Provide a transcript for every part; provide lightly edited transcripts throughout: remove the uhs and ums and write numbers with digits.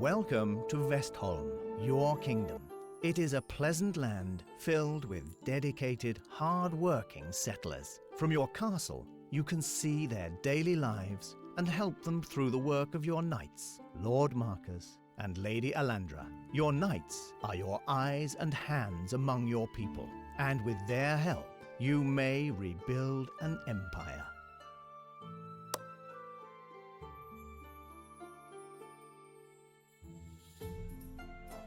Welcome to Vestholm, your kingdom. It is a pleasant land filled with dedicated, hard-working settlers. From your castle, you can see their daily lives and help them through the work of your knights, Lord Marcus and Lady Alandra. Your knights are your eyes and hands among your people, and with their help, you may rebuild an empire.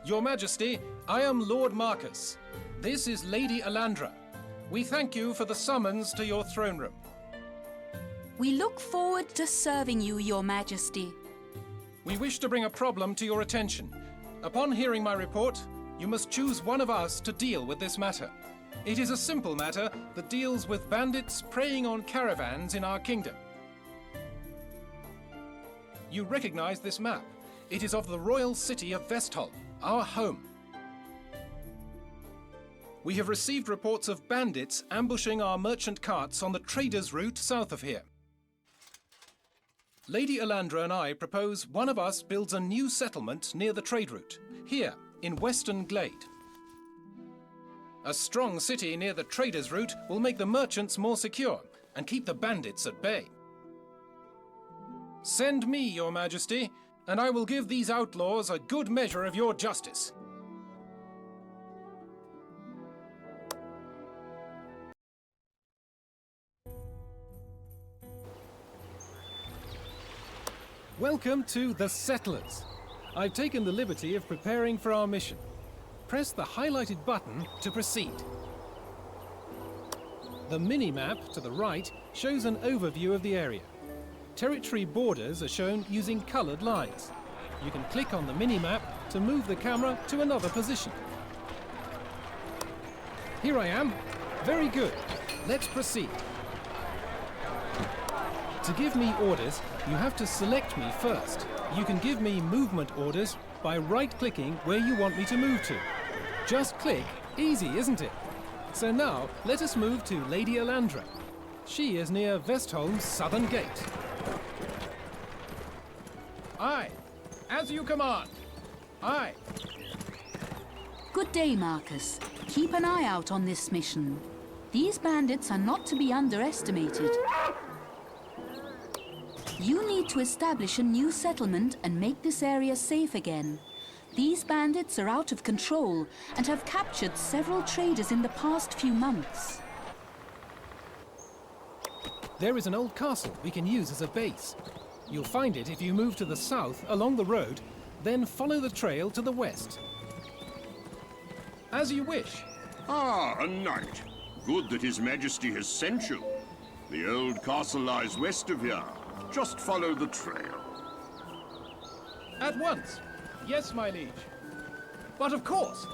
Your Majesty, I am Lord Marcus. This is Lady Alandra. We thank you for the summons to your throne room. We look forward to serving you, Your Majesty. We wish to bring a problem to your attention. Upon hearing my report, you must choose one of us to deal with this matter. It is a simple matter that deals with bandits preying on caravans in our kingdom. You recognize this map. It is of the royal city of Vestholm, our home. We have received reports of bandits ambushing our merchant carts on the traders' route south of here. Lady Alandra and I propose one of us builds a new settlement near the trade route, here in Western Glade. A strong city near the traders' route will make the merchants more secure and keep the bandits at bay. Send me, Your Majesty, and I will give these outlaws a good measure of your justice. Welcome to The Settlers. I've taken the liberty of preparing for our mission. Press the highlighted button to proceed. The mini-map to the right shows an overview of the area. Territory borders are shown using coloured lines. You can click on the mini-map to move the camera to another position. Here I am. Very good. Let's proceed. To give me orders, you have to select me first. You can give me movement orders by right-clicking where you want me to move to. Just click. Easy, isn't it? So now, let us move to Lady Alandra. She is near Vestholm's southern gate. Aye. As you command. Aye. Good day, Marcus. Keep an eye out on this mission. These bandits are not to be underestimated. You need to establish a new settlement and make this area safe again. These bandits are out of control and have captured several traders in the past few months. There is an old castle we can use as a base. You'll find it if you move to the south along the road, then follow the trail to the west. As you wish. Ah, a knight. Good that His Majesty has sent you. The old castle lies west of here. Just follow the trail. At once. Yes, my liege. But of course.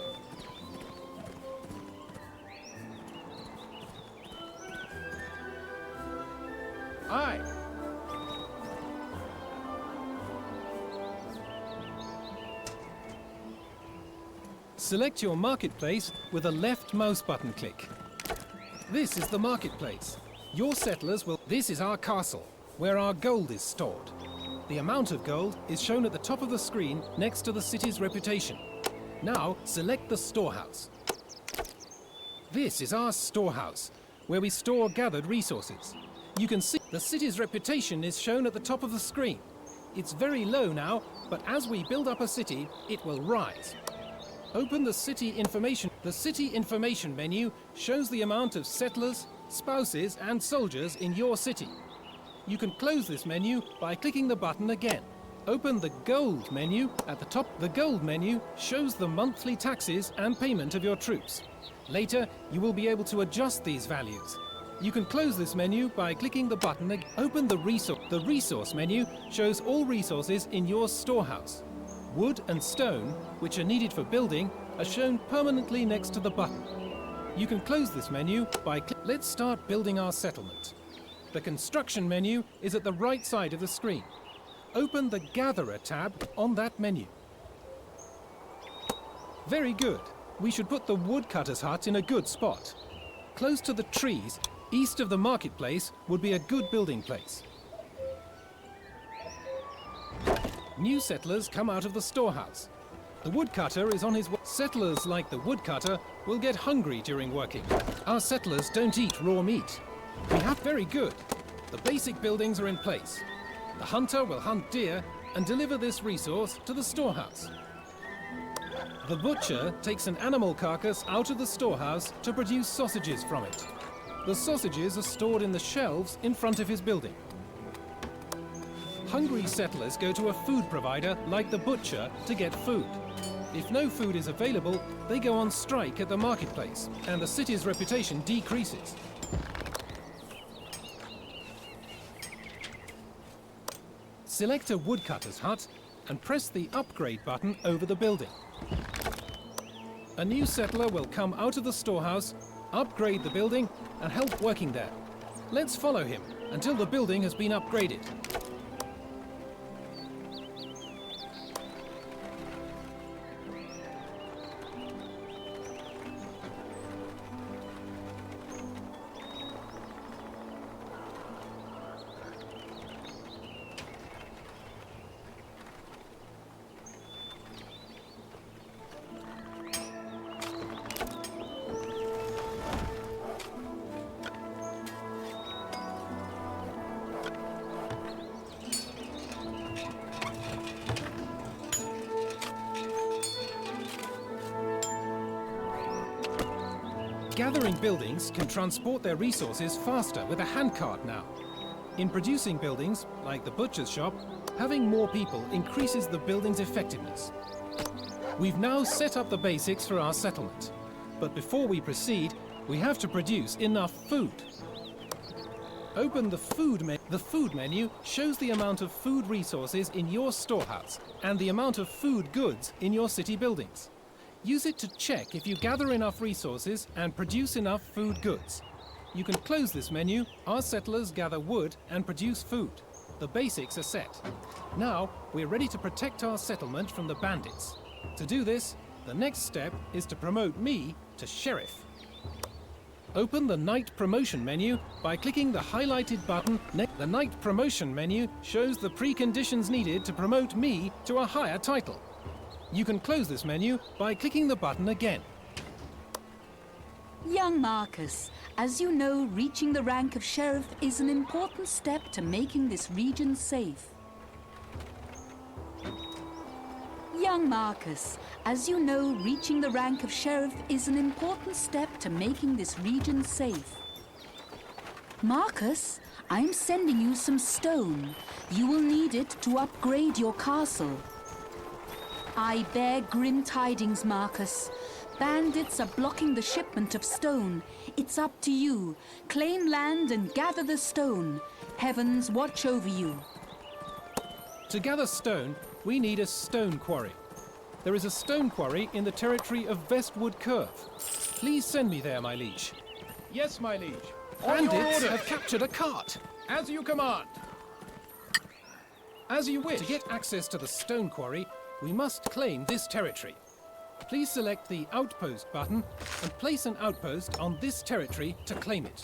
Aye. Select your marketplace with a left mouse button click. This is the marketplace. Your settlers will... This is our castle, where our gold is stored. The amount of gold is shown at the top of the screen next to the city's reputation. Now, select the storehouse. This is our storehouse, where we store gathered resources. You can see the city's reputation is shown at the top of the screen. It's very low now, but as we build up a city, it will rise. Open the city information. The city information menu shows the amount of settlers, spouses, and soldiers in your city. You can close this menu by clicking the button again. Open the gold menu at the top. The gold menu shows the monthly taxes and payment of your troops. Later, you will be able to adjust these values. You can close this menu by clicking the button again. Open the resource. The resource menu shows all resources in your storehouse. Wood and stone, which are needed for building, are shown permanently next to the button. You can close this menu by Let's start building our settlement. The construction menu is at the right side of the screen. Open the Gatherer tab on that menu. Very good. We should put the woodcutter's hut in a good spot. Close to the trees, east of the marketplace, would be a good building place. new settlers come out of the storehouse. The woodcutter is on his way. Settlers like the woodcutter will get hungry during working. Our settlers don't eat raw meat. We have very good. The basic buildings are in place. The hunter will hunt deer and deliver this resource to the storehouse. The butcher takes an animal carcass out of the storehouse to produce sausages from it. The sausages are stored in the shelves in front of his building. Hungry settlers go to a food provider like the butcher to get food. If no food is available, they go on strike at the marketplace, and the city's reputation decreases. Select a woodcutter's hut and press the upgrade button over the building. A new settler will come out of the storehouse, upgrade the building, and help working there. Let's follow him until the building has been upgraded. Gathering buildings can transport their resources faster with a handcart now. In producing buildings, like the butcher's shop, having more people increases the building's effectiveness. We've now set up the basics for our settlement. But before we proceed, we have to produce enough food. Open the food menu. The food menu shows the amount of food resources in your storehouse and the amount of food goods in your city buildings. Use it to check if you gather enough resources and produce enough food goods. You can close this menu. Our settlers gather wood and produce food. The basics are set. Now, we're ready to protect our settlement from the bandits. To do this, the next step is to promote me to sheriff. Open the Knight Promotion menu by clicking the highlighted button. The Knight Promotion menu shows the preconditions needed to promote me to a higher title. You can close this menu by clicking the button again. Young Marcus, as you know, reaching the rank of sheriff is an important step to making this region safe. Young Marcus, as you know, reaching the rank of sheriff is an important step to making this region safe. Marcus, I'm sending you some stone. You will need it to upgrade your castle. I bear grim tidings, Marcus. Bandits are blocking the shipment of stone. It's up to you. Claim land and gather the stone. Heavens watch over you. To gather stone, we need a stone quarry. There is a stone quarry in the territory of Westwood Curve. Please send me there, my liege. Yes, my liege. Bandits have captured a cart. As you command. As you wish. To get access to the stone quarry, we must claim this territory. Please select the Outpost button and place an outpost on this territory to claim it.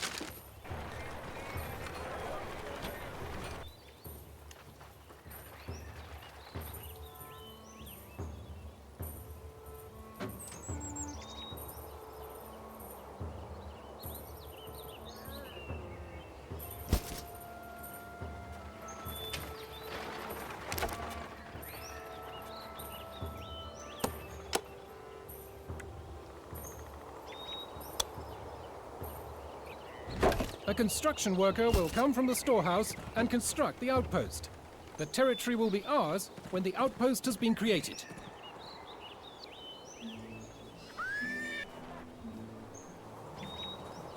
A construction worker will come from the storehouse and construct the outpost. The territory will be ours when the outpost has been created.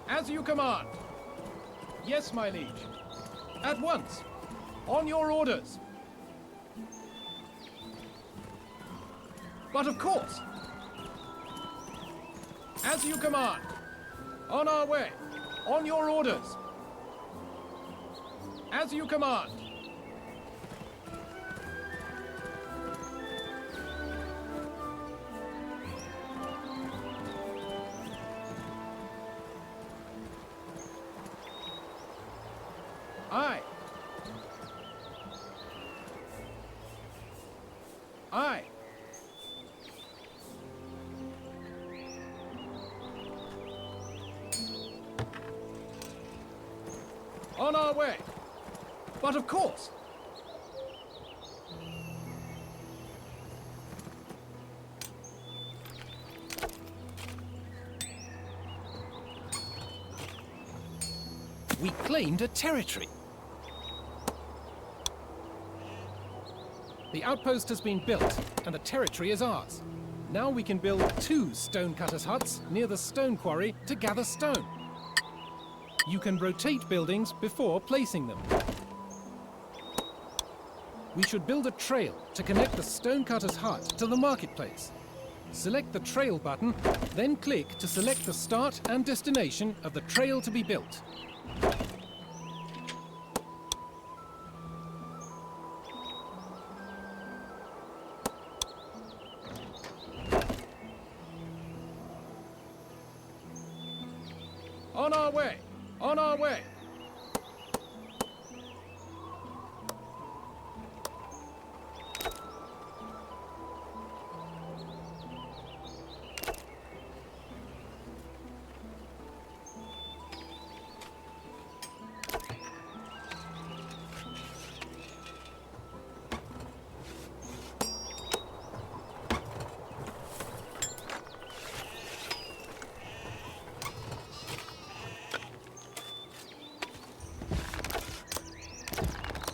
As you command. Yes, my liege. At once. On your orders. But of course. As you command. On our way. On your orders. As you command. Aye. On our way. But of course. We claimed a territory. The outpost has been built, and the territory is ours. Now we can build 2 stonecutters' huts near the stone quarry to gather stone. You can rotate buildings before placing them. We should build a trail to connect the stonecutters' hut to the marketplace. Select the trail button, then click to select the start and destination of the trail to be built. On our way. On our way.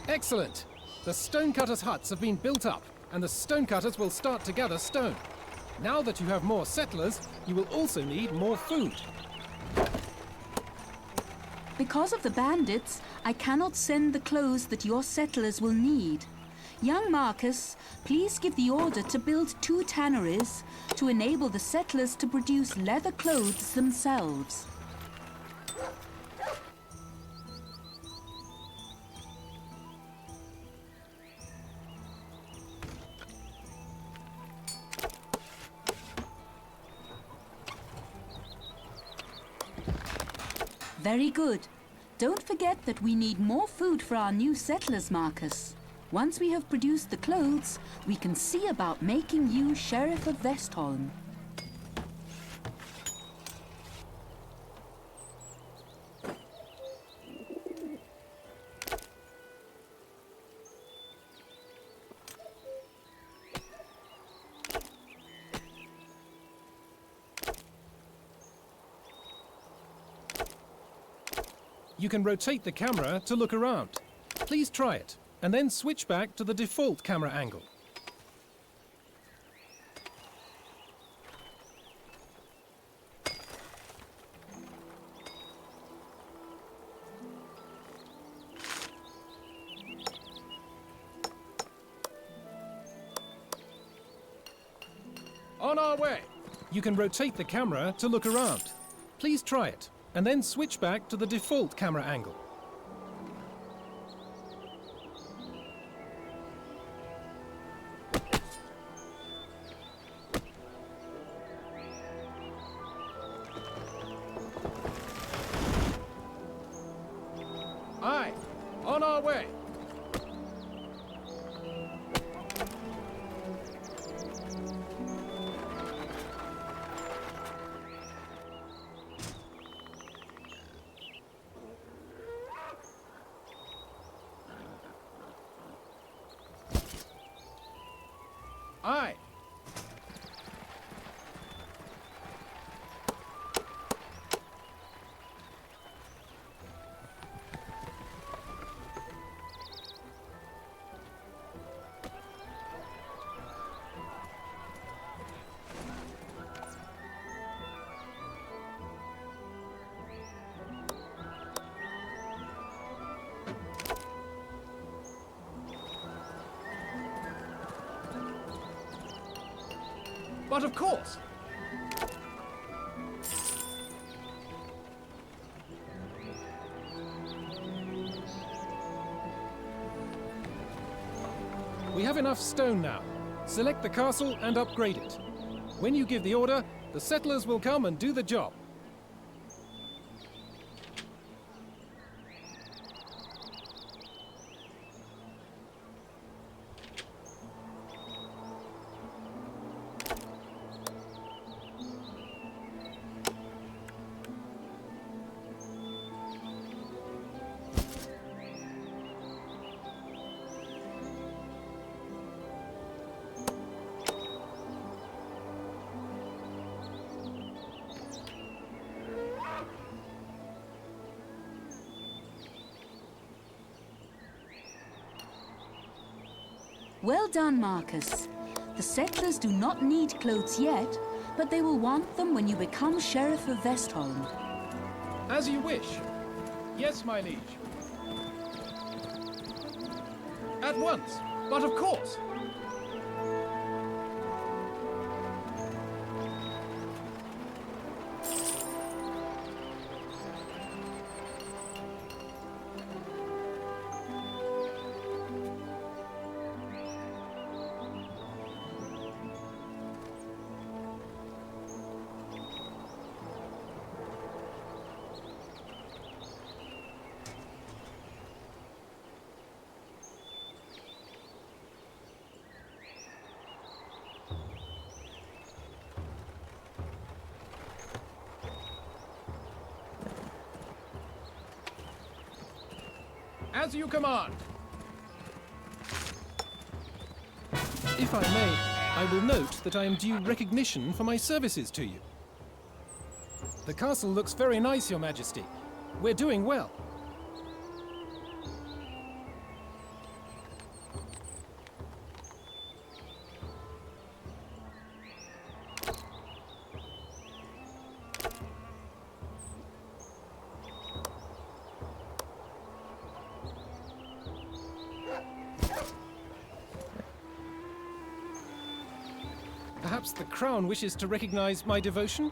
Excellent! The stonecutters' huts have been built up, and the stonecutters will start to gather stone. Now that you have more settlers, you will also need more food. Because of the bandits, I cannot send the clothes that your settlers will need. Young Marcus, please give the order to build 2 tanneries to enable the settlers to produce leather clothes themselves. Very good. Don't forget that we need more food for our new settlers, Marcus. Once we have produced the clothes, we can see about making you Sheriff of Vestholm. You can rotate the camera to look around. Please try it, and then switch back to the default camera angle. On our way. You can rotate the camera to look around. Please try it, and then switch back to the default camera angle. Aye, on our way. Aye. But of course. We have enough stone now. Select the castle and upgrade it. When you give the order, the settlers will come and do the job. Well done, Marcus. The settlers do not need clothes yet, but they will want them when you become Sheriff of Vestholm. As you wish. Yes, my liege. At once, but of course. As you command. If I may, I will note that I am due recognition for my services to you. The castle looks very nice, Your Majesty. We're doing well. Perhaps the Crown wishes to recognize my devotion?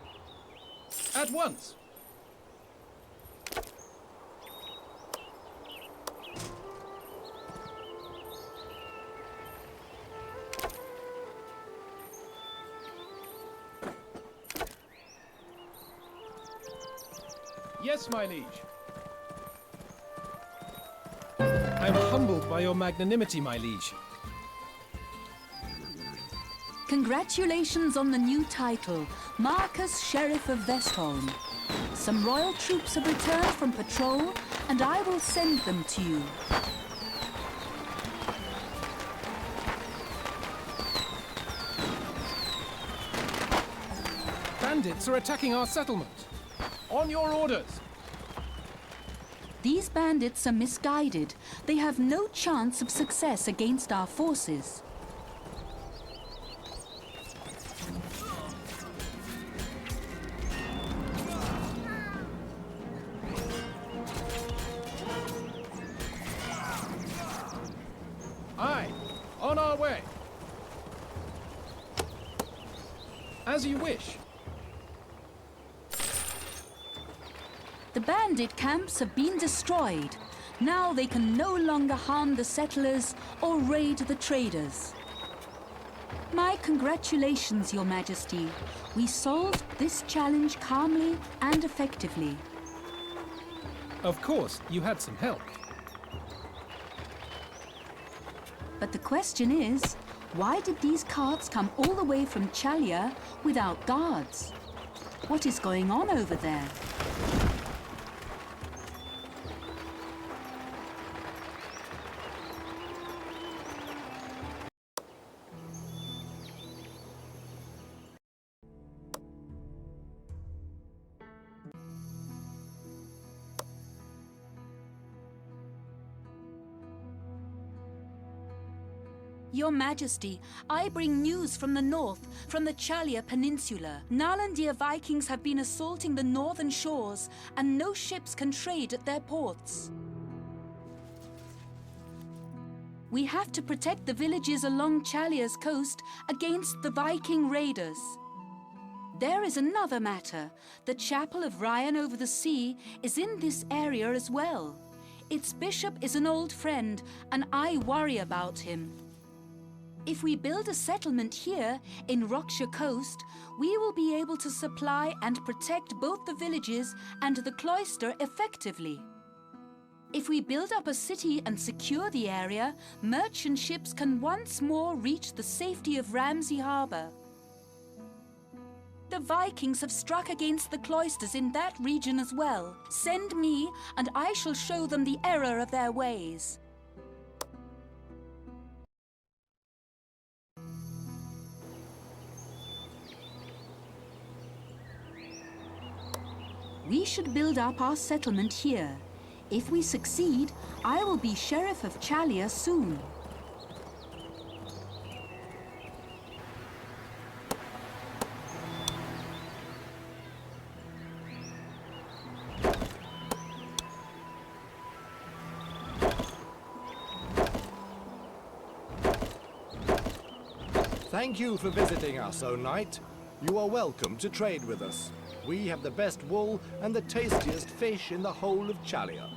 At once. Yes, my liege. I am humbled by your magnanimity, my liege. Congratulations on the new title, Marcus Sheriff of Vestholm. Some royal troops have returned from patrol, and I will send them to you. Bandits are attacking our settlement. On your orders. These bandits are misguided. They have no chance of success against our forces. Aye, on our way. As you wish. The bandit camps have been destroyed. Now they can no longer harm the settlers or raid the traders. My congratulations, Your Majesty. We solved this challenge calmly and effectively. Of course, you had some help. But the question is, why did these carts come all the way from Challia without guards? What is going on over there? Your Majesty, I bring news from the north, from the Challia Peninsula. Nalandir Vikings have been assaulting the northern shores, and no ships can trade at their ports. We have to protect the villages along Challia's coast against the Viking raiders. There is another matter. The Chapel of Ryan over the sea is in this area as well. Its bishop is an old friend, and I worry about him. If we build a settlement here in Rockshire Coast, we will be able to supply and protect both the villages and the cloister effectively. If we build up a city and secure the area, merchant ships can once more reach the safety of Ramsey Harbour. The Vikings have struck against the cloisters in that region as well. Send me, and I shall show them the error of their ways. We should build up our settlement here. If we succeed, I will be Sheriff of Challia soon. Thank you for visiting us, O Knight. You are welcome to trade with us. We have the best wool and the tastiest fish in the whole of Challia.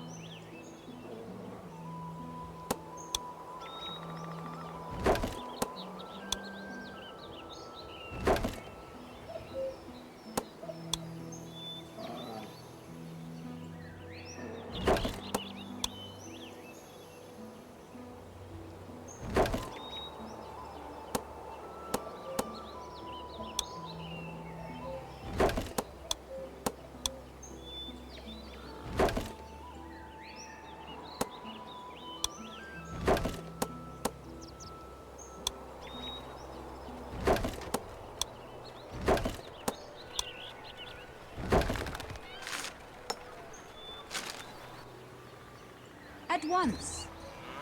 At once,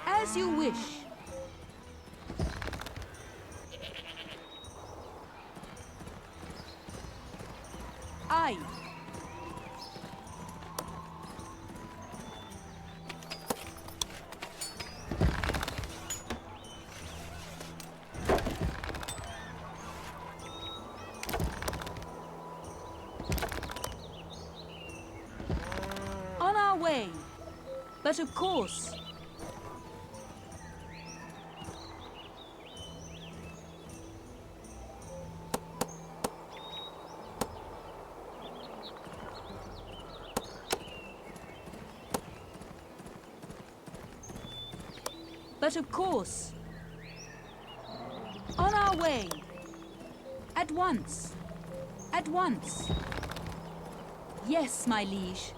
as you wish. Aye. On our way. But of course. But of course. On our way. At once. At once. Yes, my liege.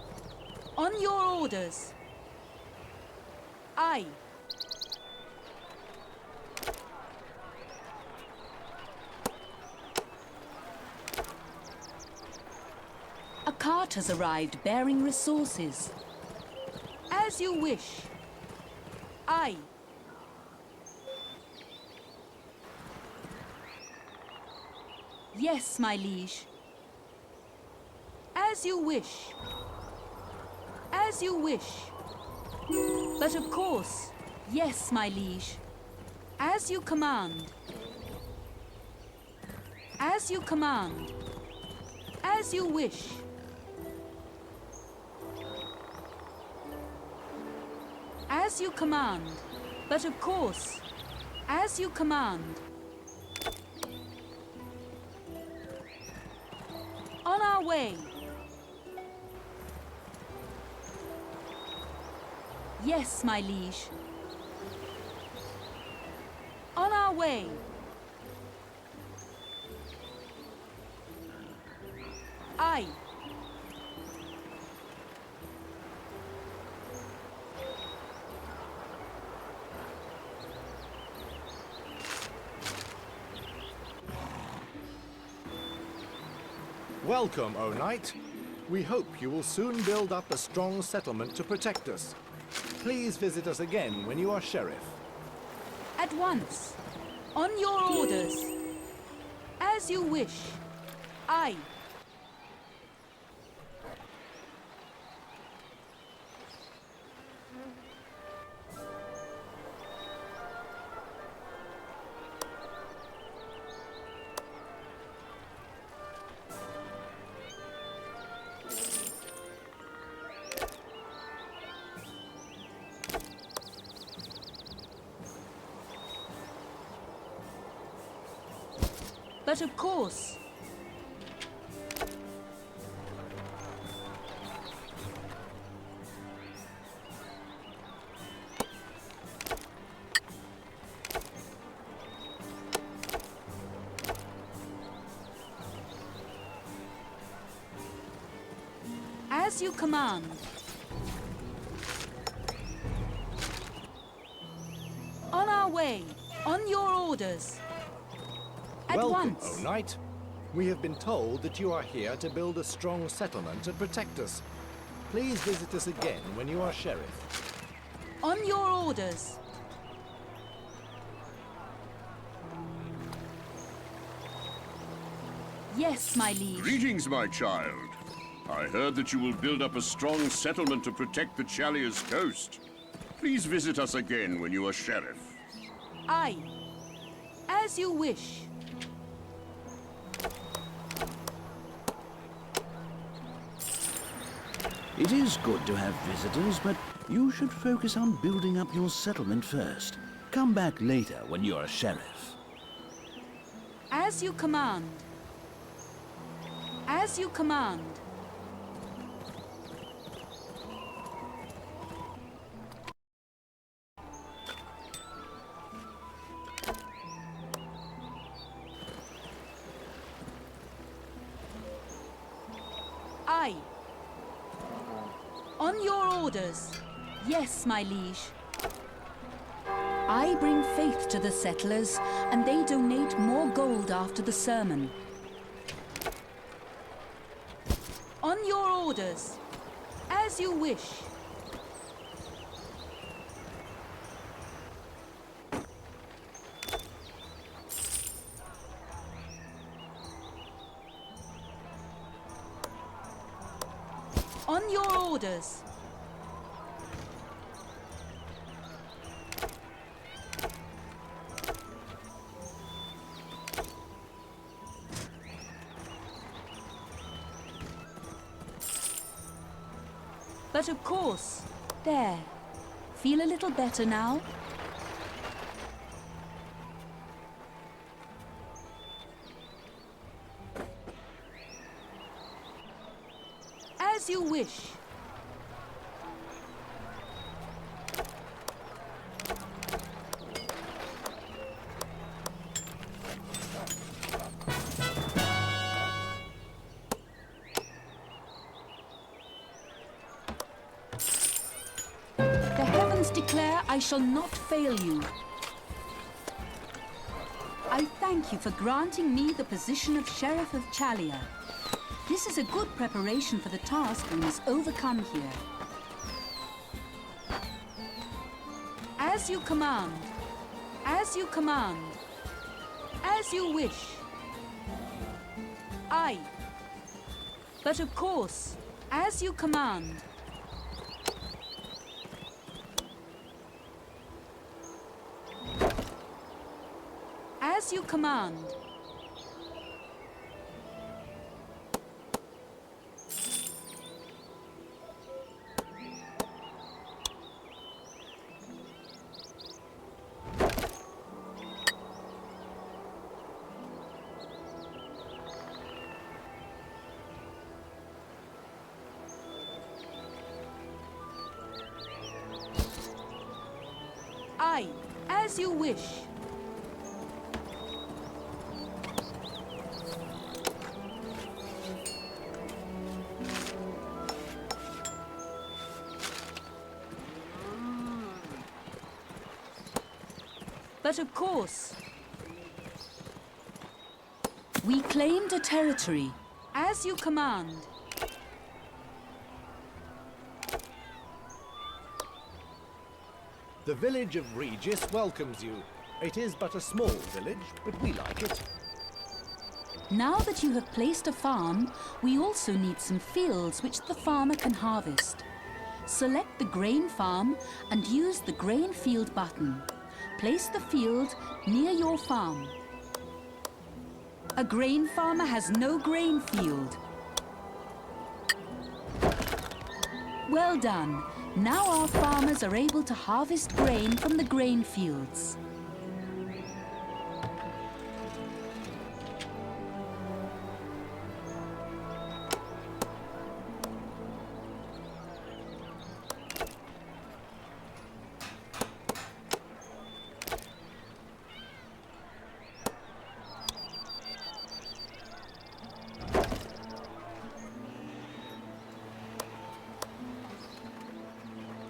On your orders. Aye. A cart has arrived bearing resources. As you wish. Aye. Yes, my liege. As you wish. As you wish. But of course, yes, my liege. As you command. As you command. As you wish. As you command. But of course, as you command. On our way. Yes, my liege. On our way. Aye. Welcome, O Knight. We hope you will soon build up a strong settlement to protect us. Please visit us again when you are sheriff. At once. On your orders. As you wish. Aye. But of course. As you command. On our way. On your orders. At Welcome, once. O Knight. We have been told that you are here to build a strong settlement and protect us. Please visit us again when you are sheriff. On your orders. Yes, my liege. Greetings, my child. I heard that you will build up a strong settlement to protect the Challia's coast. Please visit us again when you are sheriff. Aye. As you wish. It is good to have visitors, but you should focus on building up your settlement first. Come back later when you're a sheriff. As you command. As you command. Aye. On your orders. Yes, my liege. I bring faith to the settlers, and they donate more gold after the sermon. On your orders. As you wish. On your orders. But of course, there. Feel a little better now? As you wish. The heavens declare I shall not fail you. I thank you for granting me the position of Sheriff of Challia. This is a good preparation for the task we must overcome here. As you command. As you command. As you wish. Aye. But of course, as you command. As you command. Aye, as you wish. But of course, we claimed a territory, as you command. The village of Regis welcomes you. It is but a small village, but we like it. Now that you have placed a farm, we also need some fields which the farmer can harvest. Select the grain farm and use the grain field button. Place the field near your farm. A grain farmer has no grain field. Well done. Now our farmers are able to harvest grain from the grain fields.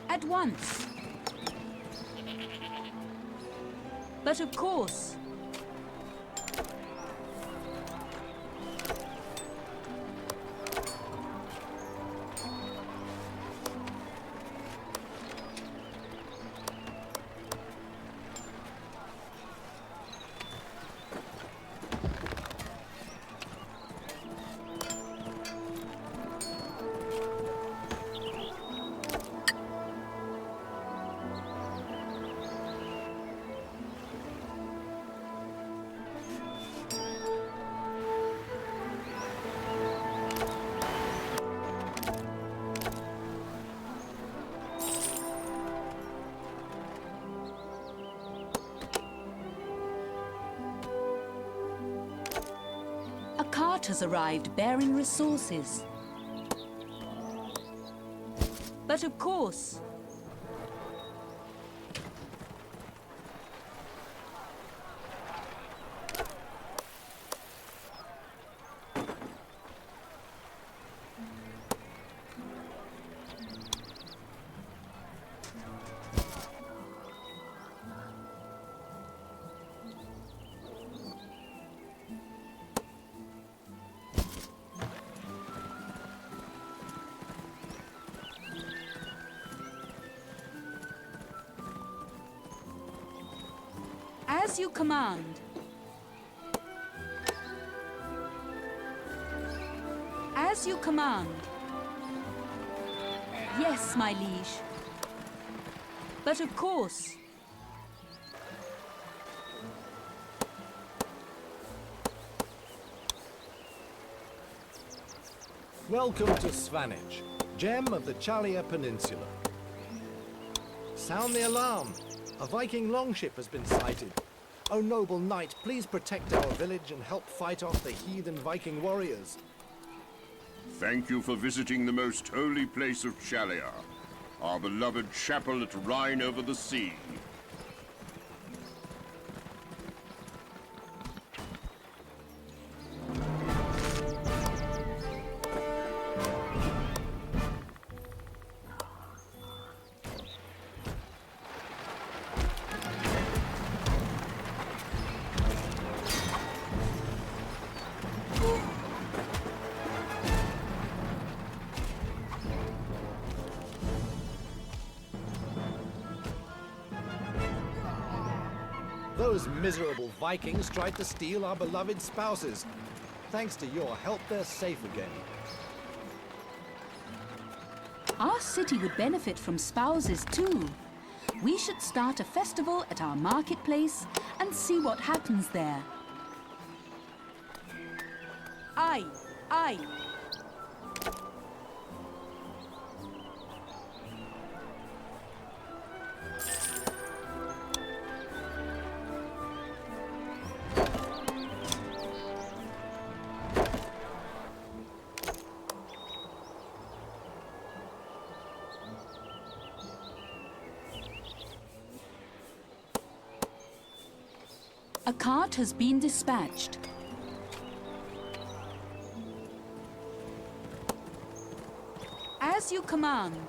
At once. But of course. has arrived bearing resources. But of course, as you command. As you command. Yes, my liege. But of course. Welcome to Svanage, gem of the Challia Peninsula. Sound the alarm! A Viking longship has been sighted. O noble knight, please protect our village and help fight off the heathen Viking warriors. Thank you for visiting the most holy place of Challia, our beloved chapel at Rhine over the sea. Those miserable Vikings tried to steal our beloved spouses. Thanks to your help, they're safe again. Our city would benefit from spouses too. We should start a festival at our marketplace and see what happens there. Aye, aye. A cart has been dispatched. As you command.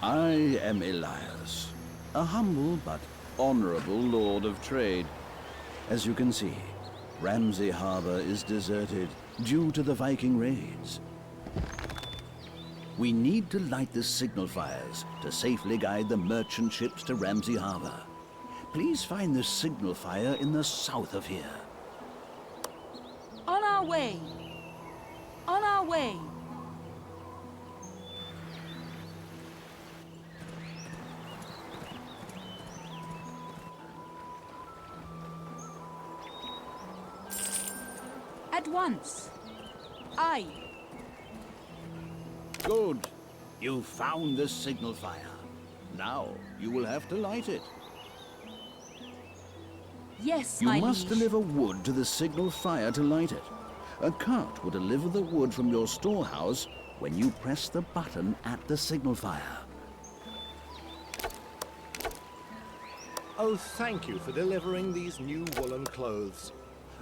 I am Elias, a humble but honorable lord of trade. As you can see, Ramsey Harbor is deserted due to the Viking raids. We need to light the signal fires to safely guide the merchant ships to Ramsey Harbor. Please find the signal fire in the south of here. On our way. On our way. At once. Aye. Good. You found the signal fire. Now you will have to light it. Yes, You my must liege. deliver wood to the signal fire to light it. A cart will deliver the wood from your storehouse when you press the button at the signal fire. Oh, thank you for delivering these new woolen clothes.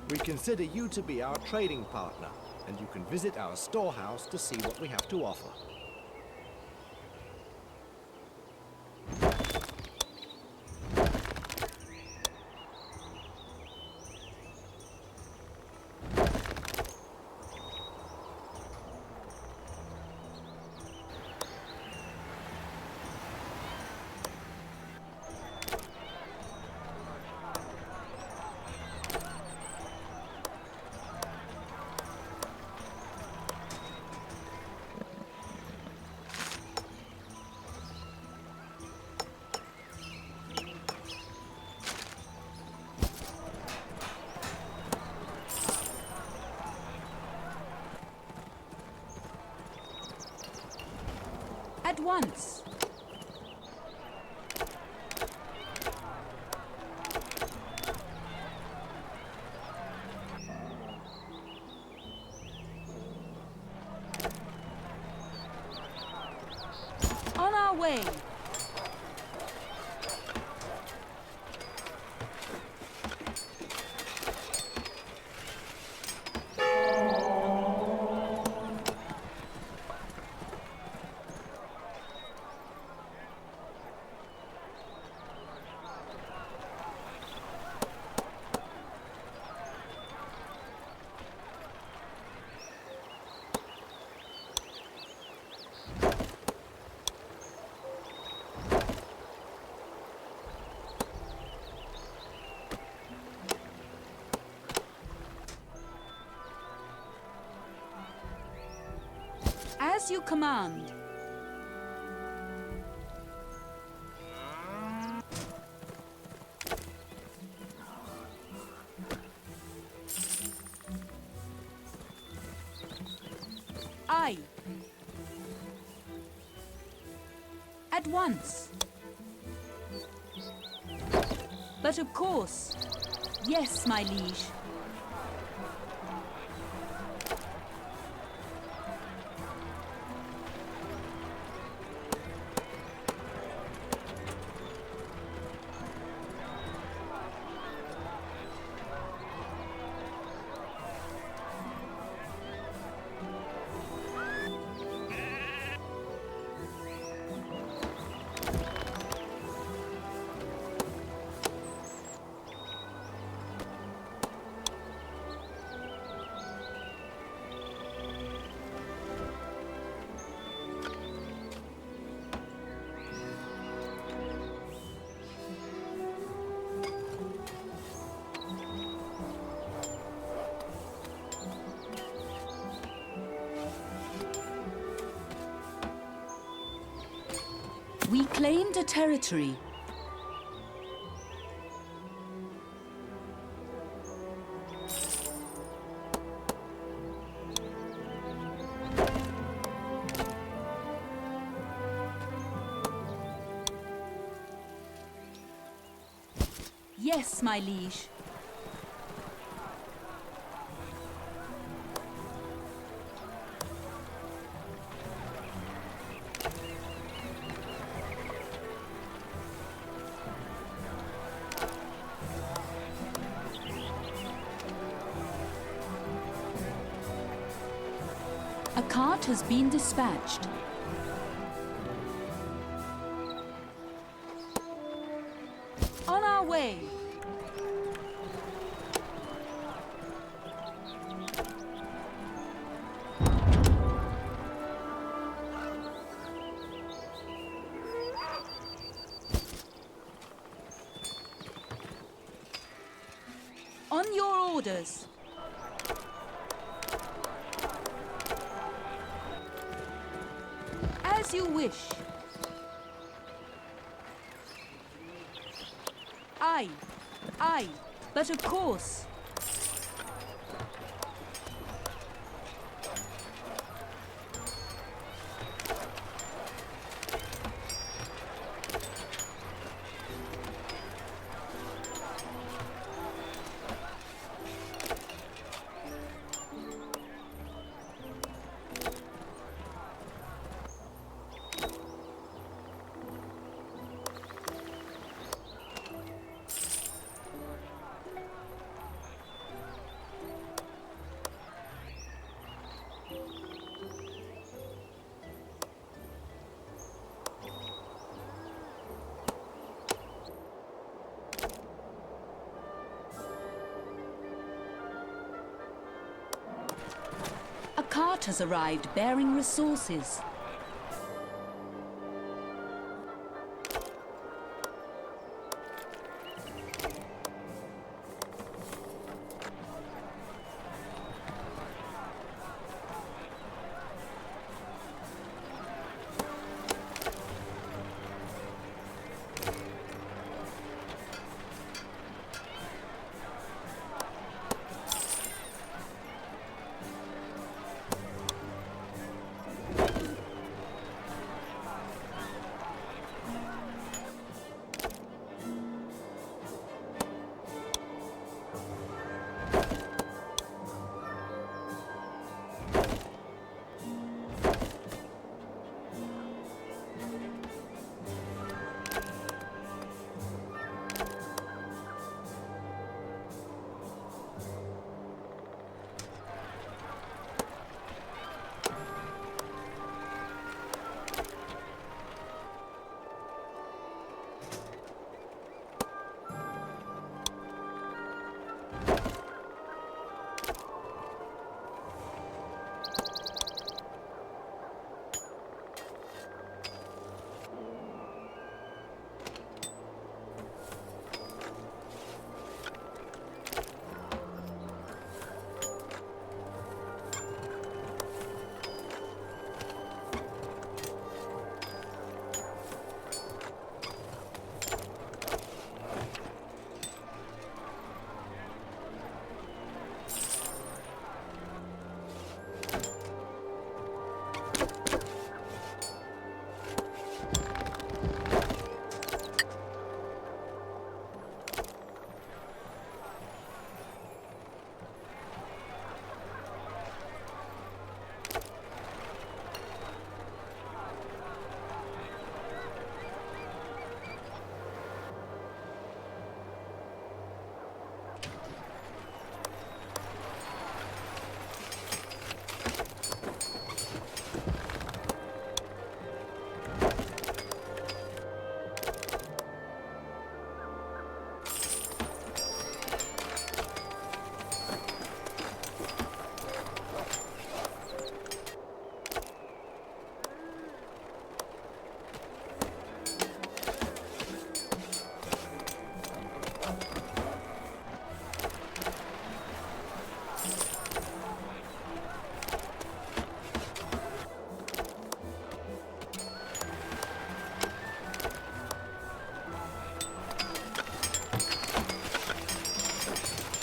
We consider you to be our trading partner, and you can visit our storehouse to see what we have to offer. At once. As you command. Aye. At once. But of course. Yes, my liege. We claimed a territory. Yes, my liege. A cart has been dispatched. On our way. On your orders. As you wish. Aye, aye, but of course. A cart has arrived bearing resources.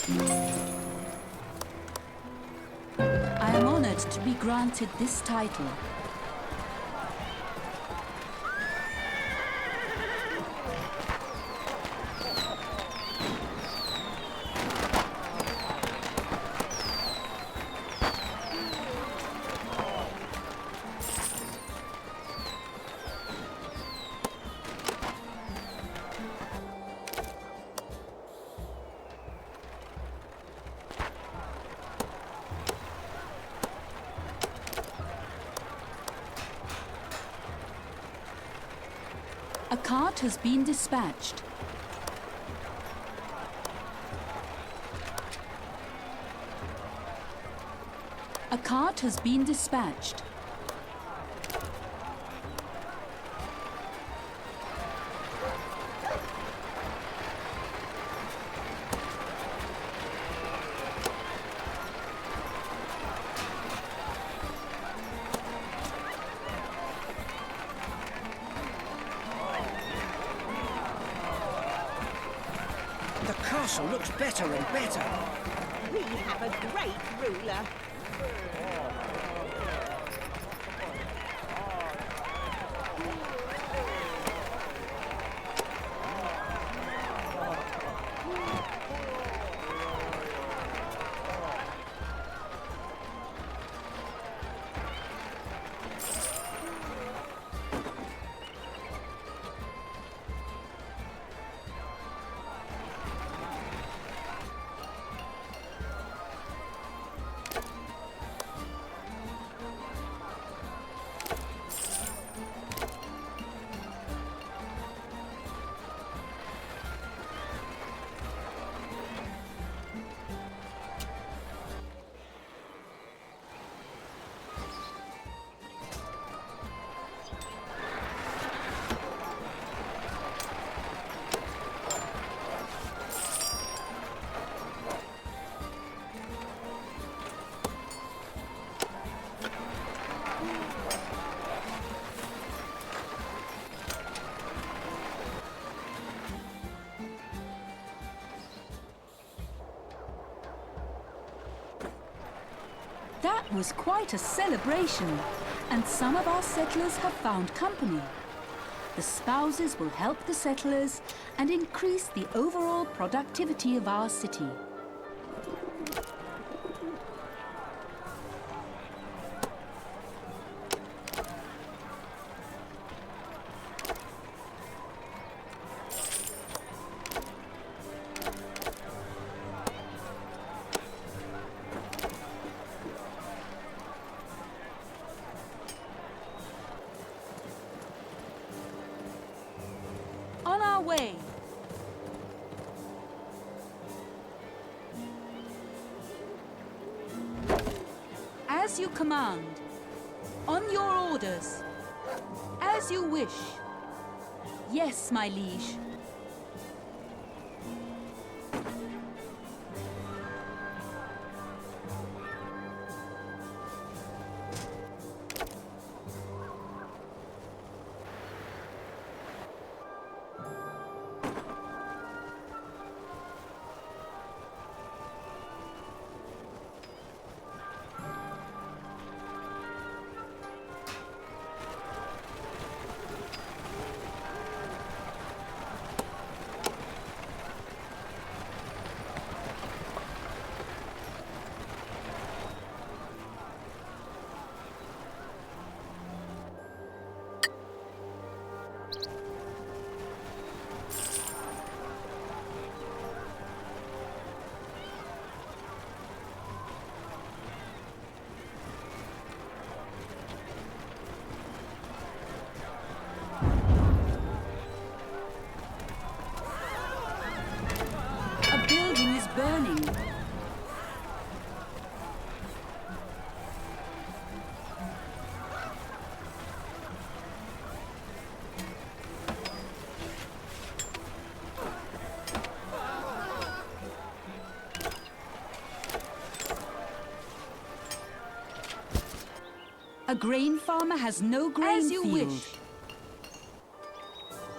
I am honored to be granted this title. A cart has been dispatched. A cart has been dispatched. The castle looks better and better. We have a great ruler. That was quite a celebration, and some of our settlers have found company. The spouses will help the settlers and increase the overall productivity of our city. On our way. As you command. On your orders. As you wish. Yes, my liege. Burning. A grain farmer has no grain As you field. wish.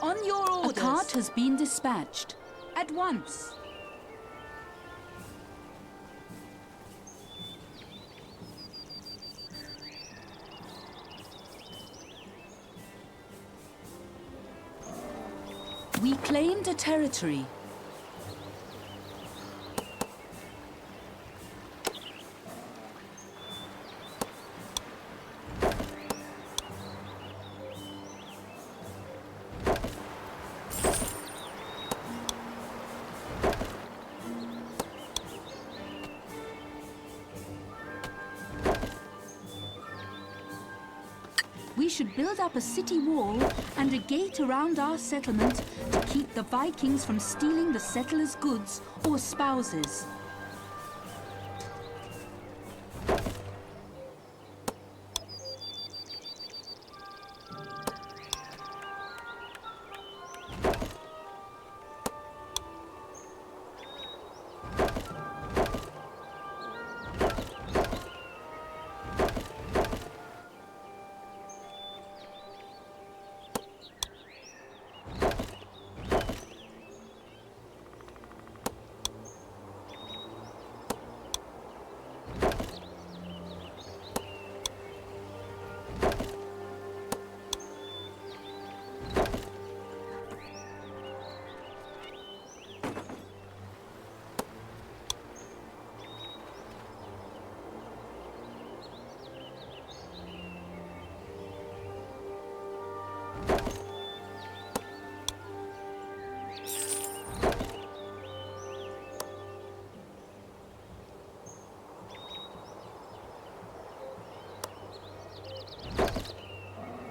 On your orders. A cart has been dispatched. At once. We claimed a territory. We should build up a city wall and a gate around our settlement to keep the Vikings from stealing the settlers' goods or spouses.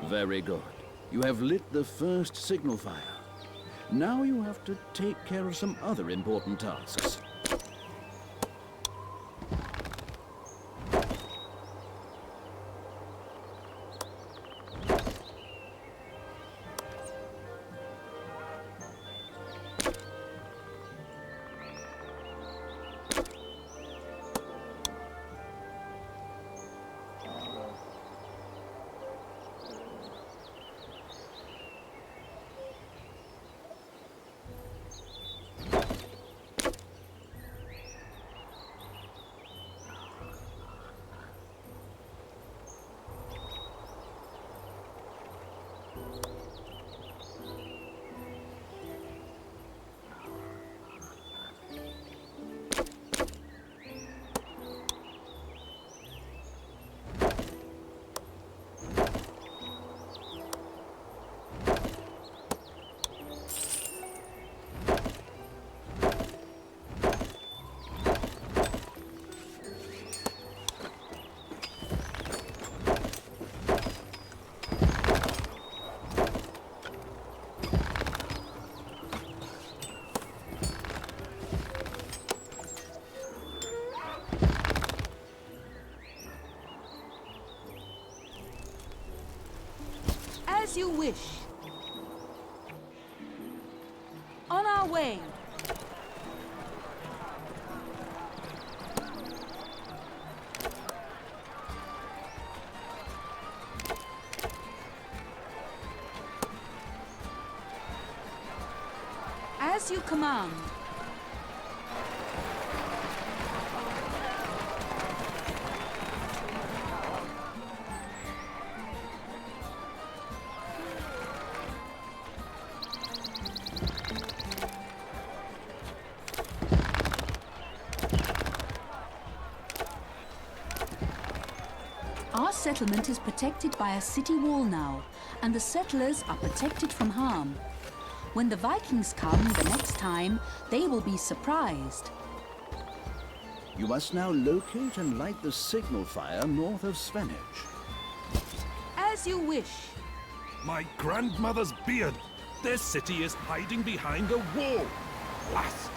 Very good. You have lit the first signal fire. Now you have to take care of some other important tasks. As you wish. On our way. As you command. Our settlement is protected by a city wall now, and the settlers are protected from harm. When the Vikings come the next time, they will be surprised. You must now locate and light the signal fire north of Svenage. As you wish. My grandmother's beard! Their city is hiding behind a wall! Blast!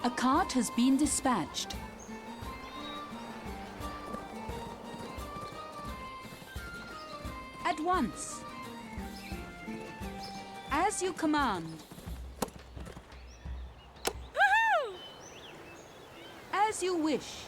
A cart has been dispatched. At once. As you command. As you wish.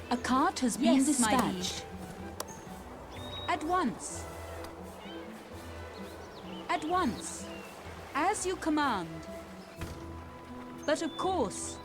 A cart has been dispatched. At once. At once. As you command. But of course.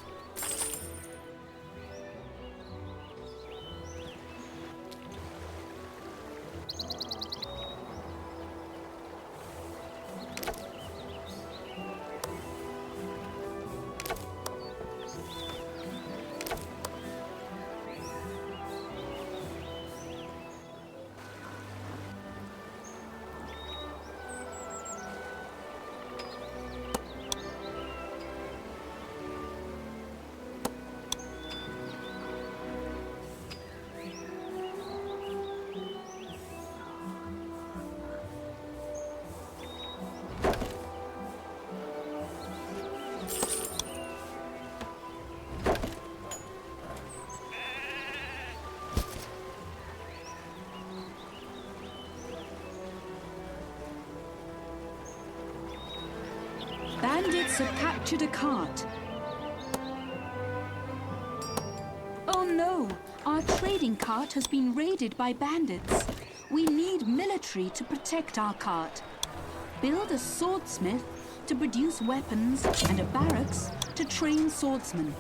Bandits have captured a cart. Oh no! Our trading cart has been raided by bandits. We need military to protect our cart. Build a swordsmith to produce weapons and a barracks to train swordsmen.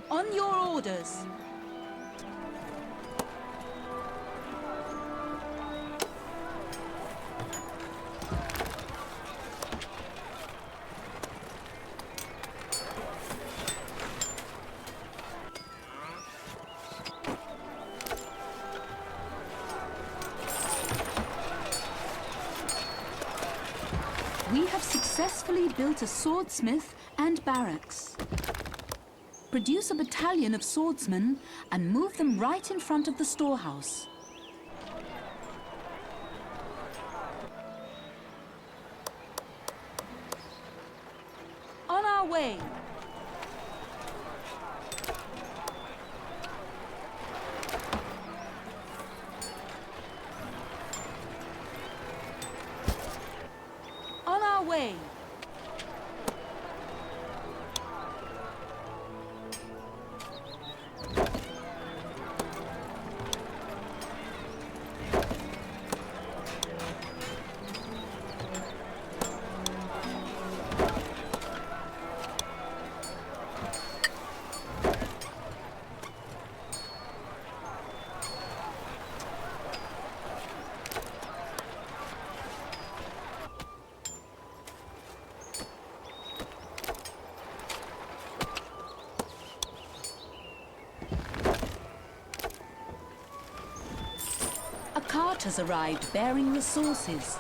On your orders. We have successfully built a swordsmith and barracks. Produce a battalion of swordsmen and move them right in front of the storehouse. On our way. On our way. A cart has arrived bearing resources.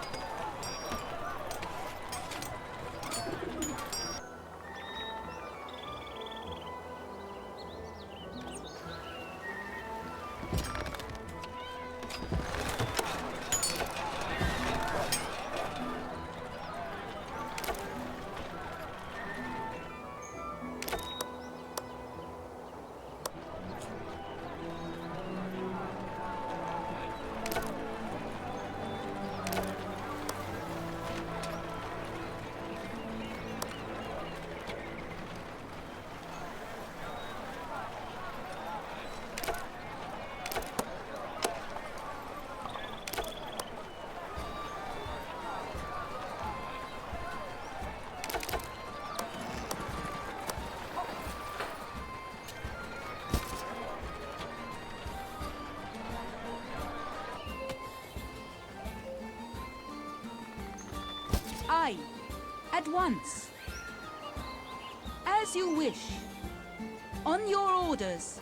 Aye, at once. As you wish. On your orders.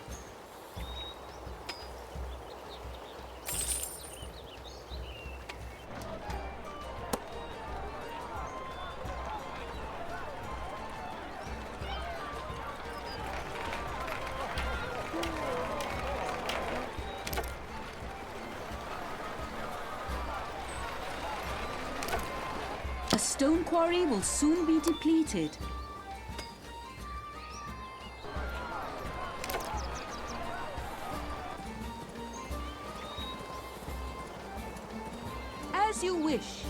A stone quarry will soon be depleted. As you wish.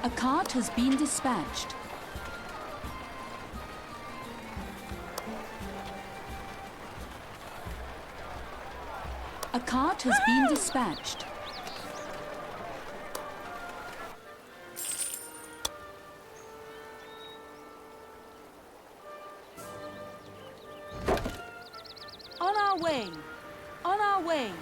A cart has been dispatched. A cart has been dispatched. On our way. On our way.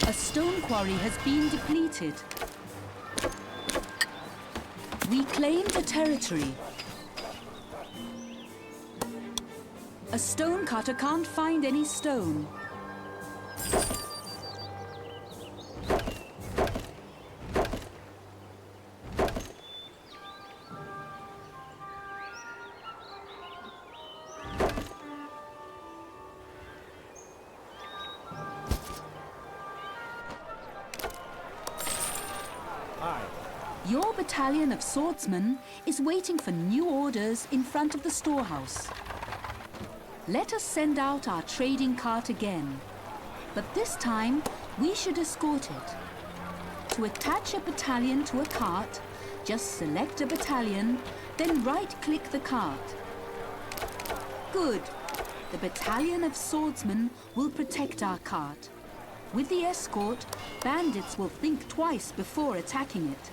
A stone quarry has been depleted. We claim the territory. A stone cutter can't find any stone. Your battalion of swordsmen is waiting for new orders in front of the storehouse. Let us send out our trading cart again, but this time we should escort it. To attach a battalion to a cart, just select a battalion, then right-click the cart. Good. The battalion of swordsmen will protect our cart. With the escort, bandits will think twice before attacking it.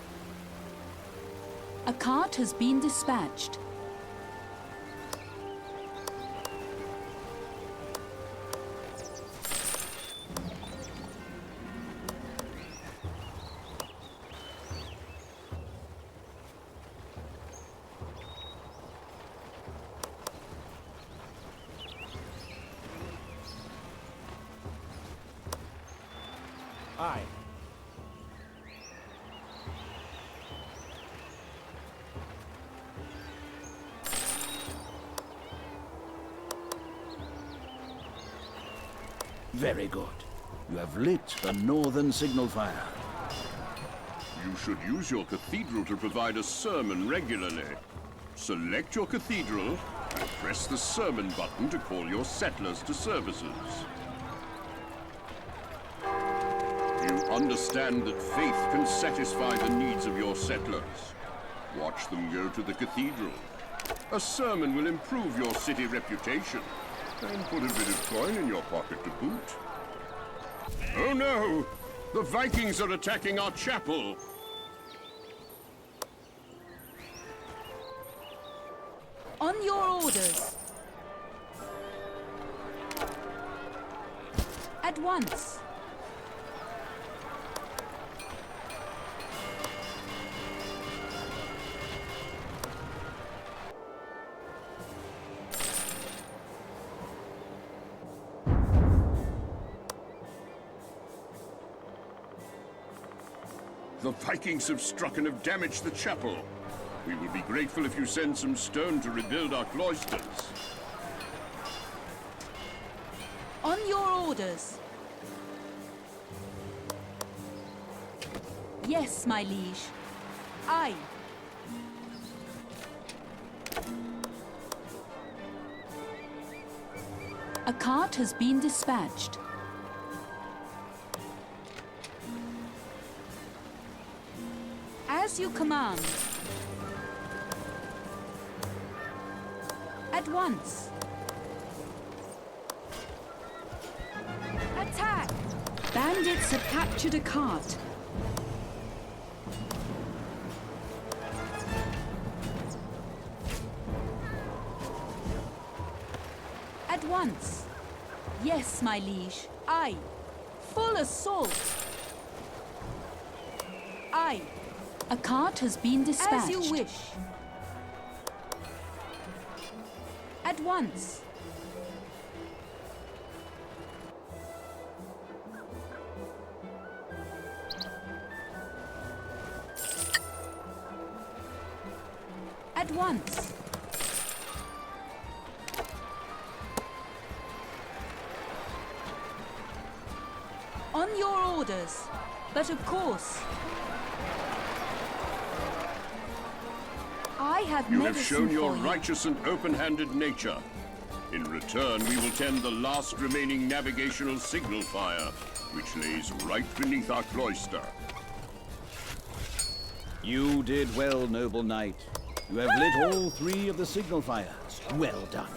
A cart has been dispatched. Aye. Very good. You have lit the northern signal fire. You should use your cathedral to provide a sermon regularly. Select your cathedral and press the sermon button to call your settlers to services. You understand that faith can satisfy the needs of your settlers. Watch them go to the cathedral. A sermon will improve your city reputation. And put a bit of coin in your pocket to boot. Oh no! The Vikings are attacking our chapel! On your orders. At once. The Vikings have struck and have damaged the chapel. We will be grateful if you send some stone to rebuild our cloisters. On your orders. Yes, my liege. Aye. A cart has been dispatched. As you command. At once. Attack! Bandits have captured a cart. At once. Yes, my liege. Aye. Full assault. Aye. A cart has been dispatched. As you wish. At once. At once. On your orders. But of course. I have You medicine have shown your for you. righteous and open-handed nature. In return, we will tend the last remaining navigational signal fire, which lays right beneath our cloister. You did well, noble knight. You have lit all 3 of the signal fires. Well done.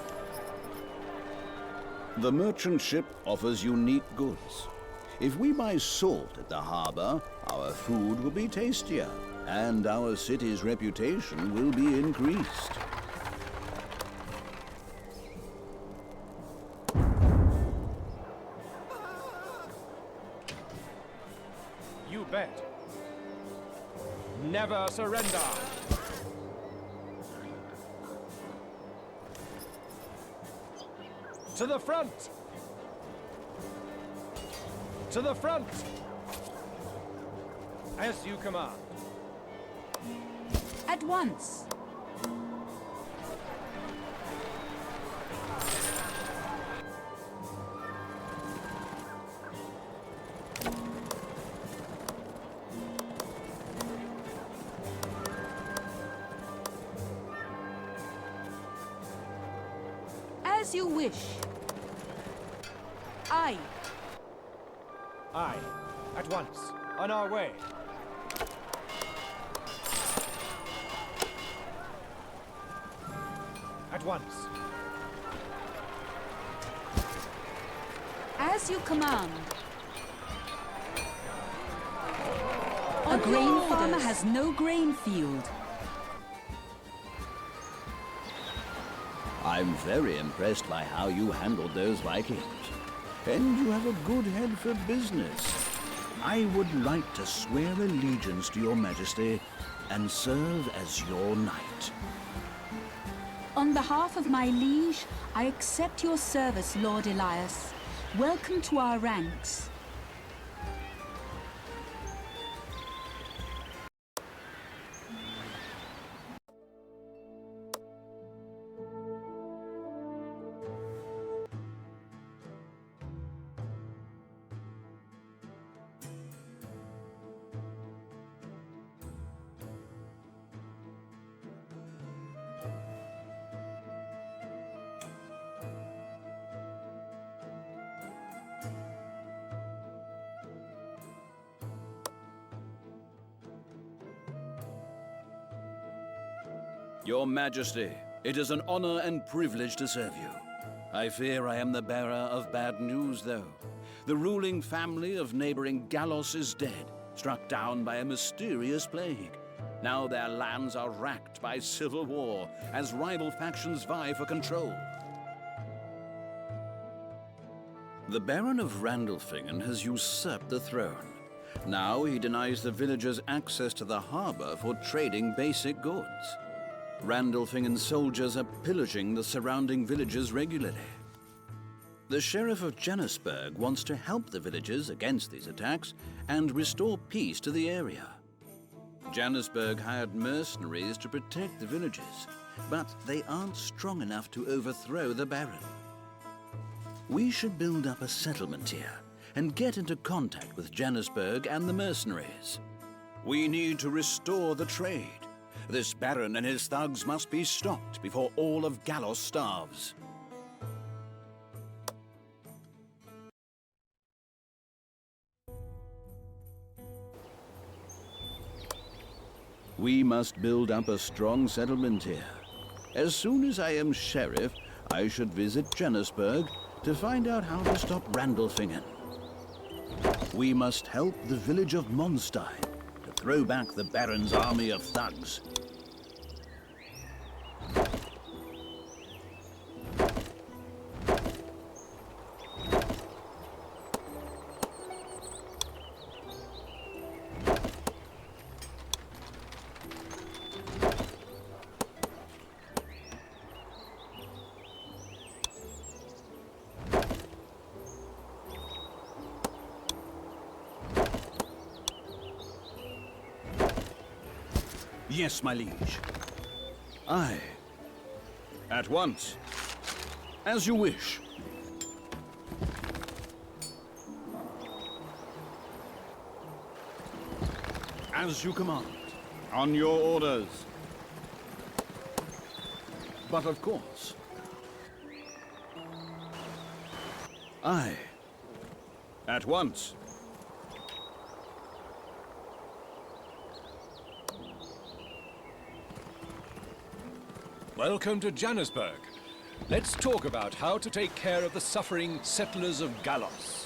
The merchant ship offers unique goods. If we buy salt at the harbor, our food will be tastier, and our city's reputation will be increased. You bet. Never surrender. To the front! To the front! As you command. At once. As you wish. Aye. Aye. At once. On our way. At once. As you command. A grain farmer has no grain field. I'm very impressed by how you handled those Vikings. And you have a good head for business. I would like to swear allegiance to your majesty and serve as your knight. On behalf of my liege, I accept your service, Lord Elias. Welcome to our ranks. Your Majesty, it is an honor and privilege to serve you. I fear I am the bearer of bad news, though. The ruling family of neighboring Gallos is dead, struck down by a mysterious plague. Now their lands are racked by civil war as rival factions vie for control. The Baron of Randolphingen has usurped the throne. Now he denies the villagers access to the harbor for trading basic goods. Randolphingen soldiers are pillaging the surrounding villages regularly. The Sheriff of Jannisburg wants to help the villagers against these attacks and restore peace to the area. Janusberg hired mercenaries to protect the villages, but they aren't strong enough to overthrow the Baron. We should build up a settlement here and get into contact with Janusberg and the mercenaries. We need to restore the trade. This Baron and his thugs must be stopped before all of Gallos starves. We must build up a strong settlement here. As soon as I am sheriff, I should visit Janusberg to find out how to stop Randolphingen. We must help the village of Monstein to throw back the Baron's army of thugs. Yes, my liege. Aye. At once. As you wish. As you command. On your orders. But of course. Aye. At once. Welcome to Janusberg. Let's talk about how to take care of the suffering settlers of Gallos.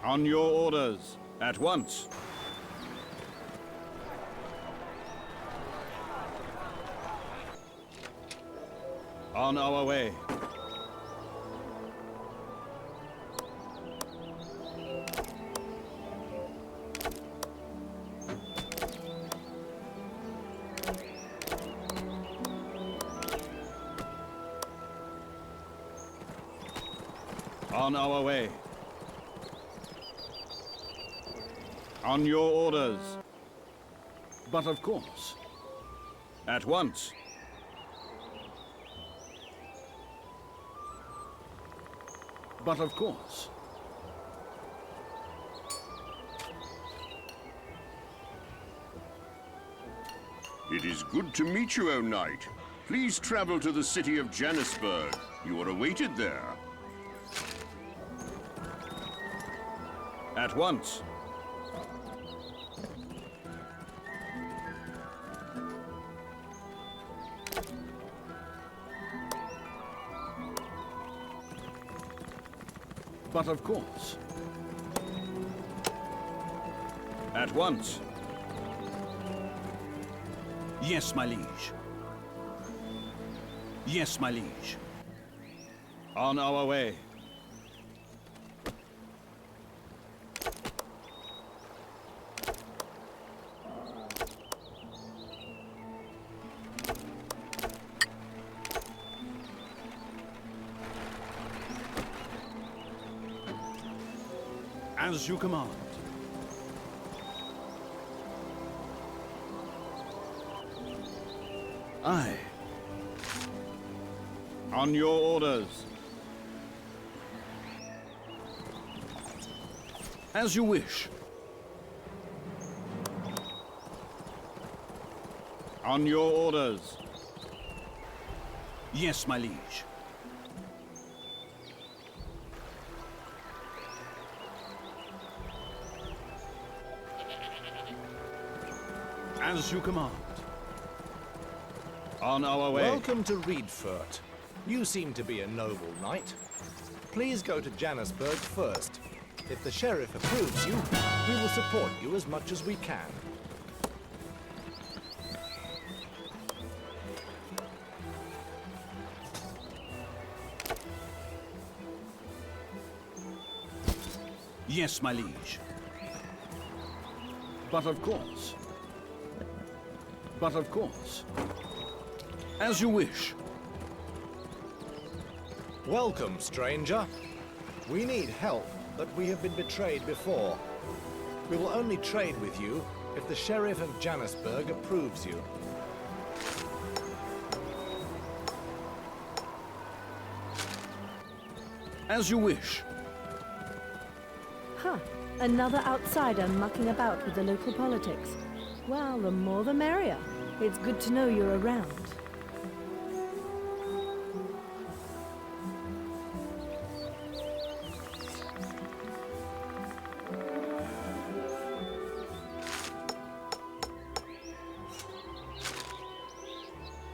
On your orders. At once. On our way. On our way. On your orders. But of course. At once. But of course. It is good to meet you, O Knight. Please travel to the city of Janusberg. You are awaited there. At once. But of course. At once. Yes, my liege. Yes, my liege. On our way. As you command. Aye. On your orders. As you wish. On your orders. Yes, my liege. As you command. On our way. Welcome to Riedfurt. You seem to be a noble knight. Please go to Janusberg first. If the sheriff approves you, we will support you as much as we can. Yes, my liege. But of course. But of course. As you wish. Welcome, stranger. We need help, but we have been betrayed before. We will only trade with you if the Sheriff of Jannisburg approves you. As you wish. Huh. Another outsider mucking about with the local politics. Well, the more the merrier. It's good to know you're around.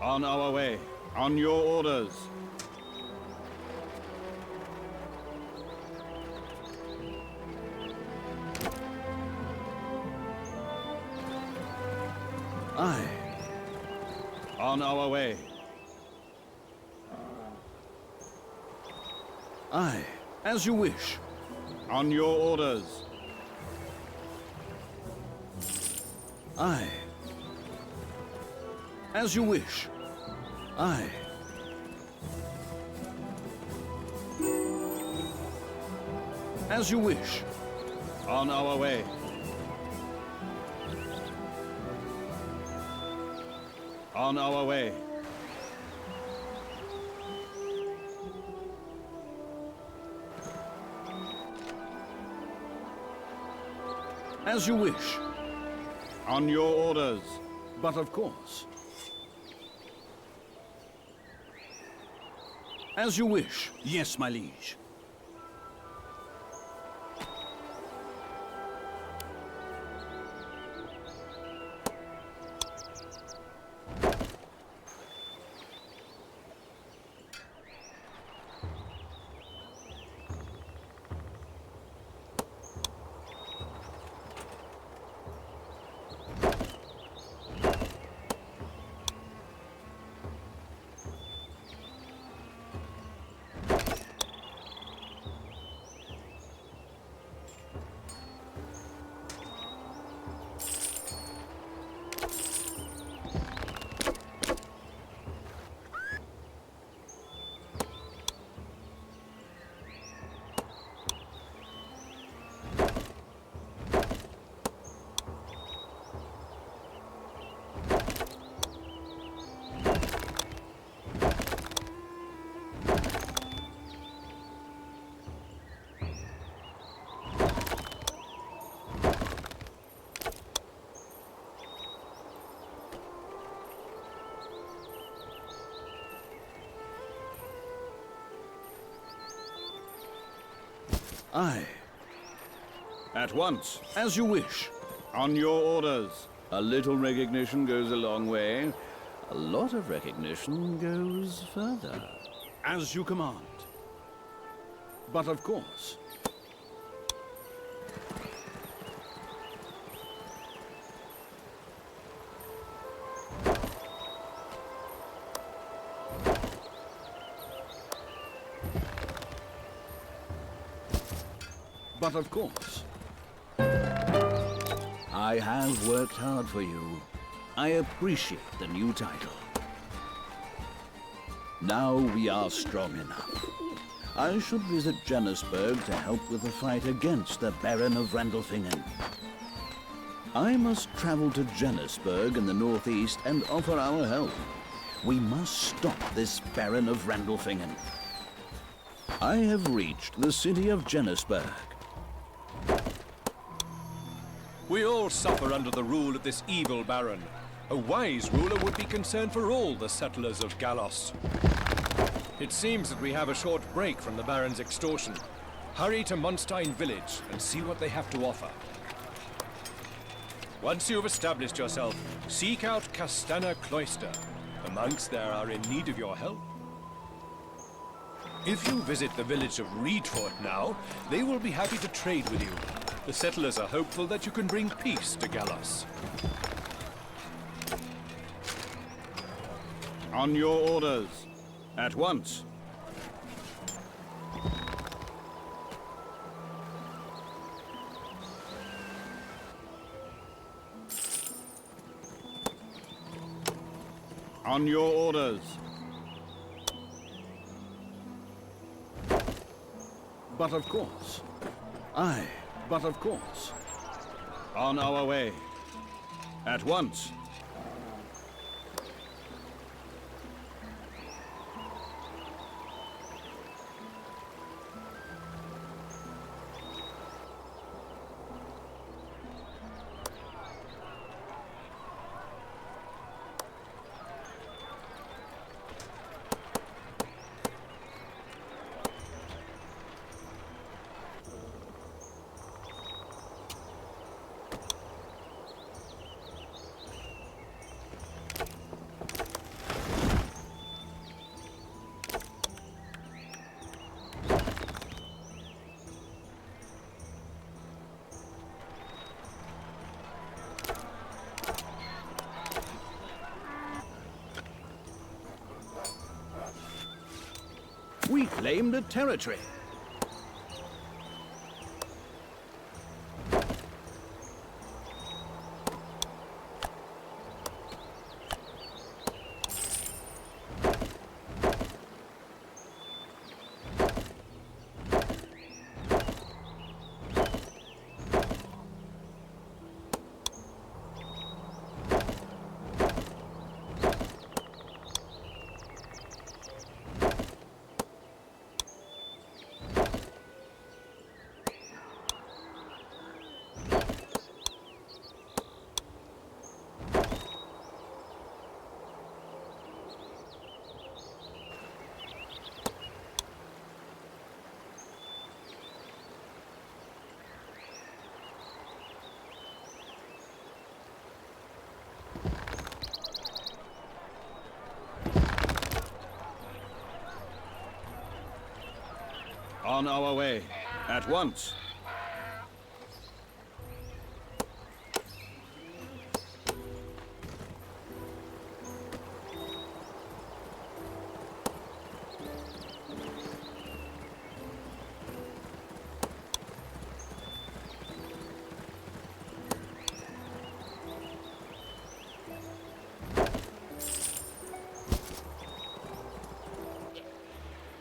On our way. On your orders. Aye. On our way. Aye. As you wish. On your orders. Aye. As you wish. Aye. As you wish. On our way. On our way. As you wish. On your orders. But of course. As you wish. Yes, my liege. Aye. At once, as you wish. On your orders. A little recognition goes a long way. A lot of recognition goes further. As you command. But of course. But of course. I have worked hard for you. I appreciate the new title. Now we are strong enough. I should visit Jannisburg to help with the fight against the Baron of Randolphingen. I must travel to Jannisburg in the northeast and offer our help. We must stop this Baron of Randolphingen. I have reached the city of Jannisburg. We all suffer under the rule of this evil Baron. A wise ruler would be concerned for all the settlers of Gallos. It seems that we have a short break from the Baron's extortion. Hurry to Monstein village and see what they have to offer. Once you've established yourself, seek out Castana Cloister. The monks there are in need of your help. If you visit the village of Reedfort now, they will be happy to trade with you. The settlers are hopeful that you can bring peace to Gallos. On your orders. At once. On your orders. but of course. Aye, but of course. On our way. At once. We claimed a territory. On our way. At once.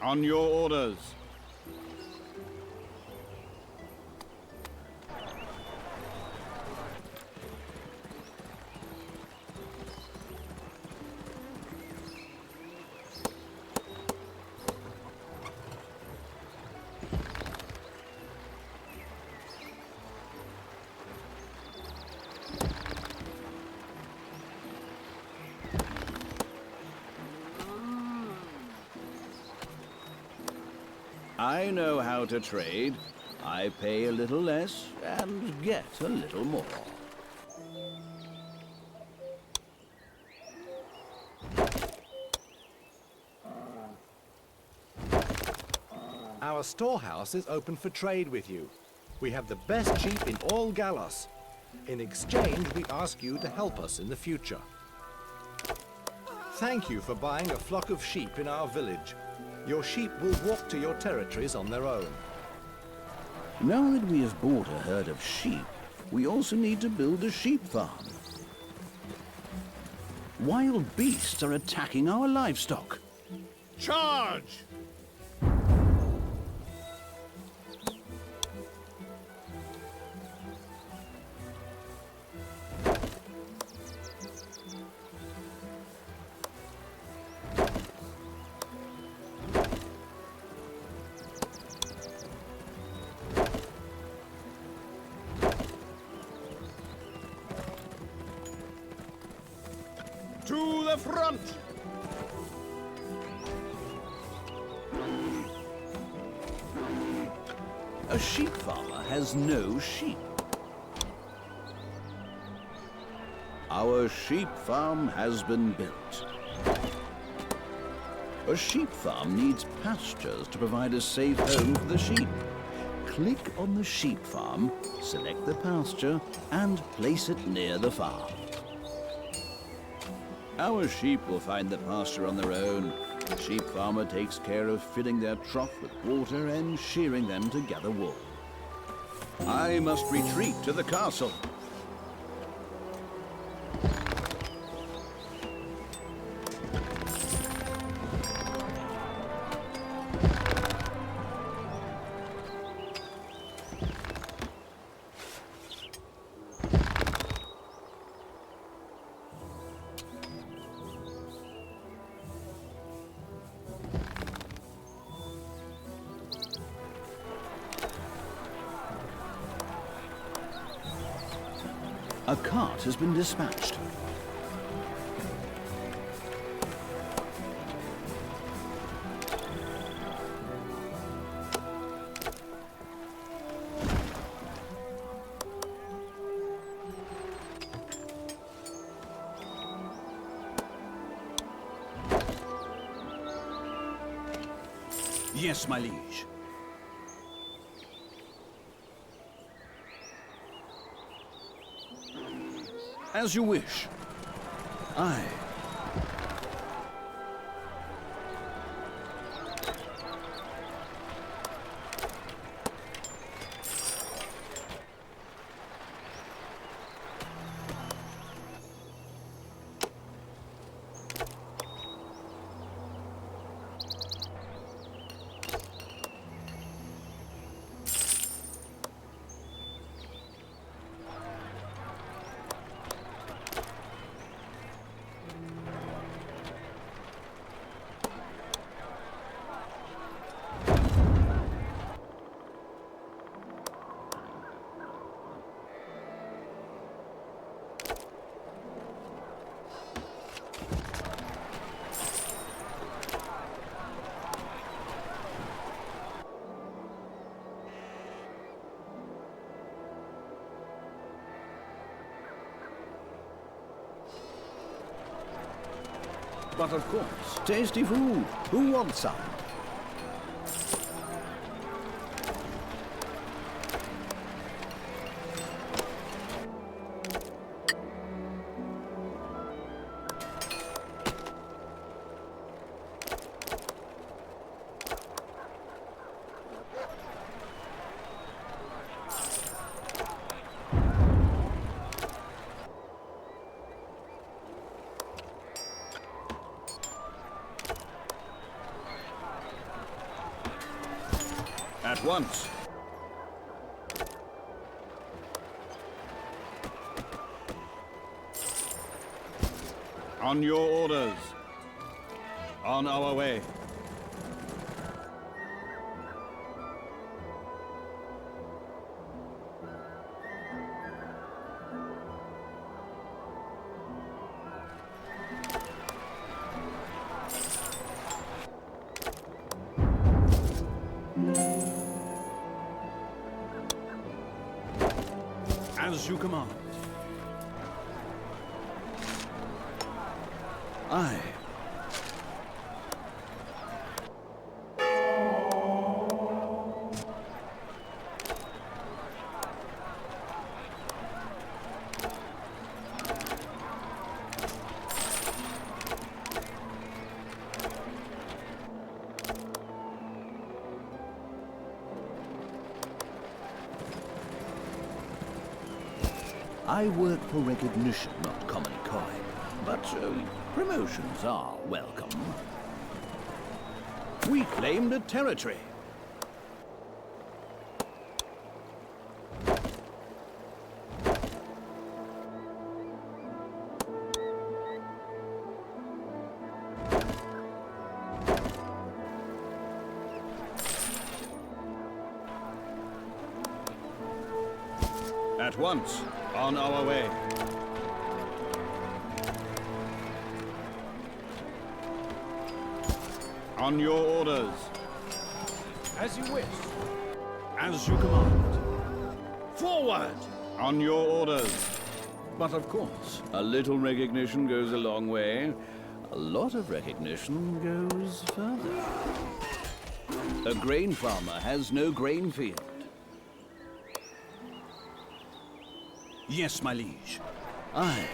On your orders. I know how to trade. I pay a little less and get a little more. Our storehouse is open for trade with you. We have the best sheep in all Gallos. In exchange, we ask you to help us in the future. Thank you for buying a flock of sheep in our village. Your sheep will walk to your territories on their own. Now that we have bought a herd of sheep, we also need to build a sheep farm. Wild beasts are attacking our livestock. Charge! To the front! A sheep farmer has no sheep. Our sheep farm has been built. A sheep farm needs pastures to provide a safe home for the sheep. Click on the sheep farm, select the pasture, and place it near the farm. Our sheep will find the pasture on their own. The sheep farmer takes care of filling their trough with water and shearing them to gather wool. I must retreat to the castle. A cart has been dispatched. Yes, my liege. As you wish. Aye. But of course, tasty food. Who wants some? At once. On your orders. On our way. As you command. Aye. I work for recognition, not common coin. But promotions are welcome. We claimed a territory. At once. On our way. On your orders. As you wish. As you command. Forward! On your orders. But of course, a little recognition goes a long way. A lot of recognition goes further. A grain farmer has no grain field. Yes, my liege. Aye.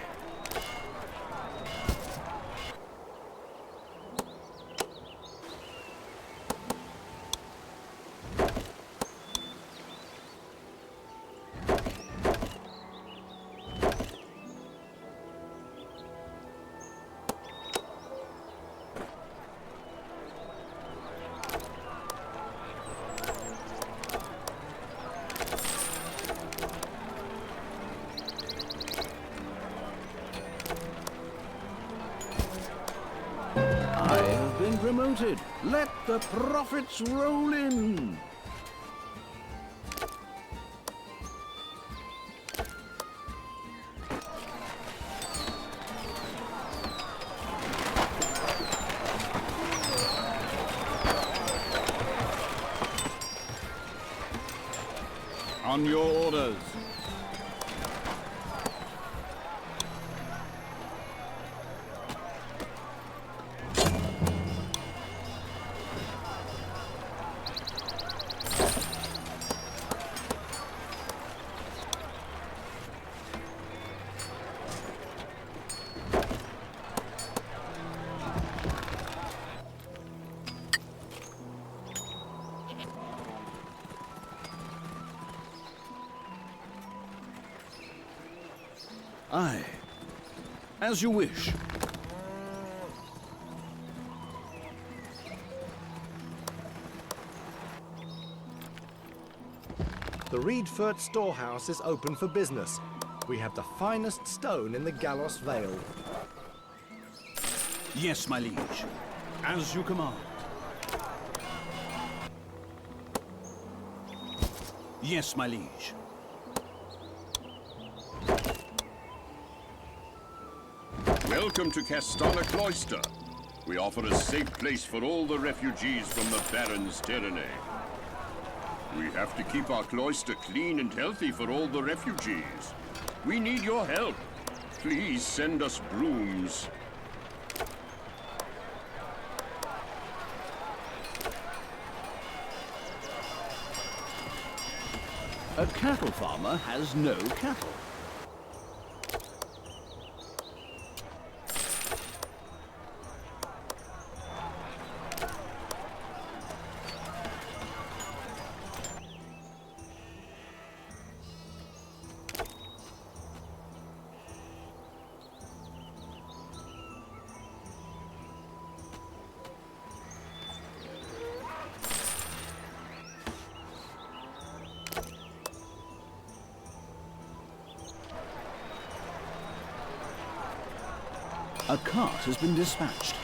Promoted. Let the profits roll in. On your orders. Aye. As you wish. The Reedfurt storehouse is open for business. We have the finest stone in the Gallos Vale. Yes, my liege. As you command. Yes, my liege. Welcome to Castana Cloister. We offer a safe place for all the refugees from the Baron's tyranny. We have to keep our cloister clean and healthy for all the refugees. We need your help. Please send us brooms. A cattle farmer has no cattle. A cart has been dispatched.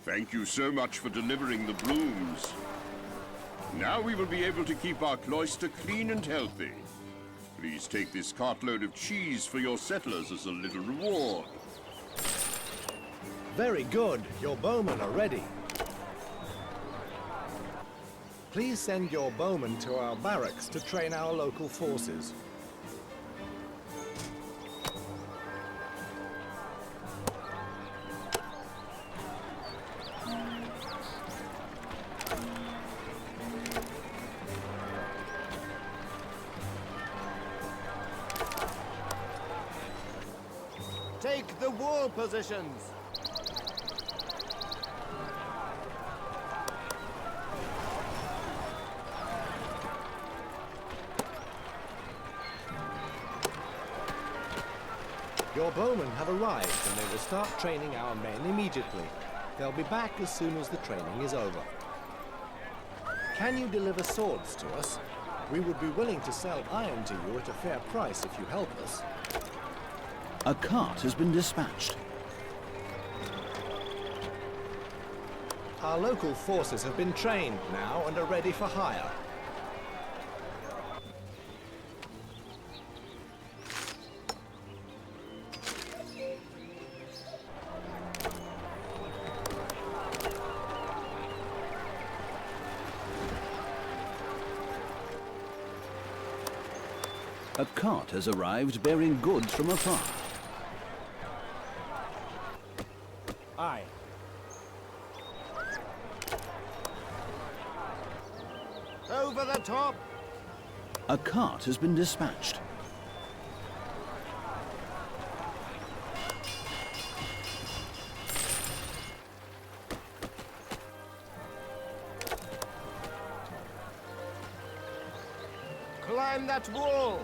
Thank you so much for delivering the brooms. Now we will be able to keep our cloister clean and healthy. Please take this cartload of cheese for your settlers as a little reward. Very good. Your bowmen are ready. Please send your bowmen to our barracks to train our local forces. Take the wall positions! Your bowmen have arrived and they will start training our men immediately. They'll be back as soon as the training is over. Can you deliver swords to us? We would be willing to sell iron to you at a fair price if you help us. A cart has been dispatched. Our local forces have been trained now and are ready for hire. A cart has arrived bearing goods from afar. Aye. Over the top! A cart has been dispatched. Climb that wall!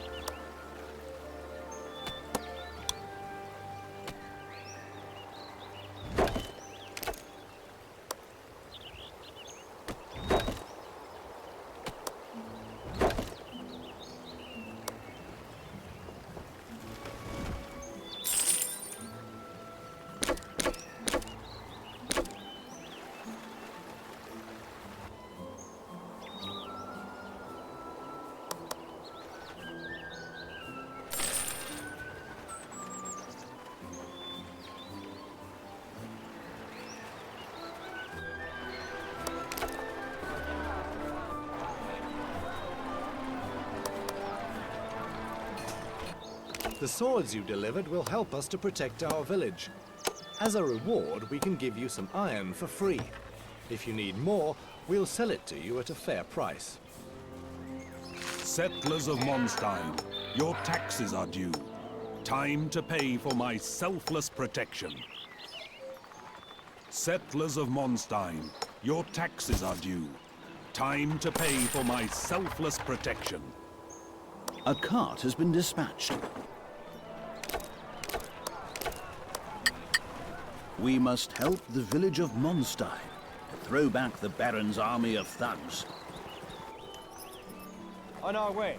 The swords you delivered will help us to protect our village. As a reward, we can give you some iron for free. If you need more, we'll sell it to you at a fair price. Settlers of Monstein, your taxes are due. Time to pay for my selfless protection. Settlers of Monstein, your taxes are due. Time to pay for my selfless protection. A cart has been dispatched. We must help the village of Monstein to throw back the Baron's army of thugs. On our way.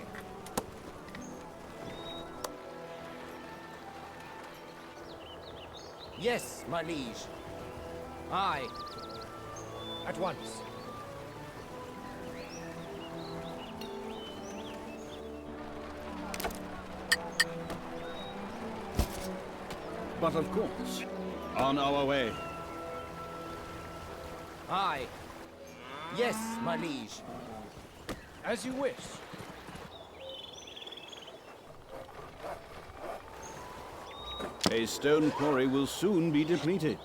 Yes, my liege. Aye. At once. But of course, on our way. Aye. Yes, my liege. As you wish. A stone quarry will soon be depleted.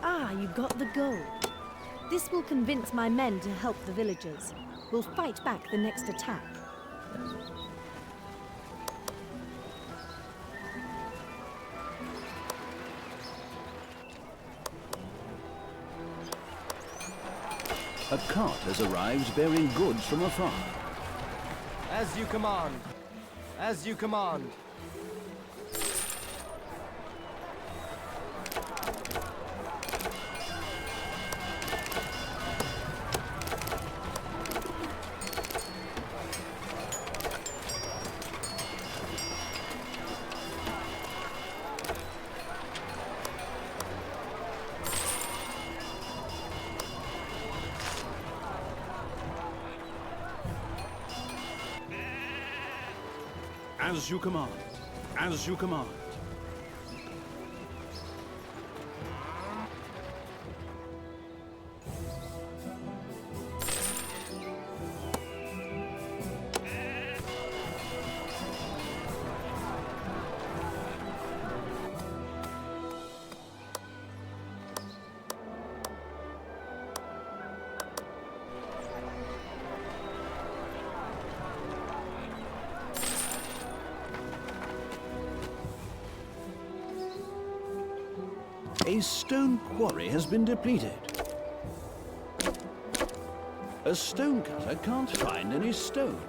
Ah, you got the gold. This will convince my men to help the villagers. We'll fight back the next attack. A cart has arrived bearing goods from afar. As you command. As you command. As you command. As you command. A stone quarry has been depleted. A stonecutter can't find any stone.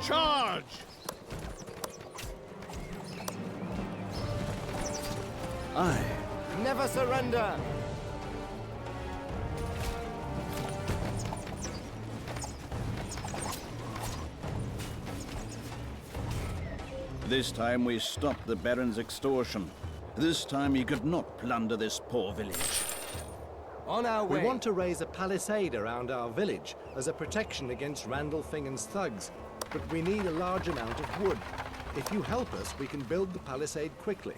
Charge! Aye. Never surrender! This time we stopped the Baron's extortion. This time he could not plunder this poor village. On our way. We want to raise a palisade around our village as a protection against Randolphingen's thugs, but we need a large amount of wood. If you help us, we can build the palisade quickly.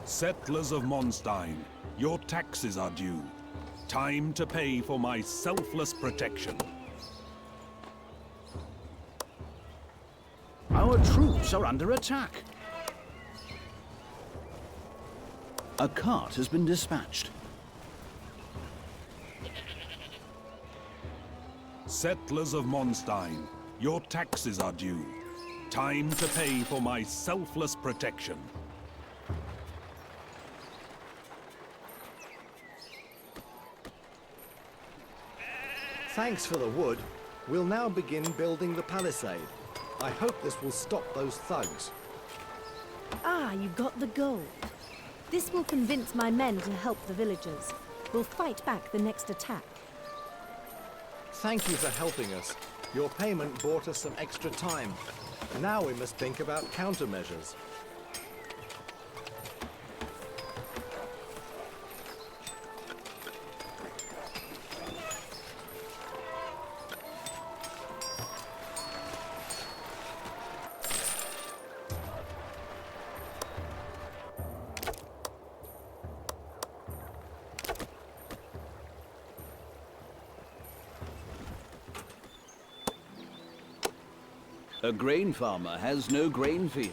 Settlers of Monstein, your taxes are due. Time to pay for my selfless protection. Our troops are under attack. A cart has been dispatched. Settlers of Monstein, your taxes are due. Time to pay for my selfless protection. Thanks for the wood. We'll now begin building the palisade. I hope this will stop those thugs. Ah, you got the gold. This will convince my men to help the villagers. We'll fight back the next attack. Thank you for helping us. Your payment bought us some extra time. Now we must think about countermeasures. A grain farmer has no grain field.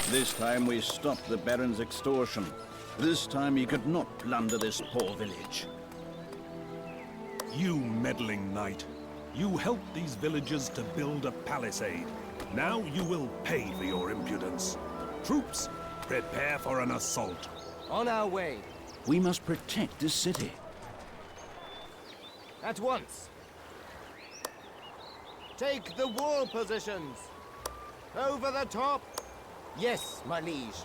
This time we stop the Baron's extortion. This time he could not plunder this poor village. You meddling knight. You helped these villagers to build a palisade. Now you will pay for your impudence. Troops, prepare for an assault. On our way. We must protect this city. At once. Take the wall positions. Over the top. Yes, my liege.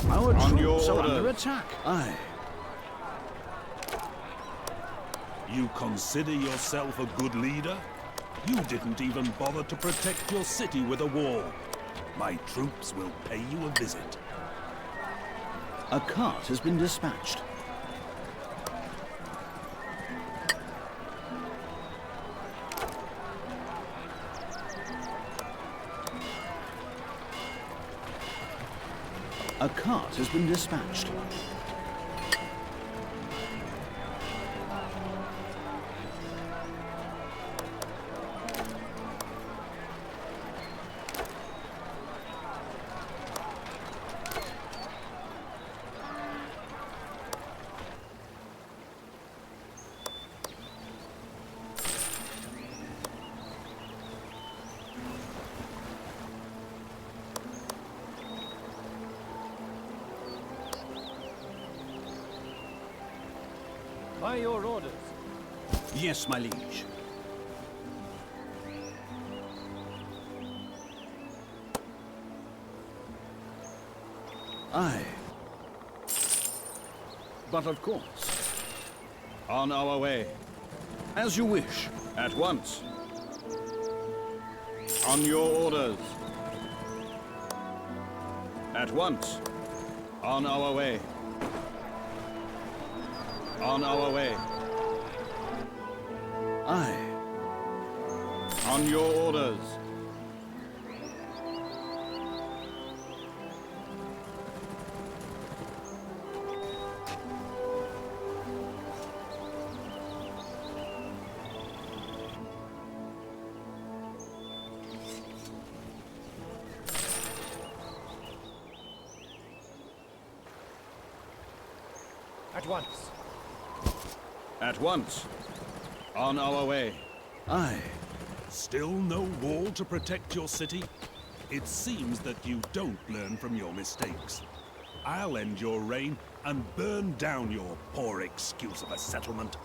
Our troops are under attack. Aye. You consider yourself a good leader? You didn't even bother to protect your city with a wall. My troops will pay you a visit. A cart has been dispatched. A cart has been dispatched. By your orders. Yes, my liege. Aye. But of course. On our way. As you wish. At once. On your orders. At once. On our way. On our way. Aye. On your orders. At once. At once. On our way. Aye. Still no wall to protect your city? It seems that you don't learn from your mistakes. I'll end your reign and burn down your poor excuse of a settlement.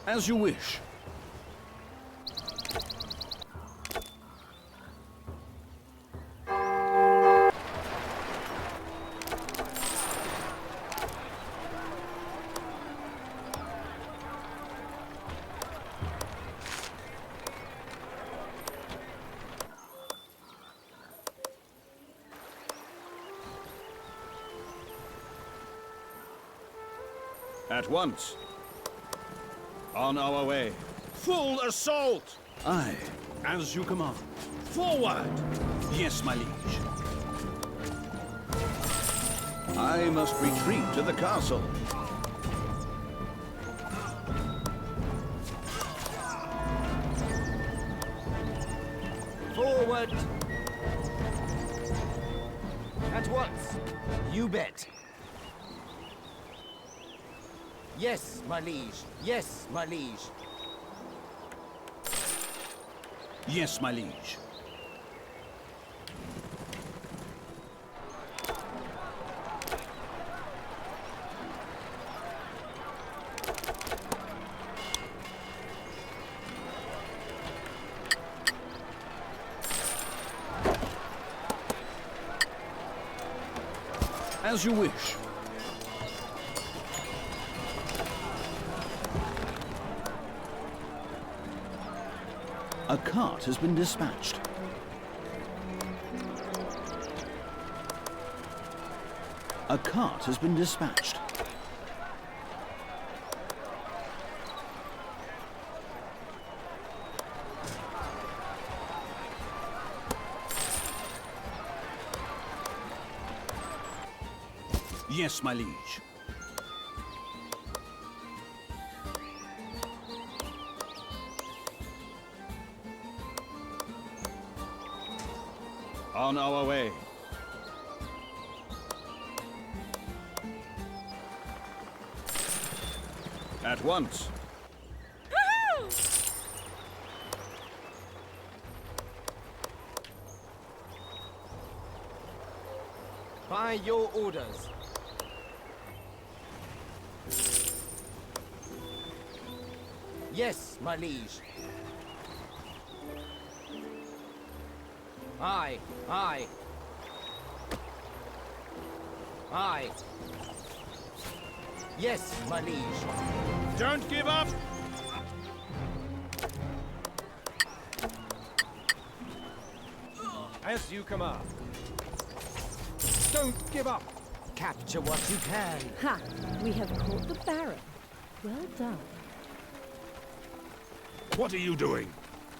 As you wish. At once. On our way. Full assault! Aye, as you command. Forward! Yes, my liege. I must retreat to the castle. Forward! At once. You bet. Yes, my liege. Yes, my liege. Yes, my liege. As you wish. A cart has been dispatched. A cart has been dispatched. Yes, my liege. On our way. At once. By your orders. Yes, my liege. Aye, aye. Aye. Yes, my liege. Don't give up! As you command. Don't give up. Capture what you can. Ha! We have caught the Baron. Well done. What are you doing?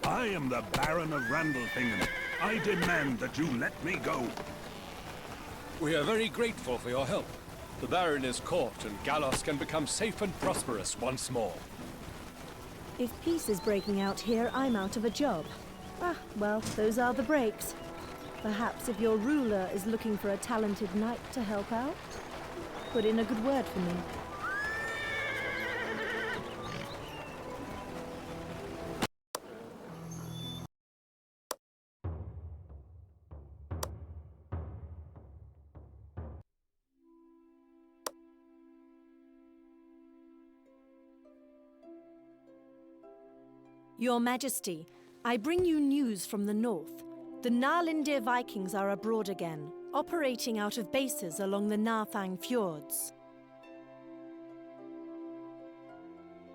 I am the Baron of Randolphingen. I demand that you let me go. We are very grateful for your help. The Baron is caught and Gallos can become safe and prosperous once more. If peace is breaking out here, I'm out of a job. Ah, well, those are the breaks. Perhaps if your ruler is looking for a talented knight to help out, put in a good word for me. Your Majesty, I bring you news from the north. The Narlindir Vikings are abroad again, operating out of bases along the Narfang fjords.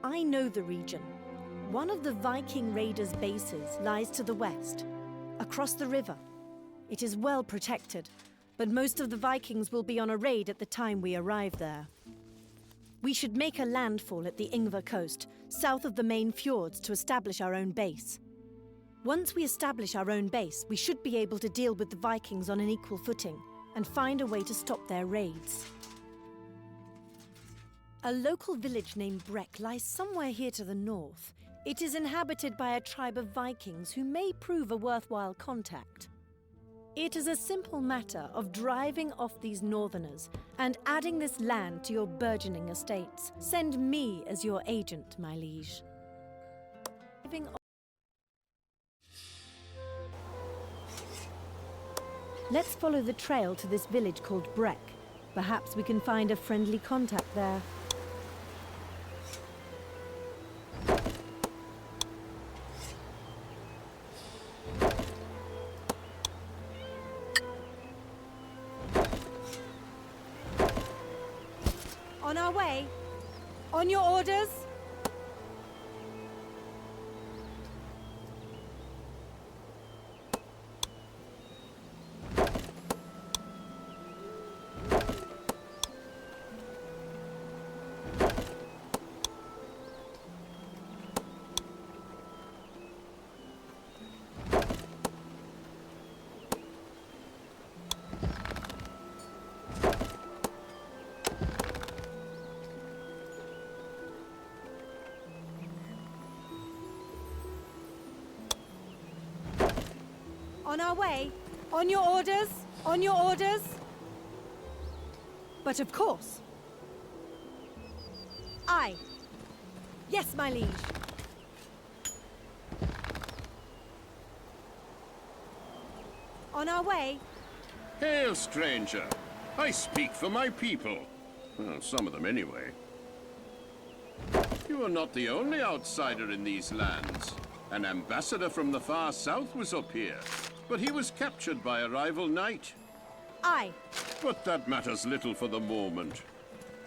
I know the region. One of the Viking raiders' bases lies to the west, across the river. It is well protected, but most of the Vikings will be on a raid at the time we arrive there. We should make a landfall at the Ingvar coast, south of the main fjords, to establish our own base. Once we establish our own base, we should be able to deal with the Vikings on an equal footing and find a way to stop their raids. A local village named Breck lies somewhere here to the north. It is inhabited by a tribe of Vikings who may prove a worthwhile contact. It is a simple matter of driving off these northerners and adding this land to your burgeoning estates. Send me as your agent, my liege. Let's follow the trail to this village called Breck. Perhaps we can find a friendly contact there. On our way. On your orders. On our way. On your orders. On your orders. But of course. Aye. Yes, my liege. On our way. Hail, stranger. I speak for my people. Well, some of them anyway. You are not the only outsider in these lands. An ambassador from the far south was up here, but he was captured by a rival knight. Aye. But that matters little for the moment.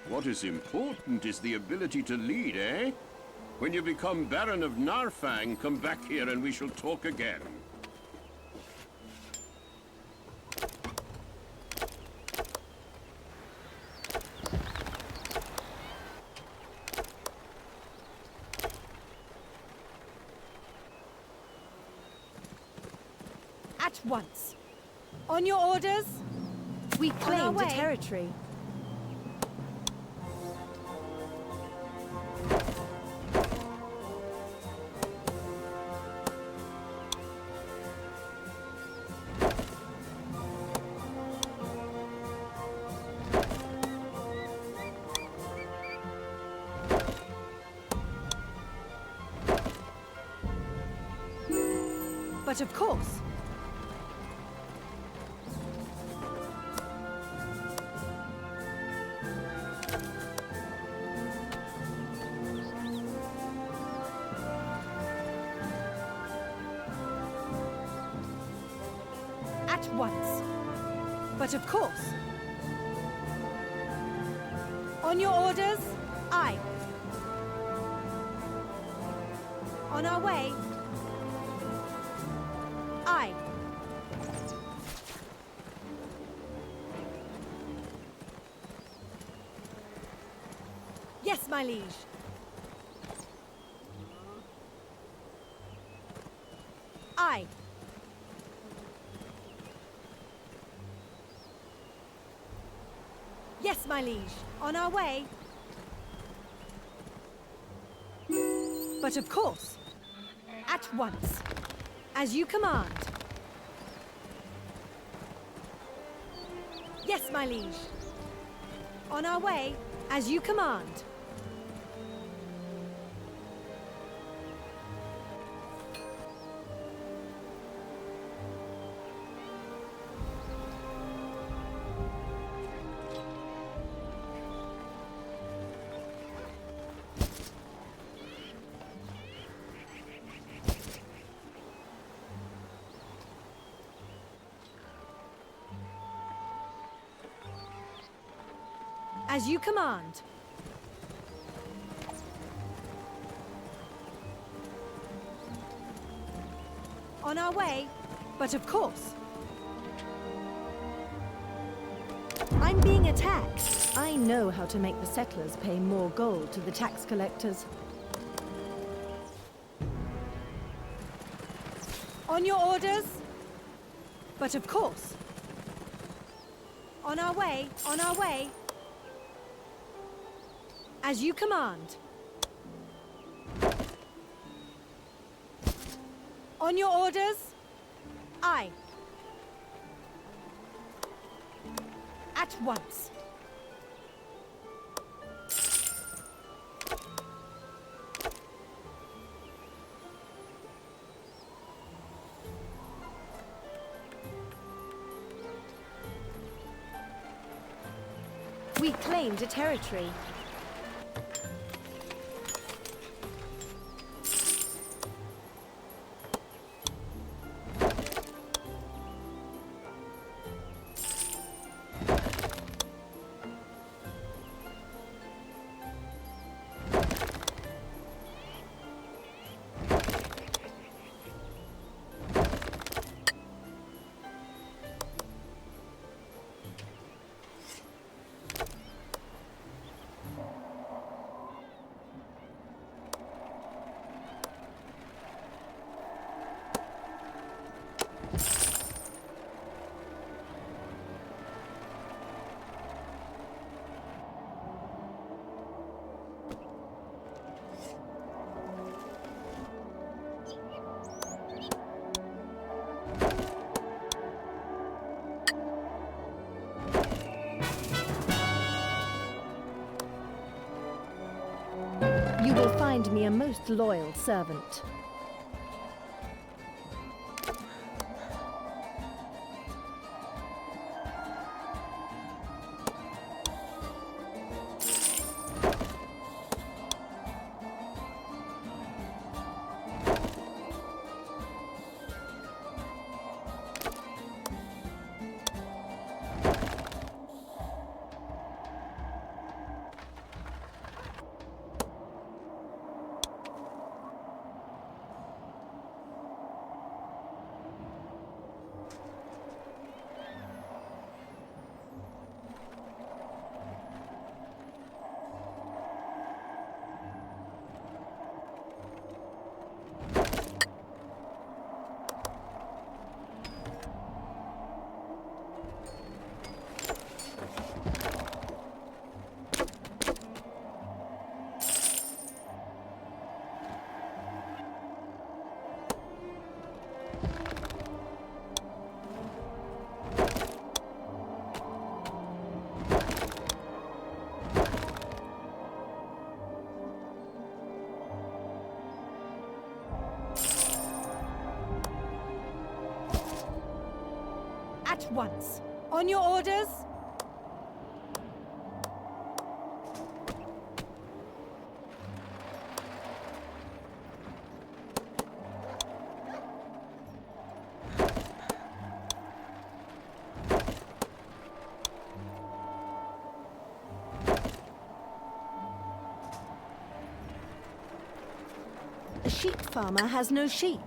What is important is the ability to lead, eh? When you become Baron of Narfang, come back here and we shall talk again. At once. On your orders. We claim the territory. But of course. At once. But of course. On your orders? Aye. On our way? Aye. Yes, my liege. Aye. Yes, my liege. On our way. But of course. At once. As you command. Yes, my liege. On our way. As you command. As you command. On our way, but of course. I'm being attacked. I know how to make the settlers pay more gold to the tax collectors. On your orders? But of course. On our way, on our way. As you command. On your orders? Aye. At once. We claimed a territory. find me a most loyal servant. At once. On your orders? A sheep farmer has no sheep.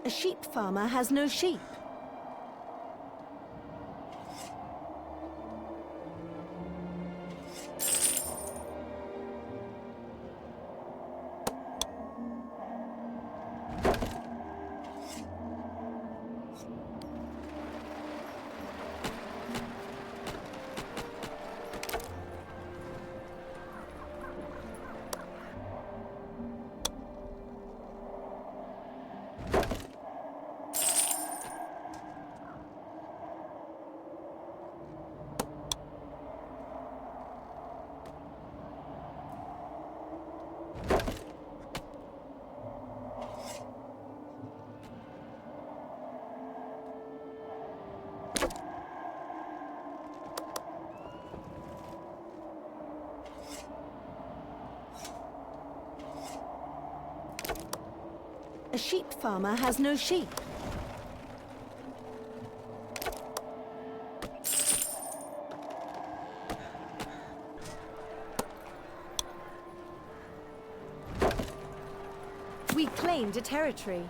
A sheep farmer has no sheep. A sheep farmer has no sheep. We claimed a territory.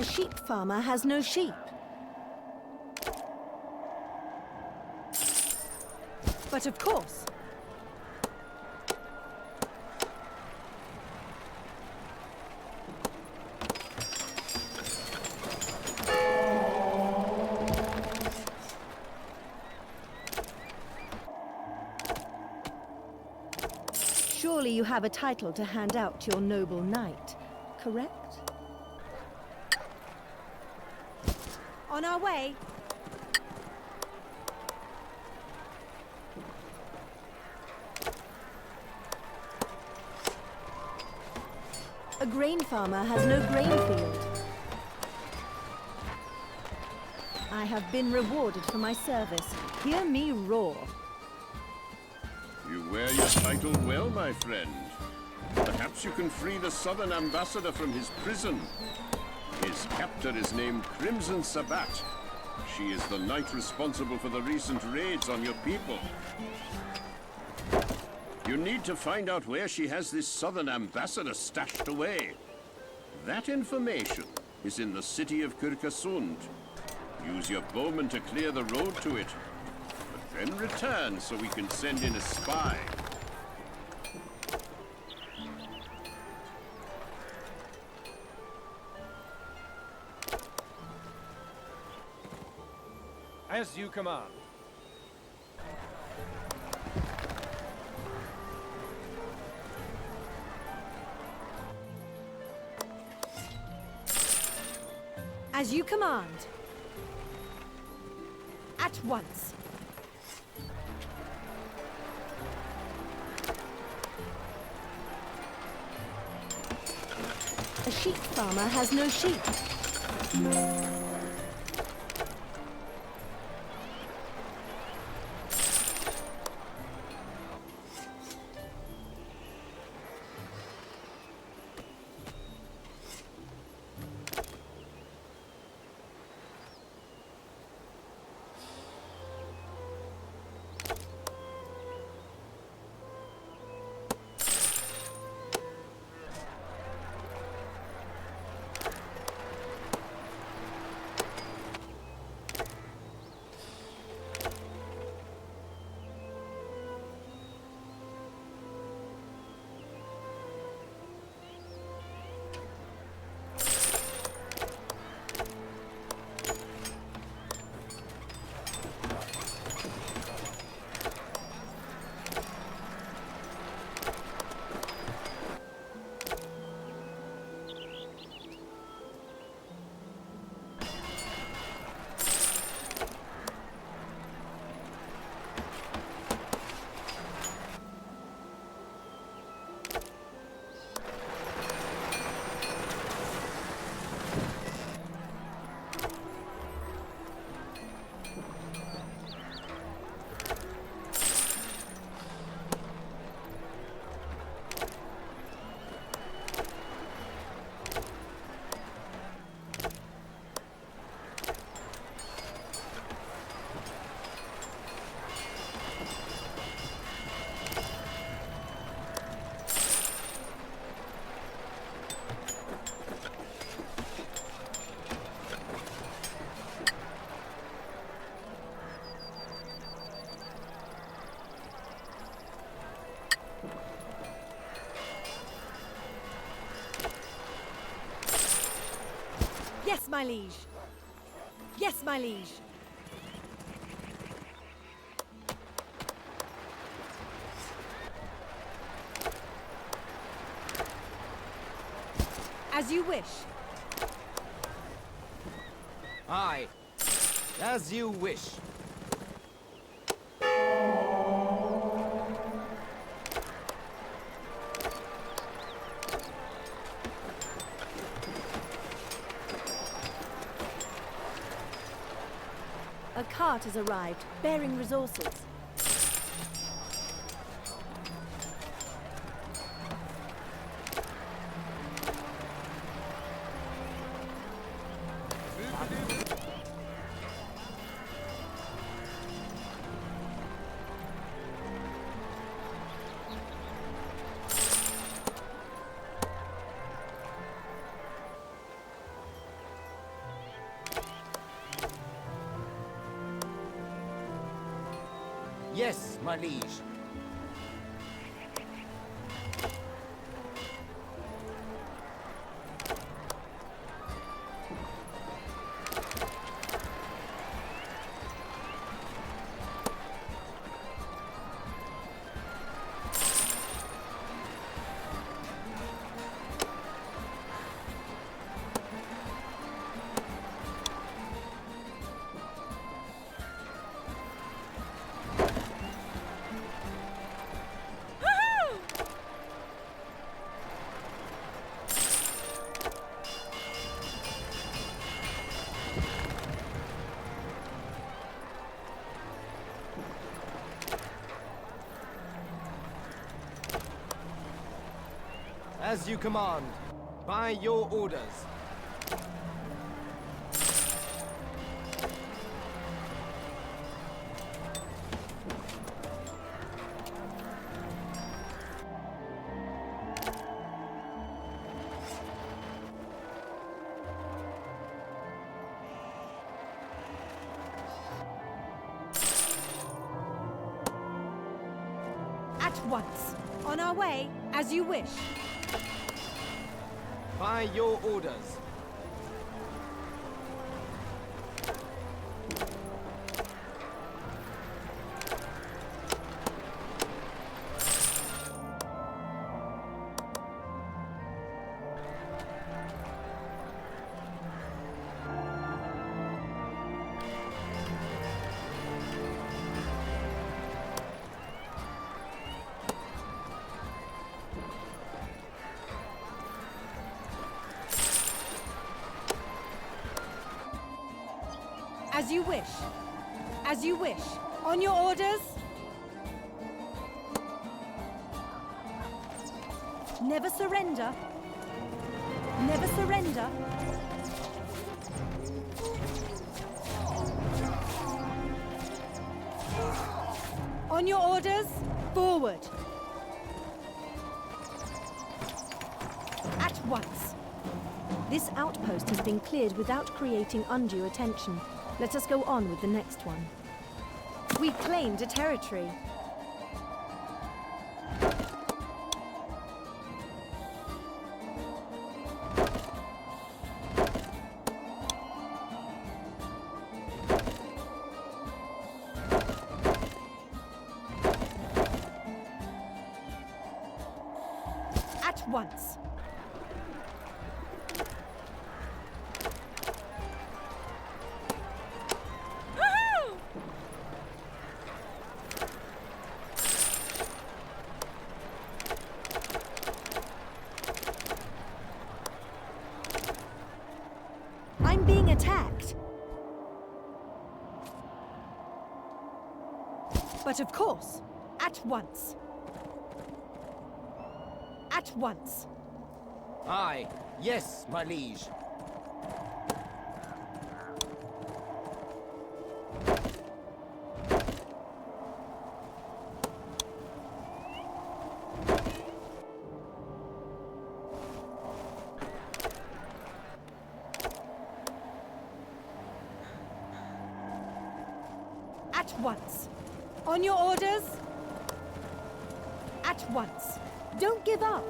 A sheep farmer has no sheep. But of course. Surely you have a title to hand out to your noble knight, correct? On our way. A grain farmer has no grain field. I have been rewarded for my service. Hear me roar. You wear your title well, my friend. Perhaps you can free the southern ambassador from his prison. His captor is named Crimson Sabbat. She is the knight responsible for the recent raids on your people. You need to find out where she has this southern ambassador stashed away. That information is in the city of Kirkasund. Use your bowman to clear the road to it, but then return so we can send in a spy. As you command. As you command. At once. A sheep farmer has no sheep. Yes, my liege. Yes, my liege. As you wish. Aye. As you wish. A cart has arrived, bearing resources. Yes, my liege. As you command. By your orders. At once. On our way, as you wish. By your orders. As you wish. As you wish. On your orders. Never surrender. Never surrender. On your orders. Forward. At once. This outpost has been cleared without creating undue attention. Let us go on with the next one. We claimed a territory. At once. I'm being attacked. But of course, at once. At once. Aye. Yes, my liege. At once. On your orders. At once. Don't give up.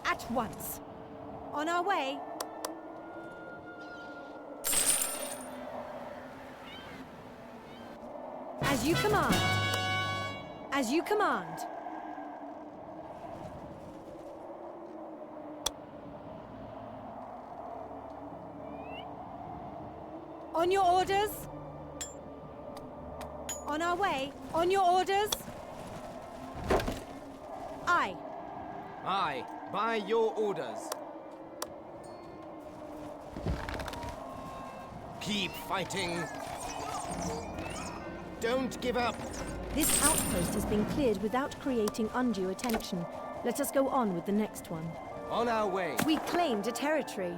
At once. On our way. As you command. As you command. On your orders. On our way. On your orders. Aye. Aye. By your orders. Keep fighting. Don't give up. This outpost has been cleared without creating undue attention. Let us go on with the next one. On our way. We claimed a territory.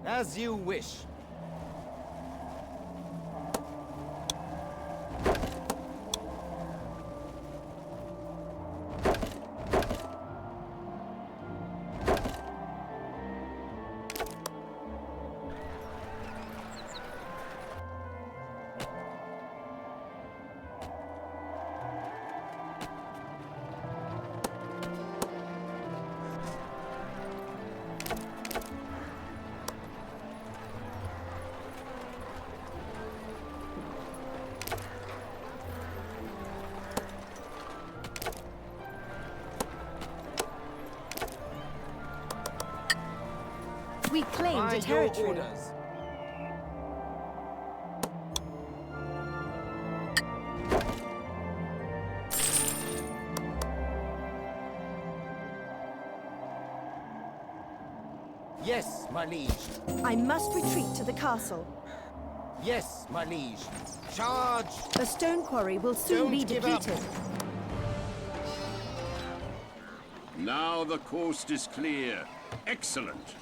As you wish. We claimed By a territory. your orders. Yes, my liege. I must retreat to the castle. Yes, my liege. Charge! A stone quarry will soon be depleted. Now the coast is clear. Excellent.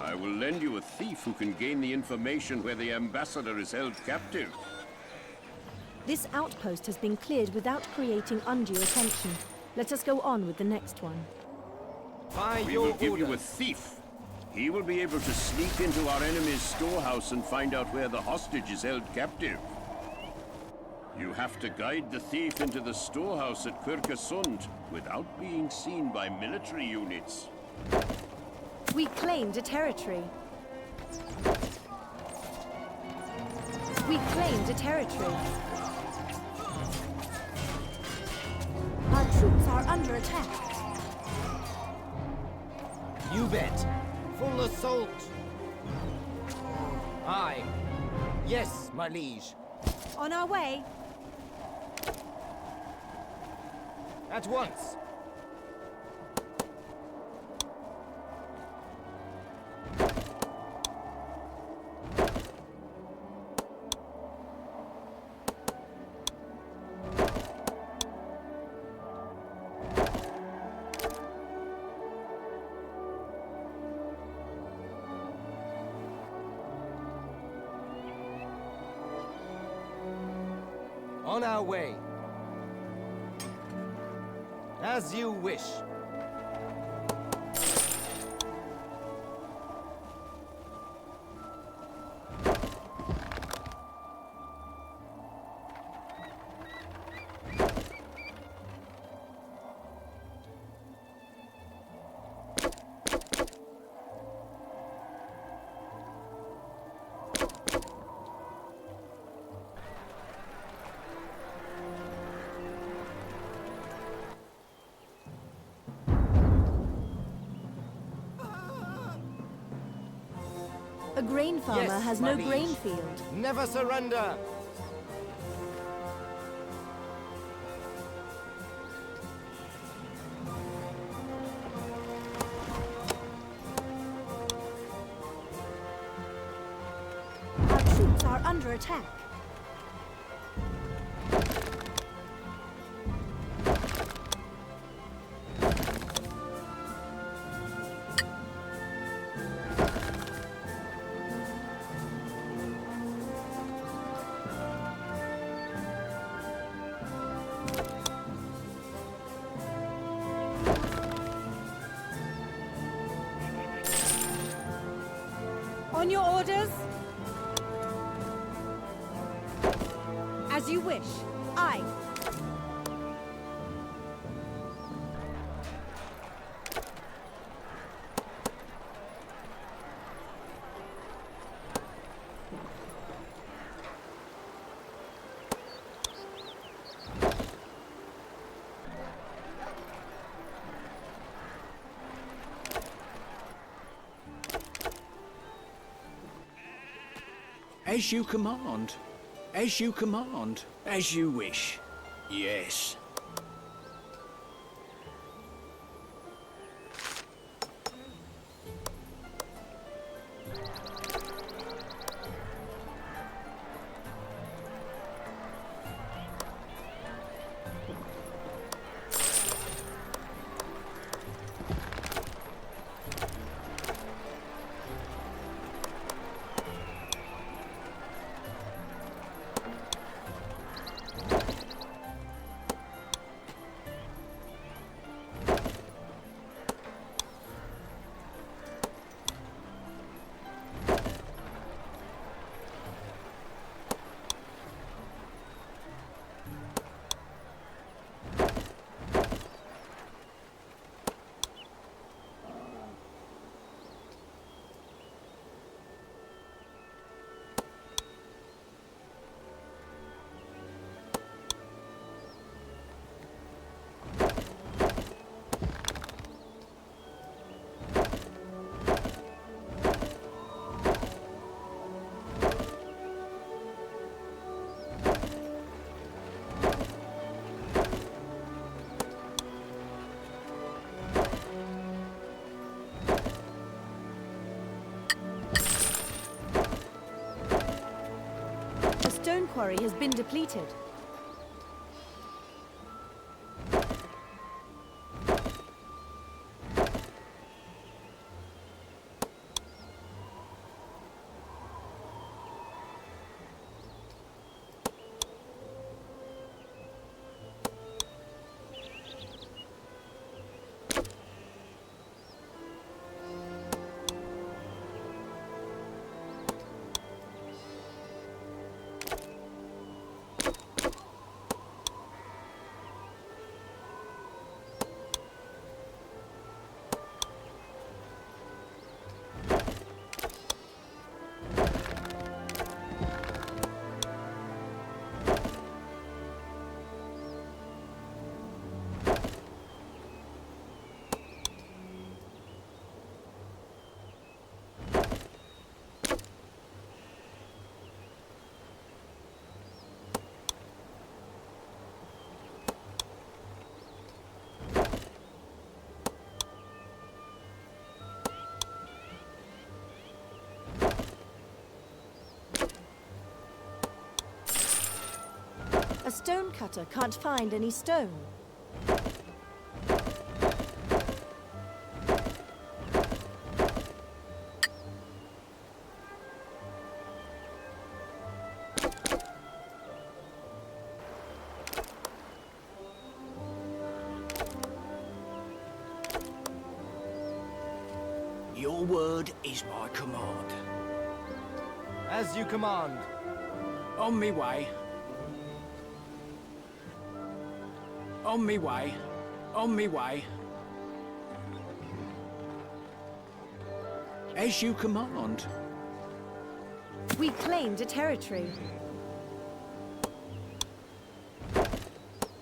I will lend you a thief who can gain the information where the ambassador is held captive. This outpost has been cleared without creating undue attention. Let us go on with the next one. We will give you a thief. He will be able to sneak into our enemy's storehouse and find out where the hostage is held captive. You have to guide the thief into the storehouse at Quirkesund without being seen by military units. We claimed a territory. We claimed a territory. Our troops are under attack. You bet. Full assault. Aye. Yes, my liege. On our way. At once. On our way. As you wish. A grain farmer Yes, has my no liege. grain field. Never surrender. Our troops are under attack. On your orders? As you wish. Aye. As you command. As you command. As you wish. Yes. stone quarry has been depleted. A stonecutter can't find any stone. Your word is my command. As you command. On me way. On me way. On me way. As you command. We claimed a territory.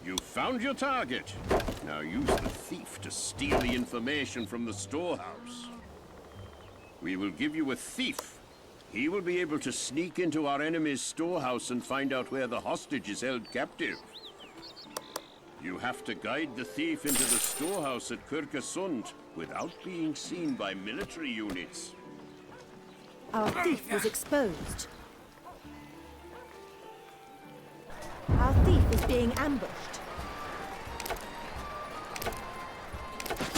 You found your target. Now use the thief to steal the information from the storehouse. We will give you a thief. He will be able to sneak into our enemy's storehouse and find out where the hostage is held captive. You have to guide the thief into the storehouse at Kirkesund without being seen by military units. Our thief was exposed. Our thief is being ambushed.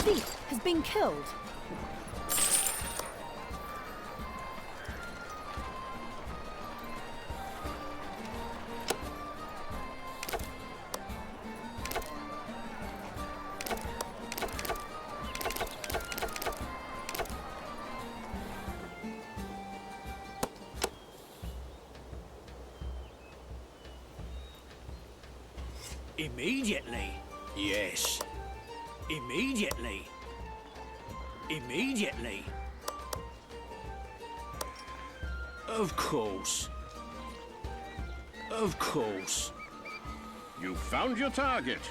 Thief has been killed. Immediately. Yes. Immediately. Immediately. Of course. Of course. You found your target.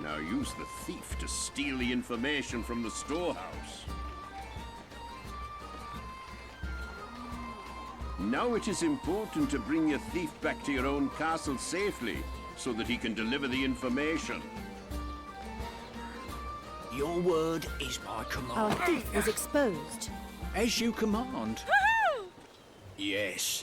Now use the thief to steal the information from the storehouse. Now it is important to bring your thief back to your own castle safely, so that he can deliver the information. Your word is my command. Our thief was exposed. As you command. Yes.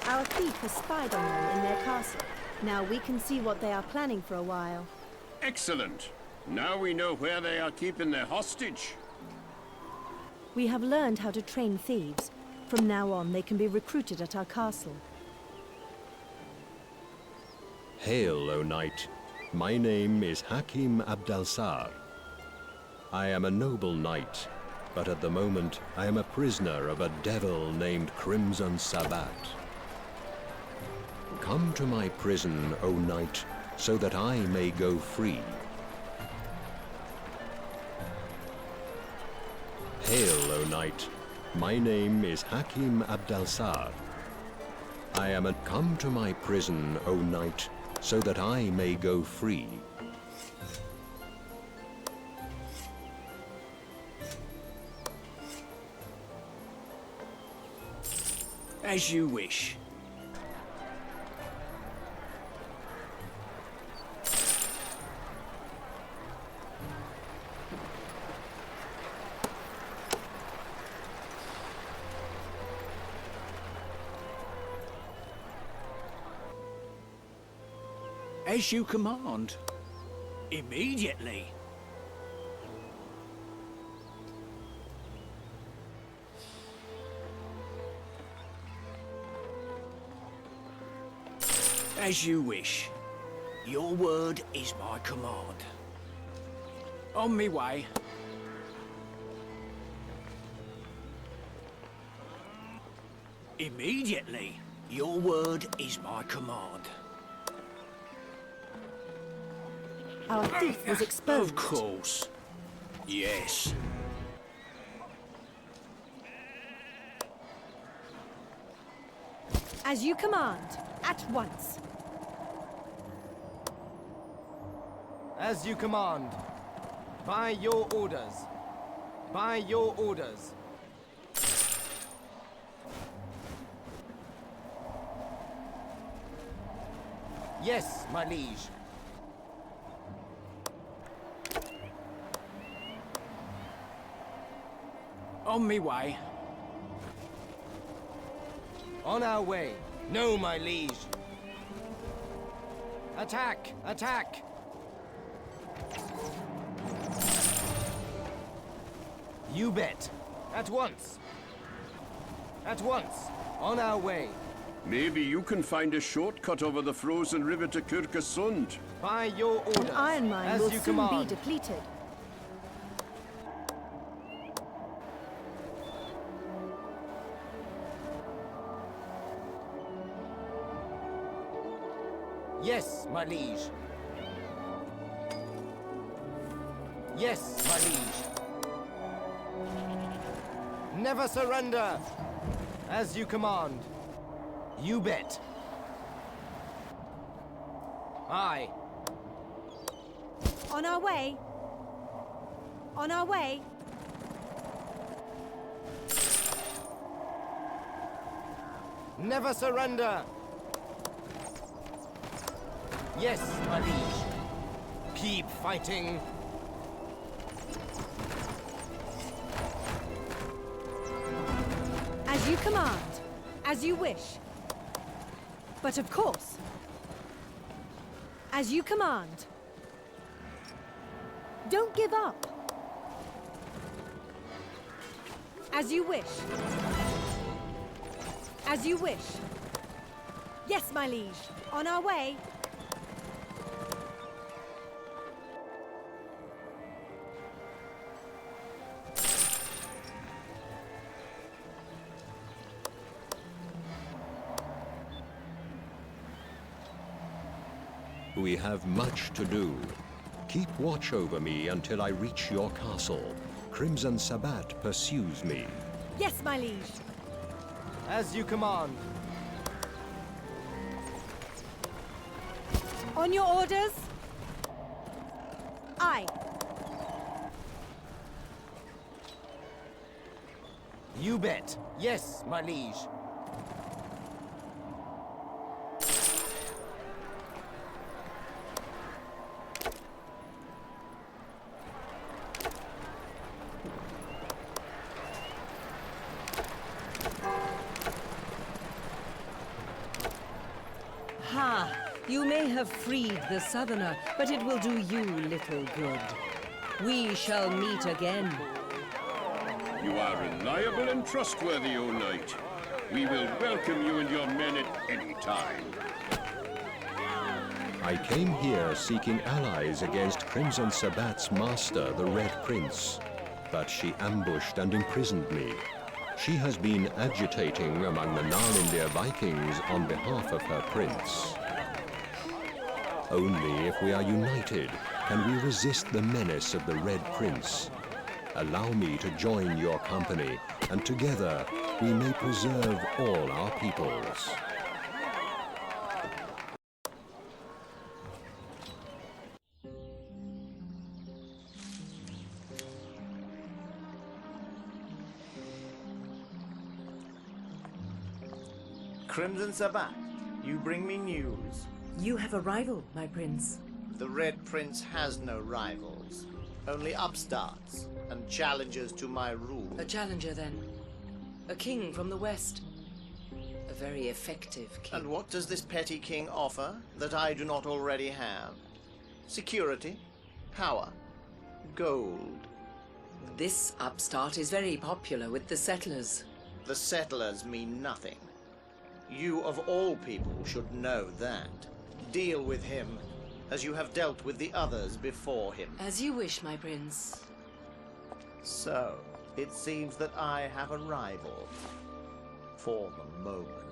Our thief has spied on them in their castle. Now we can see what they are planning for a while. Excellent. Now we know where they are keeping their hostage. We have learned how to train thieves. From now on, they can be recruited at our castle. Hail, O knight. My name is Hakim Abdalsar. I am a noble knight, but at the moment I am a prisoner of a devil named Crimson Sabbat. Come to my prison, O knight, so that I may go free. Hail, O knight. My name is Hakim Abdalsar. I am a... Come to my prison, O knight, so that I may go free. As you wish. As you command. Immediately. As you wish. Your word is my command. On me way. Immediately. Your word is my command. Our thief was exposed. Of course. Yes. As you command, at once. As you command. By your orders. By your orders. Yes, my liege. On me way. On our way. No, my liege. Attack! Attack! You bet. At once. At once. On our way. Maybe you can find a shortcut over the frozen river to Kirkesund. By your orders. An iron mine as will you soon command. be depleted. Yes, my liege. Yes, my liege. Never surrender. As you command. You bet. Aye. On our way. On our way. Never surrender. Yes, my liege. Keep fighting. As you command. As you wish. But of course. As you command. Don't give up. As you wish. As you wish. Yes, my liege. On our way. We have much to do. Keep watch over me until I reach your castle. Crimson Sabbat pursues me. Yes, my liege. As you command. On your orders. Aye. You bet. Yes, my liege. Ha! You may have freed the Southerner, but it will do you little good. We shall meet again. You are reliable and trustworthy, O knight. We will welcome you and your men at any time. I came here seeking allies against Crimson Sabbat's master, the Red Prince. But she ambushed and imprisoned me. She has been agitating among the Narlindir Vikings on behalf of her prince. Only if we are united can we resist the menace of the Red Prince. Allow me to join your company, and together we may preserve all our peoples. Crimson Sabbat, you bring me news. You have a rival, my prince. The Red Prince has no rivals, only upstarts and challengers to my rule. A challenger, then. A king from the west. A very effective king. And what does this petty king offer that I do not already have? Security, power, gold. This upstart is very popular with the settlers. The settlers mean nothing. You of all people should know that. Deal with him as you have dealt with the others before him. As you wish, my prince. So, it seems that I have a rival. For the moment.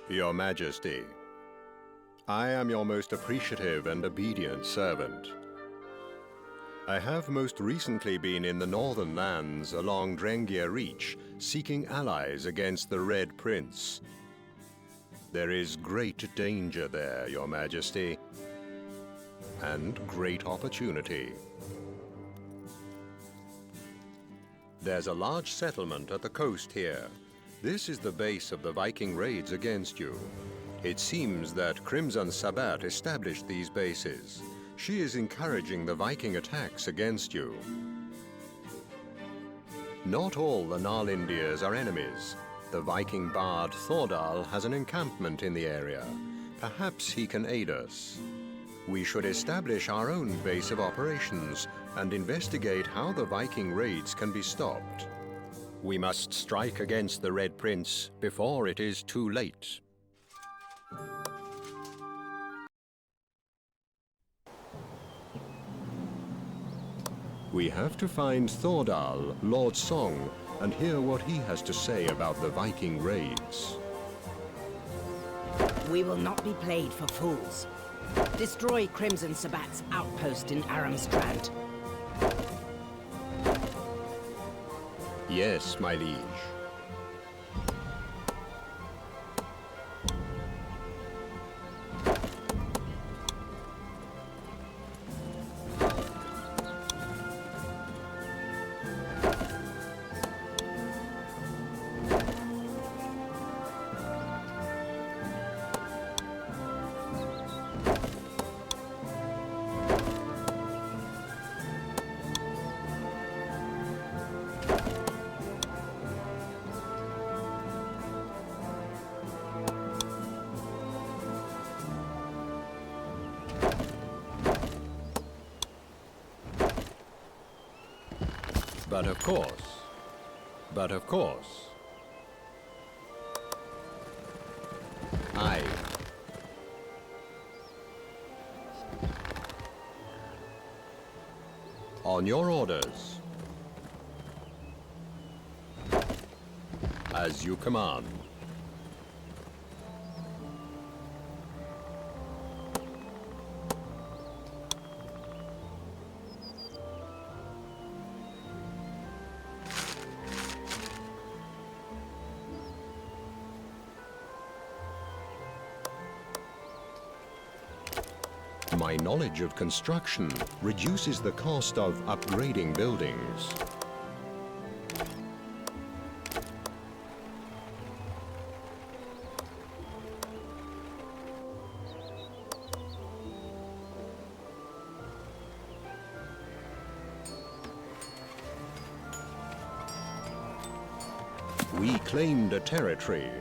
Your Majesty, I am your most appreciative and obedient servant. I have most recently been in the northern lands along Drengir Reach, seeking allies against the Red Prince. There is great danger there, Your Majesty, and great opportunity. There's a large settlement at the coast here. This is the base of the Viking raids against you. It seems that Crimson Sabbat established these bases. She is encouraging the Viking attacks against you. Not all the Narlindirs are enemies. The Viking bard Thordal has an encampment in the area. Perhaps he can aid us. We should establish our own base of operations and investigate how the Viking raids can be stopped. We must strike against the Red Prince before it is too late. We have to find Thordal, Lord Song, and hear what he has to say about the Viking raids. We will not be played for fools. Destroy Crimson Sabbat's outpost in Aramstrand. Yes, my liege. But of course, Aye. On your orders. As you command. My knowledge of construction reduces the cost of upgrading buildings. We claimed a territory.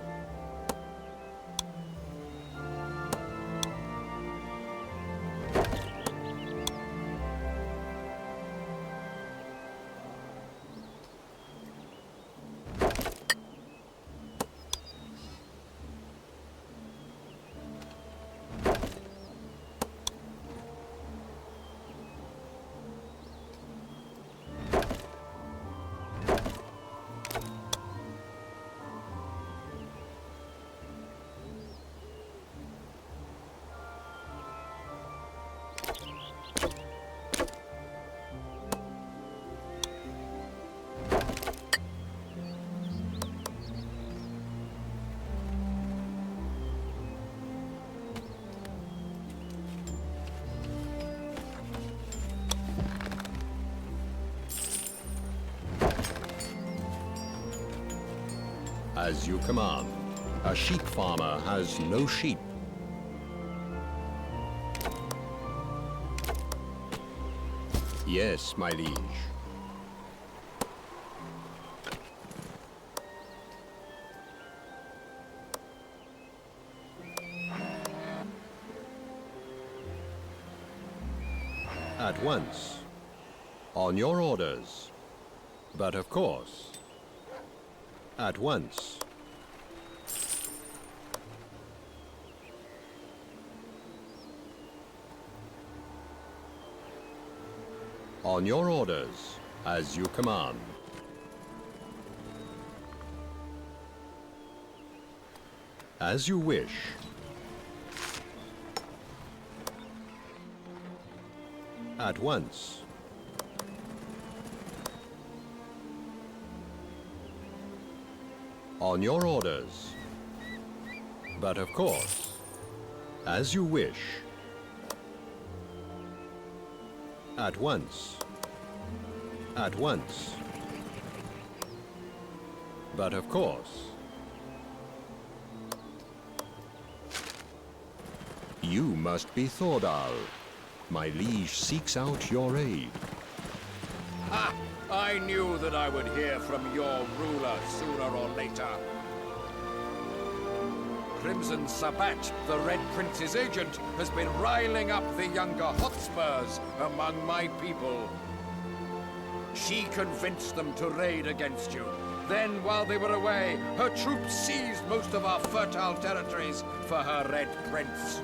As you command. A sheep farmer has no sheep. Yes, my liege. At once. On your orders. But of course. At once. On your orders, as you command. As you wish. At once. On your orders. But of course, as you wish. At once. At once. But of course. You must be Thordal. My liege seeks out your aid. Ha! I knew that I would hear from your ruler sooner or later. Crimson Sabat, the Red Prince's agent, has been riling up the younger Hotspurs among my people. She convinced them to raid against you. Then, while they were away, her troops seized most of our fertile territories for her Red Prince.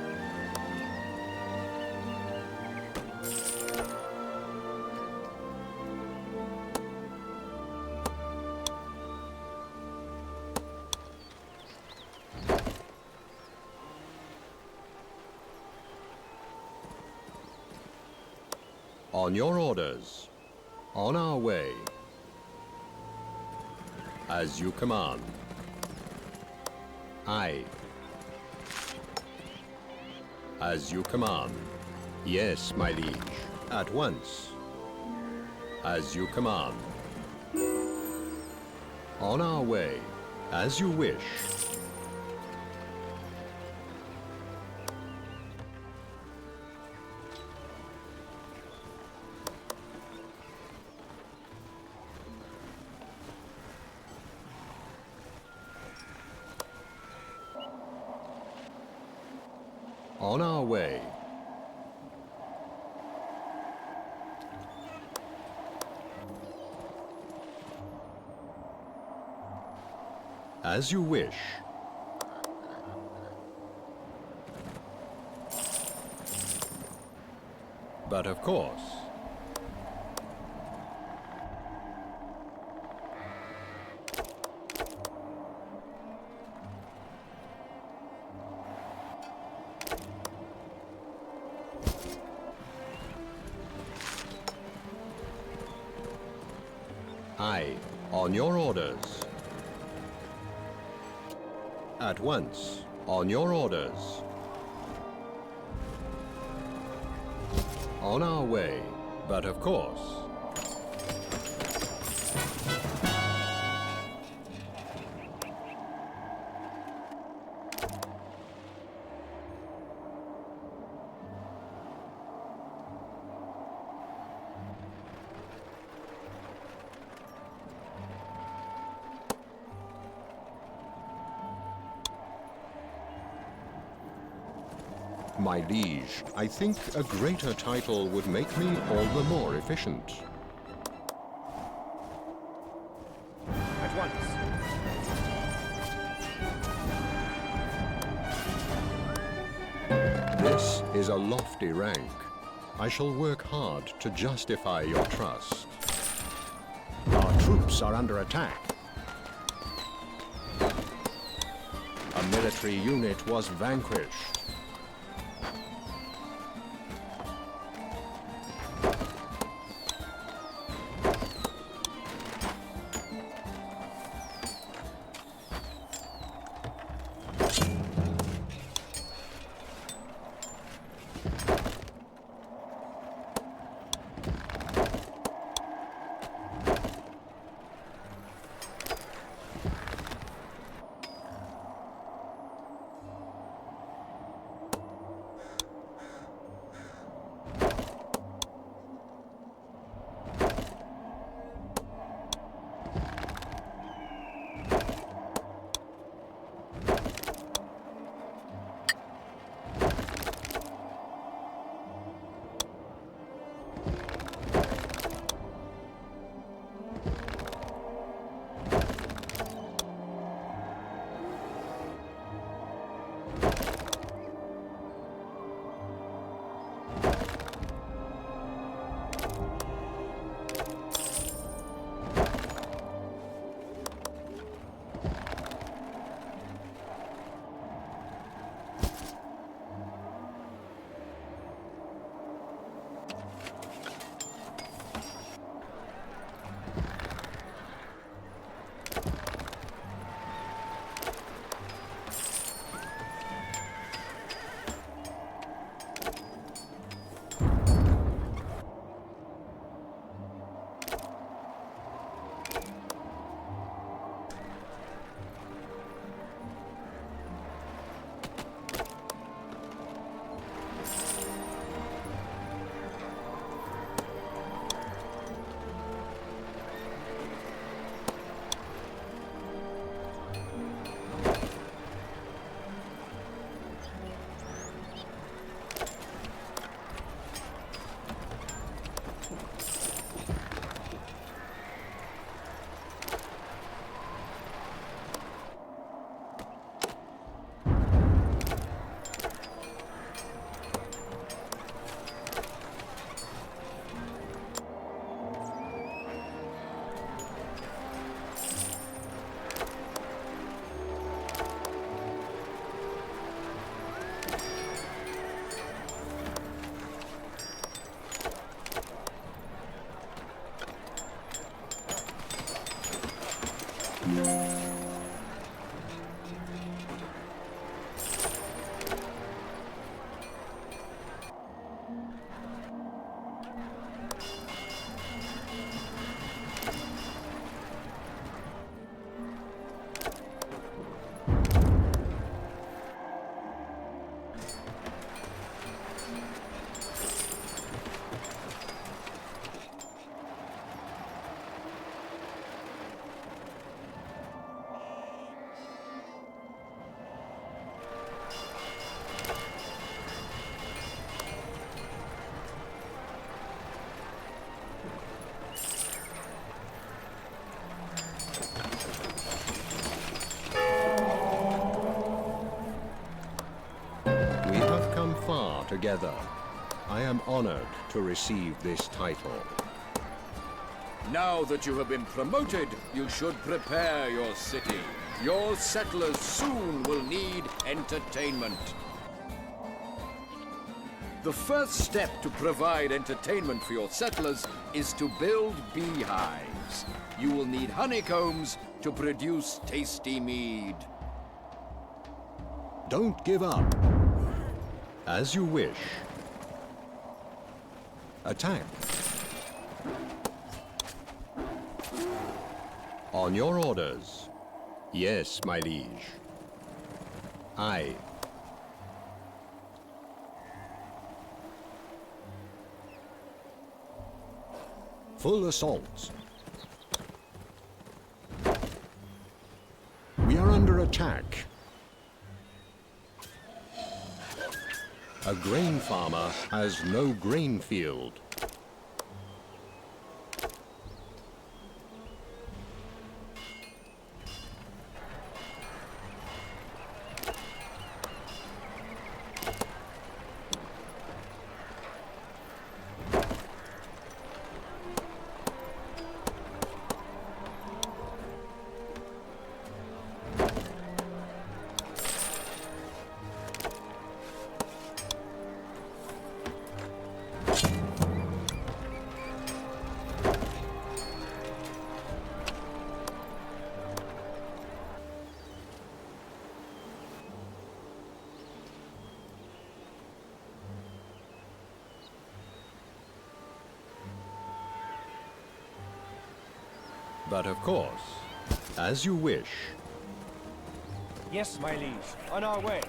On your orders. On our way. As you command. Aye. As you command. Yes, my liege. At once. As you command. On our way. As you wish. On our way. As you wish. But of course. Aye, on your orders. At once, on your orders. On our way, but of course. My liege, I think a greater title would make me all the more efficient. At once. This is a lofty rank. I shall work hard to justify your trust. Our troops are under attack. A military unit was vanquished. together. I am honored to receive this title. Now that you have been promoted, you should prepare your city. Your settlers soon will need entertainment. The first step to provide entertainment for your settlers is to build beehives. You will need honeycombs to produce tasty mead. Don't give up. As you wish. Attack. On your orders. Yes, my liege. Aye. Full assault. We are under attack. A grain farmer has no grain field. But of course, as you wish. Yes, my liege. On our way.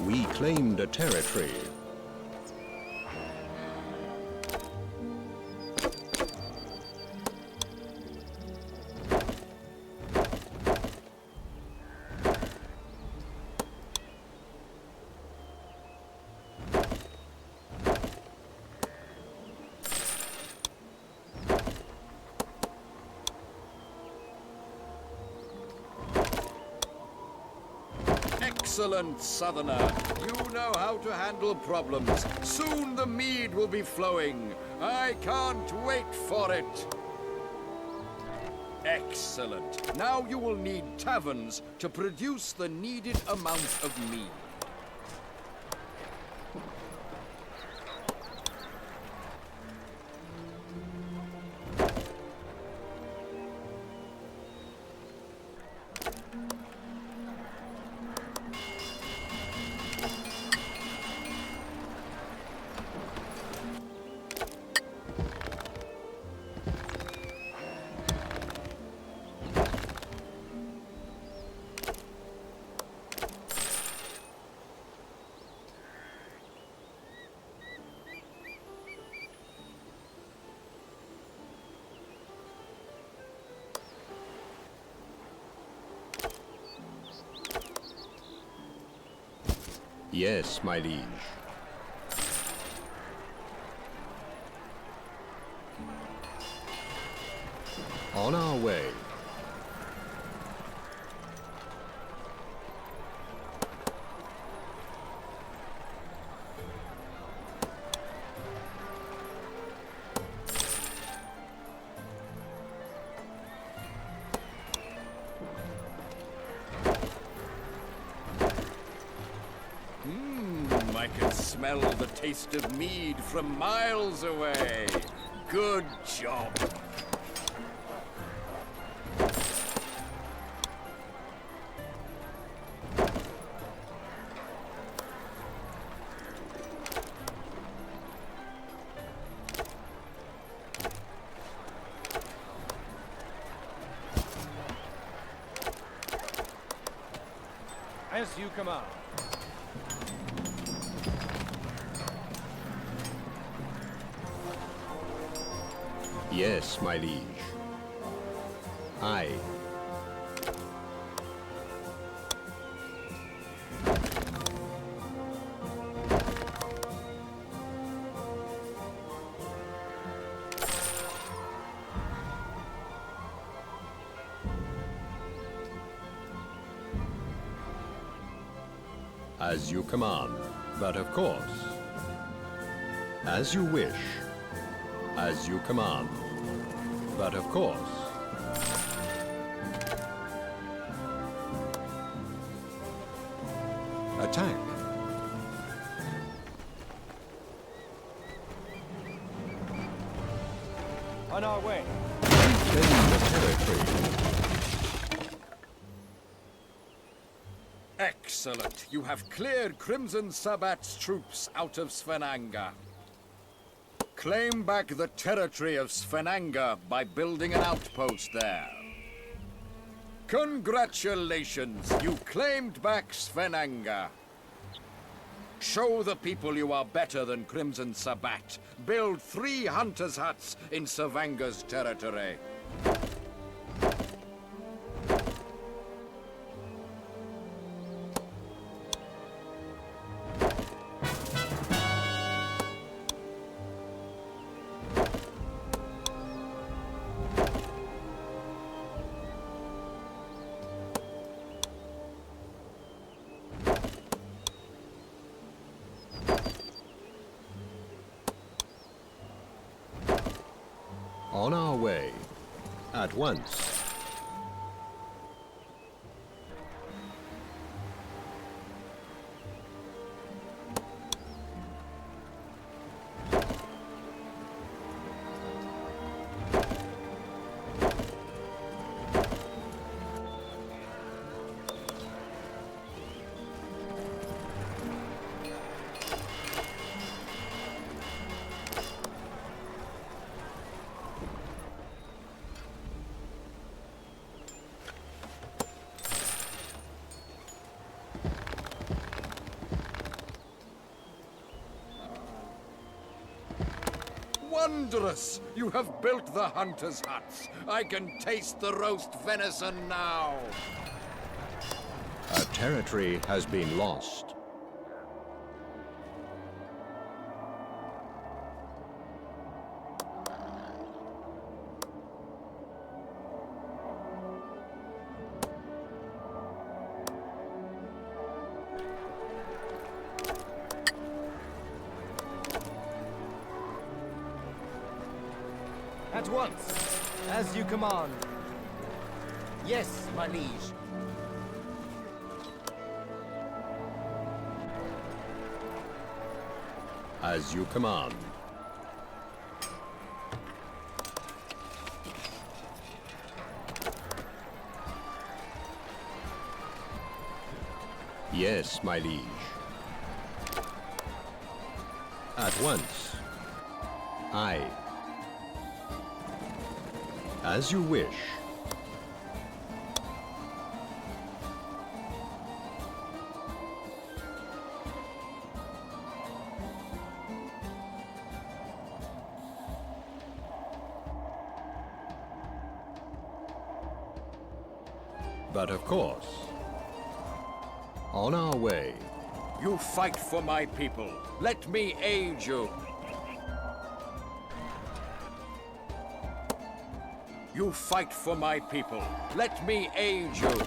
We claimed a territory. Excellent, Southerner. You know how to handle problems. Soon the mead will be flowing. I can't wait for it. Excellent. Now you will need taverns to produce the needed amount of mead. Yes, my liege. On our way. I can smell the taste of mead from miles away. Good job. As you command. Yes, my liege. Aye. As you command. But of course. As you wish. As you command. But of course. Attack. On our way. Claim the territory. Excellent. You have cleared Crimson Sabbat's troops out of Svenanga. Claim back the territory of Svenanga by building an outpost there. Congratulations! You claimed back Svenanga. Show the people you are better than Crimson Sabbat. Build 3 hunters' huts in Svenanga's territory. On our way. At once. Wondrous! You have built the hunters' huts. I can taste the roast venison now. A territory has been lost. At once, as you command. Yes, my liege. As you command. Yes, my liege. At once. Aye. As you wish. But of course. On our way. You fight for my people. Let me aid you. You fight for my people. Let me aid you.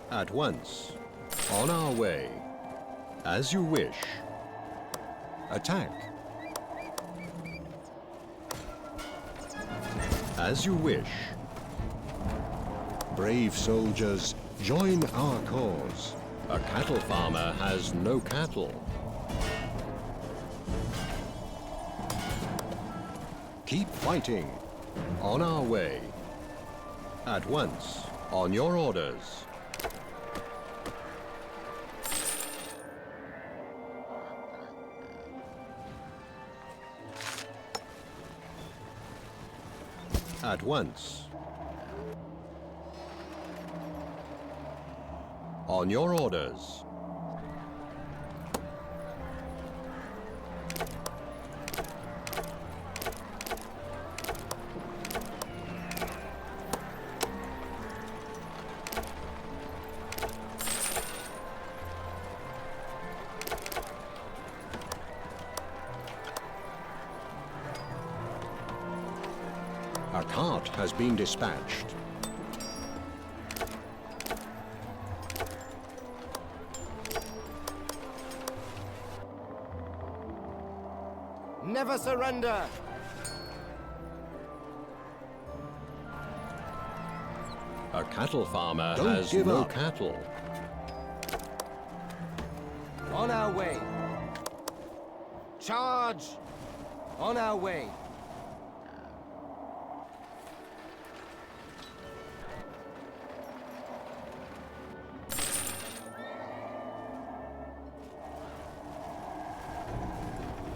At once. On our way. As you wish. Attack. As you wish. Brave soldiers, join our cause. A cattle farmer has no cattle. Keep fighting. On our way. At once. On your orders. At once. On your orders. cart has been dispatched. Never surrender! A cattle farmer has no cattle. On our way. Charge! On our way.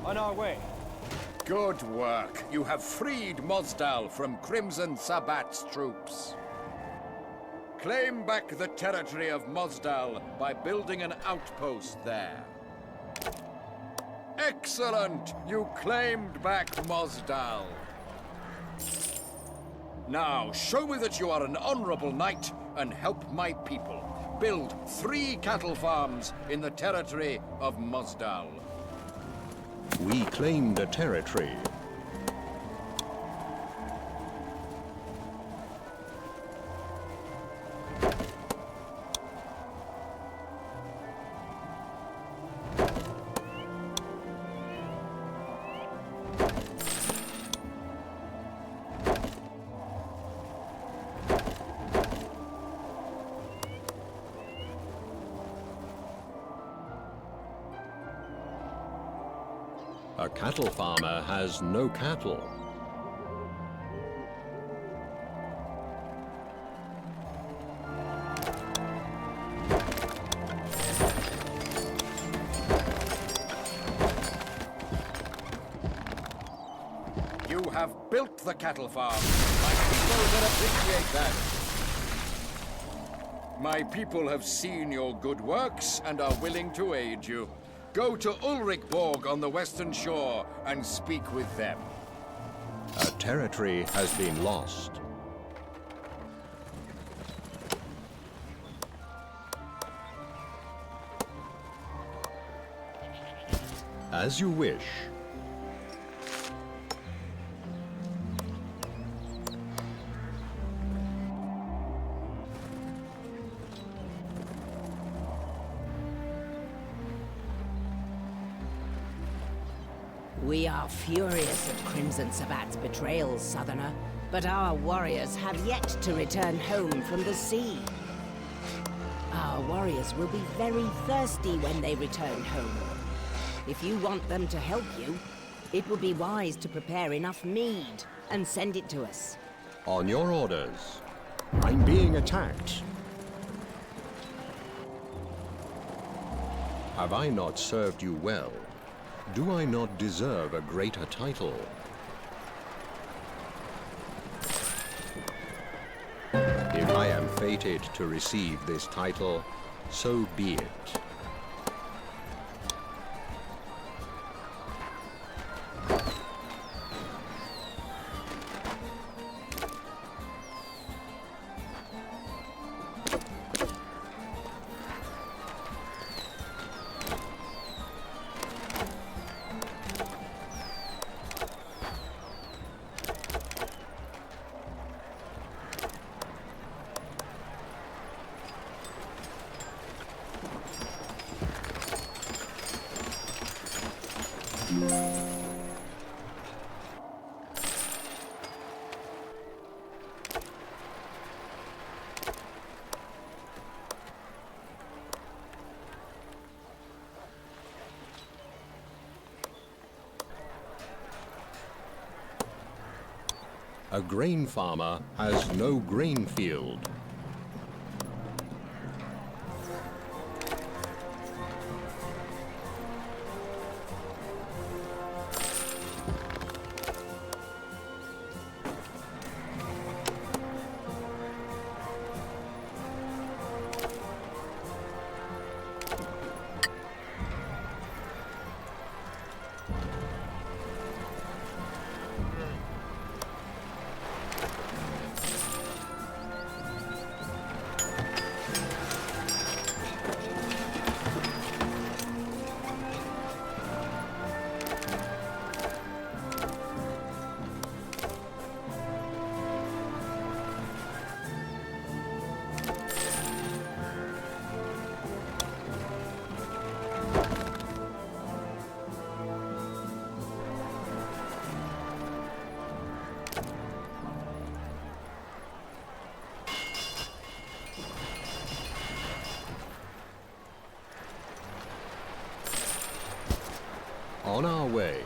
On our way. Good work. You have freed Mozdal from Crimson Sabbat's troops. Claim back the territory of Mozdal by building an outpost there. Excellent! You claimed back Mozdal. Now, show me that you are an honorable knight and help my people. Build 3 cattle farms in the territory of Mozdal. We claimed a territory. A cattle farmer has no cattle. You have built the cattle farm. My people will appreciate that. My people have seen your good works and are willing to aid you. Go to Ulrichborg on the western shore and speak with them. A territory has been lost. As you wish. We are furious at Crimson Sabbat's betrayals, Southerner, but our warriors have yet to return home from the sea. Our warriors will be very thirsty when they return home. If you want them to help you, it would be wise to prepare enough mead and send it to us. On your orders. I'm being attacked. Have I not served you well? Do I not deserve a greater title? If I am fated to receive this title, so be it. A grain farmer has no grain field. On our way.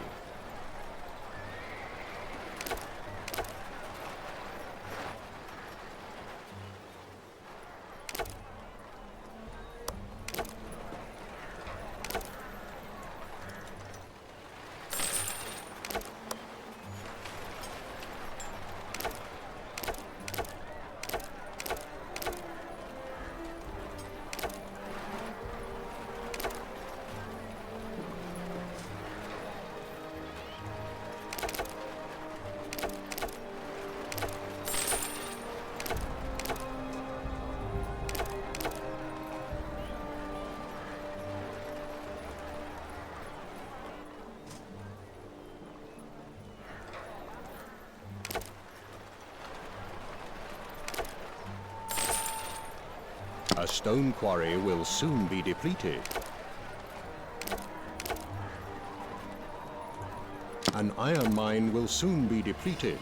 A stone quarry will soon be depleted. An iron mine will soon be depleted.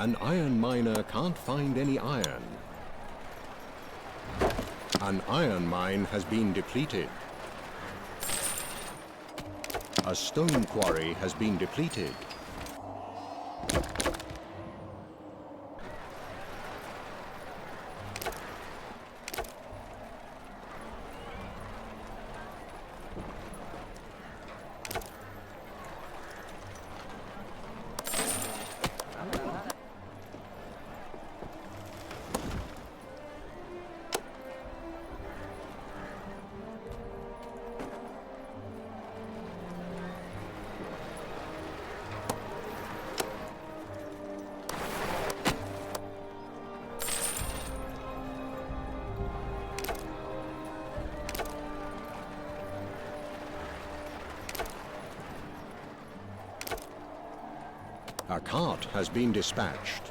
An iron miner can't find any iron. An iron mine has been depleted. A stone quarry has been depleted. A cart has been dispatched.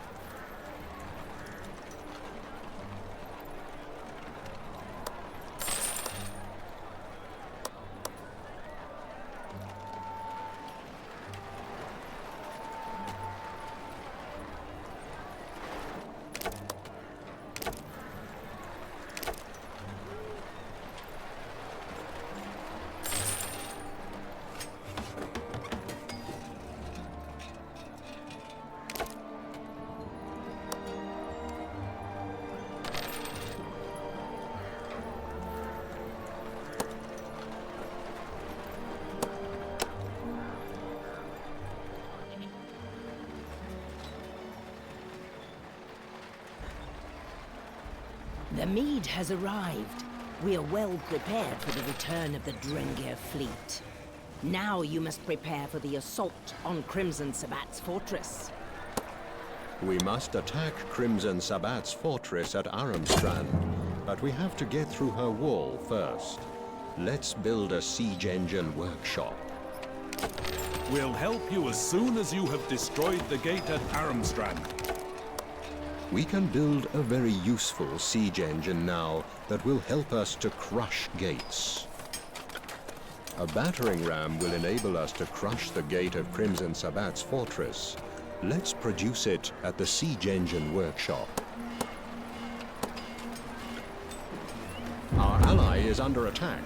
The mead has arrived. We are well prepared for the return of the Drengir fleet. Now you must prepare for the assault on Crimson Sabbat's fortress. We must attack Crimson Sabbat's fortress at Aramstrand, but we have to get through her wall first. Let's build a siege engine workshop. We'll help you as soon as you have destroyed the gate at Aramstrand. We can build a very useful siege engine now that will help us to crush gates. A battering ram will enable us to crush the gate of Crimson Sabbat's fortress. Let's produce it at the siege engine workshop. Our ally is under attack.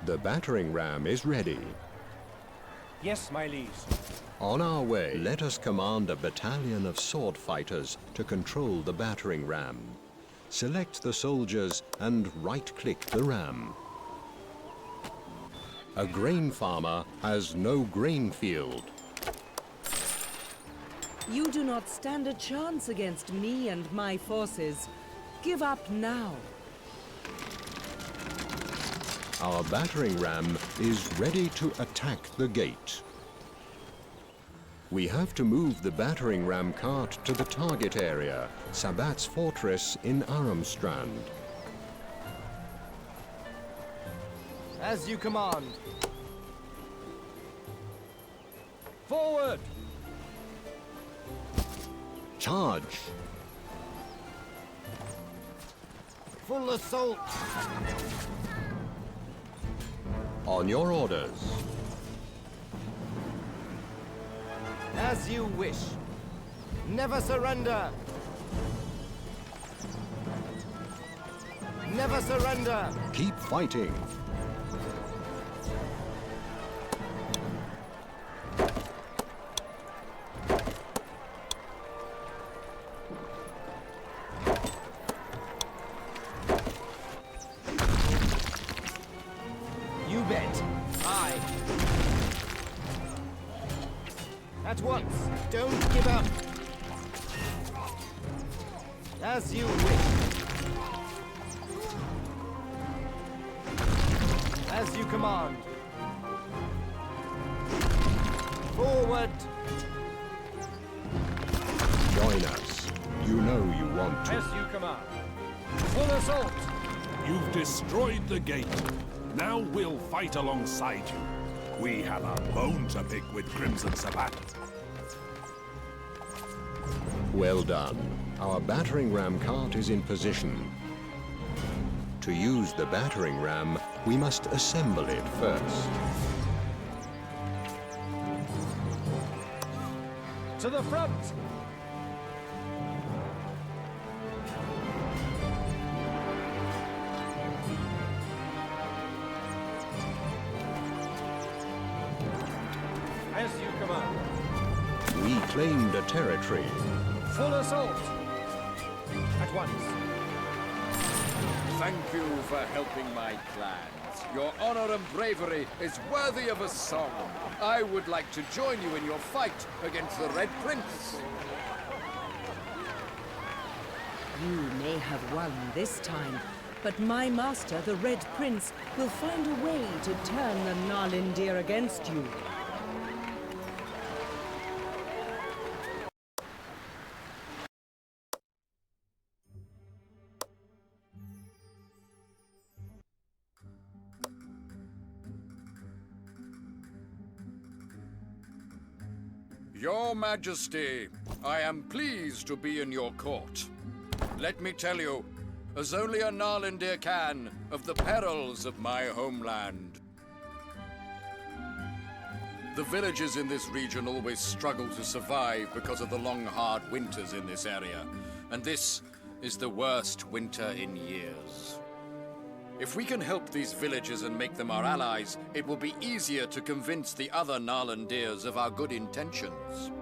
The battering ram is ready. Yes, my liege. On our way, let us command a battalion of sword fighters to control the battering ram. Select the soldiers and right-click the ram. A grain farmer has no grain field. You do not stand a chance against me and my forces. Give up now. Our battering ram is ready to attack the gate. We have to move the battering ram cart to the target area, Sabbat's fortress in Armstrand. As you command. Forward! Charge! Full assault! On your orders. As you wish. Never surrender! Never surrender! Keep fighting. You bet. Aye. At once. Don't give up. As you wish. As you command. Forward. Join us. You know you want to. As you command. Full assault! You've destroyed the gate. Now we'll fight alongside you. We have a bone to pick with Crimson Sabbat. Well done. Our battering ram cart is in position. To use the battering ram, we must assemble it first. To the front! As you command. We claimed a territory. Full assault! At once. Thank you for helping my clans. Your honor and bravery is worthy of a song. I would like to join you in your fight against the Red Prince. You may have won this time, but my master, the Red Prince, will find a way to turn the Narlindir against you. Your Majesty, I am pleased to be in your court. Let me tell you, as only a Narlindir can, of the perils of my homeland. The villages in this region always struggle to survive because of the long, hard winters in this area. And this is the worst winter in years. If we can help these villagers and make them our allies, it will be easier to convince the other Narlandirs of our good intentions.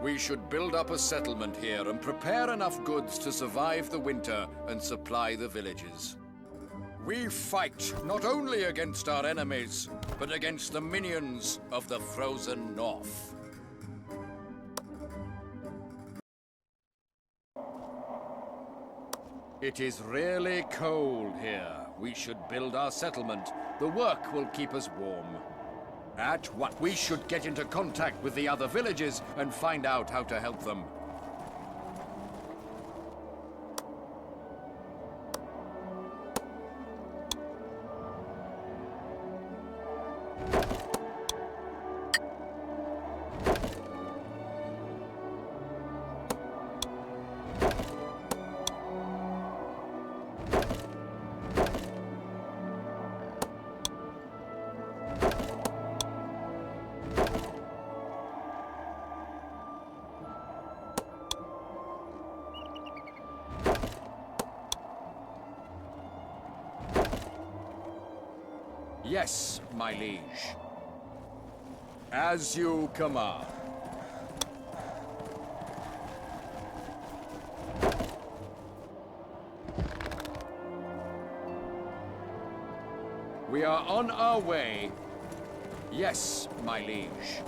We should build up a settlement here and prepare enough goods to survive the winter and supply the villages. We fight not only against our enemies, but against the minions of the frozen north. It is really cold here. We should build our settlement. The work will keep us warm. At what? We should get into contact with the other villages and find out how to help them. Yes, my liege. As you command. We are on our way. Yes, my liege.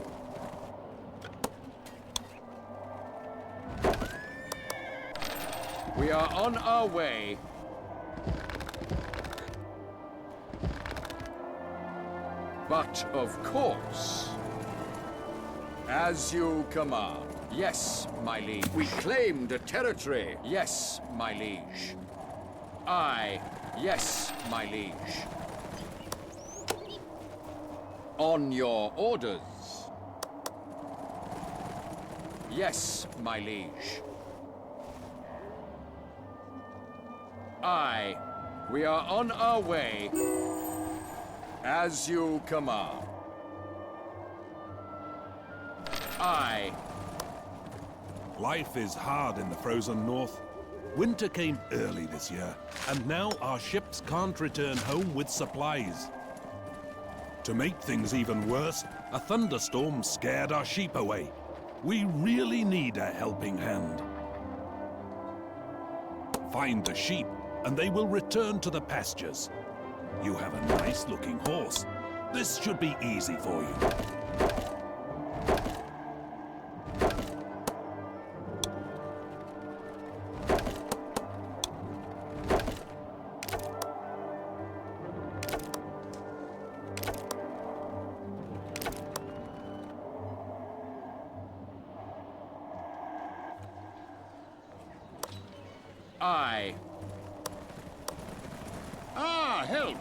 We are on our way. But, of course, as you command. Yes, my liege. We claimed a territory. Yes, my liege. Yes, my liege. On your orders. Yes, my liege. We are on our way. As you command. Life is hard in the frozen north. Winter came early this year, and now our ships can't return home with supplies. To make things even worse, a thunderstorm scared our sheep away. We really need a helping hand. Find the sheep, and they will return to the pastures. You have a nice-looking horse. This should be easy for you. Help!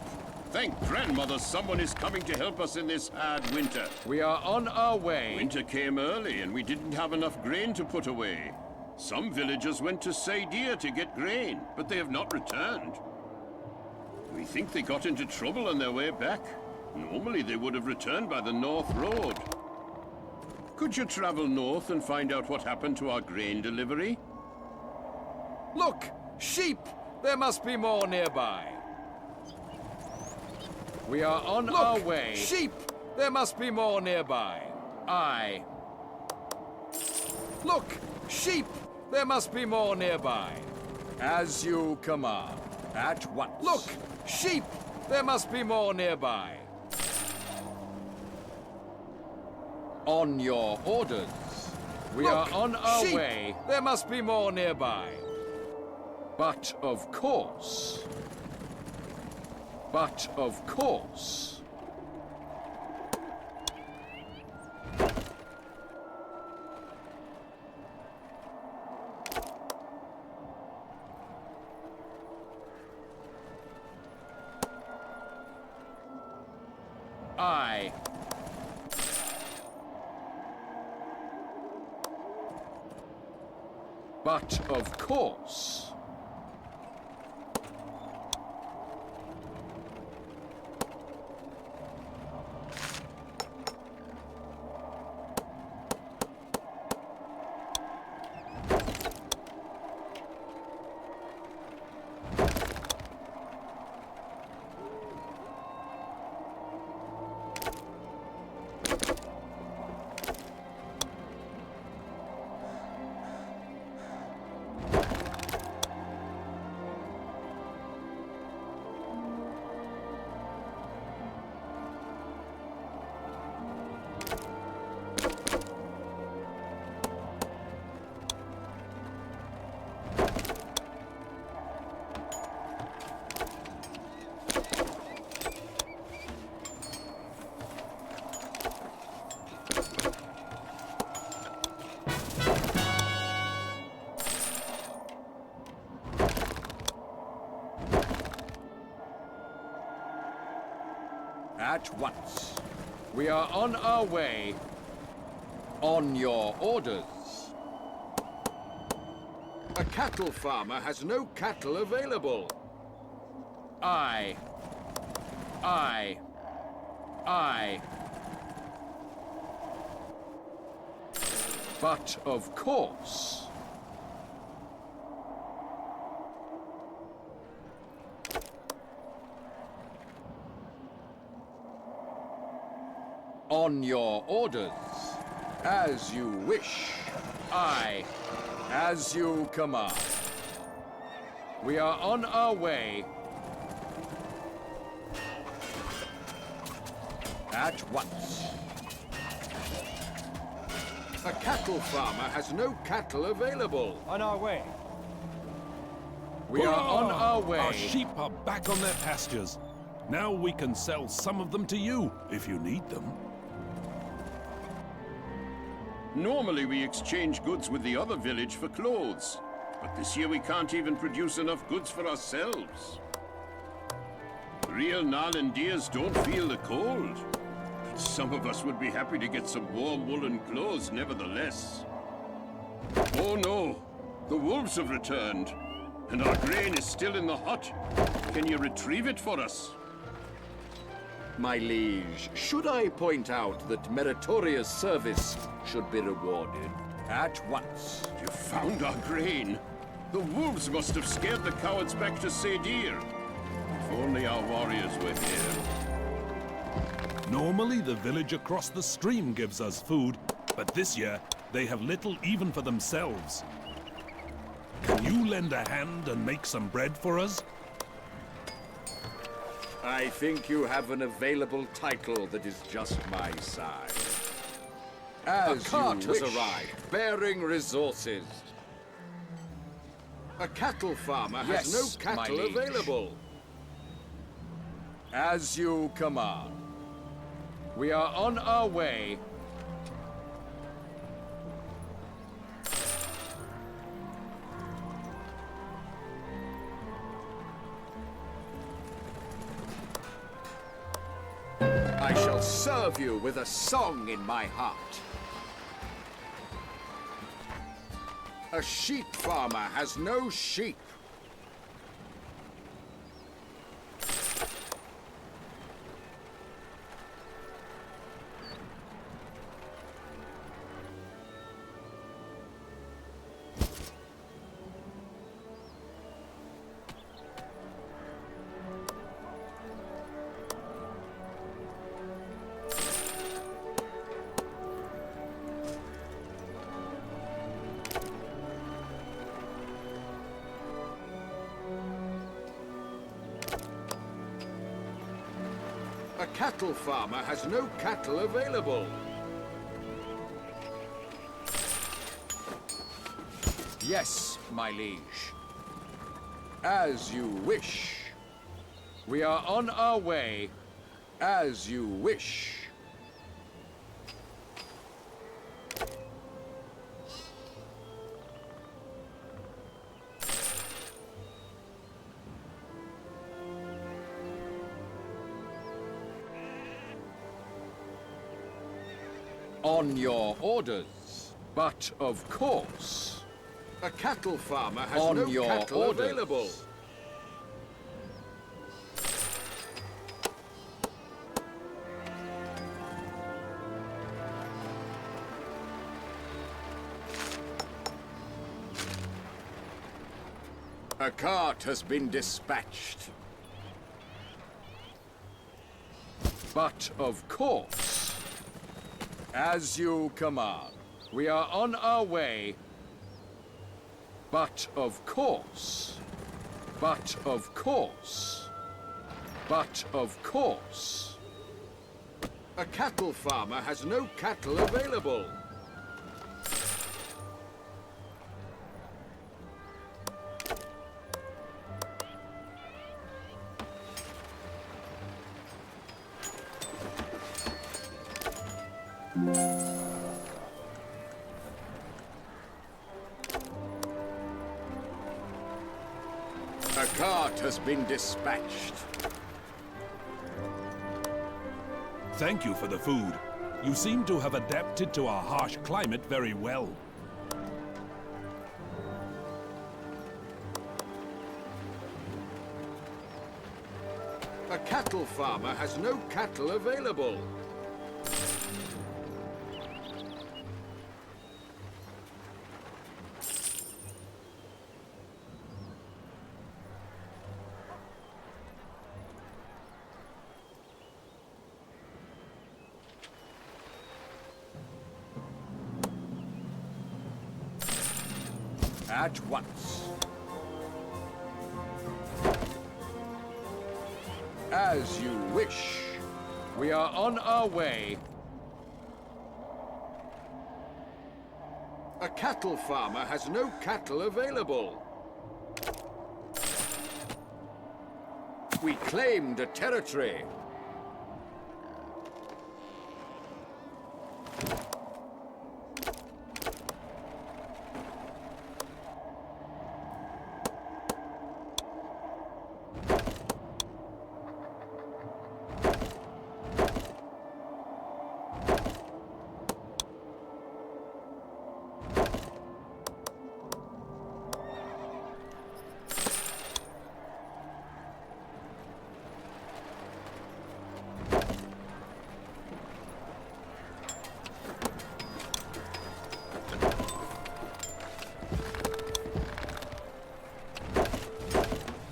Thank Grandmother someone is coming to help us in this hard winter. We are on our way. Winter came early and we didn't have enough grain to put away. Some villagers went to Seydir to get grain, but they have not returned. We think they got into trouble on their way back. Normally they would have returned by the North Road. Could you travel north and find out what happened to our grain delivery? Look! Sheep! There must be more nearby. We are on our way. Sheep! There must be more nearby. Look! Sheep! There must be more nearby. As you command. At what? Look! Sheep! There must be more nearby. On your orders. We are on our way. There must be more nearby. But of course. But of course. But of course. At once. We are on our way. On your orders. A cattle farmer has no cattle available. I. But of course. On your orders. As you wish. As you command. We are on our way. At once. A cattle farmer has no cattle available. On our way. We are on our way. Our sheep are back on their pastures. Now we can sell some of them to you, if you need them. Normally we exchange goods with the other village for clothes. But this year we can't even produce enough goods for ourselves. Real Narlandiers don't feel the cold. But some of us would be happy to get some warm woolen clothes nevertheless. Oh no! The wolves have returned. And our grain is still in the hut. Can you retrieve it for us? My liege, should I point out that meritorious service should be rewarded? At once. You found our grain. The wolves must have scared the cowards back to Seydir. If only our warriors were here. Normally, the village across the stream gives us food, but this year, they have little even for themselves. Can you lend a hand and make some bread for us? I think you have an available title that is just my size. As a cart has arrived, bearing resources. A cattle farmer has no cattle available. As you command. We are on our way. I shall serve you with a song in my heart. A sheep farmer has no sheep. A cattle farmer has no cattle available. Yes, my liege. As you wish. We are on our way. As you wish. On your orders. But of course, a cattle farmer has no cattle available. A cart has been dispatched. But of course, as you command. We are on our way. But of course. But of course. But of course. A cattle farmer has no cattle available. A cart has been dispatched. Thank you for the food. You seem to have adapted to our harsh climate very well. A cattle farmer has no cattle available. At once. As you wish. We are on our way. A cattle farmer has no cattle available. We claimed a territory.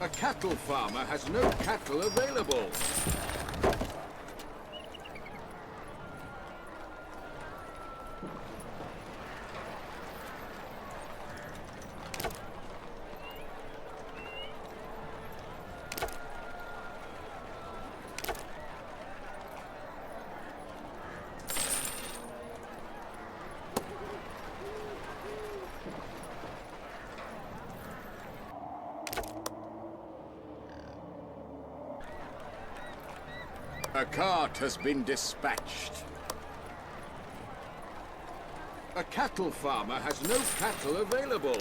A cattle farmer has no cattle available. A cart has been dispatched. A cattle farmer has no cattle available.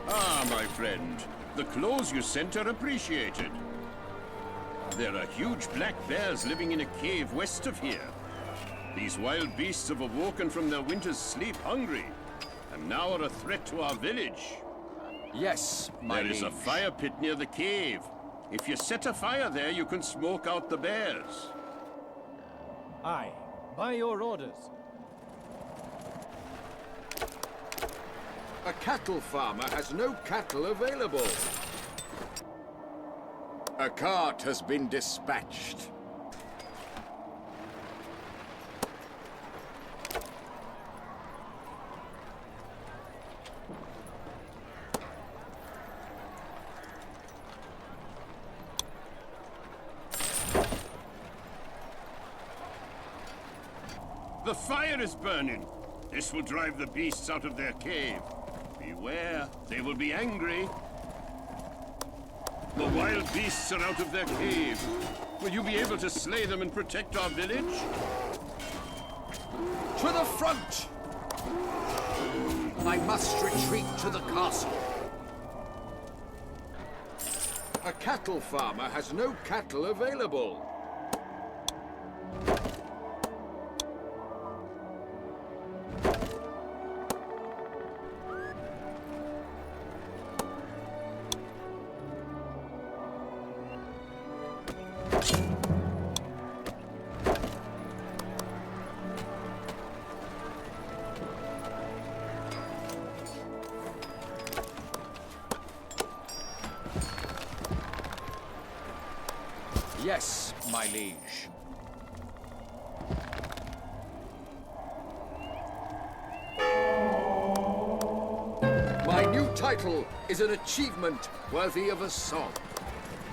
Ah, my friend. The clothes you sent are appreciated. There are huge black bears living in a cave west of here. These wild beasts have awoken from their winter's sleep hungry, and now are a threat to our village. Yes, my There is a fire pit near the cave. If you set a fire there, you can smoke out the bears. Aye, by your orders. A cattle farmer has no cattle available. A cart has been dispatched. The fire is burning. This will drive the beasts out of their cave. Beware, they will be angry. The wild beasts are out of their cave. Will you be able to slay them and protect our village? To the front! I must retreat to the castle. A cattle farmer has no cattle available. Yes, my liege. My new title is an achievement worthy of a song.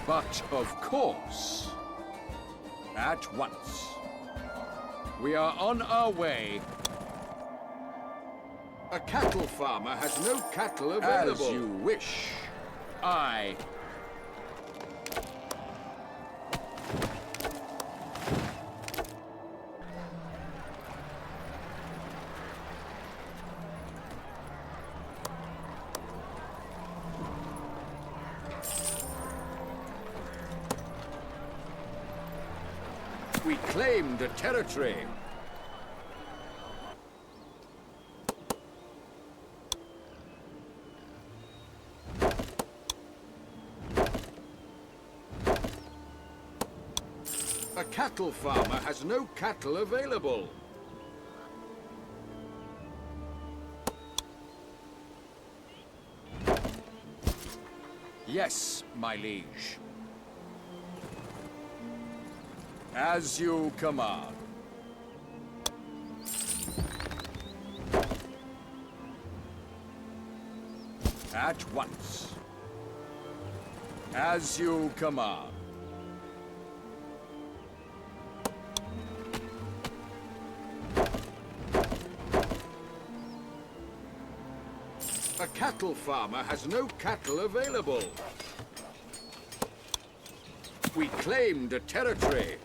But, of course, at once. We are on our way. A cattle farmer has no cattle available. As you wish. I We claimed a territory. A cattle farmer has no cattle available. Yes, my liege. As you command. At once. As you command. A cattle farmer has no cattle available. We claimed a territory.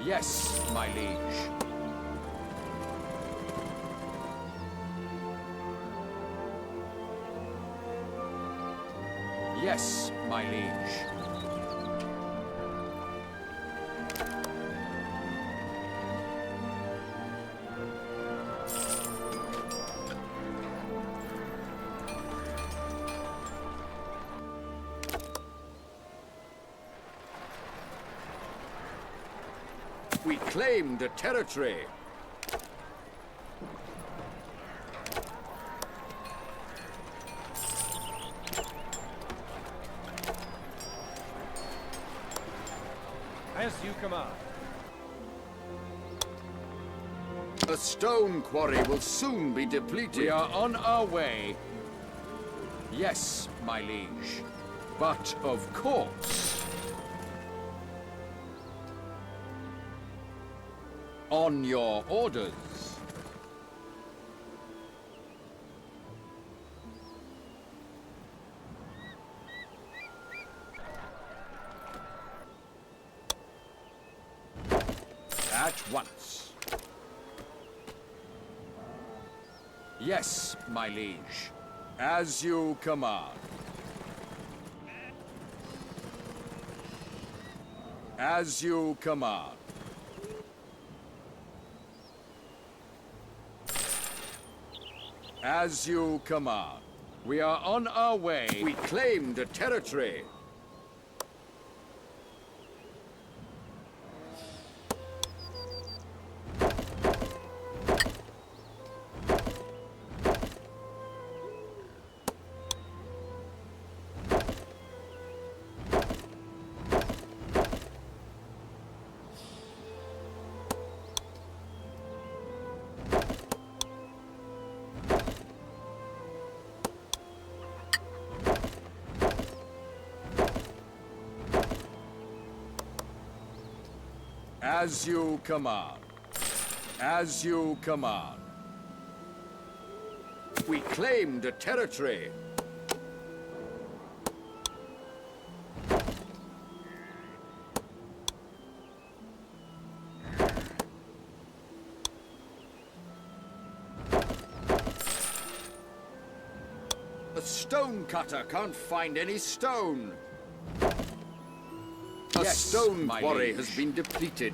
Yes, my liege. Yes, my liege. We claimed a territory. As you command. A stone quarry will soon be depleted. We are on our way. Yes, my liege. But of course. On your orders. At once. Yes, my liege. As you command. As you command. As you command. We are on our way. We claimed a territory. As you command. As you command. We claimed a territory. A stone cutter can't find any stone. A stone quarry has been depleted.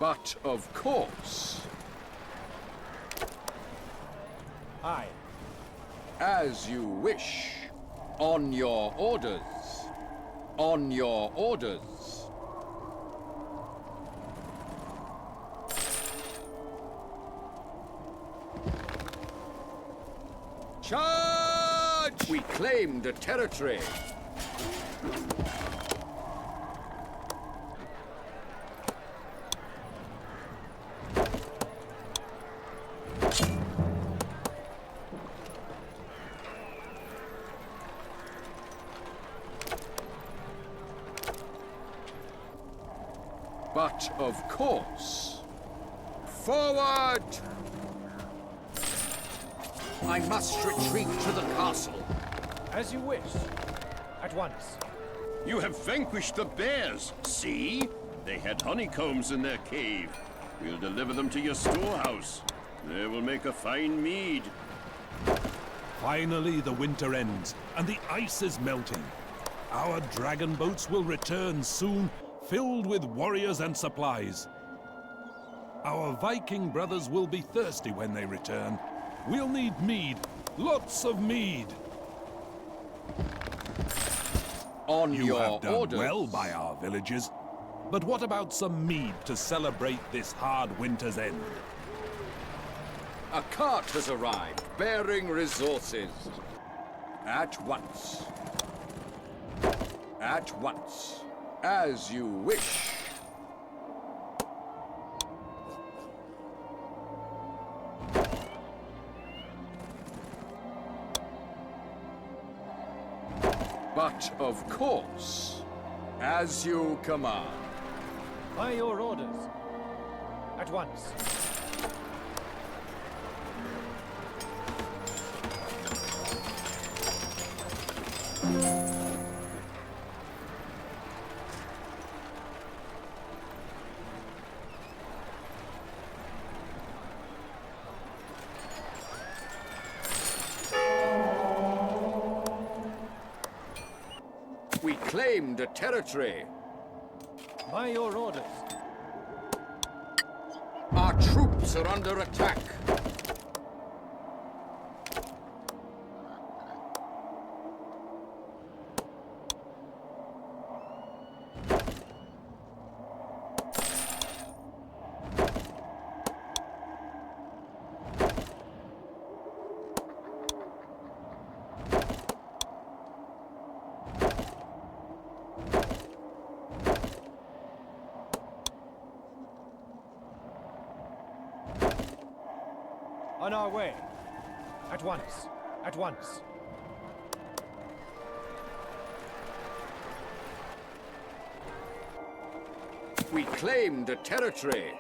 But of course. Aye. As you wish. On your orders. On your orders. Charge! We claimed a territory. But of course. Forward! I must retreat to the castle. As you wish. At once. You have vanquished the bears, see? They had honeycombs in their cave. We'll deliver them to your storehouse. They will make a fine mead. Finally, the winter ends, and the ice is melting. Our dragon boats will return soon, filled with warriors and supplies. Our Viking brothers will be thirsty when they return. We'll need mead, lots of mead. You have done well by our villages, but what about some mead to celebrate this hard winter's end? A cart has arrived, bearing resources. At once. At once. As you wish. But, of course, as you command. By your orders. At once. We claimed a territory. By your orders. Our troops are under attack. On our way. At once. At once. We claimed a territory.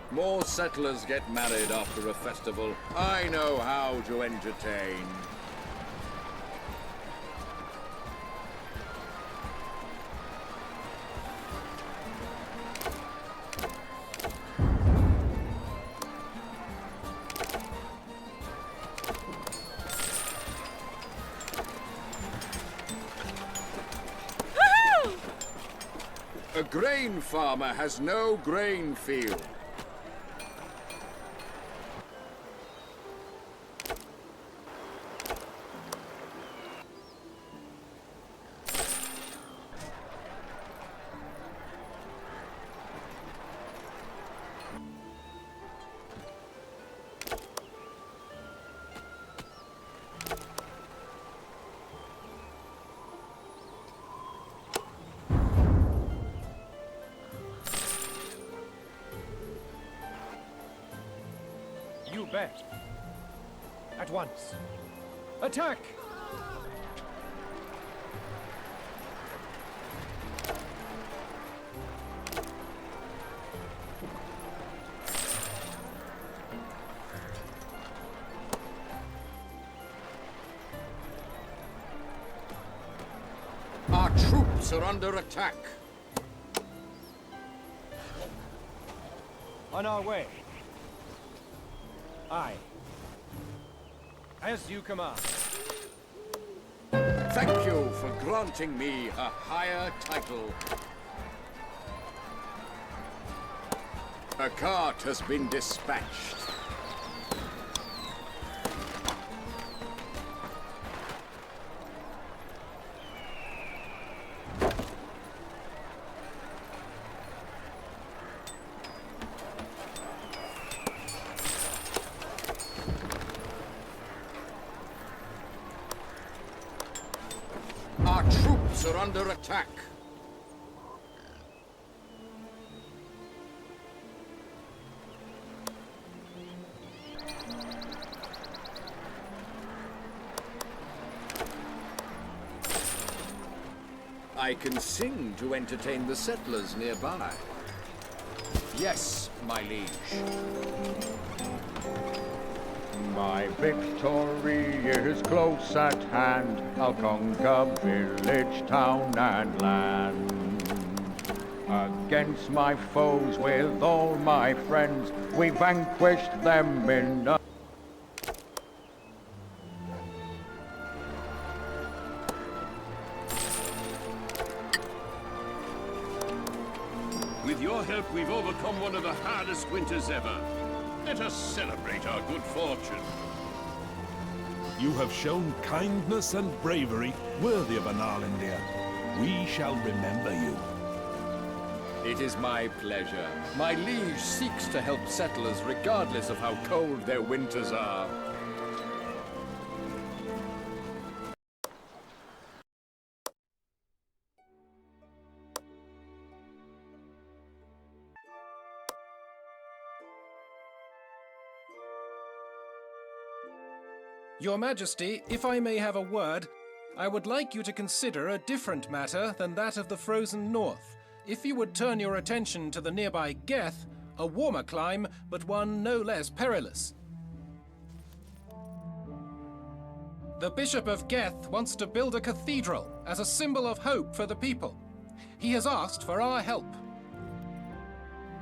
More settlers get married after a festival. I know how to entertain. A grain farmer has no grain field. You bet. At once. Attack! troops are under attack. On our way. Aye. As you command. Thank you for granting me a higher title. A cart has been dispatched. Our troops are under attack. I can sing to entertain the settlers nearby. Yes, my liege. My victory is close at hand. I'll conquer village, town, and land. Against my foes with all my friends, we vanquished them in a... With your help, we've overcome one of the hardest winters ever. Let us celebrate our good fortune. You have shown kindness and bravery worthy of an Narlindir. We shall remember you. It is my pleasure. My liege seeks to help settlers regardless of how cold their winters are. Your Majesty, if I may have a word, I would like you to consider a different matter than that of the frozen north. If you would turn your attention to the nearby Geth, a warmer climb, but one no less perilous. The Bishop of Geth wants to build a cathedral as a symbol of hope for the people. He has asked for our help.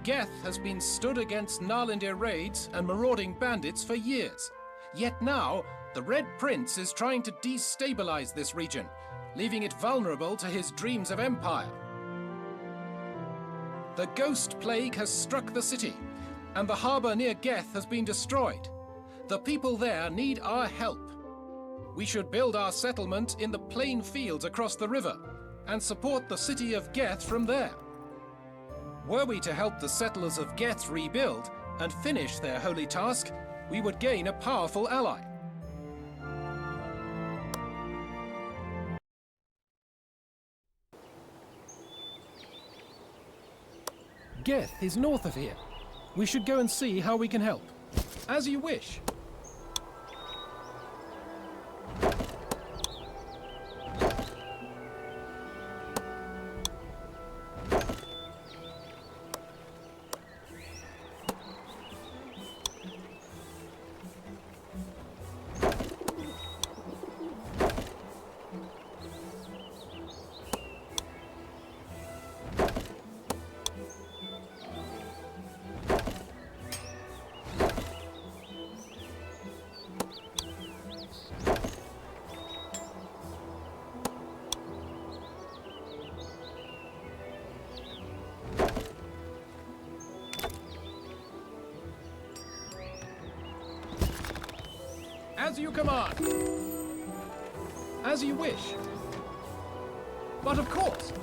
Geth has been stood against Narlindir raids and marauding bandits for years. Yet now, the Red Prince is trying to destabilize this region, leaving it vulnerable to his dreams of empire. The Ghost Plague has struck the city, and the harbor near Geth has been destroyed. The people there need our help. We should build our settlement in the plain fields across the river, and support the city of Geth from there. Were we to help the settlers of Geth rebuild and finish their holy task, we would gain a powerful ally. Geth is north of here. We should go and see how we can help. As you wish. As you command. As you wish. But of course.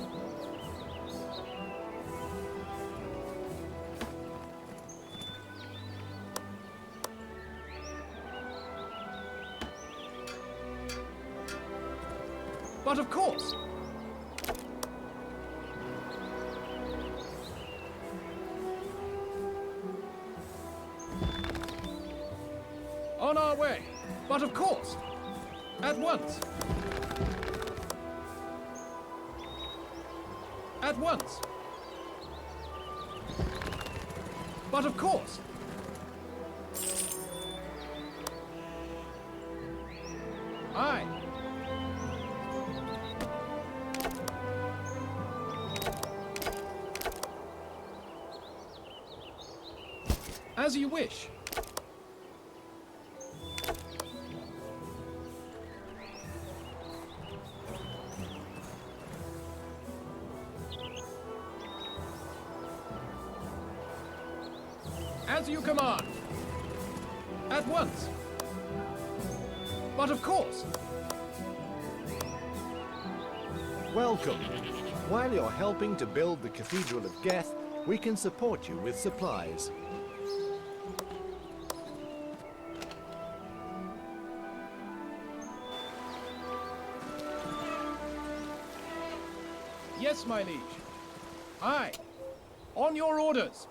But of course. On our way. But of course. At once. At once. But of course. Aye. As you wish. As you command. At once. But of course. Welcome. While you're helping to build the Cathedral of Geth, we can support you with supplies. Yes, my liege. Aye. On your orders.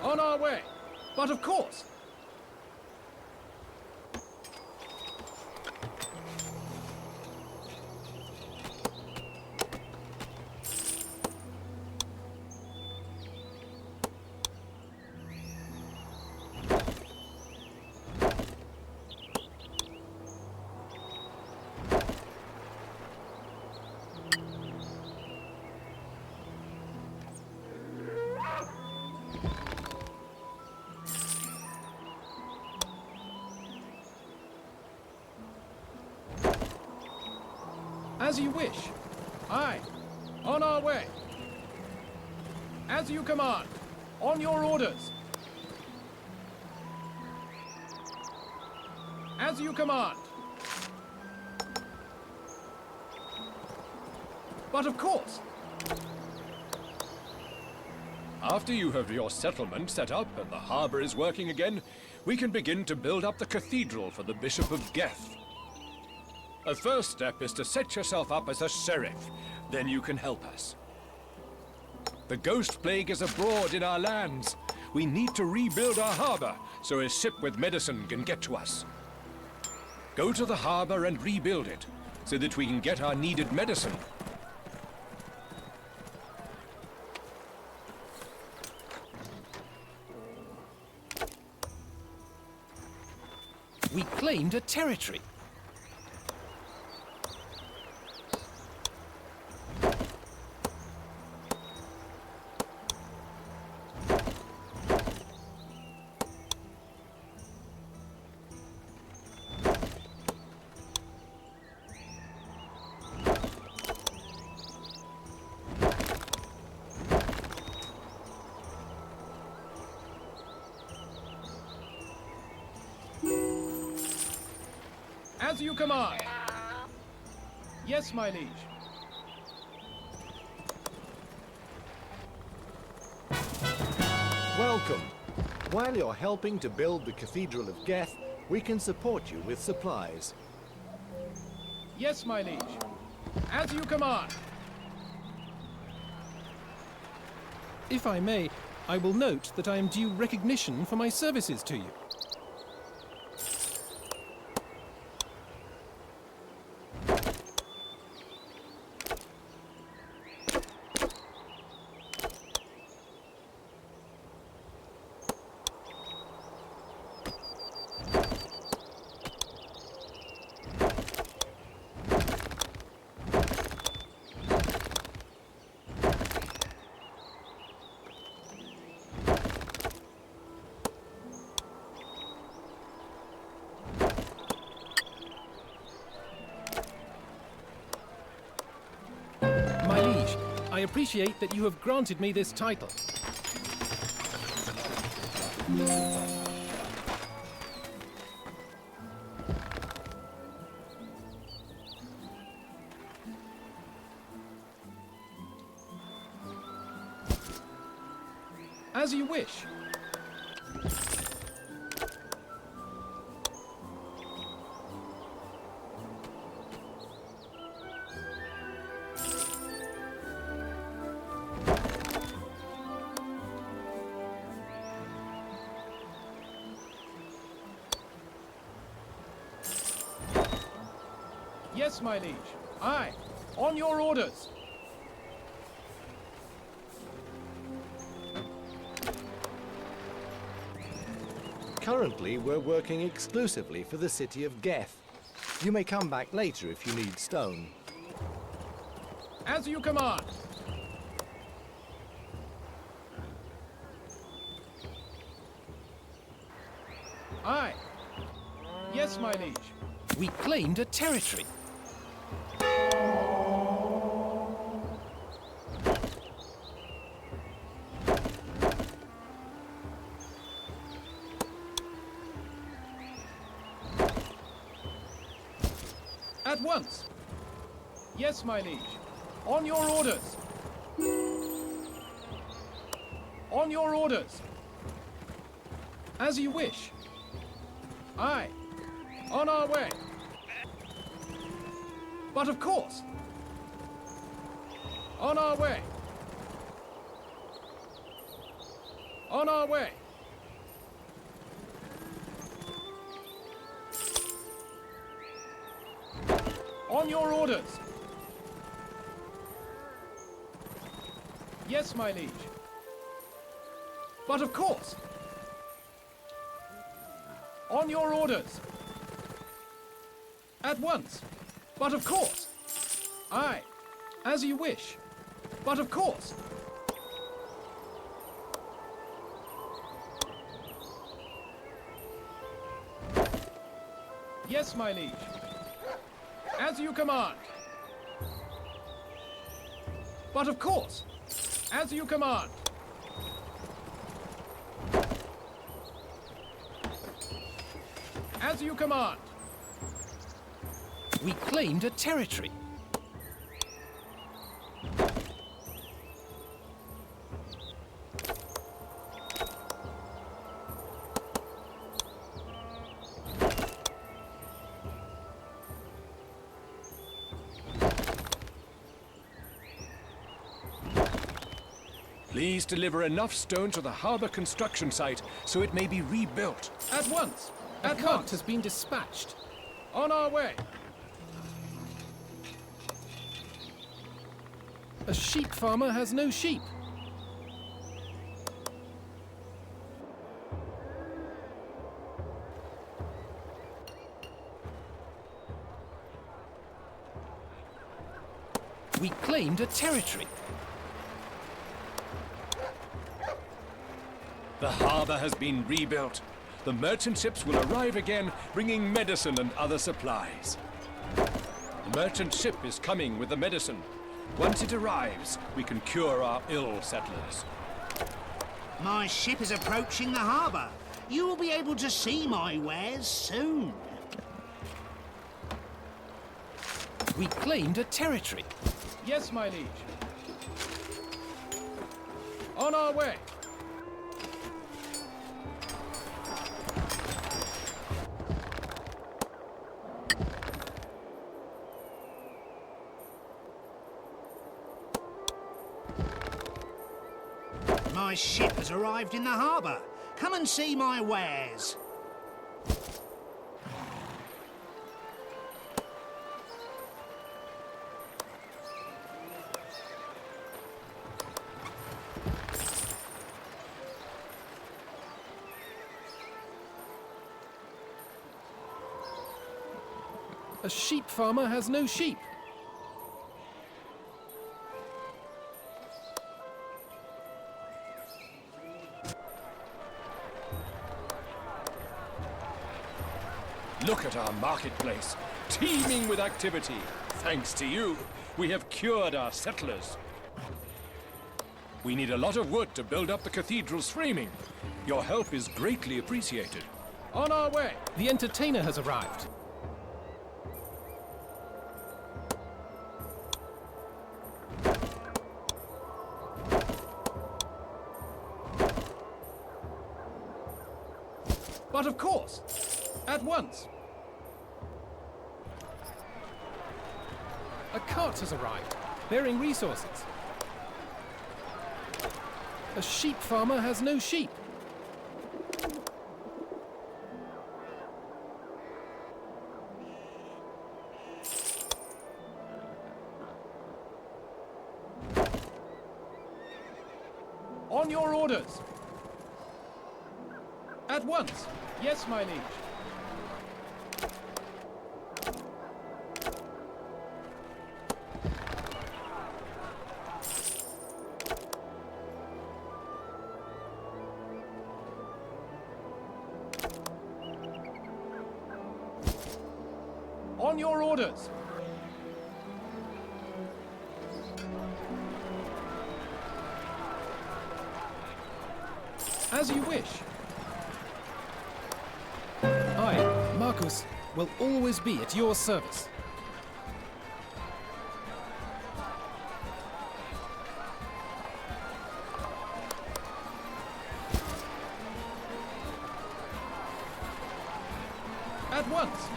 On our way. But of course. As you wish. Aye. On our way. As you command. On your orders. As you command. But of course. After you have your settlement set up and the harbor is working again, we can begin to build up the cathedral for the Bishop of Geth. A first step is to set yourself up as a sheriff. Then you can help us. The ghost plague is abroad in our lands. We need to rebuild our harbor so a ship with medicine can get to us. Go to the harbor and rebuild it so that we can get our needed medicine. We claimed a territory. As you command. Yes, my liege. Welcome. While you're helping to build the Cathedral of Geth, we can support you with supplies. Yes, my liege. As you command. If I may, I will note that I am due recognition for my services to you. I appreciate that you have granted me this title. As you wish. Yes, my liege. Aye. On your orders. Currently, we're working exclusively for the city of Geth. You may come back later if you need stone. As you command. Aye. Yes, my liege. We claimed a territory. At once. Yes, my liege. On your orders. On your orders. As you wish. Aye. On our way. But of course. On our way. On our way. On your orders. Yes, my liege. But of course. On your orders. At once. But of course. Aye. As you wish. But of course. Yes, my liege. As you command. But of course. As you command. As you command. We claimed a territory. Please deliver enough stone to the harbour construction site so it may be rebuilt. At once. A cart has been dispatched. On our way. A sheep farmer has no sheep. We claimed a territory. The harbour has been rebuilt. The merchant ships will arrive again, bringing medicine and other supplies. The merchant ship is coming with the medicine. Once it arrives, we can cure our ill settlers. My ship is approaching the harbour. You will be able to see my wares soon. We claimed a territory. Yes, my liege. On our way. My ship has arrived in the harbour. Come and see my wares. A sheep farmer has no sheep. Look at our marketplace, teeming with activity. Thanks to you, we have cured our settlers. We need a lot of wood to build up the cathedral's framing. Your help is greatly appreciated. On our way. The entertainer has arrived. But of course. At once. A cart has arrived, bearing resources. A sheep farmer has no sheep. On your orders. At once. Yes, my liege. On your orders! As you wish. I, Marcus, will always be at your service. At once.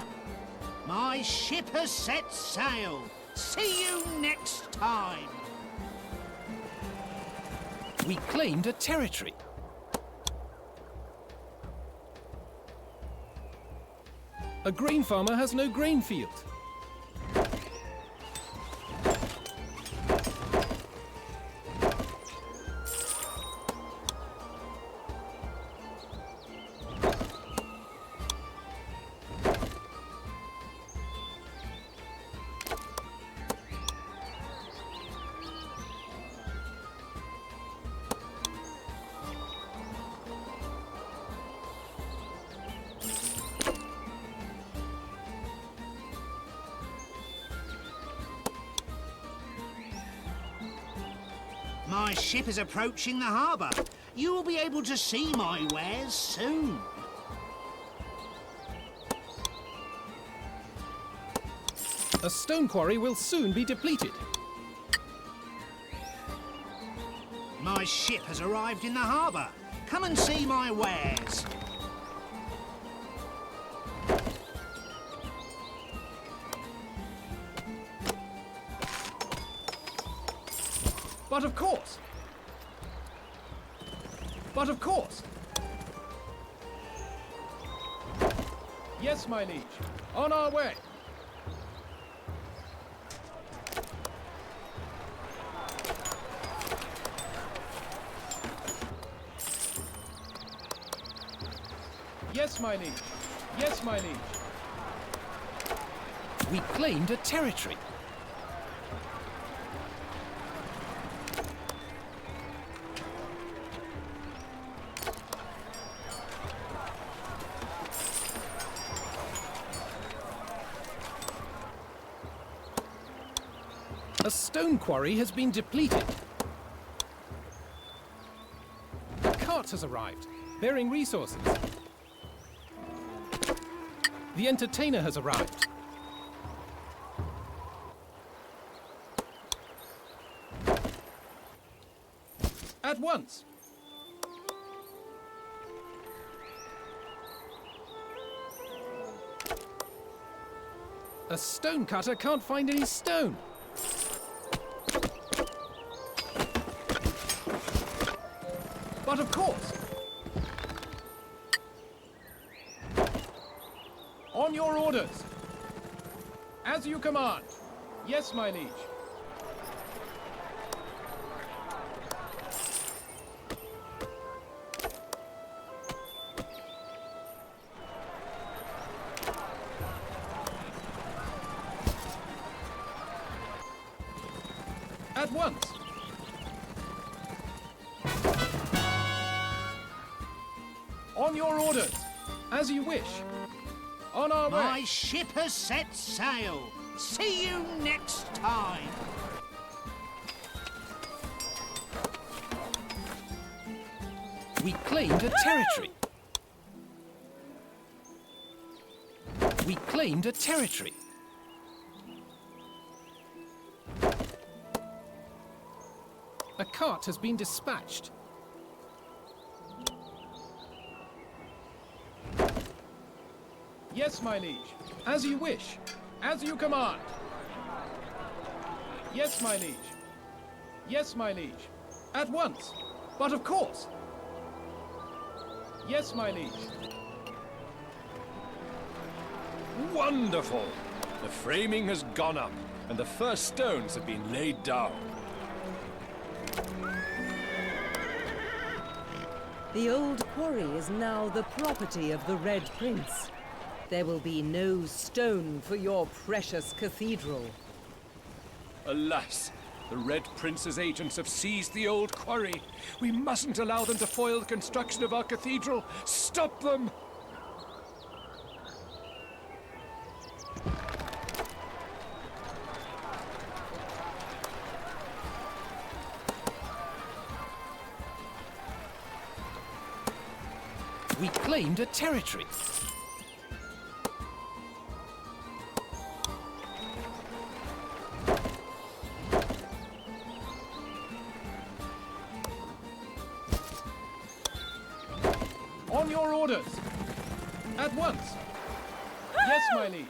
My ship has set sail. See you next time. We claimed a territory. A grain farmer has no grain field. My ship is approaching the harbour. You will be able to see my wares soon. A stone quarry will soon be depleted. My ship has arrived in the harbour. Come and see my wares. But of course! But of course! Yes, my liege. On our way! Yes, my liege. Yes, my liege. We claimed a territory. A stone quarry has been depleted. A cart has arrived, bearing resources. The entertainer has arrived. At once! A stone cutter can't find any stone. But of course! On your orders! As you command! Yes, my liege. At once! On your orders! As you wish! On our way! My ship has set sail. See you next time. We claimed a territory. We claimed a territory. A cart has been dispatched. Yes, my liege. As you wish. As you command. Yes, my liege. Yes, my liege. At once. But of course. Yes, my liege. Wonderful! The framing has gone up, and the first stones have been laid down. The old quarry is now the property of the Red Prince. There will be no stone for your precious cathedral. Alas, the Red Prince's agents have seized the old quarry. We mustn't allow them to foil the construction of our cathedral. Stop them! We claimed a territory. On your orders! At once! Yes, my liege.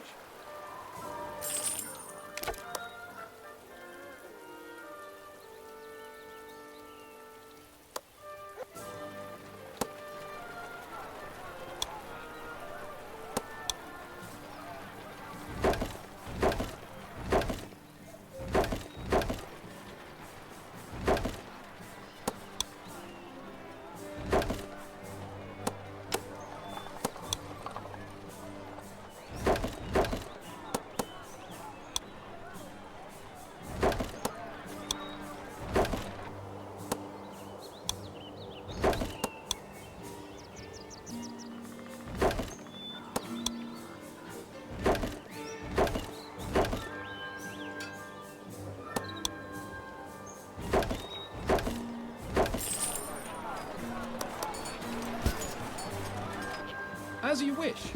As you wish.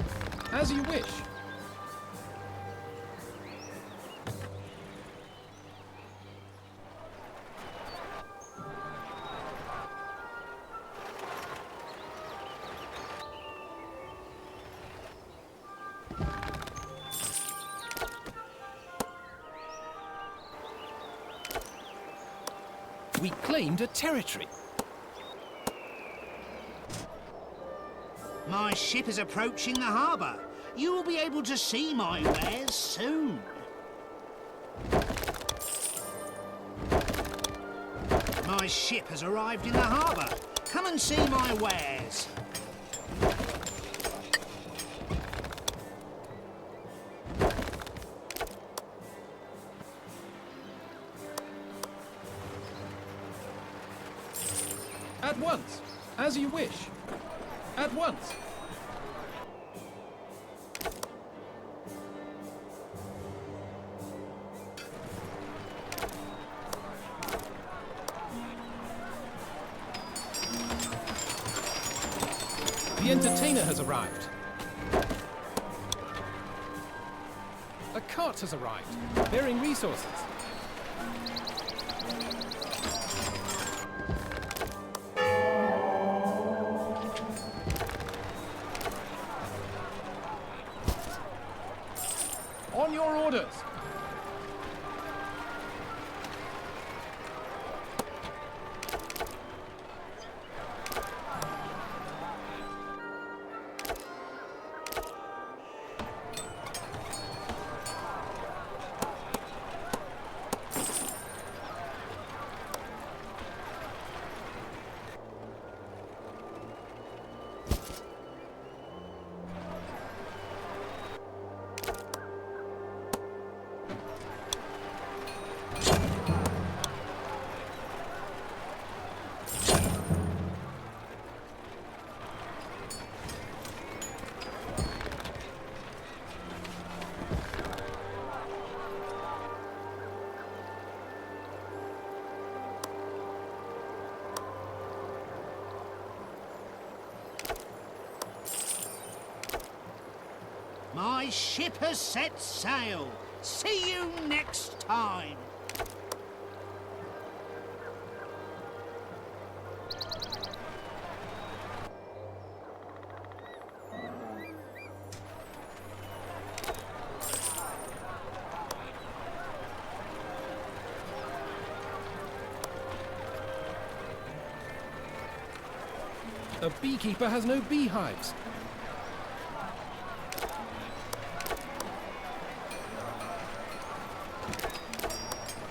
As you wish. We claimed a territory. My ship is approaching the harbour. You will be able to see my wares soon. My ship has arrived in the harbour. Come and see my wares. At once. As you wish. At once. The entertainer has arrived. A cart has arrived, bearing resources. On your orders. My ship has set sail. See you next time. A beekeeper has no beehives.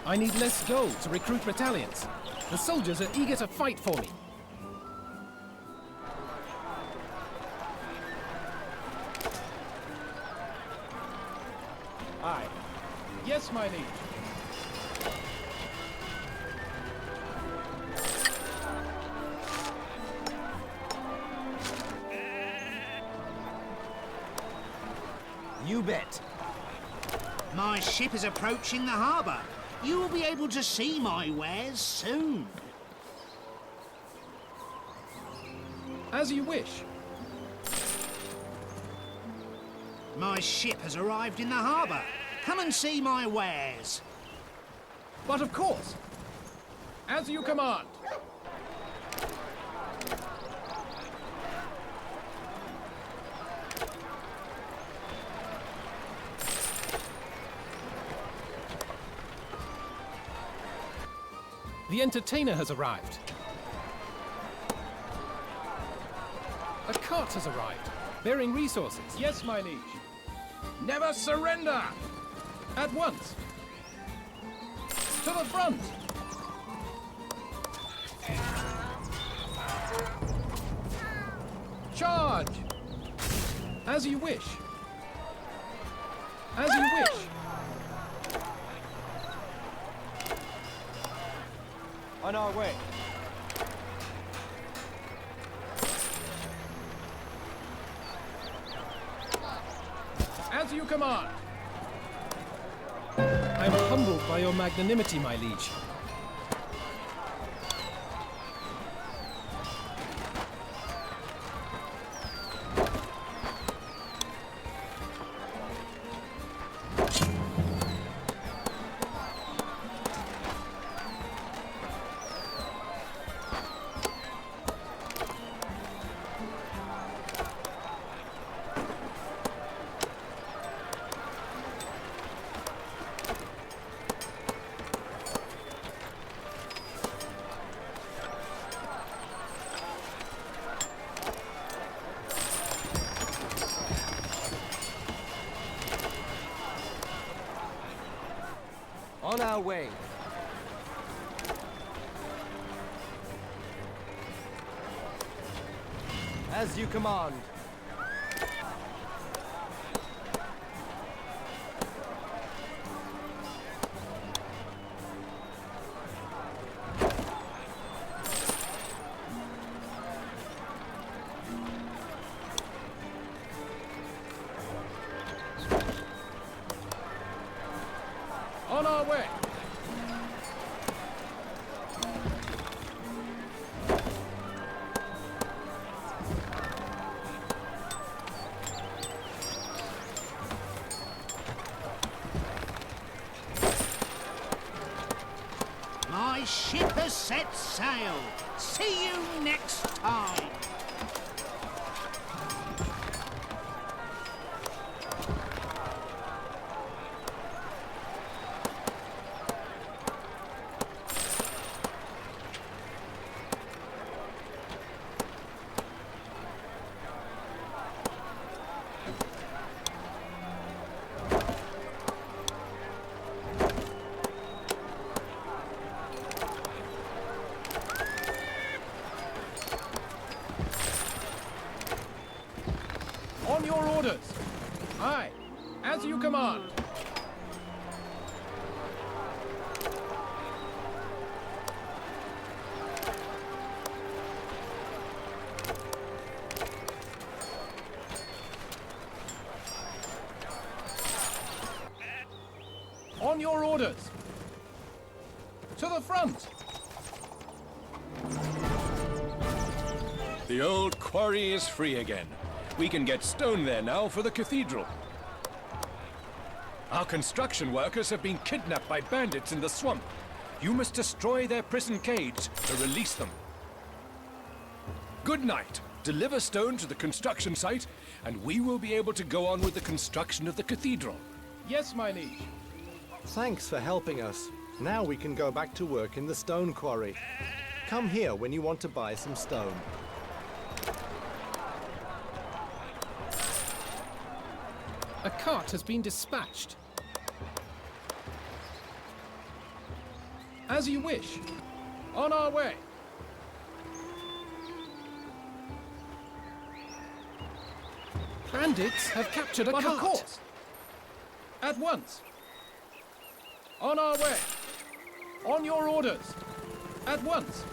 I need less gold to recruit battalions. The soldiers are eager to fight for me. Aye. Yes, my liege. You bet. My ship is approaching the harbour. You will be able to see my wares soon. As you wish. My ship has arrived in the harbour. Come and see my wares. But of course. As you command. The entertainer has arrived. A cart has arrived, bearing resources. Yes, my liege. Never surrender! At once. To the front! Charge! As you wish. As you wish. On our way. As you command. I am humbled by your magnanimity, my liege. On our way. As you command. On our way. My ship has set sail. See you next time. On your orders. Aye. As you command. On your orders. To the front. The old quarry is free again. We can get stone there now for the cathedral. Our construction workers have been kidnapped by bandits in the swamp. You must destroy their prison cage to release them. Good night. Deliver stone to the construction site, and we will be able to go on with the construction of the cathedral. Yes, my liege. Thanks for helping us. Now we can go back to work in the stone quarry. Come here when you want to buy some stone. A cart has been dispatched. As you wish. On our way. Bandits have captured a cart. Of course. At once. On our way. On your orders. At once.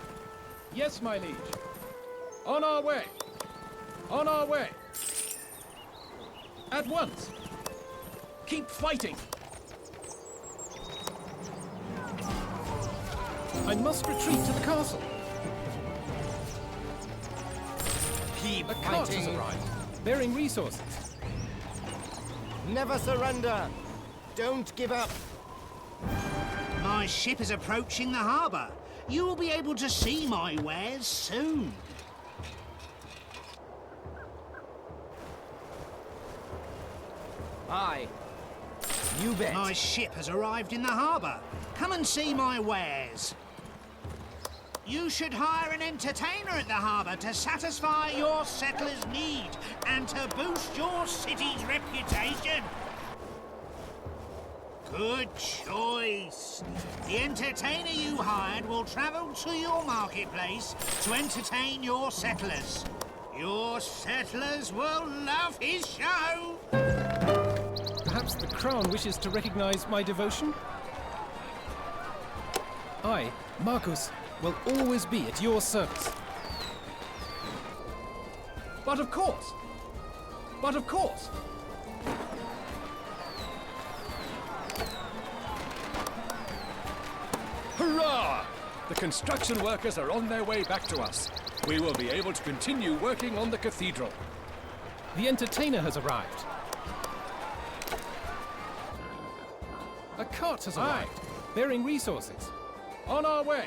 Yes, my liege. On our way. On our way. At once. Keep fighting. I must retreat to the castle. Keep A cart has arrived, bearing resources. Never surrender! Don't give up! My ship is approaching the harbour. You will be able to see my wares soon. Aye. You bet. My ship has arrived in the harbour. Come and see my wares. You should hire an entertainer at the harbour to satisfy your settlers' need and to boost your city's reputation. Good choice. The entertainer you hired will travel to your marketplace to entertain your settlers. Your settlers will love his show. Perhaps the Crown wishes to recognize my devotion? I, Marcus, will always be at your service. But of course! But of course! Hurrah! The construction workers are on their way back to us. We will be able to continue working on the cathedral. The entertainer has arrived. A cart has arrived, bearing resources. On our way!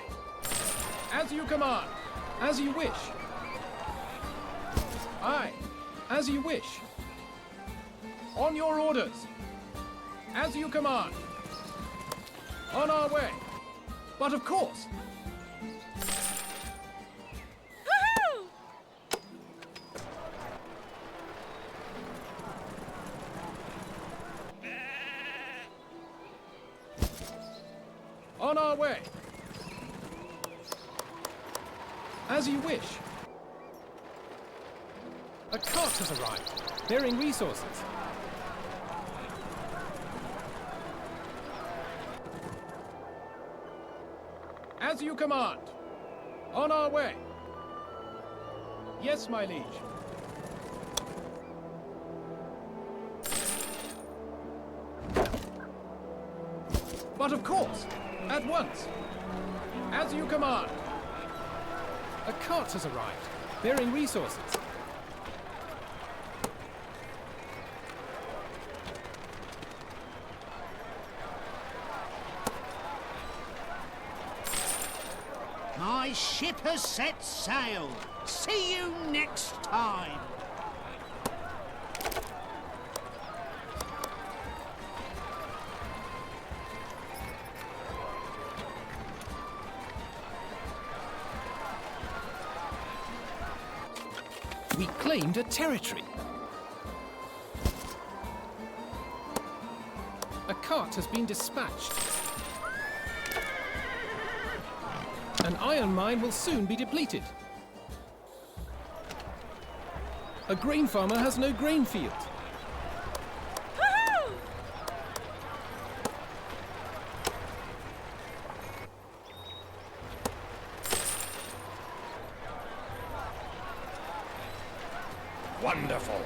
As you command! As you wish! Aye, as you wish! On your orders! As you command! On our way! But of course! On our way! As you wish! A cart has arrived, bearing resources. As you command! On our way! Yes, my liege. But of course! At once! As you command! A cart has arrived, bearing resources. My ship has set sail. See you next time. We claimed a territory. A cart has been dispatched. An iron mine will soon be depleted. A grain farmer has no grain field. Wonderful!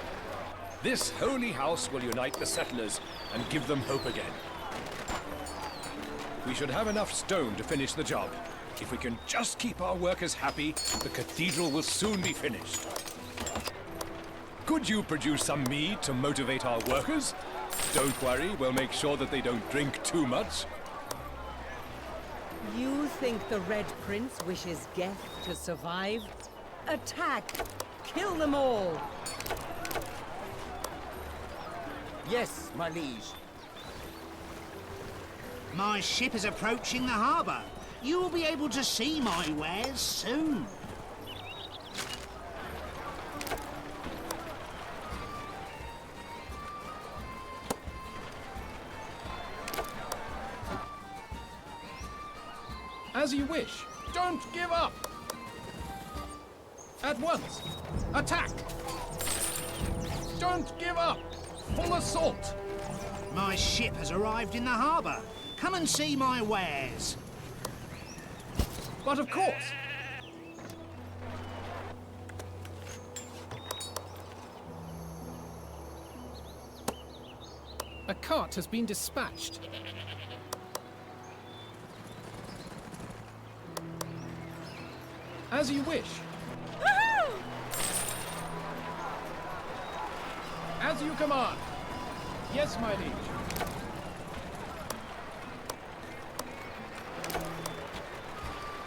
This holy house will unite the settlers and give them hope again. We should have enough stone to finish the job. If we can just keep our workers happy, the cathedral will soon be finished. Could you produce some mead to motivate our workers? Don't worry, we'll make sure that they don't drink too much. You think the Red Prince wishes Geth to survive? Attack! Kill them all! Yes, my liege. My ship is approaching the harbour. You will be able to see my wares soon. As you wish. Don't give up! At once! Attack! Don't give up! Full assault! My ship has arrived in the harbour. Come and see my wares. But of course! A cart has been dispatched. As you wish. As you command. Yes, my liege.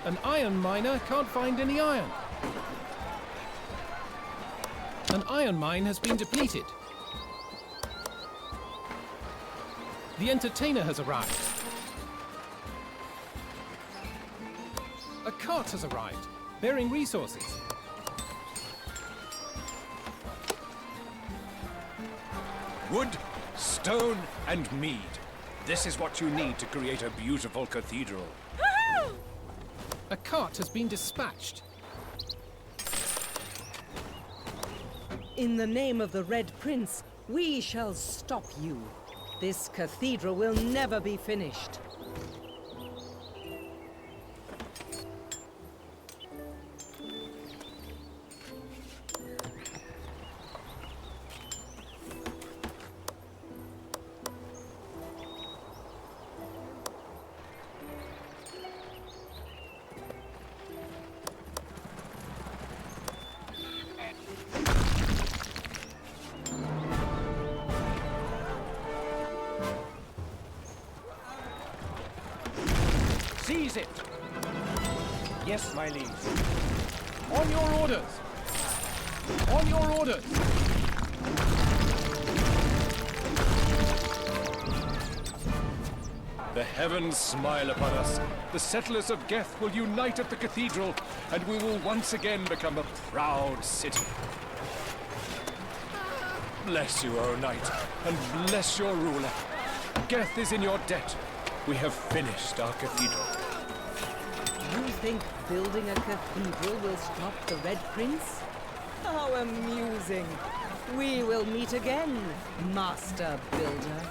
An iron miner can't find any iron. An iron mine has been depleted. The entertainer has arrived. A cart has arrived, bearing resources. Wood, stone, and mead. This is what you need to create a beautiful cathedral. A cart has been dispatched. In the name of the Red Prince, we shall stop you. This cathedral will never be finished. Seize it! Yes, my liege. On your orders! On your orders! The heavens smile upon us. The settlers of Geth will unite at the cathedral, and we will once again become a proud city. Bless you, O knight, and bless your ruler. Geth is in your debt. We have finished our cathedral. You think building a cathedral will stop the Red Prince? How amusing! We will meet again, Master Builder.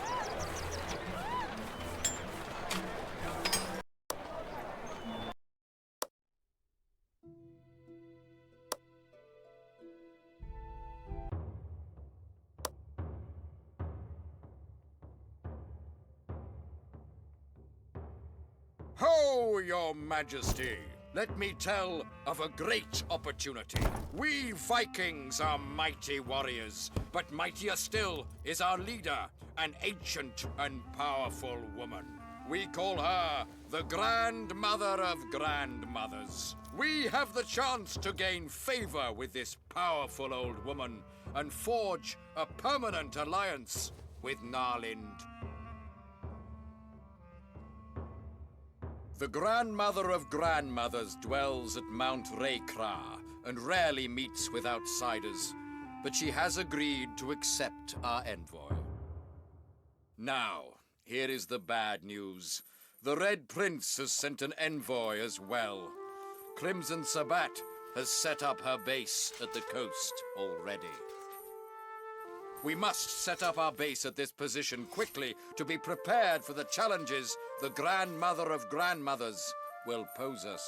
Ho, your majesty! Let me tell of a great opportunity. We Vikings are mighty warriors, but mightier still is our leader, an ancient and powerful woman. We call her the Grandmother of Grandmothers. We have the chance to gain favor with this powerful old woman and forge a permanent alliance with Narlind. The Grandmother of Grandmothers dwells at Mount Rekkyr and rarely meets with outsiders, but she has agreed to accept our envoy. Now, here is the bad news. The Red Prince has sent an envoy as well. Crimson Sabbat has set up her base at the coast already. We must set up our base at this position quickly to be prepared for the challenges the Grandmother of Grandmothers will pose us.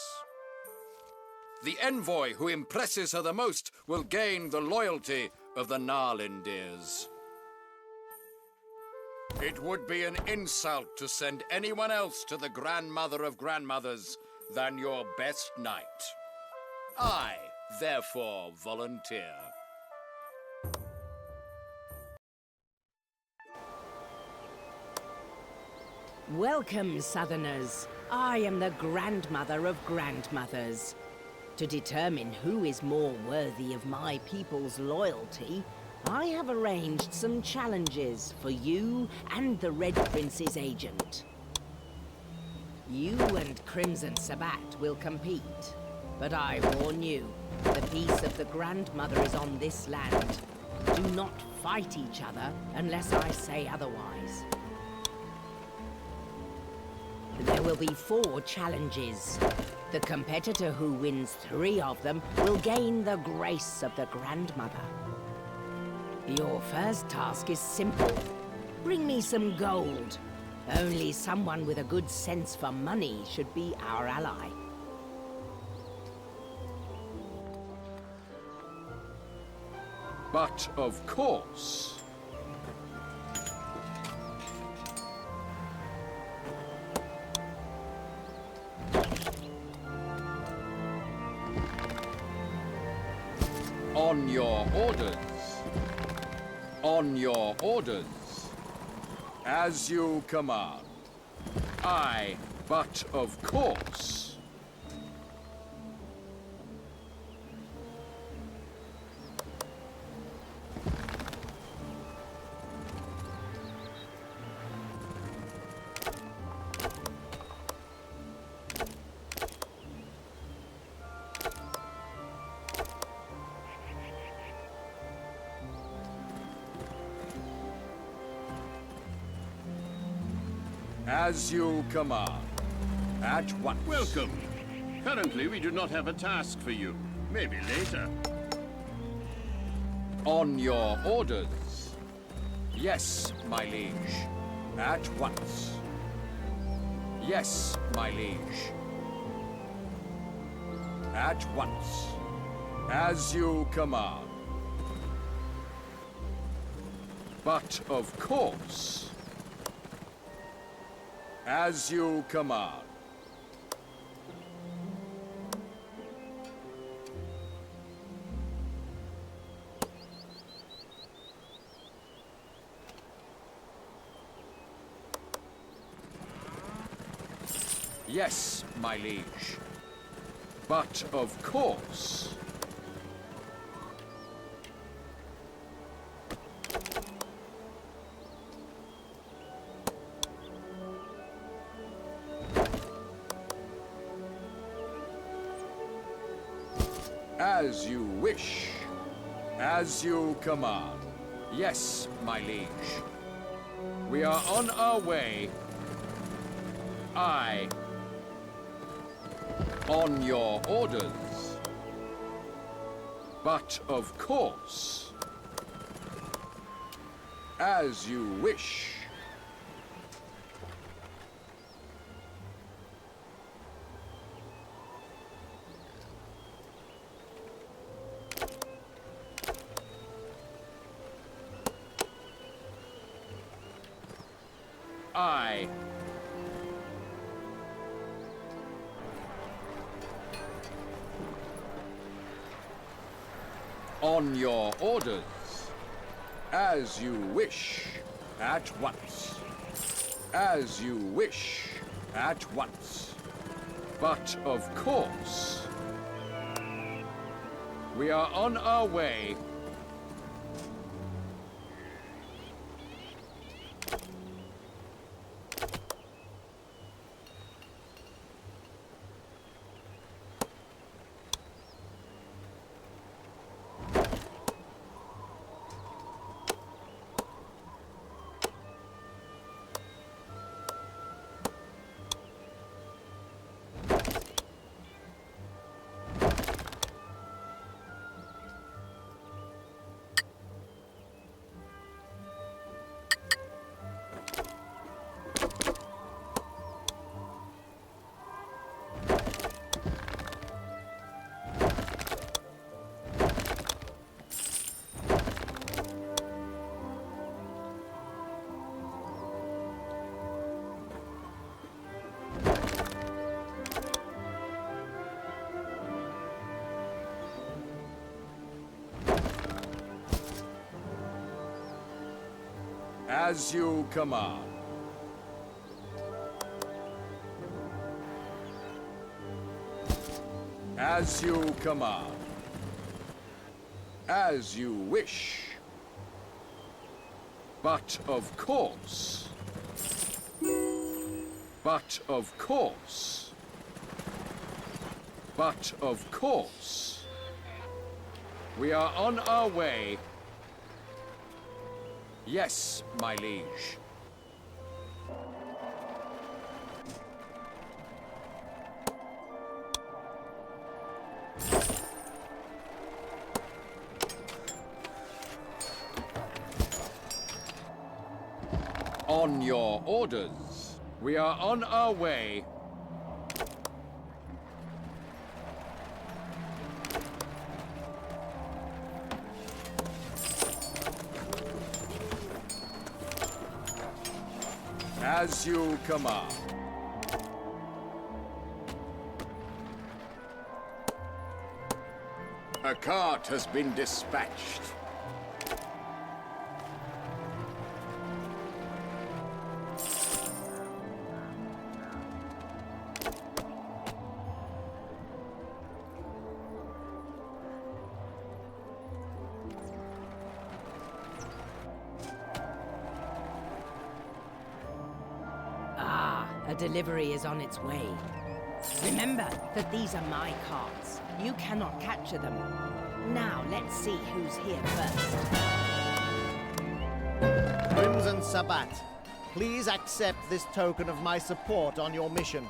The envoy who impresses her the most will gain the loyalty of the Narlindirs. It would be an insult to send anyone else to the Grandmother of Grandmothers than your best knight. I, therefore, volunteer. Welcome, Southerners. I am the Grandmother of Grandmothers. To determine who is more worthy of my people's loyalty, I have arranged some challenges for you and the Red Prince's agent. You and Crimson Sabbat will compete, but I warn you, the peace of the Grandmother is on this land. Do not fight each other unless I say otherwise. There will be 4 challenges. The competitor who wins 3 of them will gain the grace of the Grandmother. Your first task is simple. Bring me some gold. Only someone with a good sense for money should be our ally. But, of course, on your orders. On your orders. As you command. Aye, but of course. As you command. At once. Welcome. Currently, we do not have a task for you. Maybe later. On your orders. Yes, my liege. At once. Yes, my liege. At once. As you command. But of course. As you command. Yes, my liege. But of course. As you wish. As you command. Yes, my liege. We are on our way. Aye. On your orders. But of course. As you wish. Aye. On your orders. As you wish. At once. As you wish. At once. But of course. We are on our way. As you command. As you command. As you wish. But of course. But of course. But of course. We are on our way. Yes, my liege. On your orders. We are on our way. As you command. A cart has been dispatched. A delivery is on its way. Remember that these are my carts. You cannot capture them. Now let's see who's here first. Crimson Sabbat, please accept this token of my support on your mission.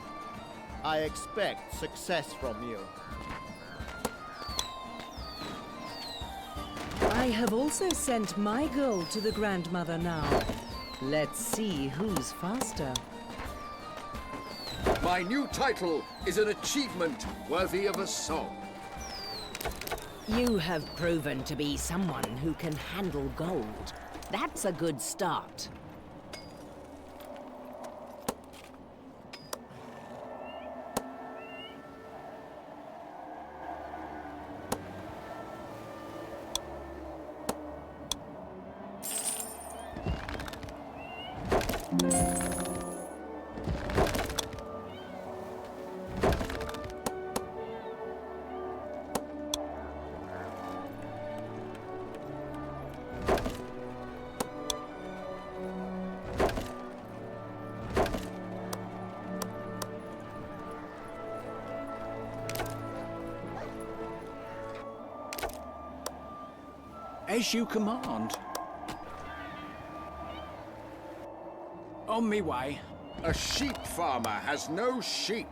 I expect success from you. I have also sent my gold to the Grandmother now. Let's see who's faster. My new title is an achievement worthy of a song. You have proven to be someone who can handle gold. That's a good start. As you command. On me way. A sheep farmer has no sheep.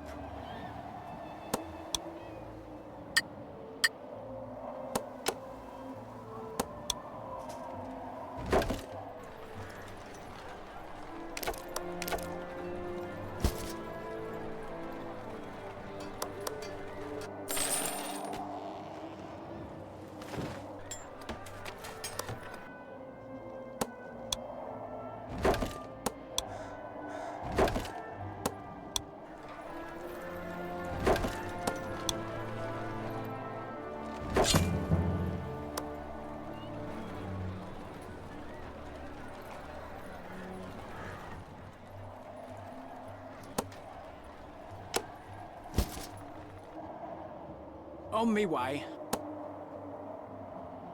On me way.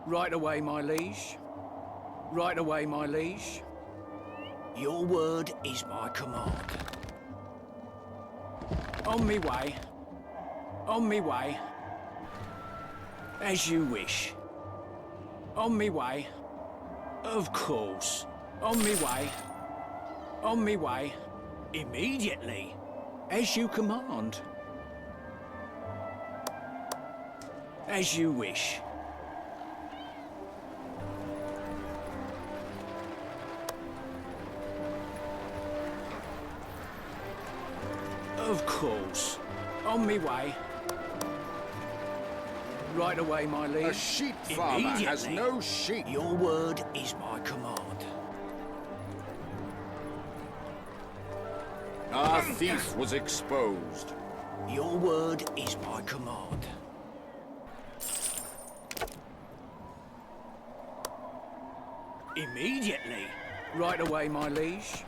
Right away, my liege. Right away, my liege. Your word is my command. On me way. On me way. As you wish. On me way. Of course. On me way. On me way. Immediately. As you command. As you wish. Of course. On me way. Right away, my liege. A sheep farmer has no sheep. Your word is my command. Our thief was exposed. Your word is my command. Immediately. Right away, my liege.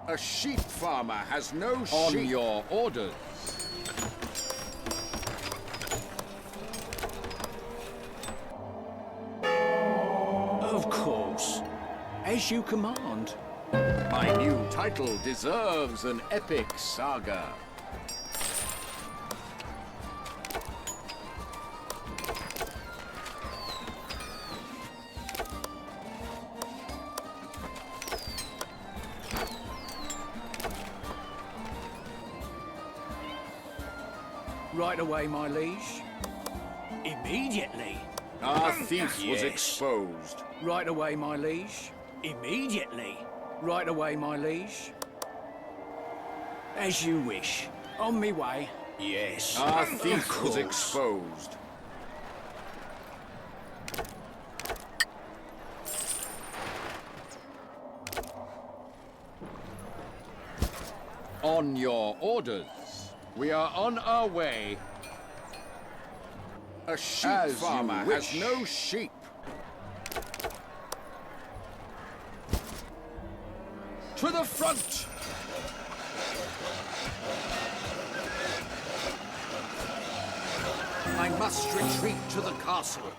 A sheep farmer has no sheep. On your orders. Of course. As you command. My new title deserves an epic saga. Right away, my liege. Immediately. Our thief was exposed. Right away, my liege. Immediately. Right away, my liege. As you wish. On me way. Yes. Our thief was exposed. On your orders. We are on our way. A sheep farmer has no sheep. To the front! I must retreat to the castle.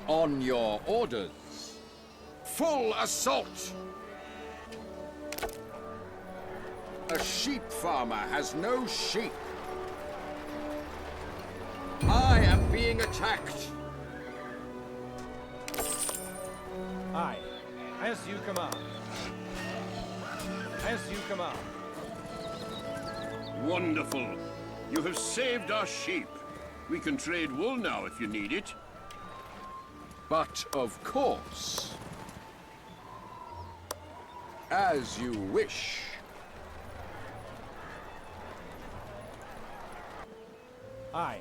On your orders. Full assault! A sheep farmer has no sheep. I am being attacked. Aye, as you command. As you command. Wonderful. You have saved our sheep. We can trade wool now if you need it. But of course, as you wish. Aye,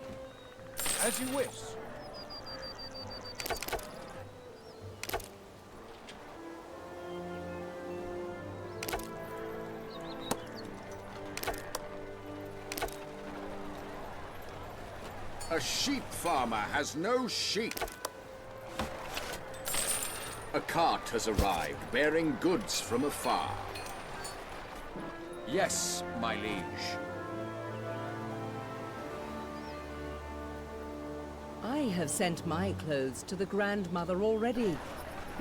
as you wish. A sheep farmer has no sheep. A cart has arrived, bearing goods from afar. Yes, my liege. I have sent my clothes to the grandmother already.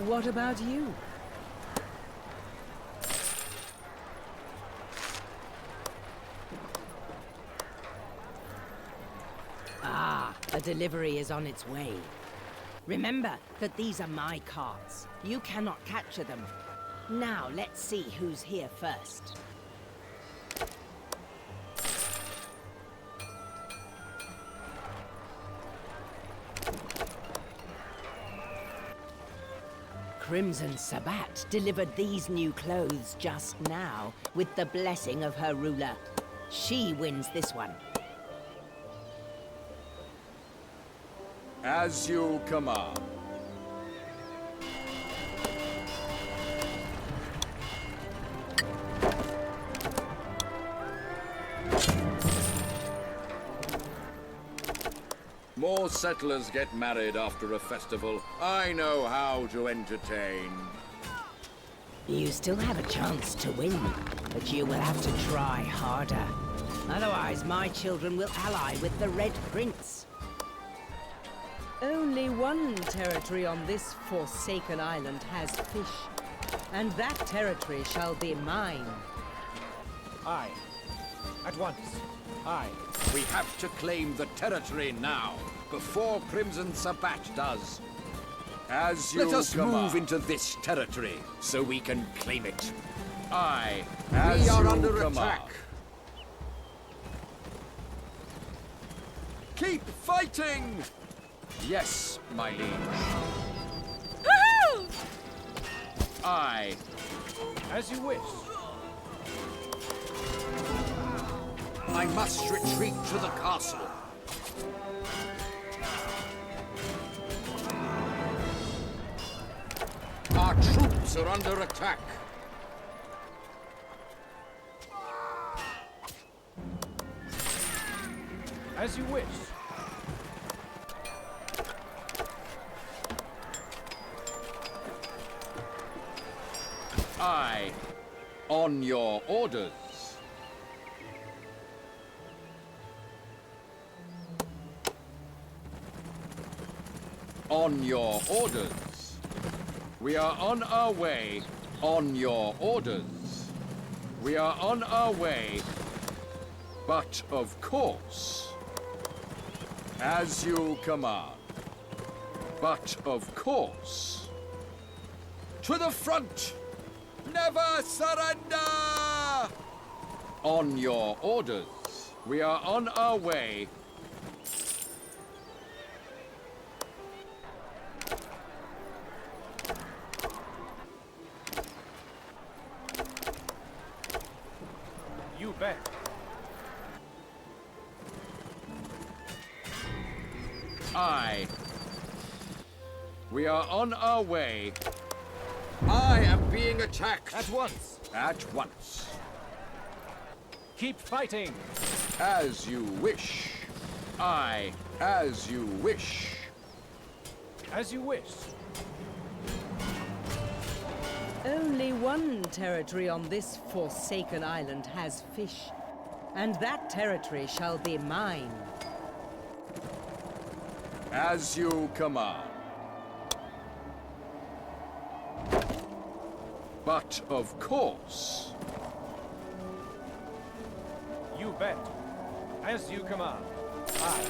What about you? Ah, a delivery is on its way. Remember that these are my carts. You cannot capture them. Now let's see who's here first. Crimson Sabbat delivered these new clothes just now with the blessing of her ruler. She wins this one. As you command. More settlers get married after a festival. I know how to entertain. You still have a chance to win, but you will have to try harder. Otherwise, my children will ally with the Red Prince. Only one territory on this forsaken island has fish, and that territory shall be mine. Aye. At once. Aye. We have to claim the territory now, before Crimson Sabbat does. As you Let us move into this territory, so we can claim it. Aye. We are under attack. Keep fighting! Yes, my liege. Aye. As you wish. I must retreat to the castle. Our troops are under attack. As you wish. Aye. On your orders. On your orders. We are on our way. On your orders. We are on our way. But of course, as you command. But of course, to the front! Never surrender! On your orders. We are on our way. You bet. Aye. We are on our way. I am being being attacked. At once. At once. Keep fighting. As you wish. As you wish. As you wish. Only one territory on this forsaken island has fish, and that territory shall be mine. As you command. But of course. You bet. As you command. Aye.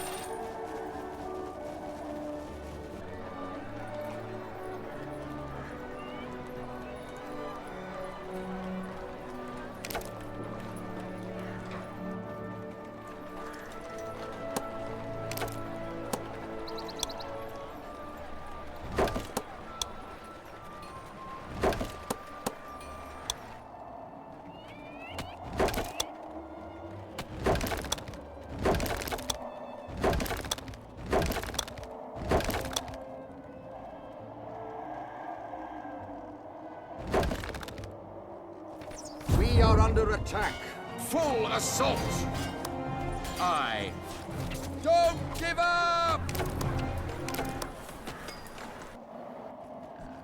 We are under attack. Full assault. Aye. Don't give up!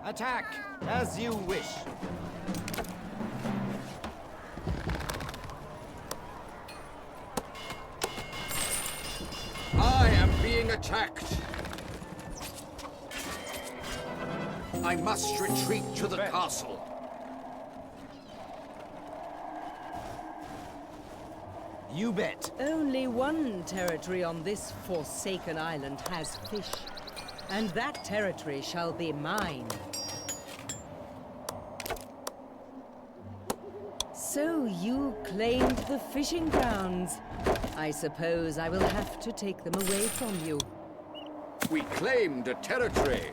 Attack. As you wish. I am being attacked. I must retreat to the castle. You bet. Only one territory on this forsaken island has fish, and that territory shall be mine. So you claimed the fishing grounds. I suppose I will have to take them away from you. We claimed a territory.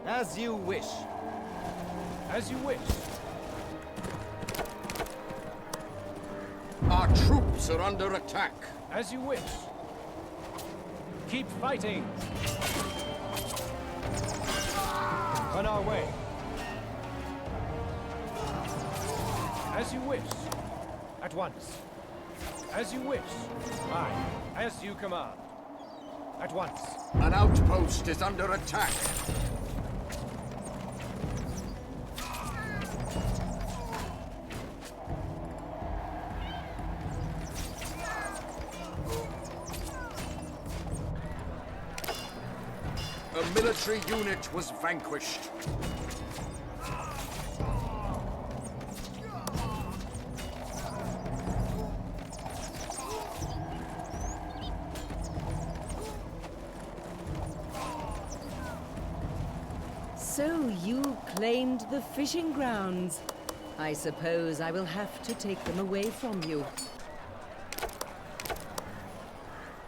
As you wish. As you wish. Our troops are under attack. As you wish. Keep fighting. On our way. As you wish. At once. As you wish. Aye. As you command. At once. An outpost is under attack. A military unit was vanquished. So you claimed the fishing grounds. I suppose I will have to take them away from you.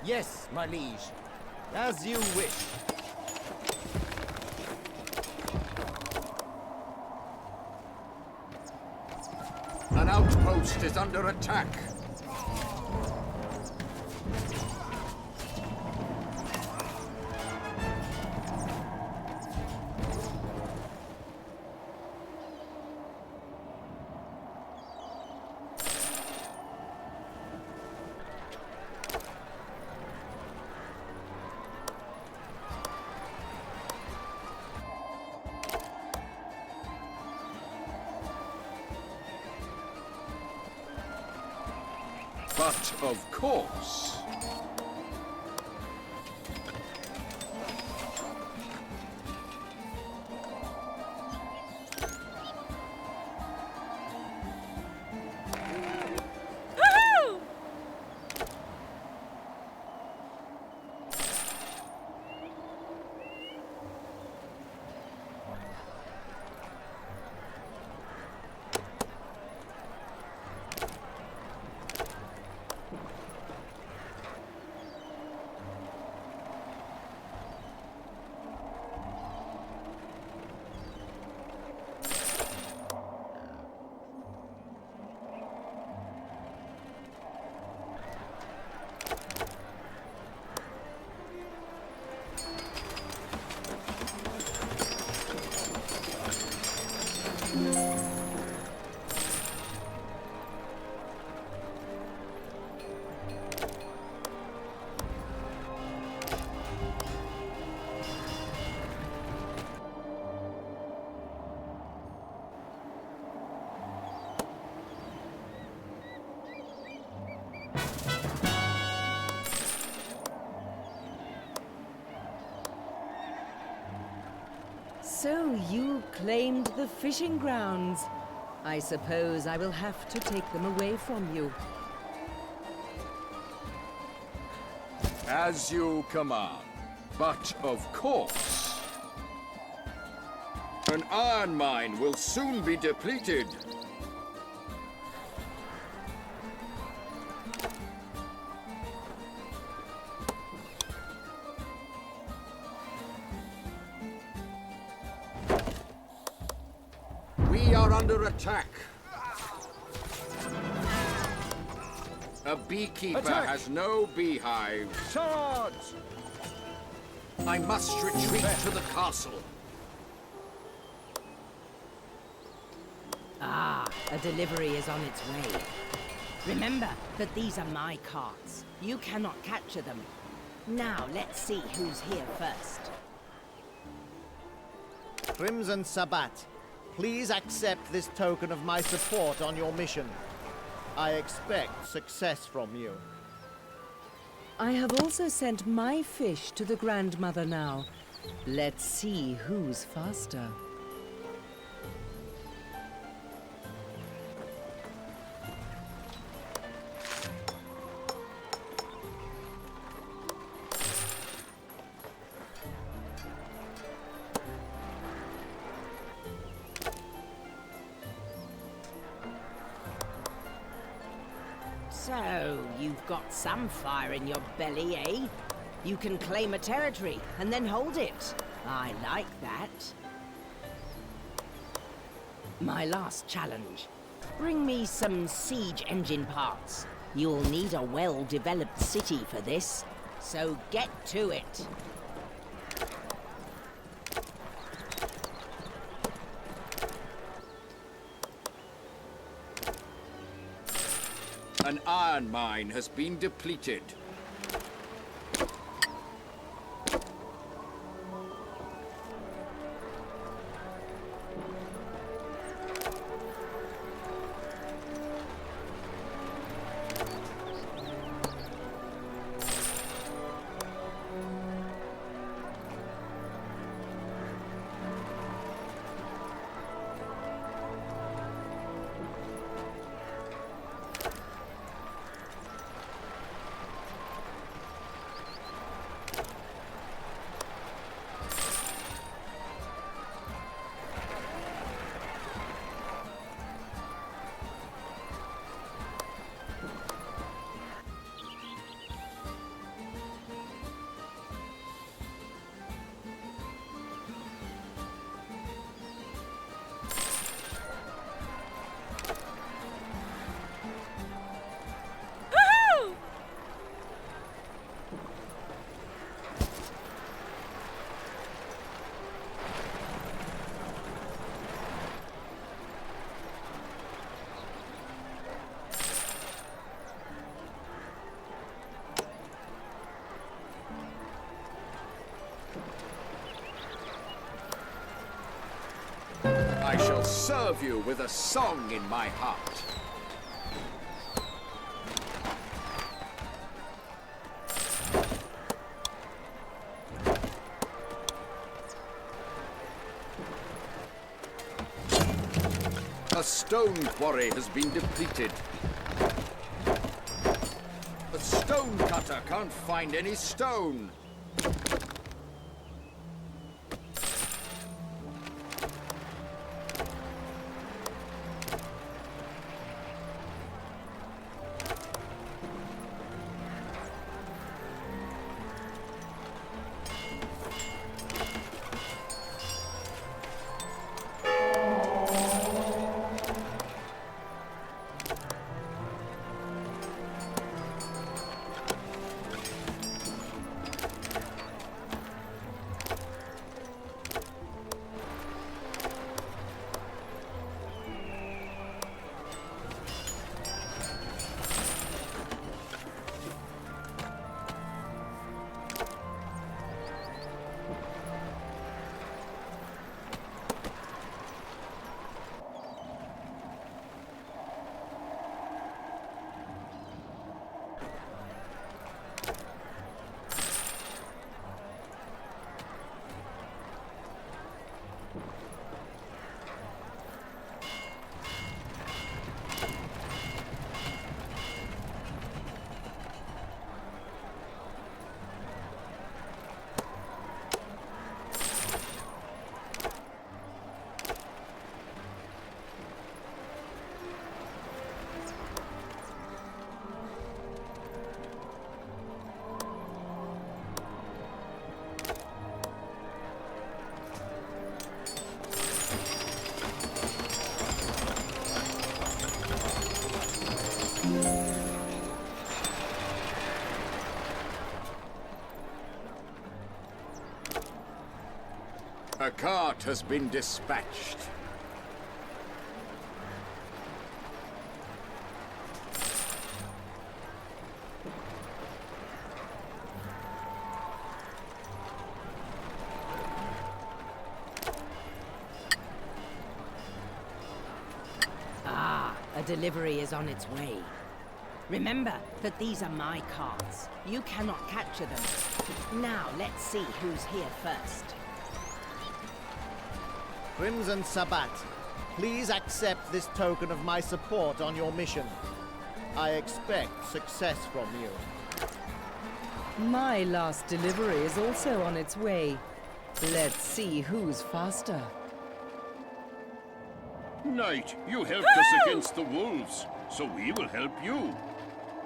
Yes, my liege. As you wish. An outpost is under attack. But of course. So you claimed the fishing grounds. I suppose I will have to take them away from you. As you command. But of course, an iron mine will soon be depleted. We are under attack. A beekeeper has no beehive. Swords! I must retreat to the castle. Ah, a delivery is on its way. Remember that these are my carts. You cannot capture them. Now let's see who's here first. Crimson Sabbat, please accept this token of my support on your mission. I expect success from you. I have also sent my fish to the grandmother now. Let's see who's faster. So, you've got some fire in your belly, eh? You can claim a territory and then hold it. I like that. My last challenge. Bring me some siege engine parts. You'll need a well-developed city for this, so get to it. An iron mine has been depleted. I shall serve you with a song in my heart. A stone quarry has been depleted. A stone cutter can't find any stone. Sabat has been dispatched. Ah, a delivery is on its way. Remember that these are my carts. You cannot capture them. Now, let's see who's here first. Crimson Sabat, please accept this token of my support on your mission. I expect success from you. My last delivery is also on its way. Let's see who's faster. Knight, you helped us against the wolves, so we will help you.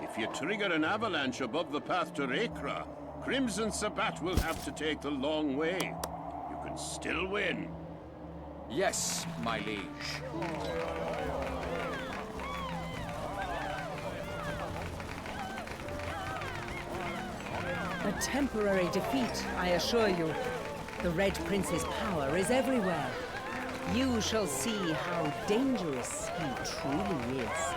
If you trigger an avalanche above the path to Rekkyr, Crimson Sabat will have to take the long way. You can still win. Yes, my liege. A temporary defeat, I assure you. The Red Prince's power is everywhere. You shall see how dangerous he truly is.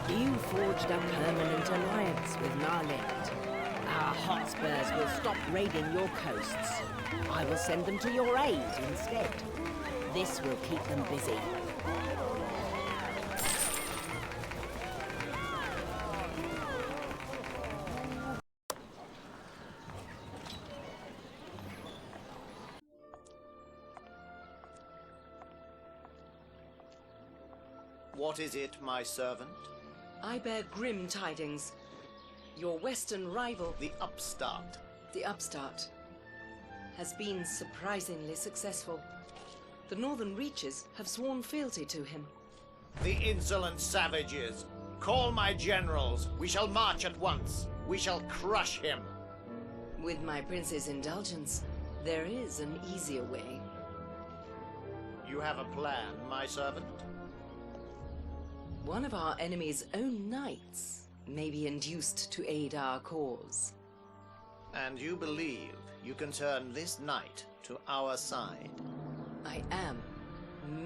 You forged a permanent alliance with Narfang. Our Hotspurs will stop raiding your coasts. I will send them to your aid instead. This will keep them busy. What is it, my servant? I bear grim tidings. Your western rival, The upstart. the upstart, has been surprisingly successful. The northern reaches have sworn fealty to him. The insolent savages! Call my generals! We shall march at once! We shall crush him! With my prince's indulgence, there is an easier way. You have a plan, my servant? One of our enemy's own knights may be induced to aid our cause. And you believe you can turn this knight to our side? I am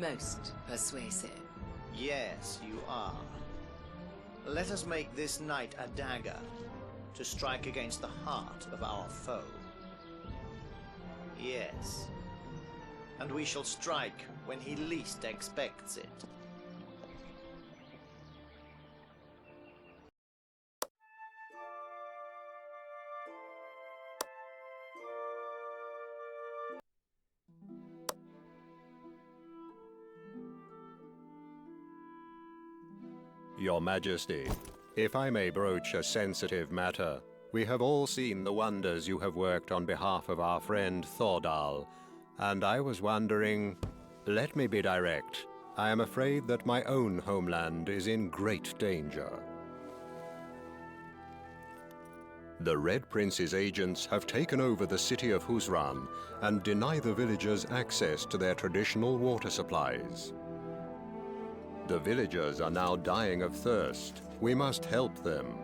most persuasive. Yes, you are. Let us make this knight a dagger to strike against the heart of our foe. Yes. And we shall strike when he least expects it. Your Majesty, if I may broach a sensitive matter, we have all seen the wonders you have worked on behalf of our friend Thordal, and I was wondering, let me be direct, I am afraid that my own homeland is in great danger. The Red Prince's agents have taken over the city of Husran and deny the villagers access to their traditional water supplies. The villagers are now dying of thirst. We must help them.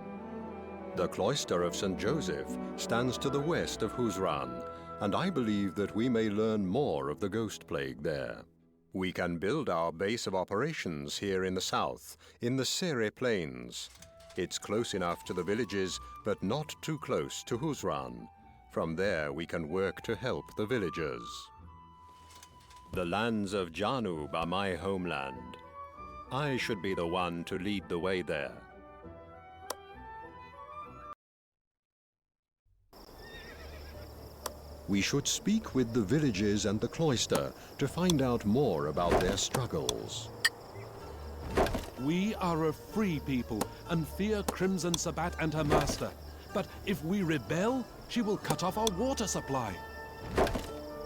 The cloister of St. Joseph stands to the west of Husran, and I believe that we may learn more of the ghost plague there. We can build our base of operations here in the south, in the Sere Plains. It's close enough to the villages, but not too close to Husran. From there we can work to help the villagers. The lands of Janub are my homeland. I should be the one to lead the way there. We should speak with the villages and the cloister to find out more about their struggles. We are a free people and fear Crimson Sabat and her master. But if we rebel, she will cut off our water supply.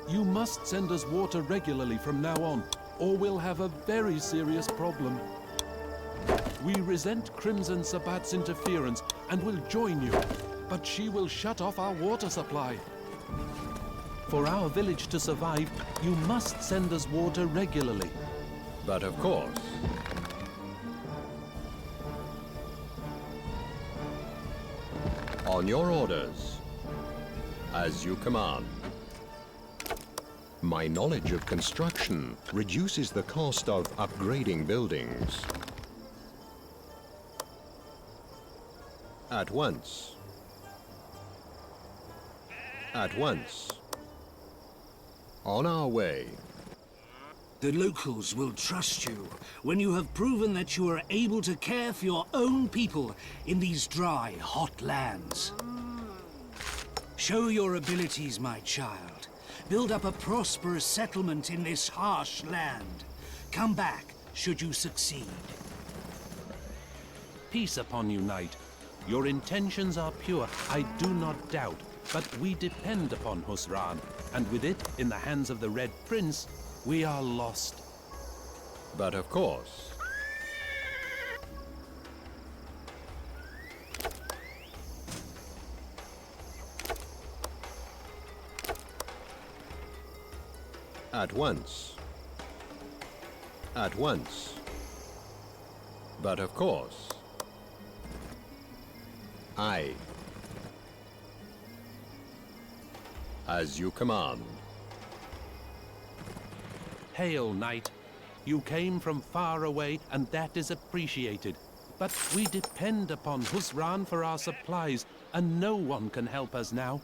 You must send us water regularly from now on, or we'll have a very serious problem. We resent Crimson Sabat's interference and will join you, but she will shut off our water supply. For our village to survive, you must send us water regularly. But of course. On your orders, as you command. My knowledge of construction reduces the cost of upgrading buildings. At once. At once. On our way. The locals will trust you when you have proven that you are able to care for your own people in these dry, hot lands. Show your abilities, my child. Build up a prosperous settlement in this harsh land. Come back, should you succeed. Peace upon you, knight. Your intentions are pure, I do not doubt, but we depend upon Husran, and with it in the hands of the Red Prince, we are lost. But of course. At once. At once. But of course. Aye. As you command. Hail, knight. You came from far away, and that is appreciated. But we depend upon Husran for our supplies, and no one can help us now.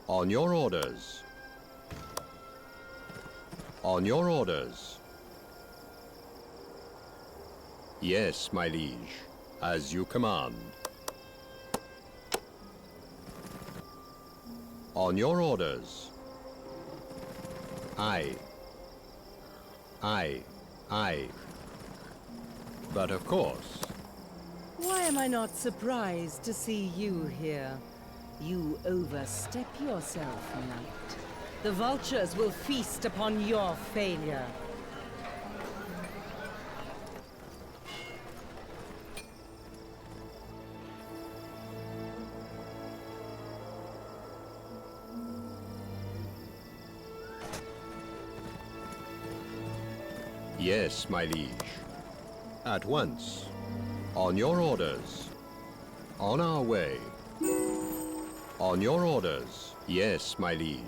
On your orders. On your orders. Yes, my liege, as you command. On your orders. Aye. Aye. Aye. But of course. Why am I not surprised to see you here? You overstep yourself, knight. The vultures will feast upon your failure. Yes, my liege. At once. On your orders. On our way. On your orders. Yes, my liege.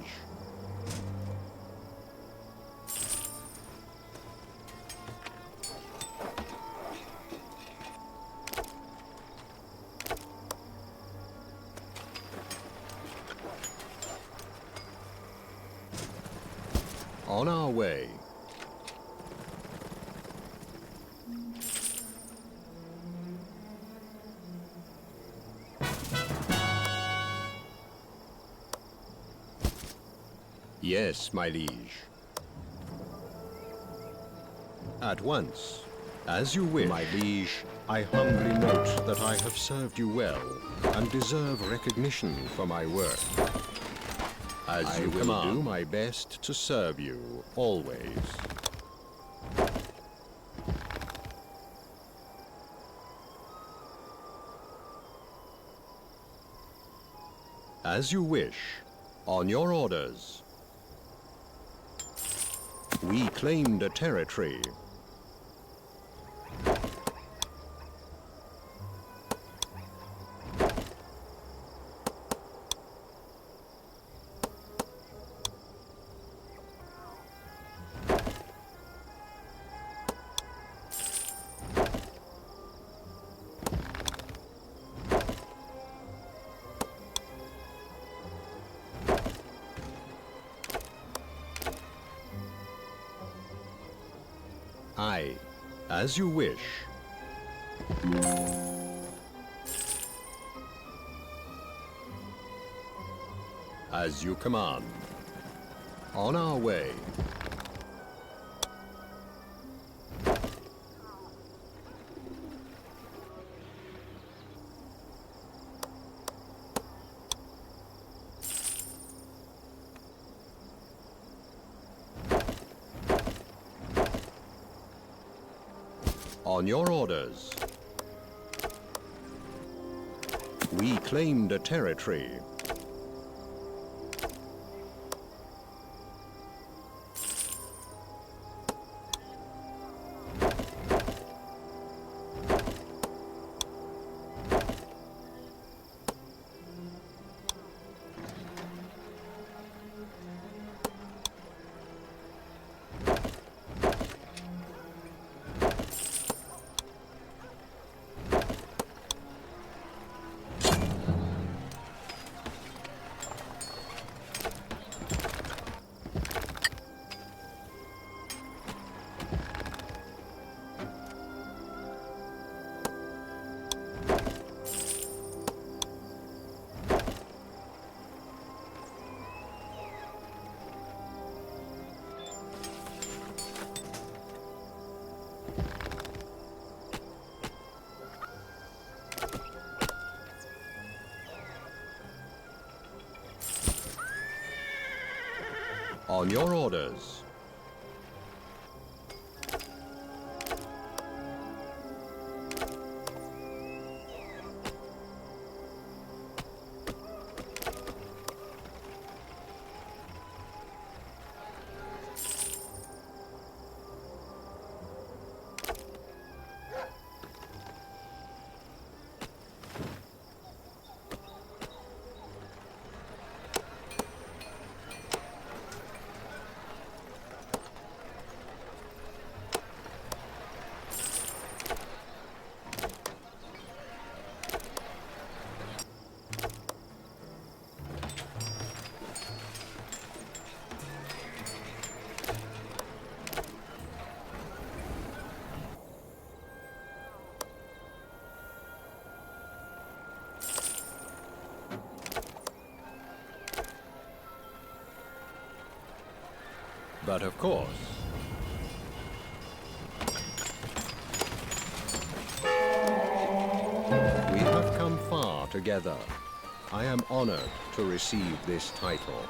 On our way. Yes, my liege. At once. As you wish. My liege, I humbly note that I have served you well and deserve recognition for my work. As you command. I will do my best to serve you, always. As you wish. On your orders. We claimed a territory. Aye, as you wish. As you command. On our way. On your orders. We claimed a territory. On your orders. But of course, we have come far together. I am honored to receive this title.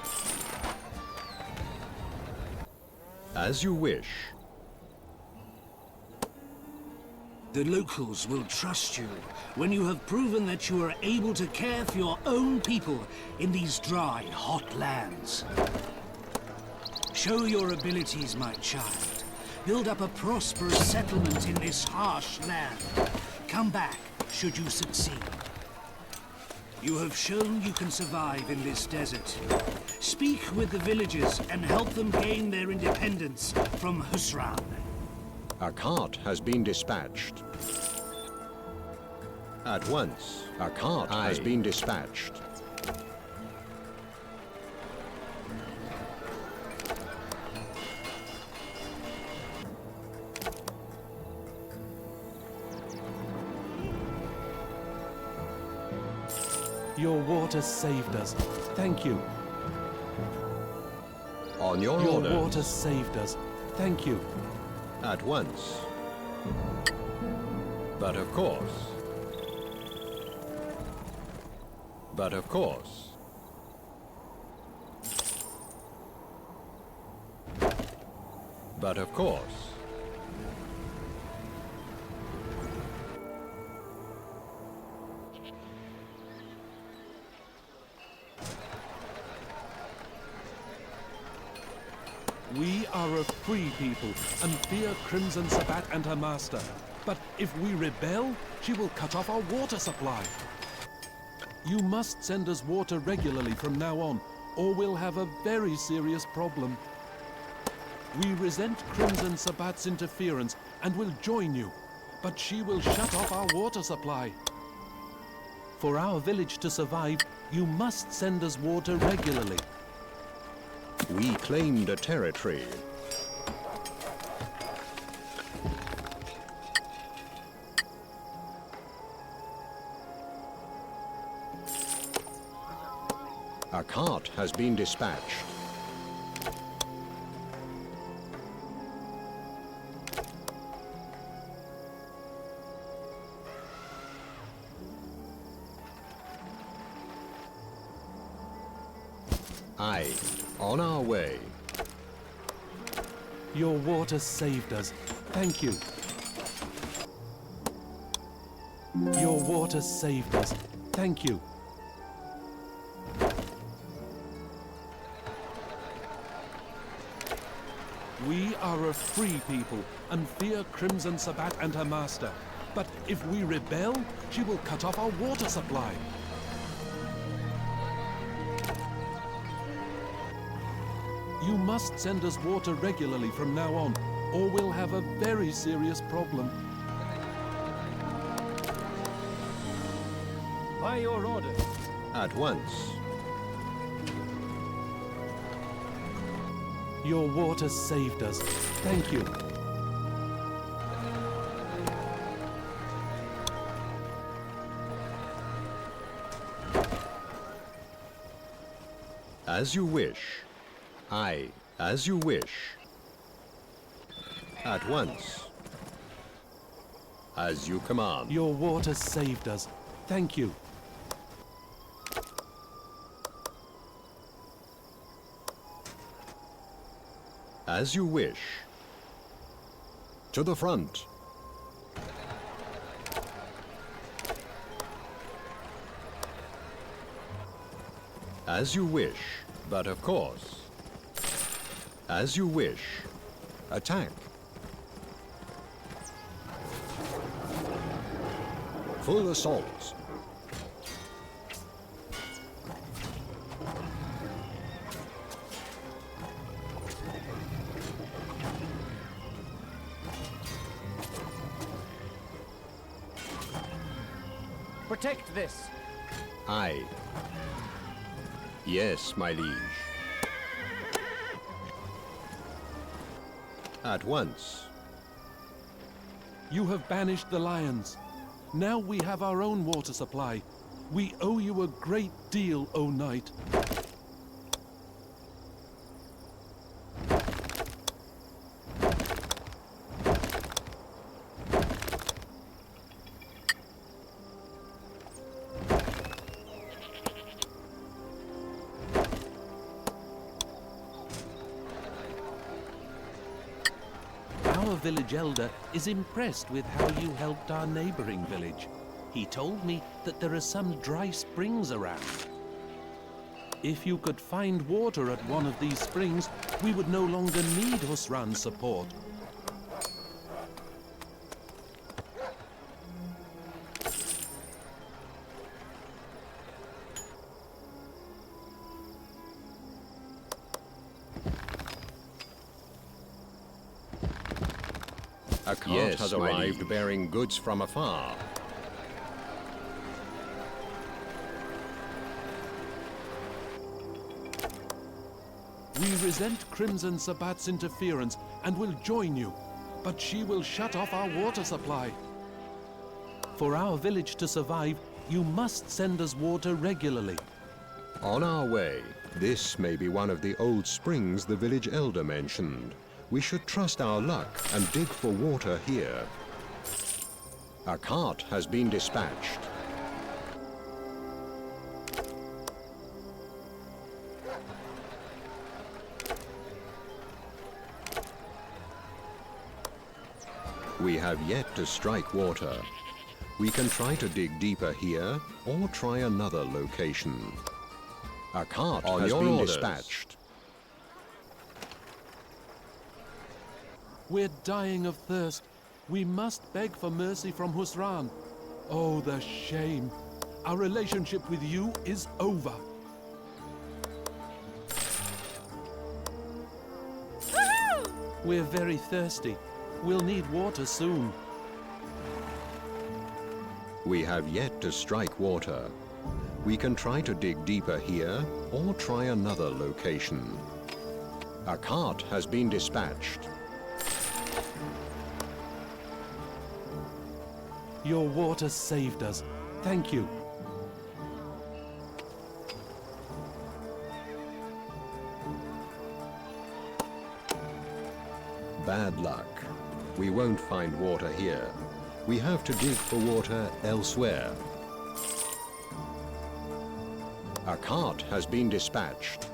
As you wish. The locals will trust you when you have proven that you are able to care for your own people in these dry, hot lands. Show your abilities, my child. Build up a prosperous settlement in this harsh land. Come back, should you succeed. You have shown you can survive in this desert. Speak with the villagers and help them gain their independence from Husran. A cart has been dispatched. At once, a cart has been dispatched. Your water saved us. Thank you. On your orders. Your water saved us. Thank you. At once. But of course. But of course. But of course. We are a free people and fear Crimson Sabbat and her master. But if we rebel, she will cut off our water supply. You must send us water regularly from now on, or we'll have a very serious problem. We resent Crimson Sabbat's interference and will join you, but she will shut off our water supply. For our village to survive, you must send us water regularly. We claimed a territory. A cart has been dispatched. Aye, on our way. Your water saved us. Thank you. Your water saved us. Thank you. We are a free people and fear Crimson Sabbat and her master. But if we rebel, she will cut off our water supply. You must send us water regularly from now on, or we'll have a very serious problem. By your order. At once. Your water saved us. Thank you. As you wish. Aye, as you wish. At once. As you command. Your water saved us. Thank you. As you wish. To the front. As you wish, but of course. As you wish. Attack. Full assault. Protect this. Aye. Yes, my liege. At once. You have banished the lions. Now we have our own water supply. We owe you a great deal, O knight. Our village elder is impressed with how you helped our neighboring village. He told me that there are some dry springs around. If you could find water at one of these springs, we would no longer need Husran's support. A cart has arrived bearing goods from afar. We resent Crimson Sabbat's interference and will join you, but she will shut off our water supply. For our village to survive, you must send us water regularly. On our way. This may be one of the old springs the village elder mentioned. We should trust our luck and dig for water here. A cart has been dispatched. We have yet to strike water. We can try to dig deeper here or try another location. A cart has been dispatched. We're dying of thirst. We must beg for mercy from Husran. Oh, the shame. Our relationship with you is over. We're very thirsty. We'll need water soon. We have yet to strike water. We can try to dig deeper here or try another location. A cart has been dispatched. Your water saved us. Thank you. Bad luck. We won't find water here. We have to dig for water elsewhere. A cart has been dispatched.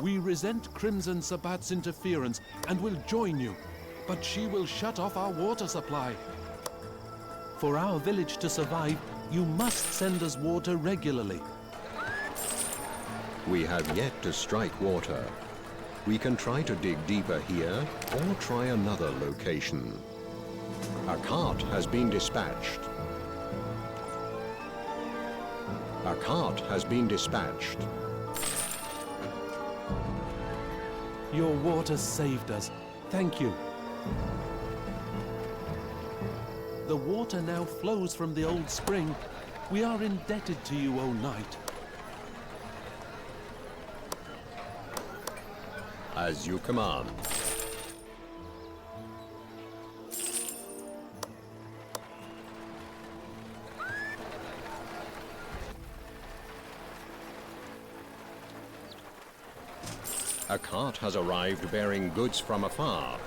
We resent Crimson Sabbat's interference and will join you, but she will shut off our water supply. For our village to survive, you must send us water regularly. We have yet to strike water. We can try to dig deeper here or try another location. A cart has been dispatched. A cart has been dispatched. Your water saved us. Thank you. The water now flows from the old spring. We are indebted to you, O knight. As you command. A cart has arrived bearing goods from afar.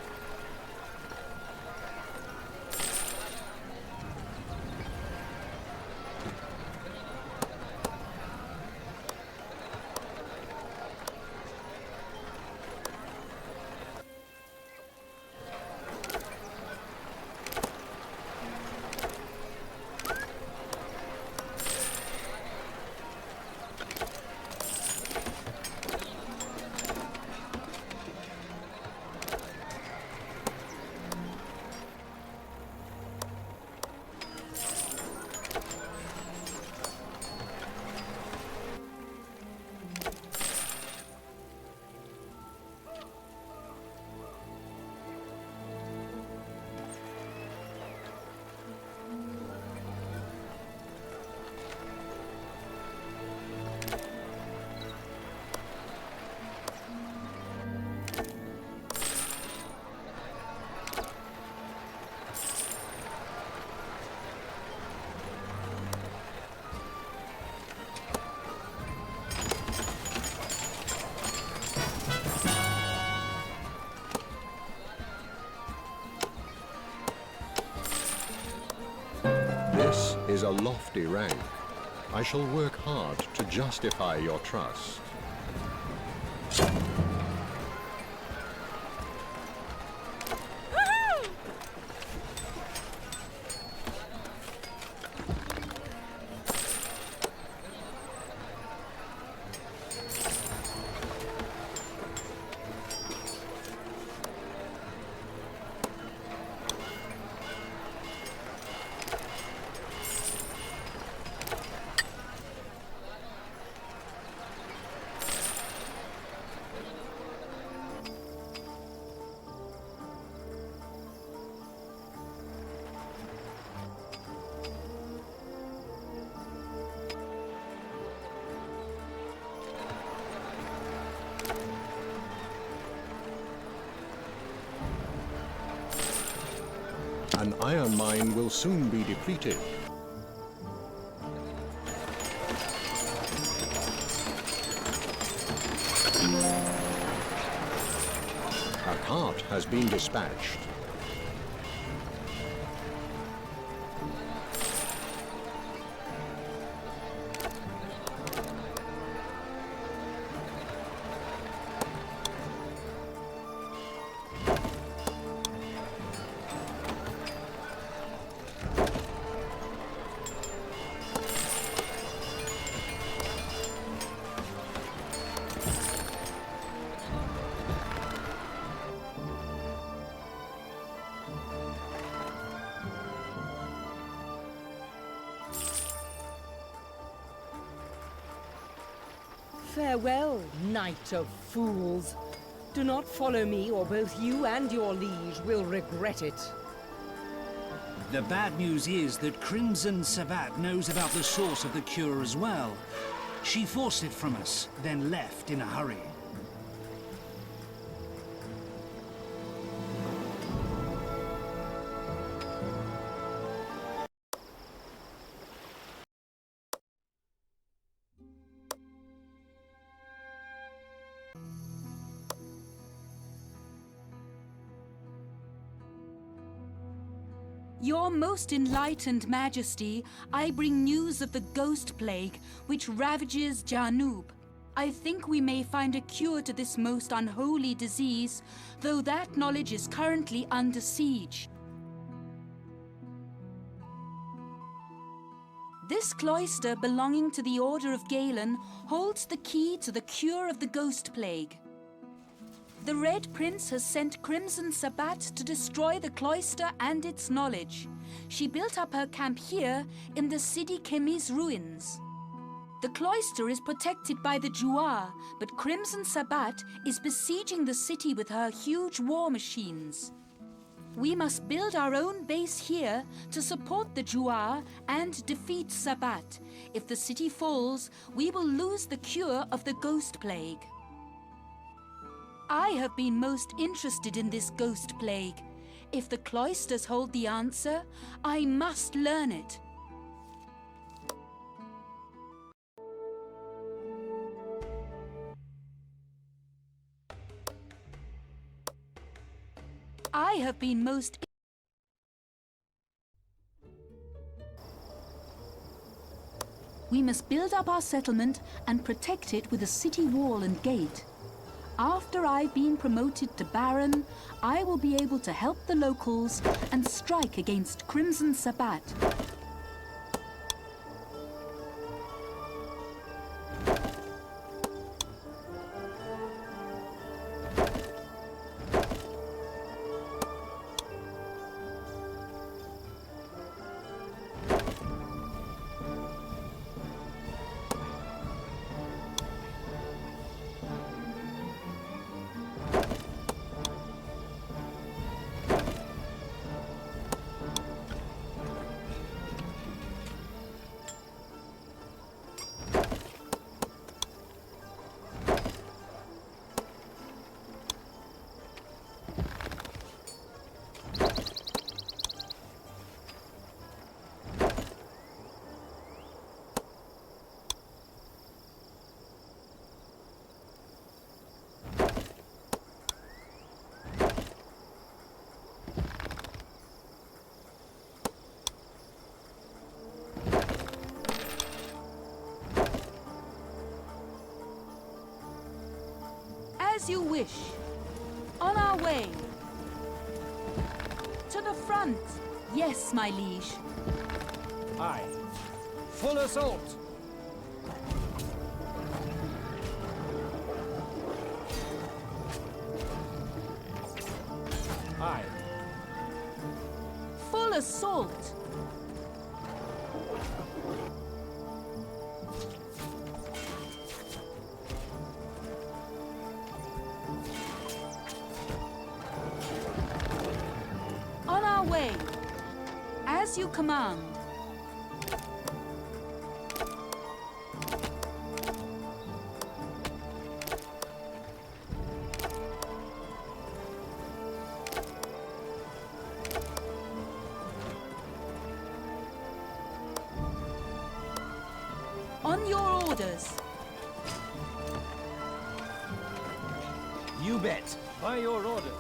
This is a lofty rank. I shall work hard to justify your trust. An iron mine will soon be depleted. A cart has been dispatched. Farewell, Knight of Fools. Do not follow me, or both you and your liege will regret it. The bad news is that Crimson Sabbat knows about the source of the cure as well. She forced it from us, then left in a hurry. Your most enlightened majesty, I bring news of the ghost plague which ravages Janub. I think we may find a cure to this most unholy disease, though that knowledge is currently under siege. This cloister belonging to the Order of Galen holds the key to the cure of the ghost plague. The Red Prince has sent Crimson Sabbat to destroy the cloister and its knowledge. She built up her camp here in the Sidi Kemi's ruins. The cloister is protected by the Juahar, but Crimson Sabbat is besieging the city with her huge war machines. We must build our own base here to support the Juahar and defeat Sabbat. If the city falls, we will lose the cure of the ghost plague. I have been most interested in this ghost plague. If the cloisters hold the answer, I must learn it. I have been most... We must build up our settlement and protect it with a city wall and gate. After I've been promoted to Baron, I will be able to help the locals and strike against Crimson Sabbat. As you wish. On our way. To the front. Yes, my liege. Aye. Full assault! Aye. Full assault. On our way. As you command. On your orders. You bet. By your orders.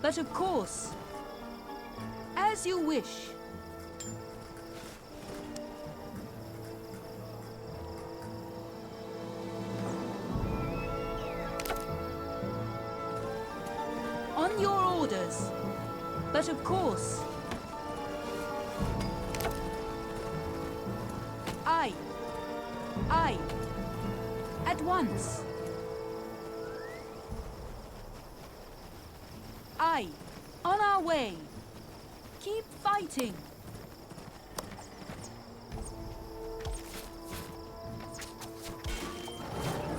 But of course, as you wish. On your orders. But of course. Aye. Aye. At once. Aye. On our way. Keep fighting.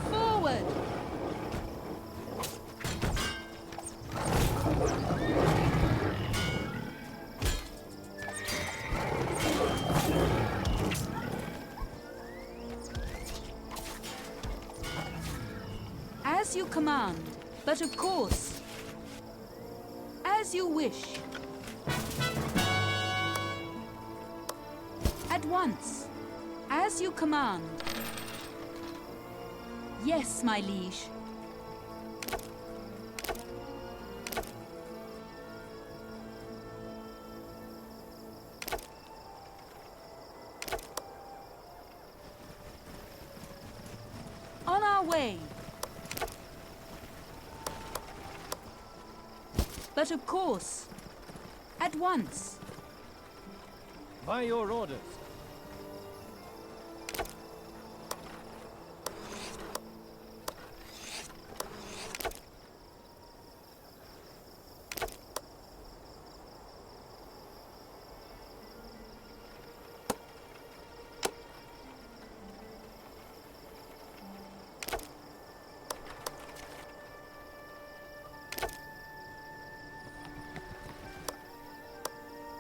Forward. As you command, but of course. As you wish. At once. As you command. Yes, my liege. On our way. But of course. At once. By your orders.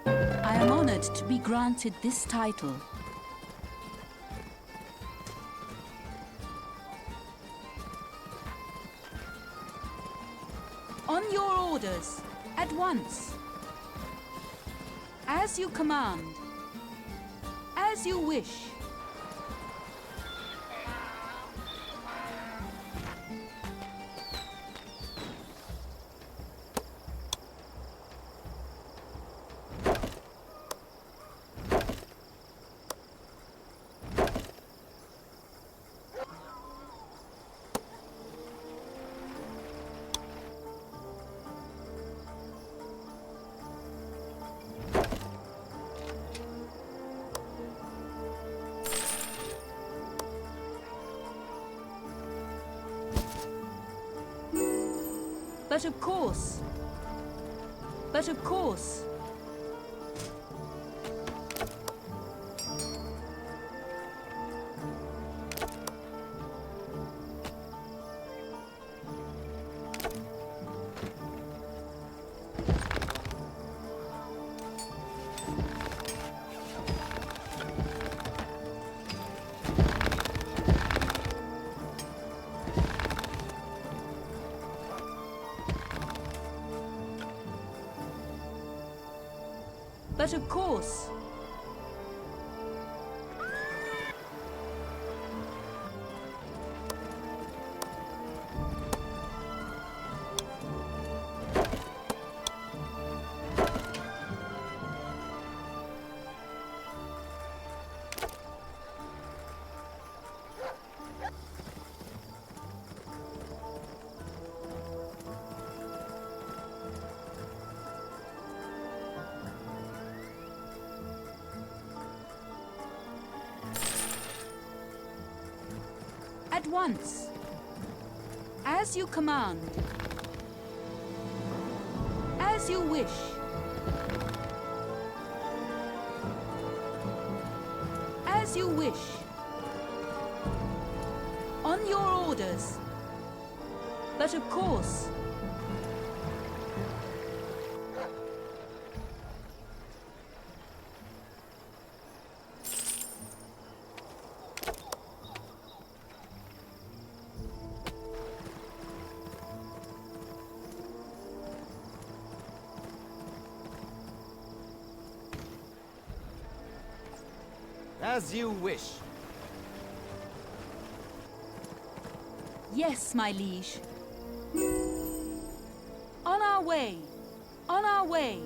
I am honored to be granted this title. On your orders, at once. As you command. As you wish. But of course. But of course. But of course. At once. As you command. As you wish. As you wish. On your orders. But of course. As you wish. Yes, my liege. On our way. On our way.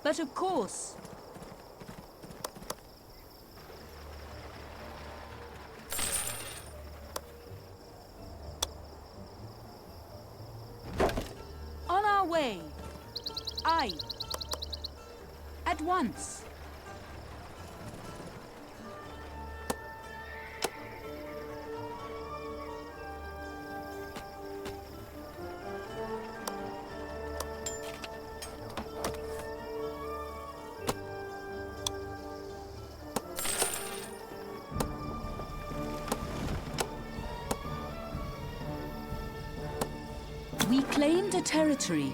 But of course. On our way. Aye. At once. We claimed a territory.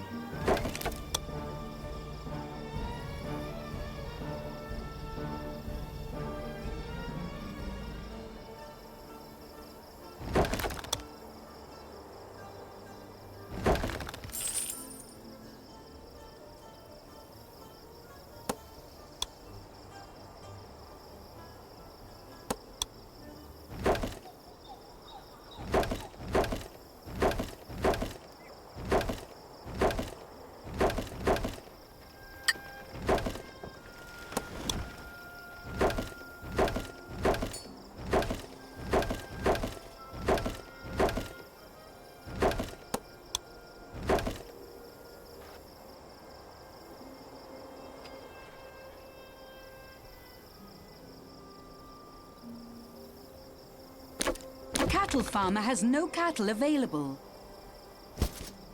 cattle farmer has no cattle available.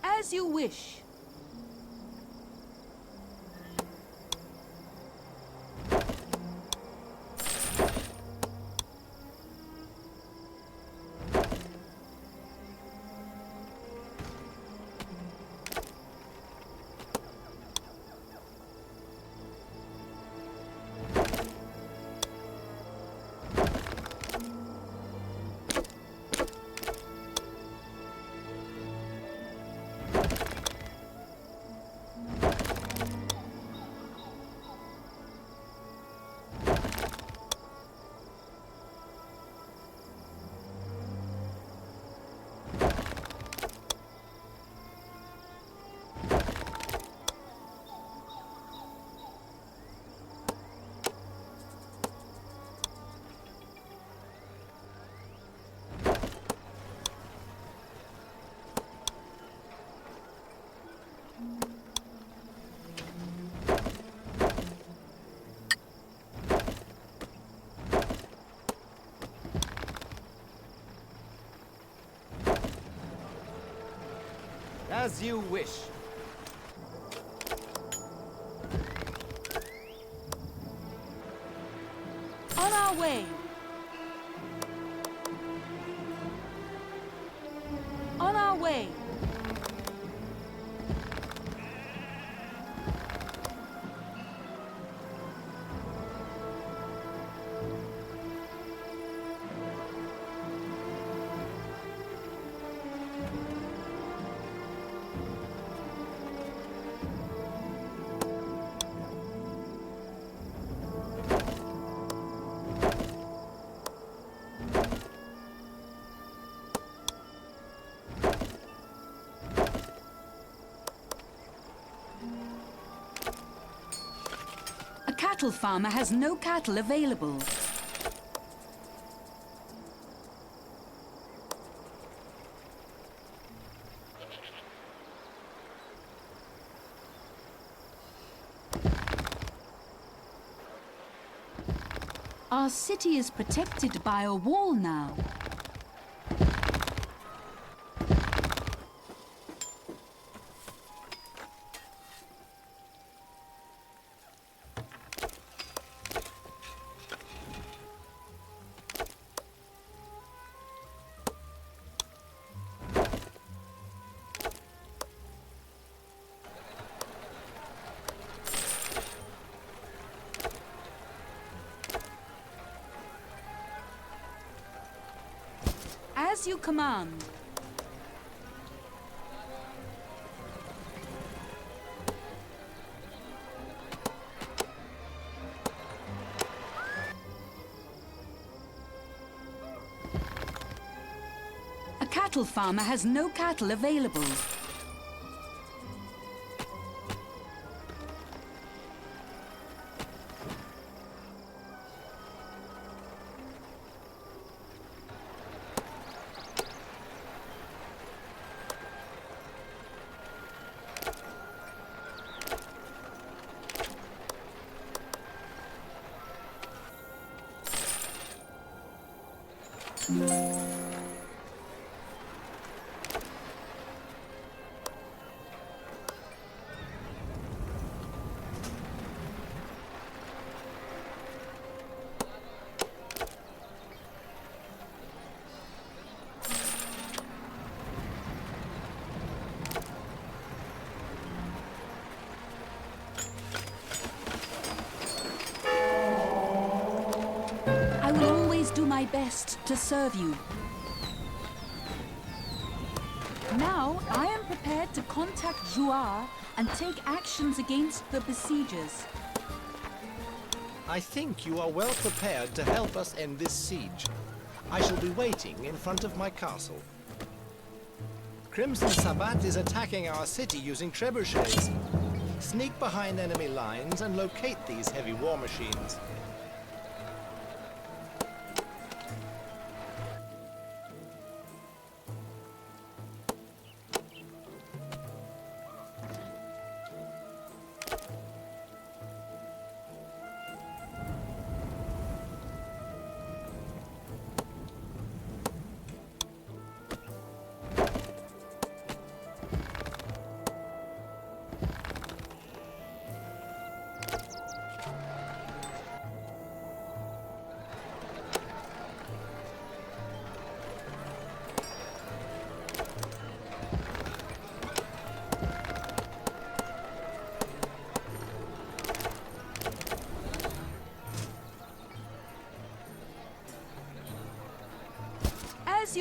As you wish. As you wish. On our way. On our way. Cattle farmer has no cattle available. Our city is protected by a wall now. As you command. A cattle farmer has no cattle available. My best to serve you. Now, I am prepared to contact Juahar and take actions against the besiegers. I think you are well prepared to help us end this siege. I shall be waiting in front of my castle. Crimson Sabbat is attacking our city using trebuchets. Sneak behind enemy lines and locate these heavy war machines.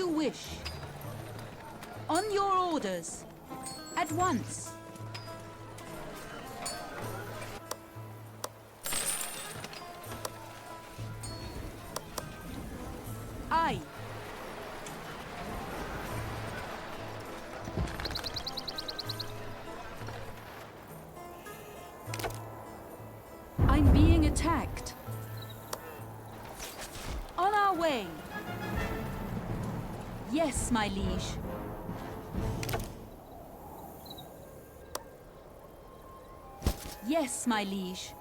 you wish. On your orders. At once. Aye. I'm being attacked. On our way. Yes, my liege. Yes, my liege.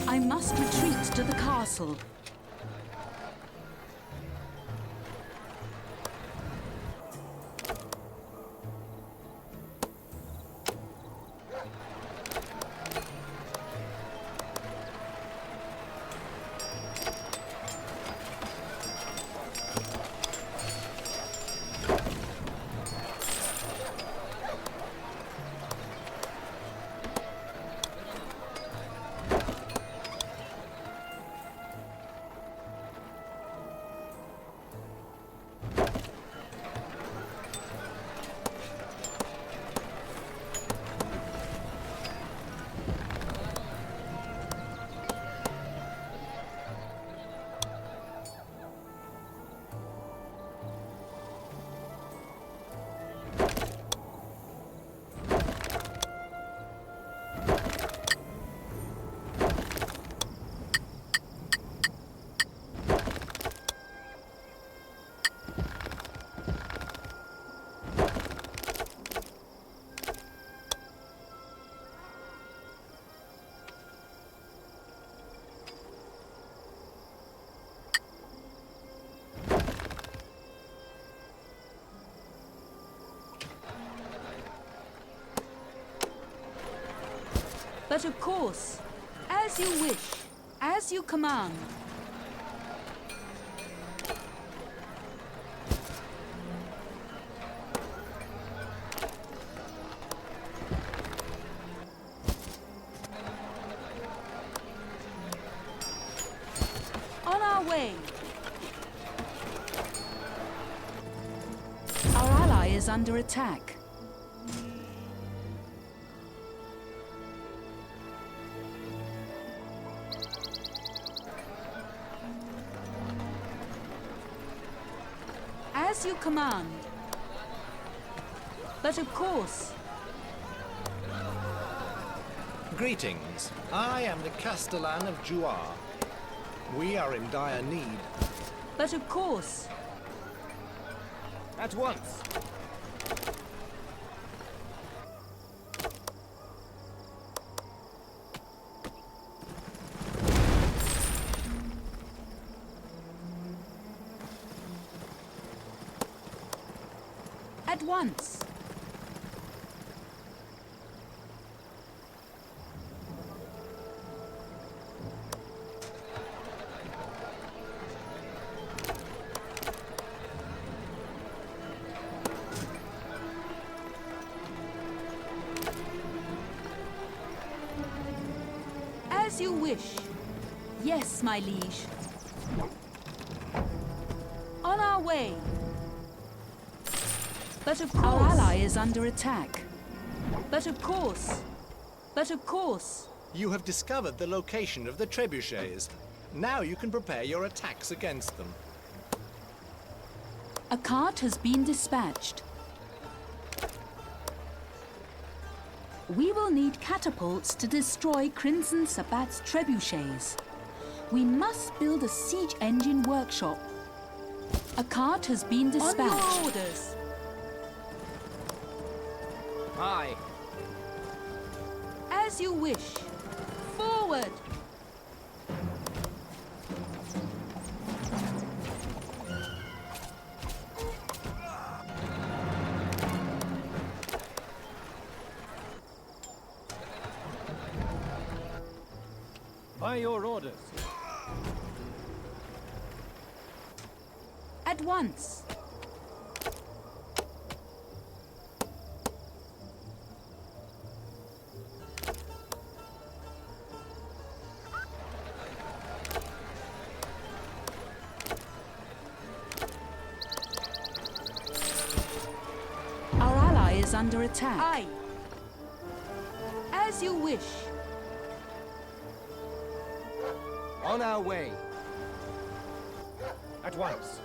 I must retreat to the castle. But of course, as you wish, as you command. On our way. Our ally is under attack. As you command. But of course. Greetings. I am the Castellan of Juahar. We are in dire need. But of course. At once. At once. As you wish. Yes, my liege. On our way. But of course. Our ally is under attack. But of course. But of course. You have discovered the location of the trebuchets. Now you can prepare your attacks against them. A cart has been dispatched. We will need catapults to destroy Crimson Sabbat's trebuchets. We must build a siege engine workshop. A cart has been dispatched. On your orders. Aye. As you wish. Forward. By your orders. At once. is under attack. Aye. As you wish. On our way. At once.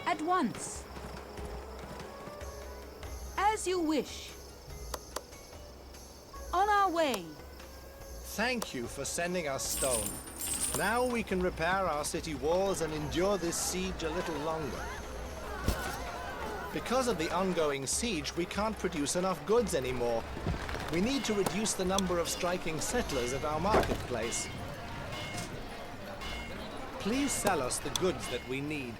At once. As you wish. On our way. Thank you for sending us stone. Now we can repair our city walls and endure this siege a little longer. Because of the ongoing siege, we can't produce enough goods anymore. We need to reduce the number of striking settlers at our marketplace. Please sell us the goods that we need.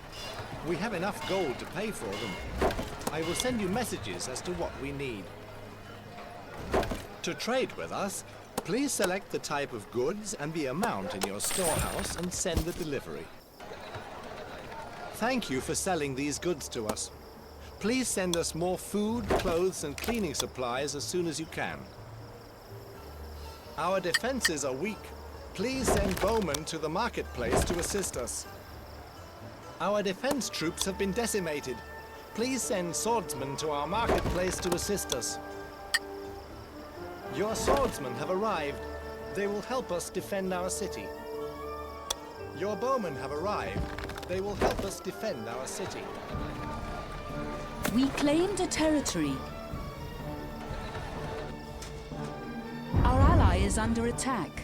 We have enough gold to pay for them. I will send you messages as to what we need. To trade with us, please select the type of goods and the amount in your storehouse and send the delivery. Thank you for selling these goods to us. Please send us more food, clothes, and cleaning supplies as soon as you can. Our defenses are weak. Please send bowmen to the marketplace to assist us. Our defense troops have been decimated. Please send swordsmen to our marketplace to assist us. Your swordsmen have arrived. They will help us defend our city. Your bowmen have arrived. They will help us defend our city. We claimed a territory. Our ally is under attack.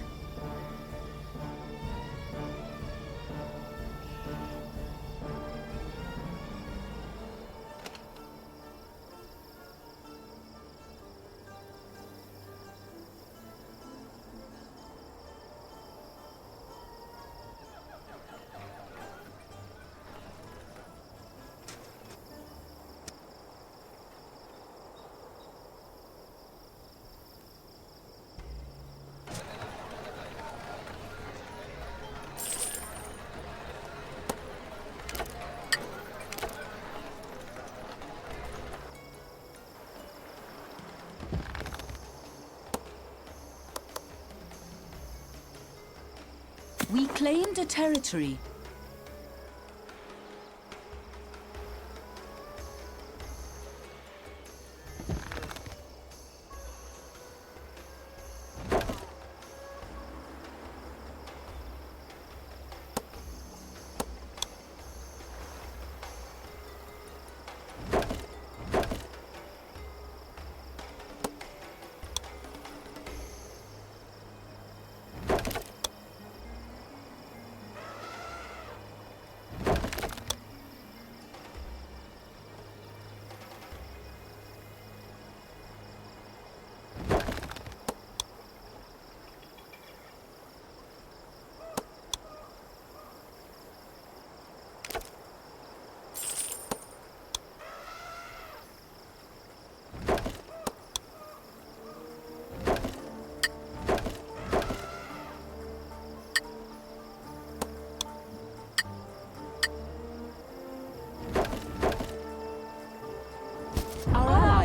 We claimed a territory.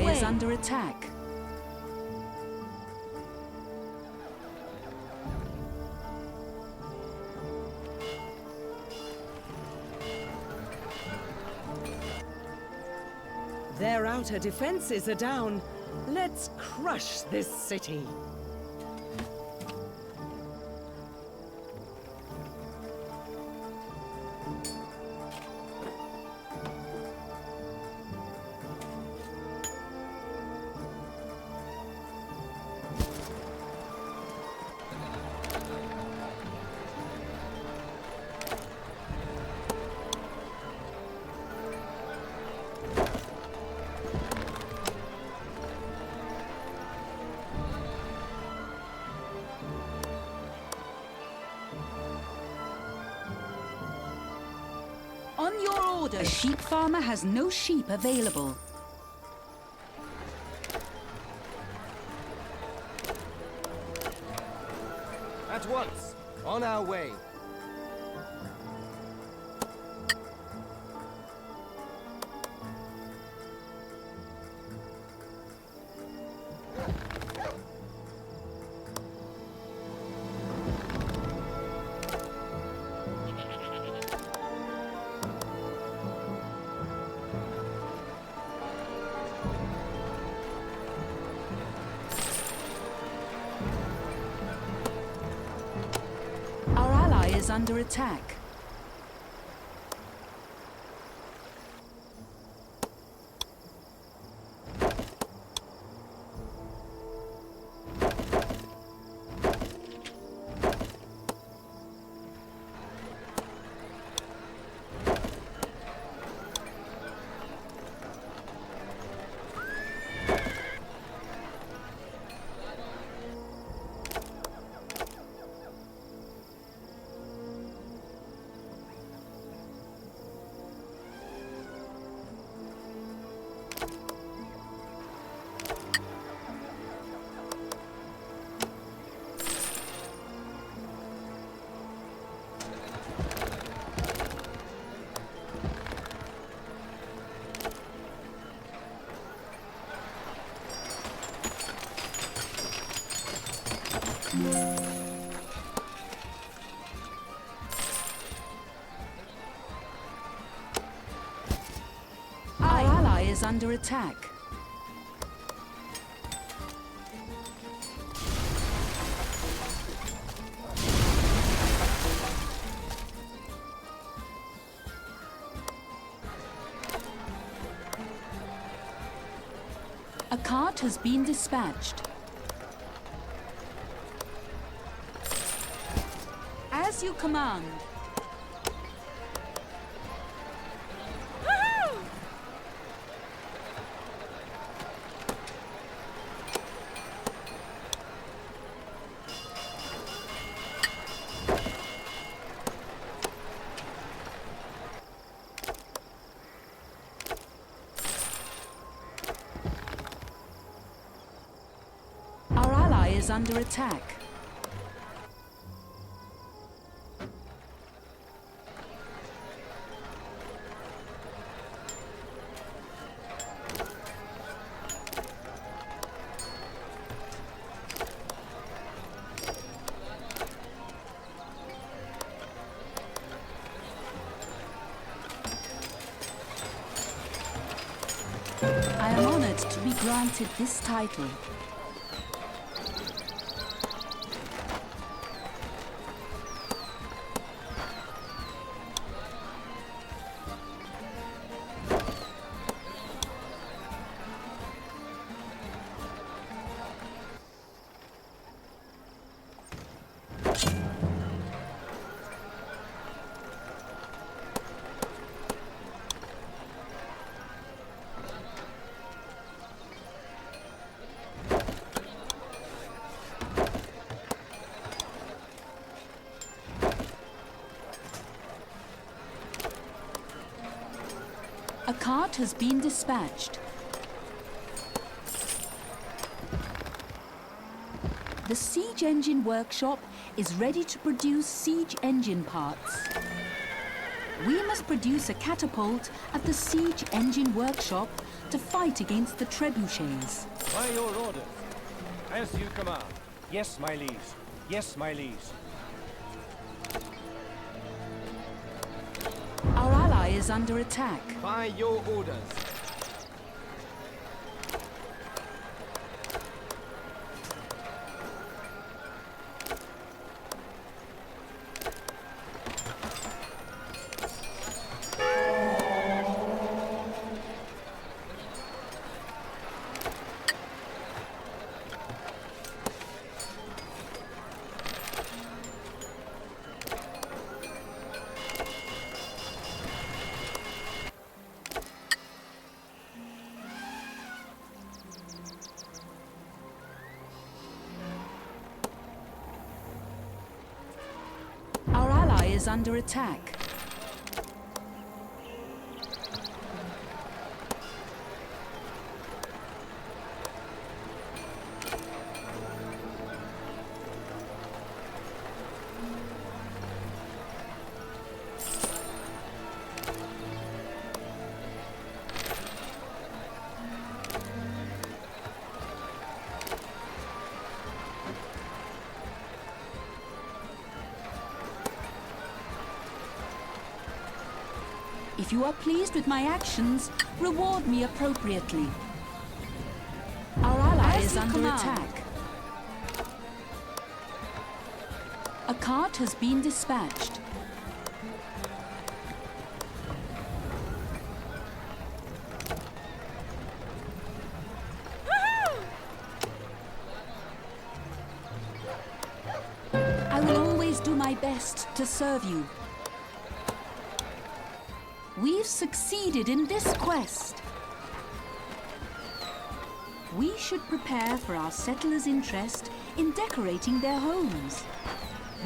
Is under attack. Their outer defenses are down. Let's crush this city. On your orders. A sheep farmer has no sheep available. At once. On our way. Is under attack. Our ally is under attack. A cart has been dispatched. As you command. Our ally is under attack. I am honored to be granted this title. A cart has been dispatched. The siege engine workshop is ready to produce siege engine parts. We must produce a catapult at the siege engine workshop to fight against the trebuchets. By your orders. As you command. Yes, my liege. Yes, my liege. Our ally is under attack. By your orders. Our ally is under attack. If you are pleased with my actions, reward me appropriately. Our ally is under attack. A cart has been dispatched. I will always do my best to serve you. We've succeeded in this quest. We should prepare for our settlers' interest in decorating their homes.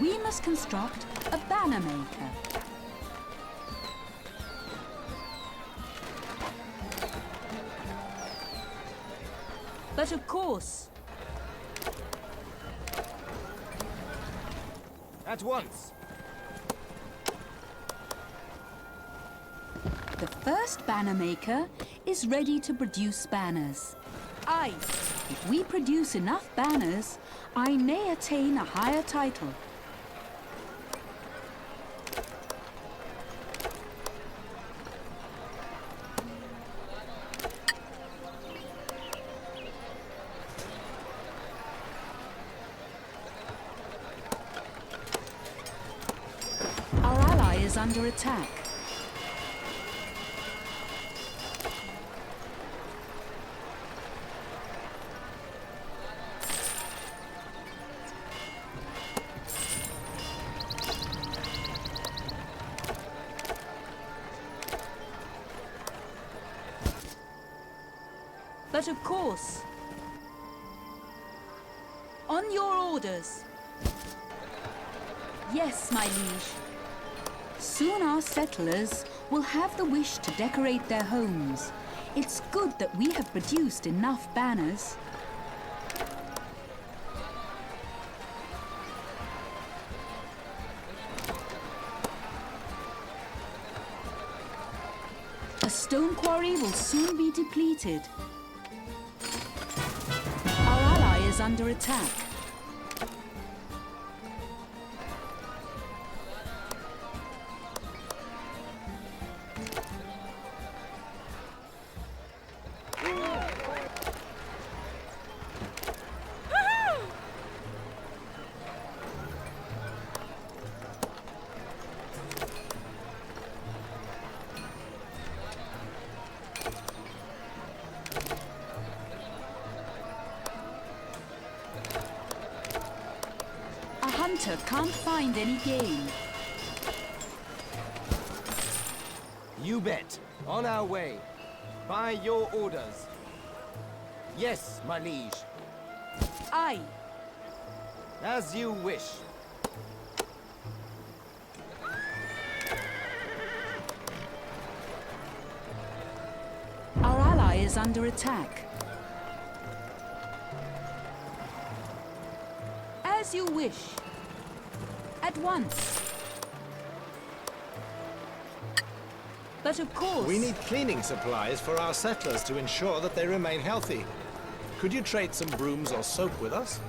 We must construct a banner maker. But of course... At once! The first banner maker is ready to produce banners. Aye, if we produce enough banners, I may attain a higher title. Our ally is under attack. But of course, on your orders. Yes, my liege. Soon our settlers will have the wish to decorate their homes. It's good that we have produced enough banners. A stone quarry will soon be depleted. Our ally is under attack. Hunter can't find any game. You bet. On our way. By your orders. Yes, my liege. Aye. As you wish. Our ally is under attack. As you wish. At once. But of course... We need cleaning supplies for our settlers to ensure that they remain healthy. Could you trade some brooms or soap with us?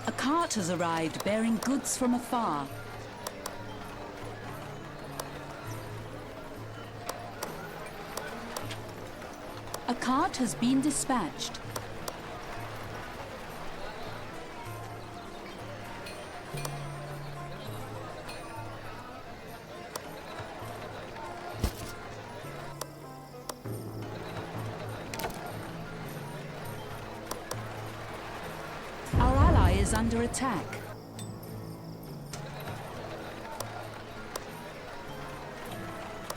A cart has arrived bearing goods from afar. A cart has been dispatched. Is under attack.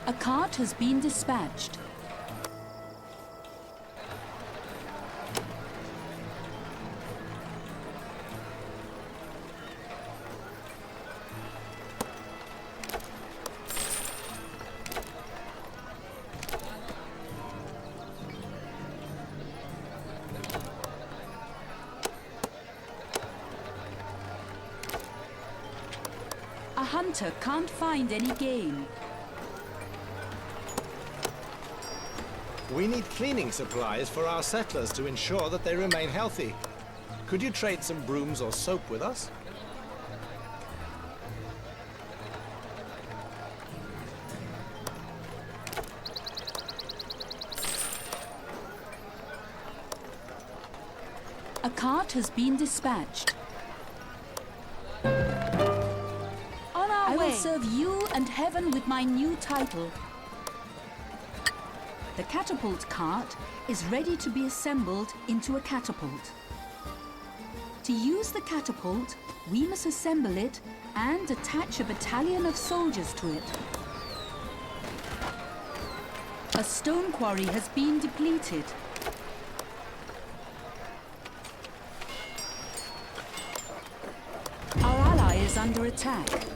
A cart has been dispatched. hunter can't find any game. We need cleaning supplies for our settlers to ensure that they remain healthy. Could you trade some brooms or soap with us? A cart has been dispatched. On our way. I will serve you and heaven with my new title. The catapult cart is ready to be assembled into a catapult. To use the catapult, we must assemble it and attach a battalion of soldiers to it. A stone quarry has been depleted. Our ally is under attack.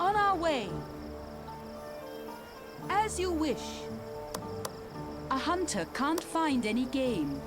On our way. As you wish. A hunter can't find any game.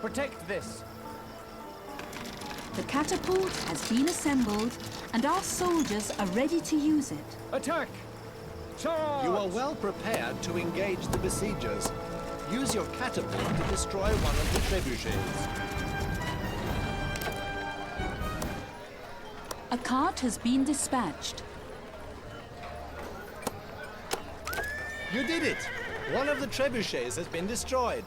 Protect this. The catapult has been assembled and our soldiers are ready to use it. Attack! Charge! You are well prepared to engage the besiegers. Use your catapult to destroy one of the trebuchets. A cart has been dispatched. You did it! One of the trebuchets has been destroyed.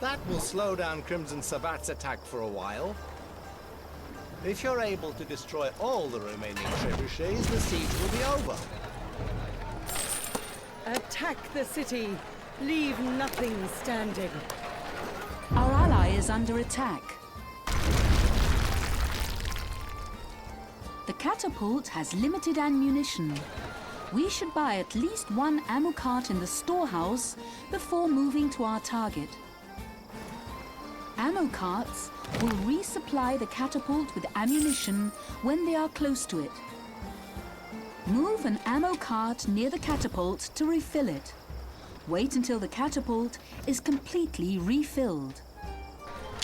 That will slow down Crimson Sabbat's attack for a while. If you're able to destroy all the remaining trebuchets, the siege will be over. Attack the city! Leave nothing standing. Our ally is under attack. The catapult has limited ammunition. We should buy at least one ammo cart in the storehouse before moving to our target. Ammo carts will resupply the catapult with ammunition when they are close to it. Move an ammo cart near the catapult to refill it. Wait until the catapult is completely refilled.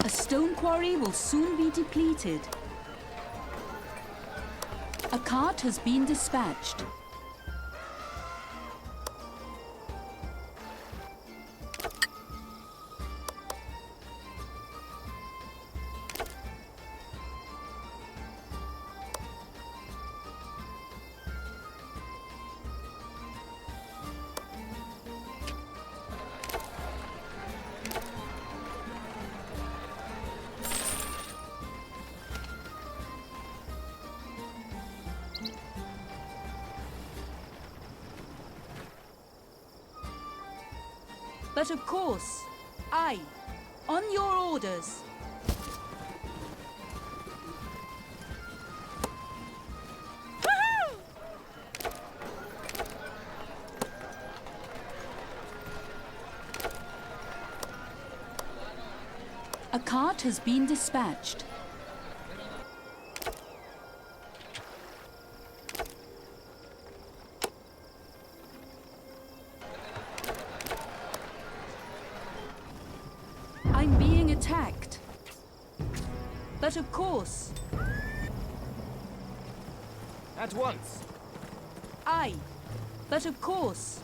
A stone quarry will soon be depleted. A cart has been dispatched. But of course, on your orders. A cart has been dispatched. I'm being attacked. But of course. At once. But of course.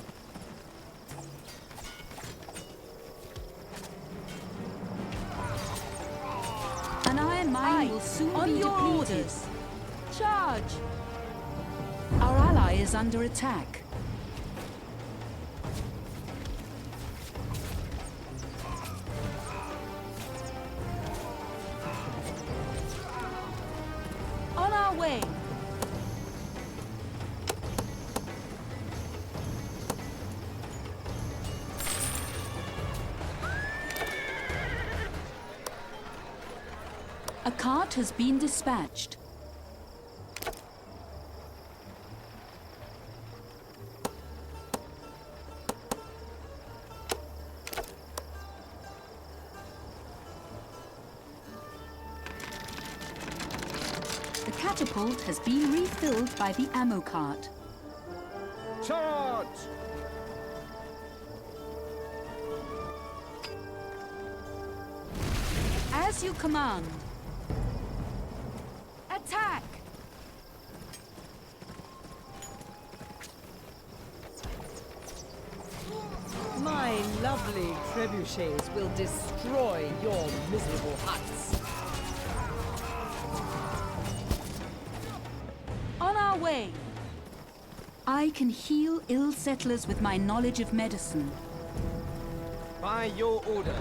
An iron mine will soon be depleted. Orders. Charge! Our ally is under attack. On our way. A cart has been dispatched. The catapult has been refilled by the ammo cart. Charge! As you command. Attack! My lovely trebuchets will destroy your miserable huts. On our way. I can heal ill settlers with my knowledge of medicine. By your orders.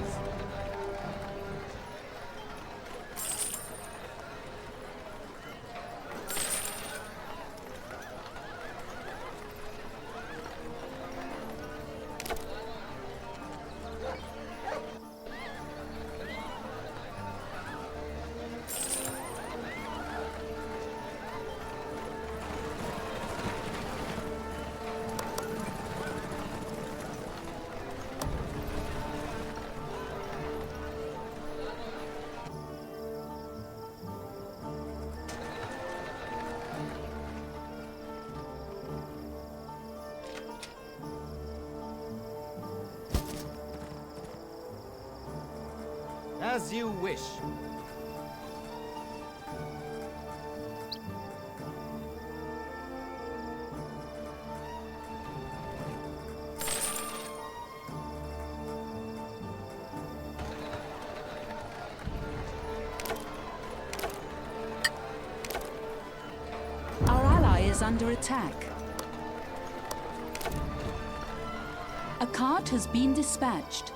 As you wish. Our ally is under attack. A cart has been dispatched.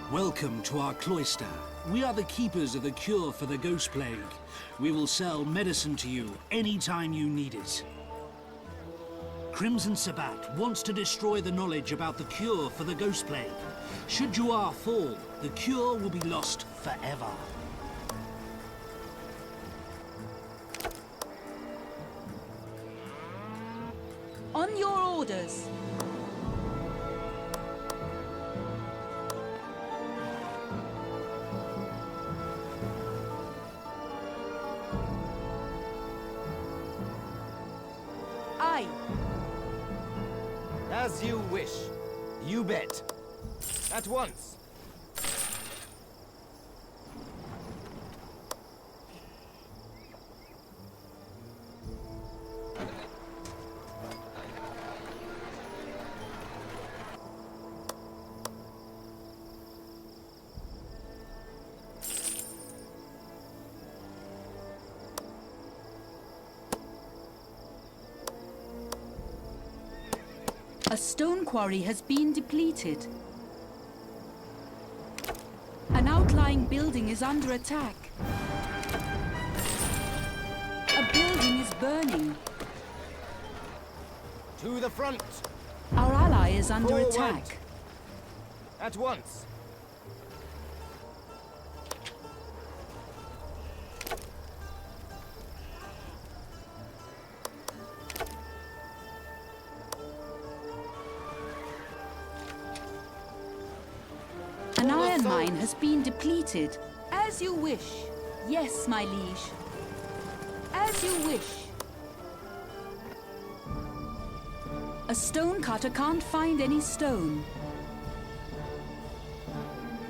Welcome to our cloister. We are the keepers of the cure for the ghost plague. We will sell medicine to you anytime you need it. Crimson Sabbat wants to destroy the knowledge about the cure for the ghost plague. Should Juahar fall, the cure will be lost forever. On your orders. Aye. As you wish. You bet. At once. A stone quarry has been depleted. An outlying building is under attack. A building is burning. To the front. Our ally is under Forward. attack. At once. An iron mine has been depleted. As you wish. Yes, my liege. As you wish. A stone cutter can't find any stone.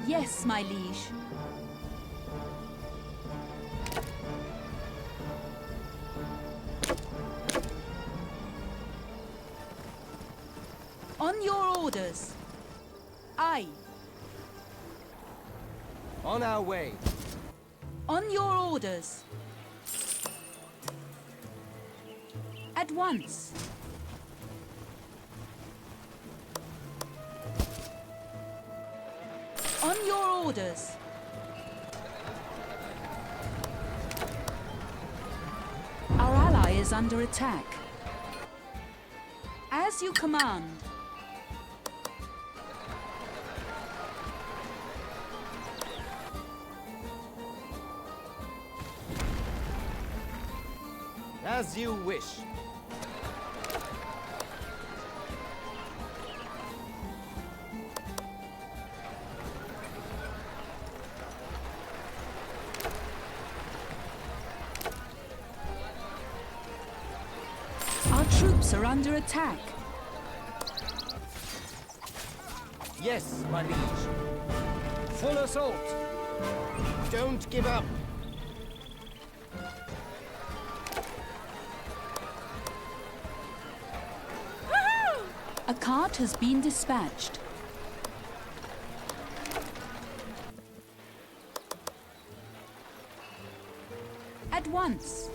Yes, my liege. orders. Aye. On our way. On your orders. At once. On your orders. Our ally is under attack. As you command. As you wish. Our troops are under attack. Yes, my liege. Full assault. Don't give up. A cart has been dispatched. At once.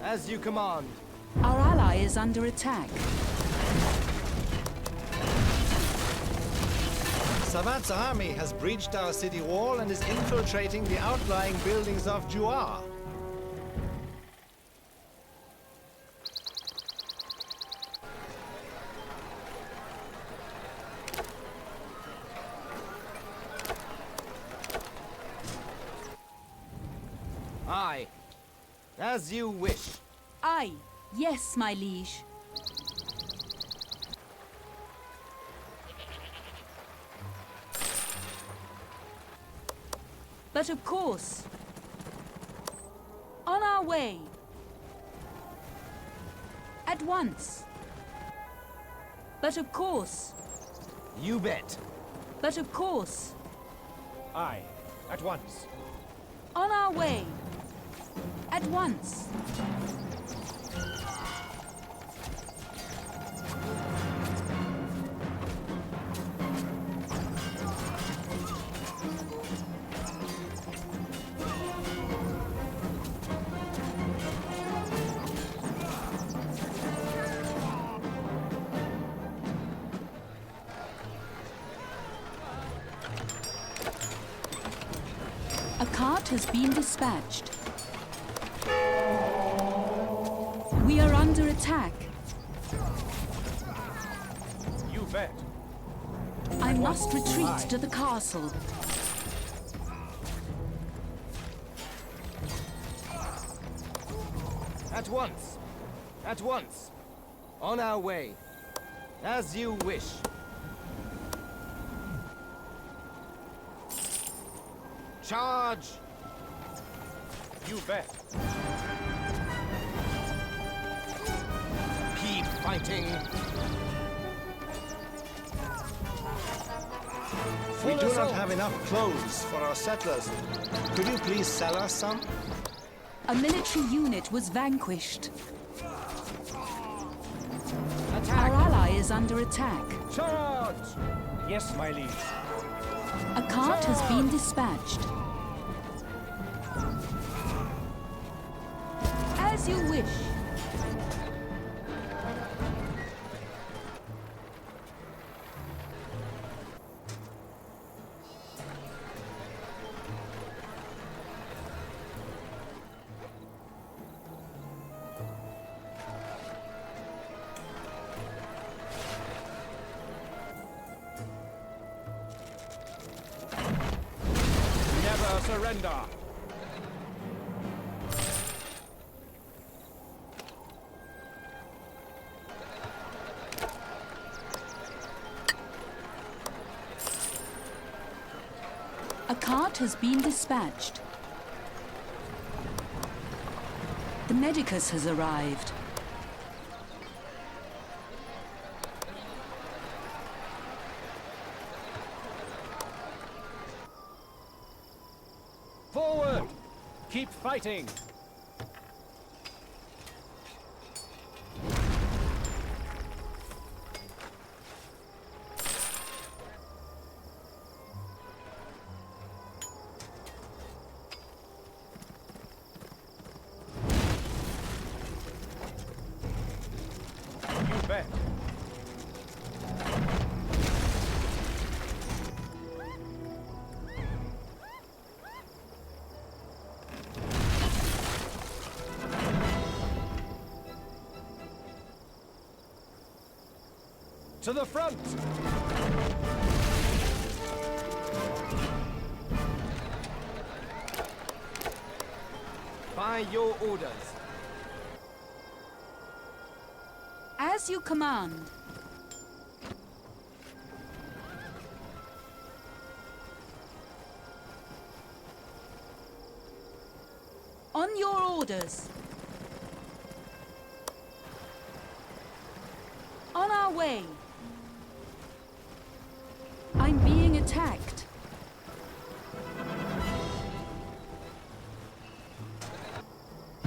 As you command. Our ally is under attack. Sabat's army has breached our city wall and is infiltrating the outlying buildings of Juahar. Aye. As you wish. Aye. Yes, my liege. But of course. On our way. At once. But of course. You bet. But of course. Aye. At once. On our way. At once. A cart has been dispatched. We are under attack. You bet. I must retreat to the castle. At once. At once. On our way. As you wish. Charge! You bet. Keep fighting. We do not have enough clothes for our settlers. Could you please sell us some? A military unit was vanquished. Attack! Our ally is under attack. Charge! Yes, my liege. A cart has been dispatched. As you wish. Never surrender. A cart has been dispatched. The medicus has arrived. Forward! Keep fighting! You bet. To the front! By your orders. As you command. On your orders. On our way. I'm being attacked.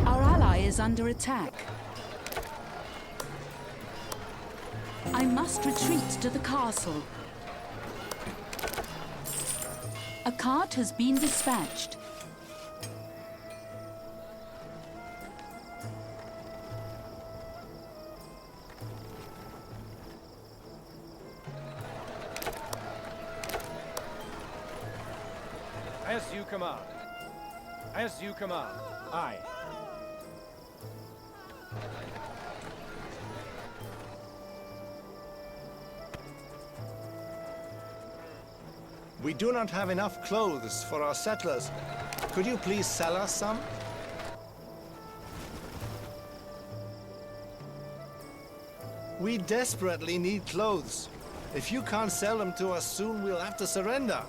Our ally is under attack. I must retreat to the castle. A cart has been dispatched. As you command. As you command. Aye. We do not have enough clothes for our settlers. Could you please sell us some? We desperately need clothes. If you can't sell them to us soon, we'll have to surrender.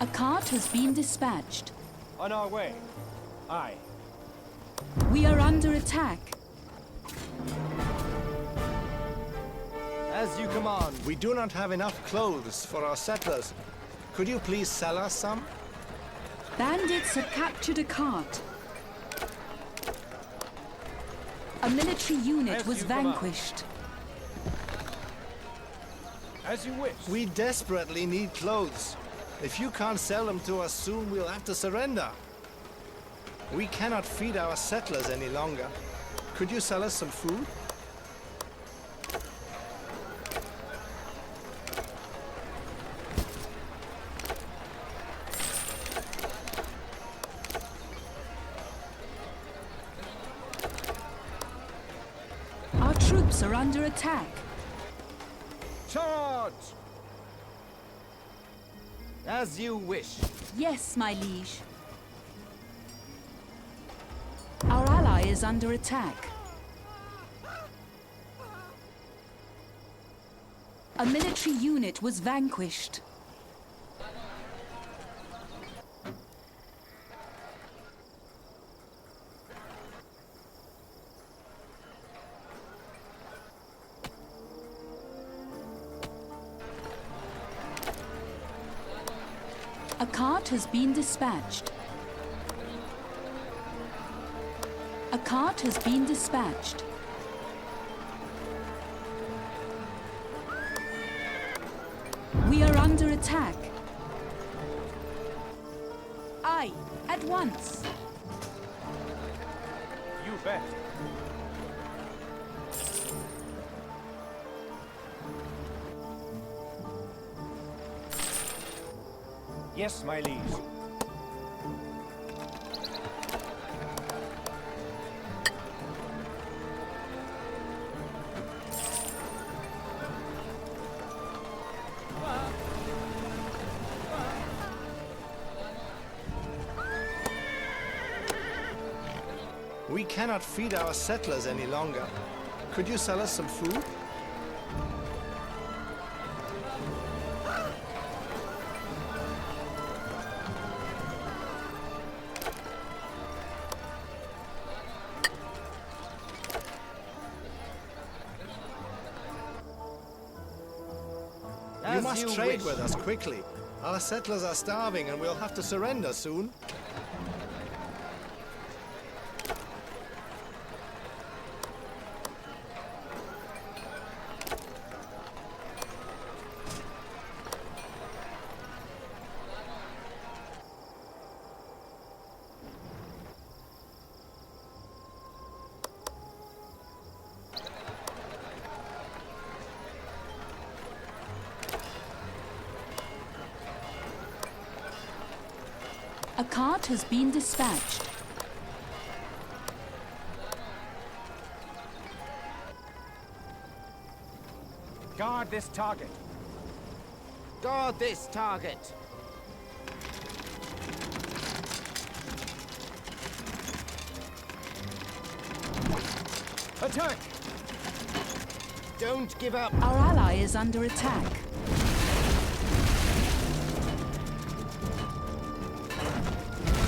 A cart has been dispatched. On our way. Aye. We are under attack. As you command. We do not have enough clothes for our settlers. Could you please sell us some? Bandits have captured a cart. A military unit was vanquished. As you wish. We desperately need clothes. If you can't sell them to us soon, we'll have to surrender. We cannot feed our settlers any longer. Could you sell us some food? Our troops are under attack. Charge! As you wish. Yes, my liege. Our ally is under attack. A military unit was vanquished. A cart has been dispatched. A cart has been dispatched. We are under attack. Aye, at once. You bet. Yes, my liege. We cannot feed our settlers any longer. Could you sell us some food? You must trade with us quickly. Our settlers are starving and we'll have to surrender soon. A cart has been dispatched. Guard this target. Guard this target. Attack! Don't give up. Our ally is under attack.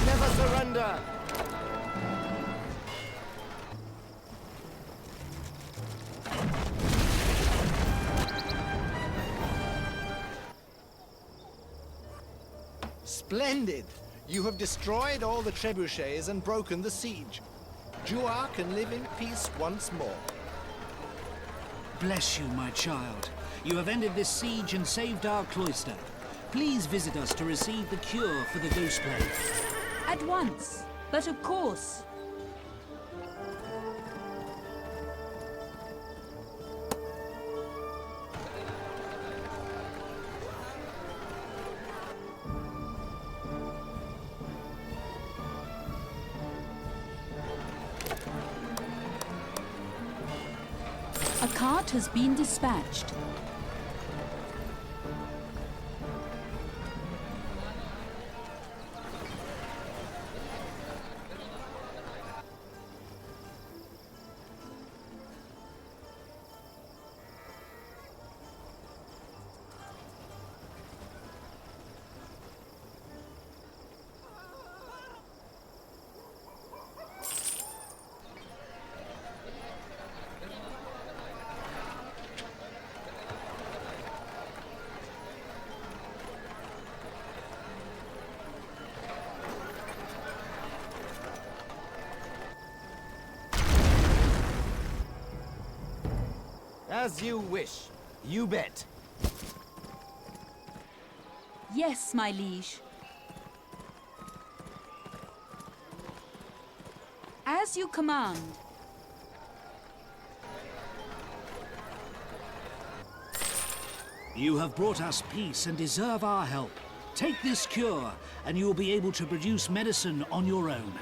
Never surrender! Splendid! You have destroyed all the trebuchets and broken the siege. Juahar can live in peace once more. Bless you, my child. You have ended this siege and saved our cloister. Please visit us to receive the cure for the ghost plague. At once, but of course. A cart has been dispatched. As you wish. You bet. Yes, my liege. As you command. You have brought us peace and deserve our help. Take this cure, and you will be able to produce medicine on your own.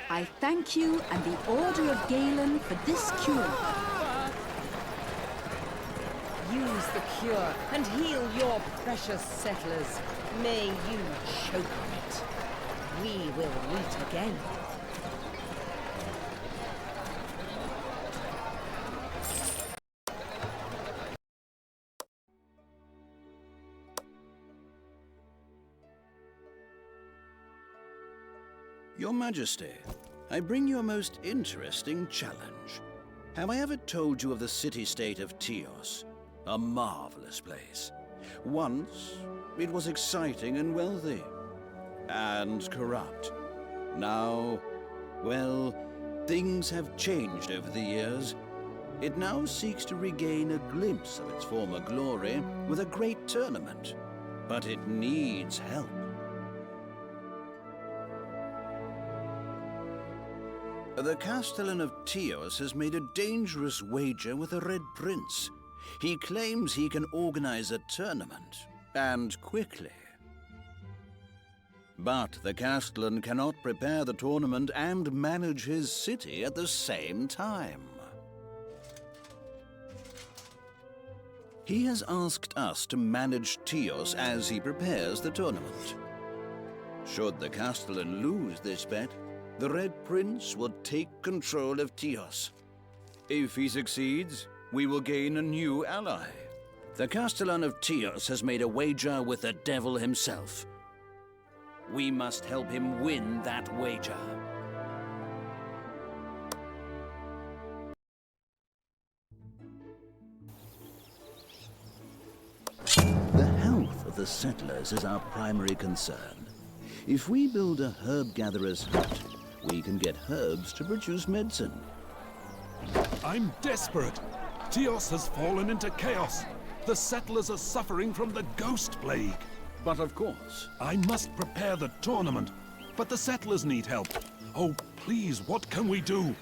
I thank you and the Order of Galen for this cure. Use the cure and heal your precious settlers. May you choke on it. We will meet again. Your Majesty, I bring you a most interesting challenge. Have I ever told you of the city-state of Tios? A marvelous place. Once, it was exciting and wealthy. And corrupt. Now, well, things have changed over the years. It now seeks to regain a glimpse of its former glory with a great tournament. But it needs help. The Castellan of Tios has made a dangerous wager with the Red Prince. He claims he can organize a tournament, and quickly. But the Castellan cannot prepare the tournament and manage his city at the same time. He has asked us to manage Tios as he prepares the tournament. Should the Castellan lose this bet, The Red Prince will take control of Tios. If he succeeds, we will gain a new ally. The Castellan of Tios has made a wager with the devil himself. We must help him win that wager. The health of the settlers is our primary concern. If we build a herb gatherer's hut, we can get herbs to produce medicine. I'm desperate. Tios has fallen into chaos. The settlers are suffering from the ghost plague. But of course. I must prepare the tournament, but the settlers need help. Oh, please, what can we do?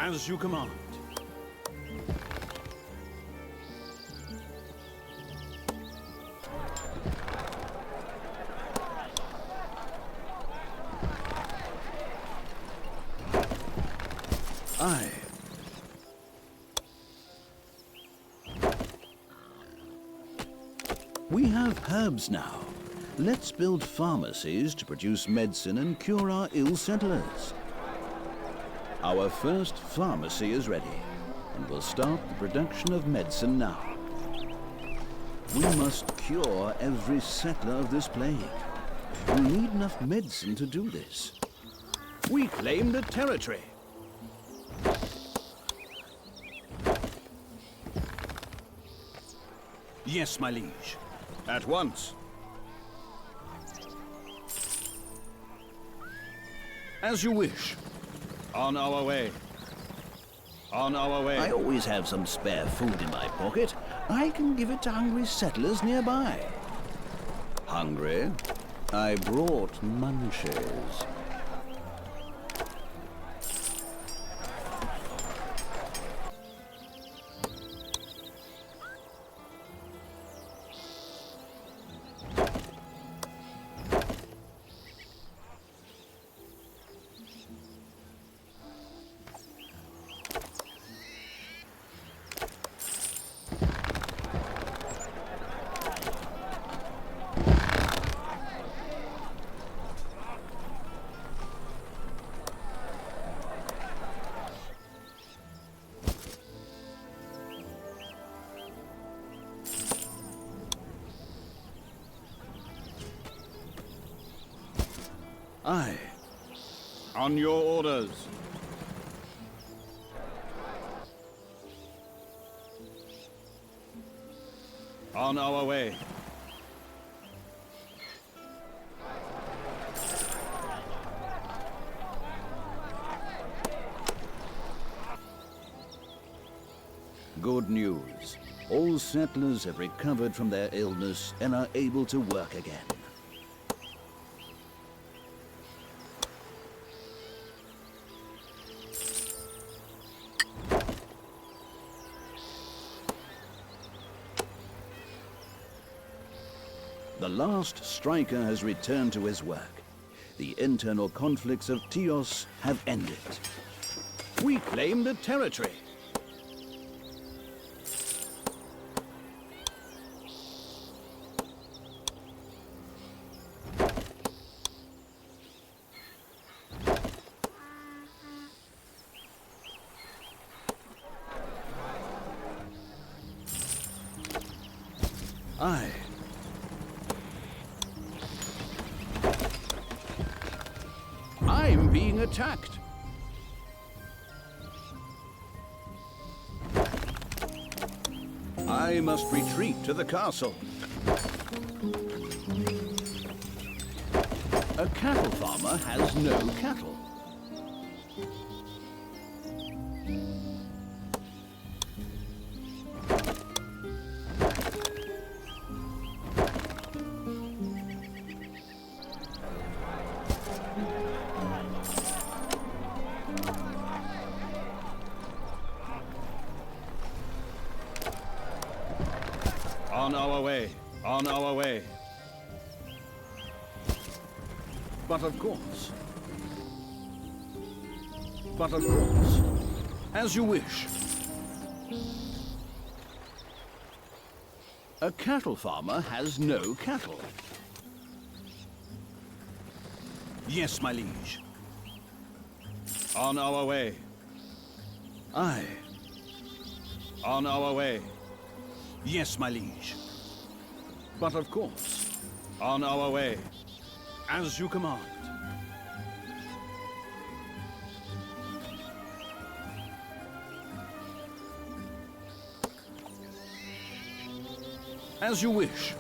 As you command. Aye. We have herbs now. Let's build pharmacies to produce medicine and cure our ill settlers. Our first pharmacy is ready, and we'll start the production of medicine now. We must cure every settler of this plague. We'll need enough medicine to do this. We claim the territory. Yes, my liege. At once. As you wish. On our way. On our way. I always have some spare food in my pocket. I can give it to hungry settlers nearby. Hungry? I brought munches. Aye. On your orders. On our way. Good news. All settlers have recovered from their illness and are able to work again. The last striker has returned to his work. The internal conflicts of Tios have ended. We claim the territory. Aye. I'm being attacked. I must retreat to the castle. A cattle farmer has no cattle. On our way. On our way. But of course. But of course. As you wish. A cattle farmer has no cattle. Yes, my liege. On our way. Aye. On our way. Yes, my liege. But of course. On our way. As you command. As you wish.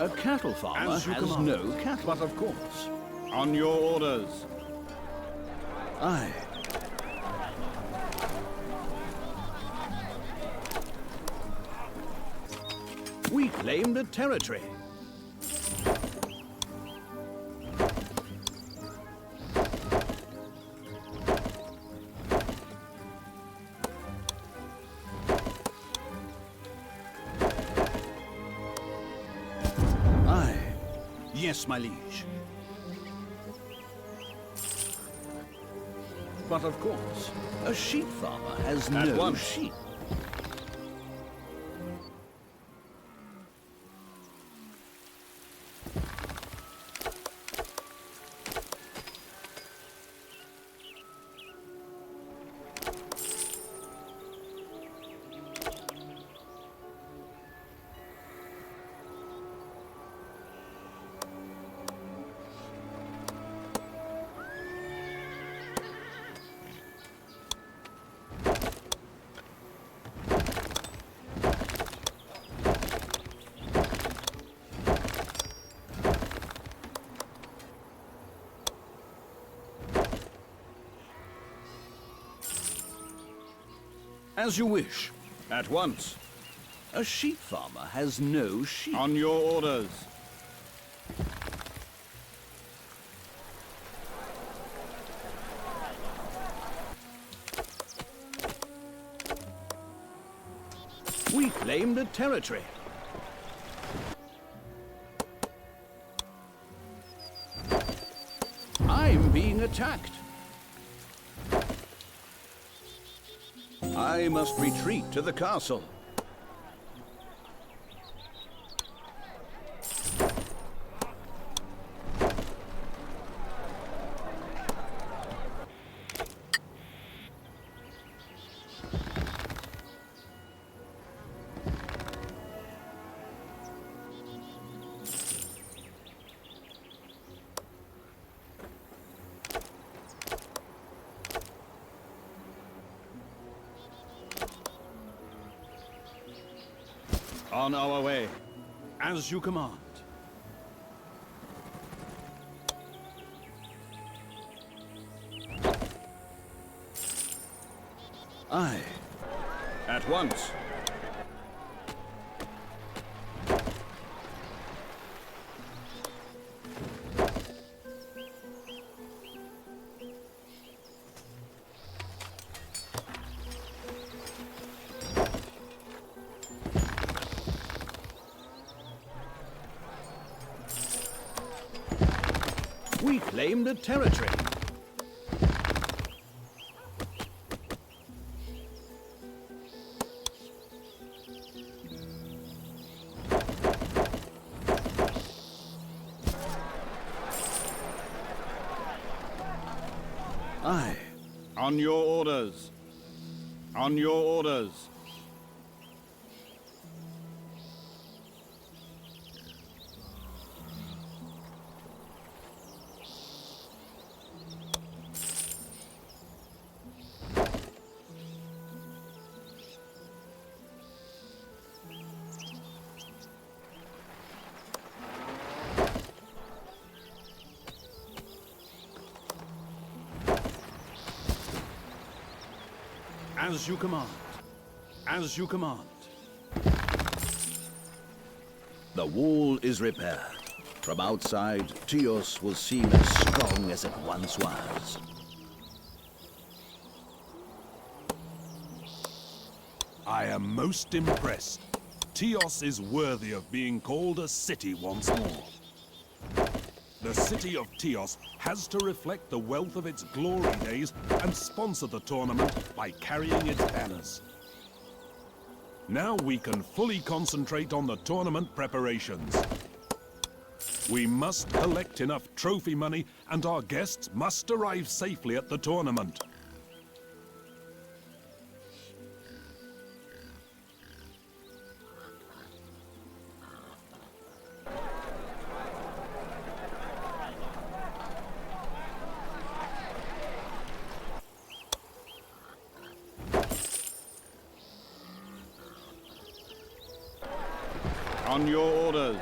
A cattle farmer has no cattle. But of course. On your orders. Aye. We claim the territory. Aye. Yes, my liege. But of course, a sheep farmer has no sheep. As you wish. At once. A sheep farmer has no sheep. On your orders. We claim the territory. I'm being attacked. I must retreat to the castle. On our way. As you command. Aye. At once. We claim the territory. Aye. On your orders. On your orders. As you command. As you command. The wall is repaired. From outside, Tios will seem as strong as it once was. I am most impressed. Tios is worthy of being called a city once more. The city of Tios has to reflect the wealth of its glory days and sponsor the tournament by carrying its banners. Now we can fully concentrate on the tournament preparations. We must collect enough trophy money, and our guests must arrive safely at the tournament. On your orders.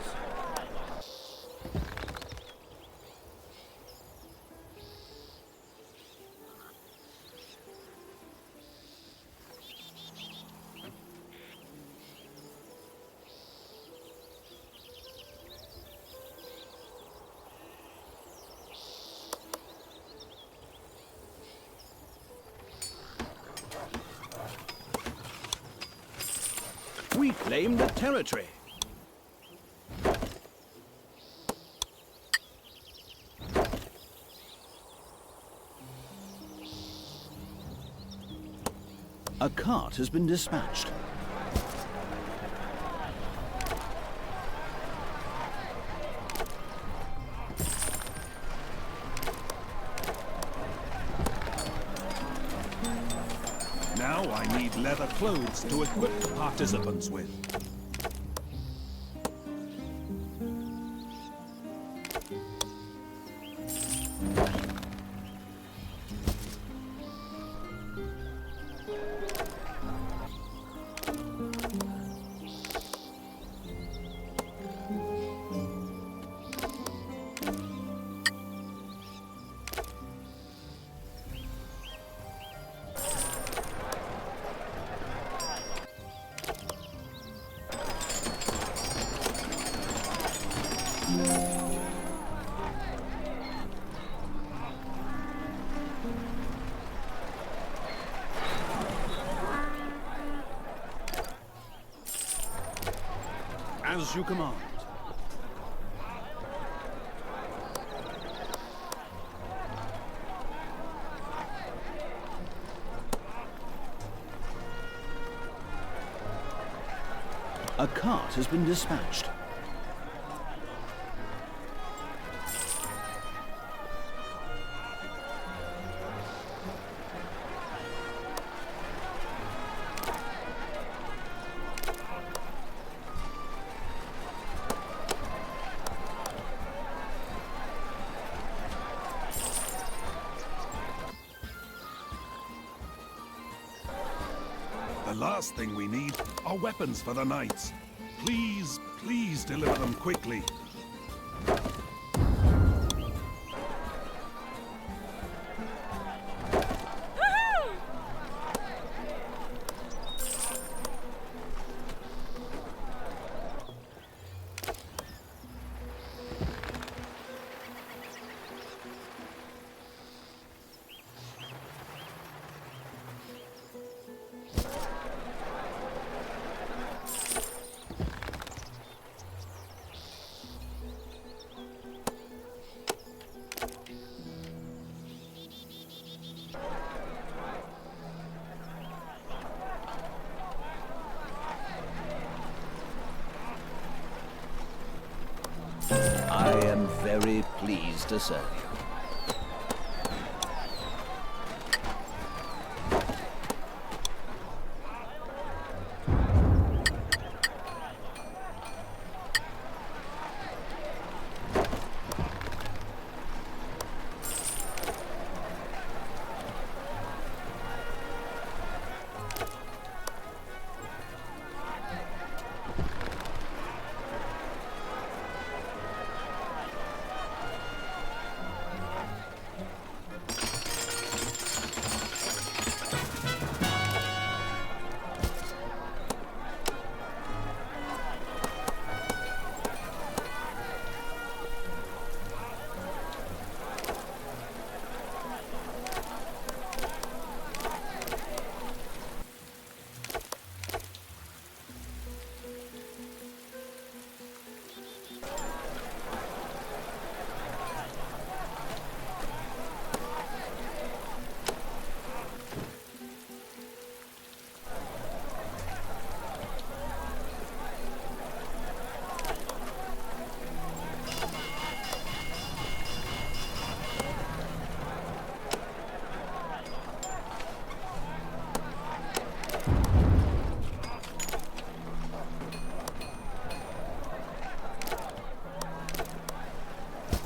We claim the territory. A cart has been dispatched. Now I need leather clothes to equip the participants with. As you command. A cart has been dispatched. The last thing we need are weapons for the knights. Please, please deliver them quickly. I am very pleased to serve you.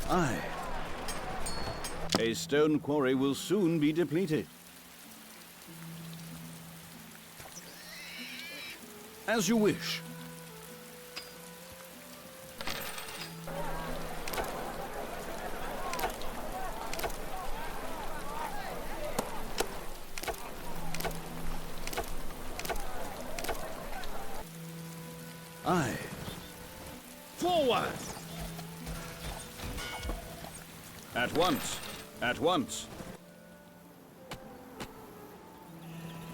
Aye. A stone quarry will soon be depleted. As you wish. Aye. Forward! At once. At once.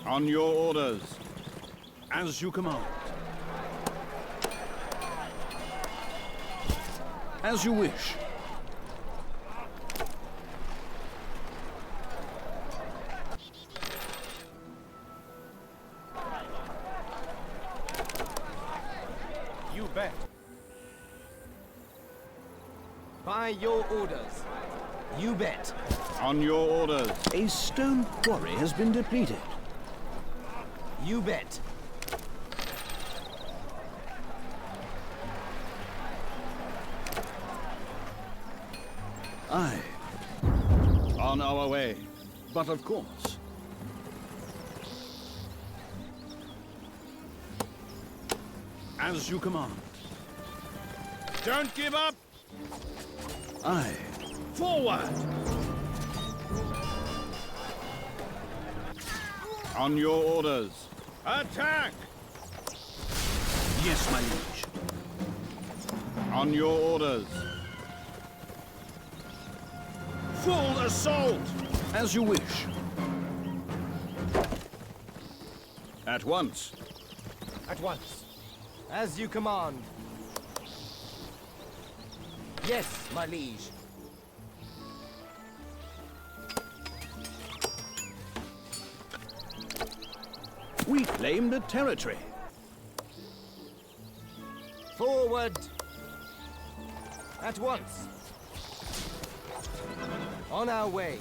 On your orders. As you command. As you wish. You bet. By your orders. You bet. On your orders. A stone quarry has been depleted. You bet. Aye. On our way. But of course. As you command. Don't give up! Aye. Forward! On your orders. Attack! Yes, my liege. On your orders. Full assault! As you wish. At once. At once. As you command. Yes, my liege. We claim the territory. Forward. At once. On our way.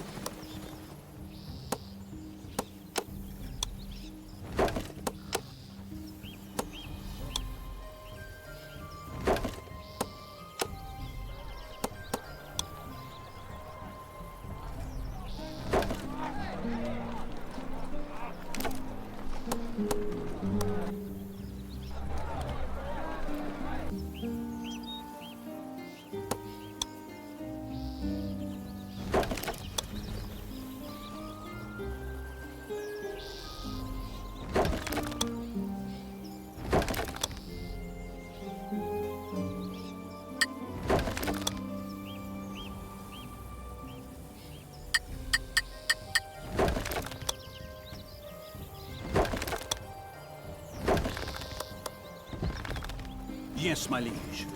Yes, my liege.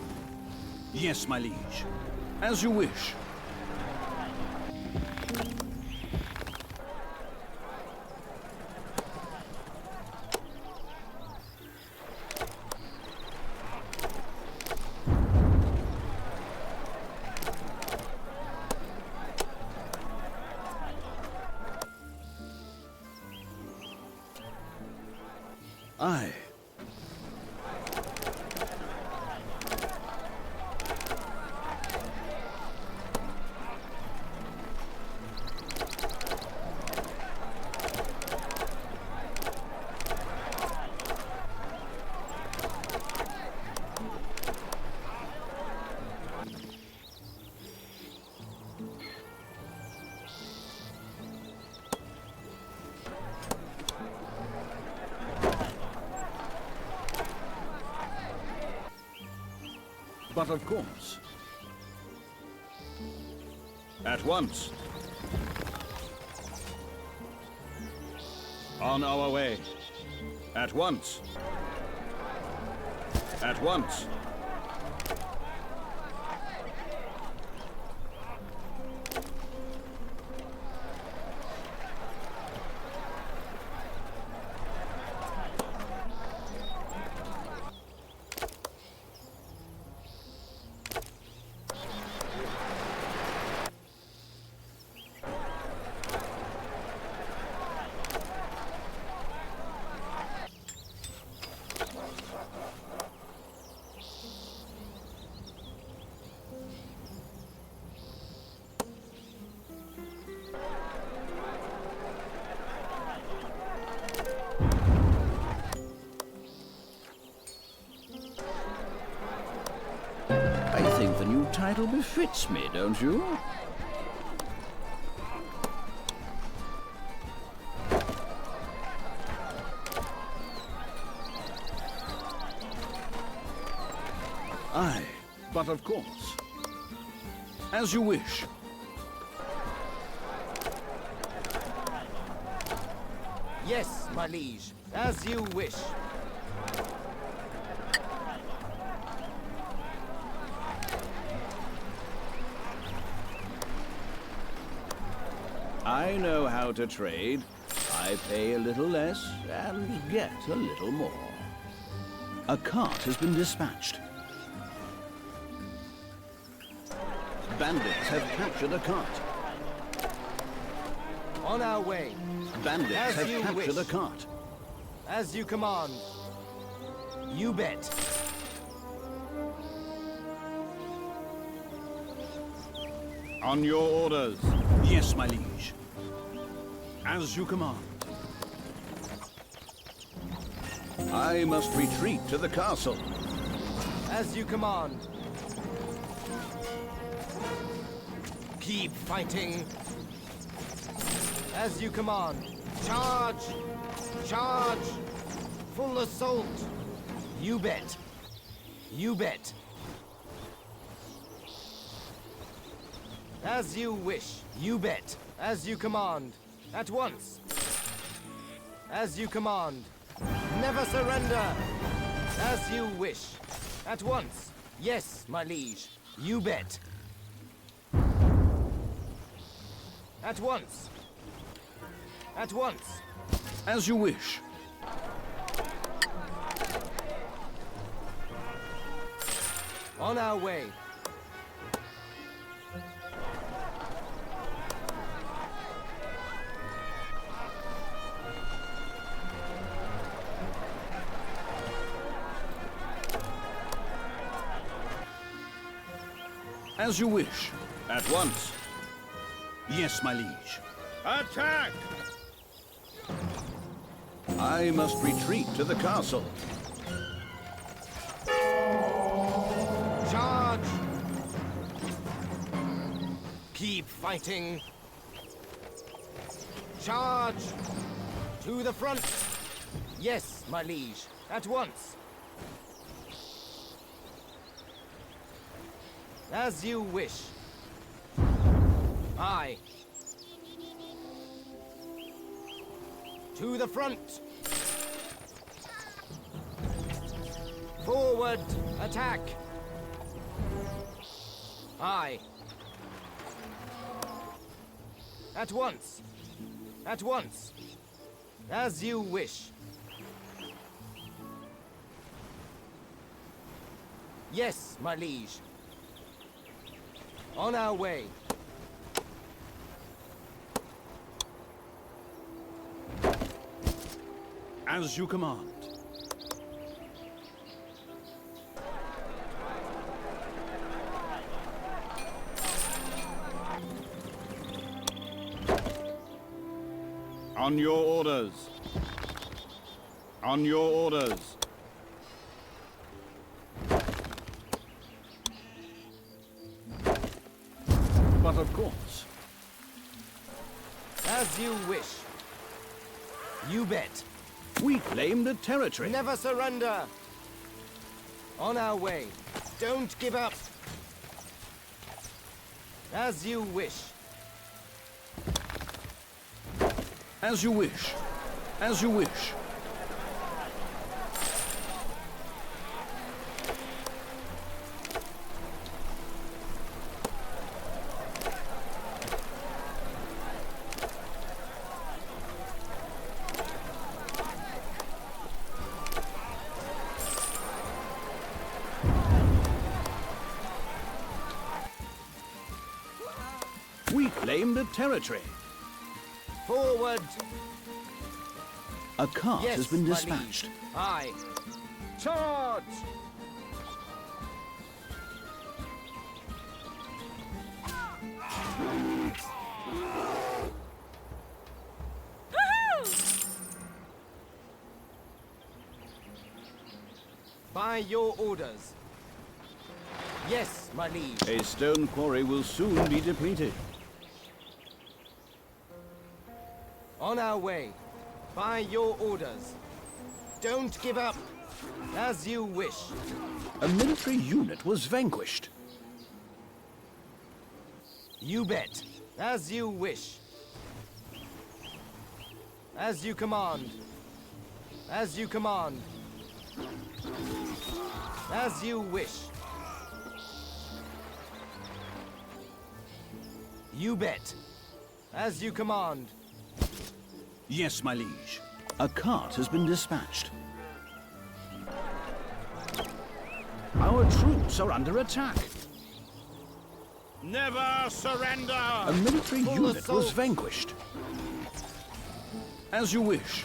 Yes, my liege. As you wish. Aye. But of course. At once. On our way. At once. At once. title befits me, don't you? Aye, but of course. As you wish. Yes, my liege, as you wish. I know how to trade. I pay a little less and get a little more. A cart has been dispatched. Bandits have captured a cart. On our way. Bandits as have you captured wish. a cart. As you command. You bet. On your orders. Yes, my liege. As you command. I must retreat to the castle. As you command. Keep fighting. As you command. Charge! Charge! Full assault! You bet. You bet. As you wish. You bet. As you command. At once. As you command. Never surrender. As you wish. At once. Yes, my liege. You bet. At once. At once. As you wish. On our way. As you wish. At once. Yes, my liege. Attack! I must retreat to the castle. Charge! Keep fighting. Charge! To the front. Yes, my liege. At once. As you wish. Aye. To the front. Forward. Attack. Aye. At once. At once. As you wish. Yes, my liege. On our way. As you command. On your orders. On your orders. But of course. As you wish. You bet. We claim the territory. Never surrender. On our way. Don't give up. As you wish. As you wish. As you wish. We claim the territory. Forward. A cart yes, has been my dispatched. liege. Aye. Charge! By your orders. Yes, my liege. A stone quarry will soon be depleted. On our way. By your orders. Don't give up. As you wish. A military unit was vanquished. You bet. As you wish. As you command. As you command. As you wish. You bet. As you command. Yes, my liege. A cart has been dispatched. Our troops are under attack. Never surrender! A military unit was vanquished. As you wish.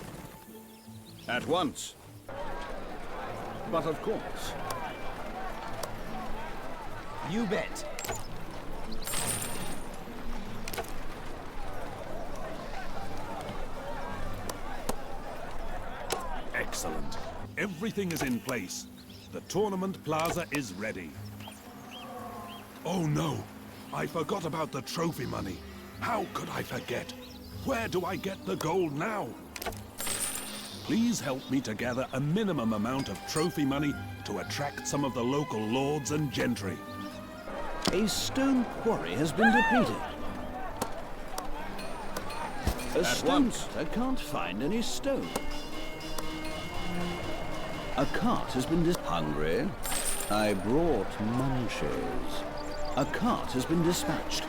At once. But of course. You bet. Excellent. Everything is in place. The tournament plaza is ready. Oh no! I forgot about the trophy money. How could I forget? Where do I get the gold now? Please help me to gather a minimum amount of trophy money to attract some of the local lords and gentry. A stone quarry has been depleted. A stone cutter can't find any stone. A cart has been hungry. I brought munches. A cart has been dispatched.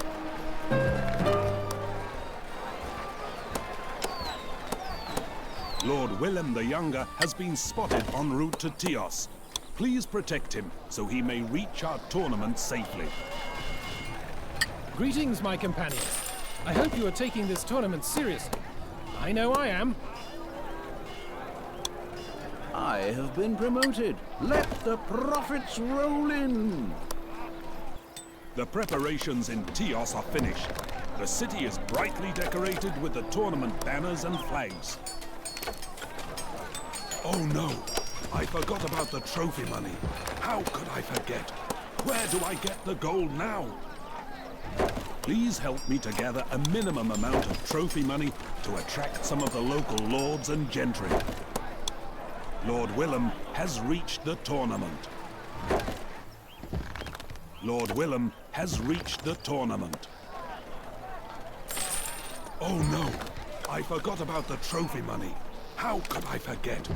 Lord Willem the Younger has been spotted en route to Tios. Please protect him so he may reach our tournament safely. Greetings, my companions. I hope you are taking this tournament seriously. I know I am. I have been promoted. Let the profits roll in. The preparations in Tios are finished. The city is brightly decorated with the tournament banners and flags. Oh no! I forgot about the trophy money. How could I forget? Where do I get the gold now? Please help me to gather a minimum amount of trophy money to attract some of the local lords and gentry. Lord Willem has reached the tournament. Lord Willem has reached the tournament. Oh no! I forgot about the trophy money. How could I forget?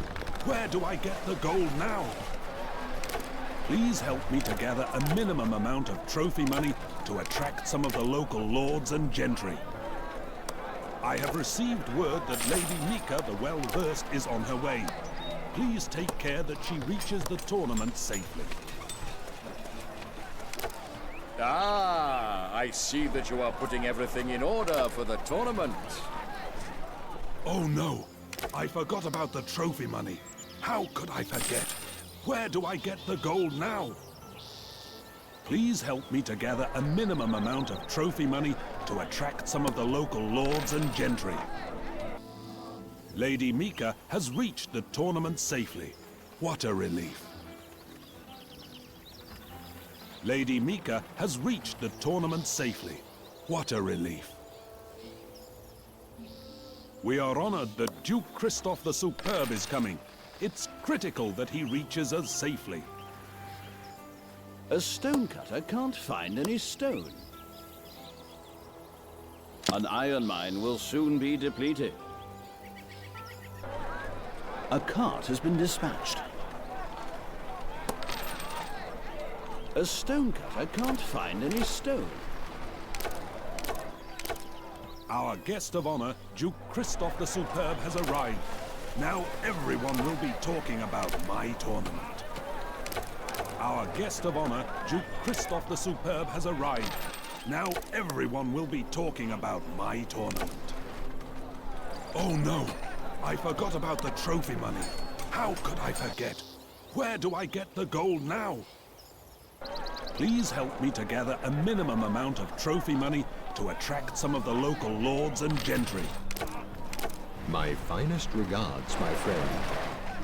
Where do I get the gold now? Please help me to gather a minimum amount of trophy money to attract some of the local lords and gentry. I have received word that Lady Mika the Well-Versed is on her way. Please take care that she reaches the tournament safely. Ah, I see that you are putting everything in order for the tournament. Oh no! I forgot about the trophy money. How could I forget? Where do I get the gold now? Please help me to gather a minimum amount of trophy money to attract some of the local lords and gentry. Lady Mika has reached the tournament safely. What a relief. Lady Mika has reached the tournament safely. What a relief. We are honored that Duke Christoph the Superb is coming. It's critical that he reaches us safely. A stonecutter can't find any stone. An iron mine will soon be depleted. A cart has been dispatched. A stonecutter can't find any stone. Our guest of honor, Duke Christoph the Superb, has arrived. Now everyone will be talking about my tournament. Our guest of honor, Duke Christoph the Superb, has arrived. Now everyone will be talking about my tournament. Oh no! I forgot about the trophy money. How could I forget? Where do I get the gold now? Please help me to gather a minimum amount of trophy money to attract some of the local lords and gentry. My finest regards, my friend.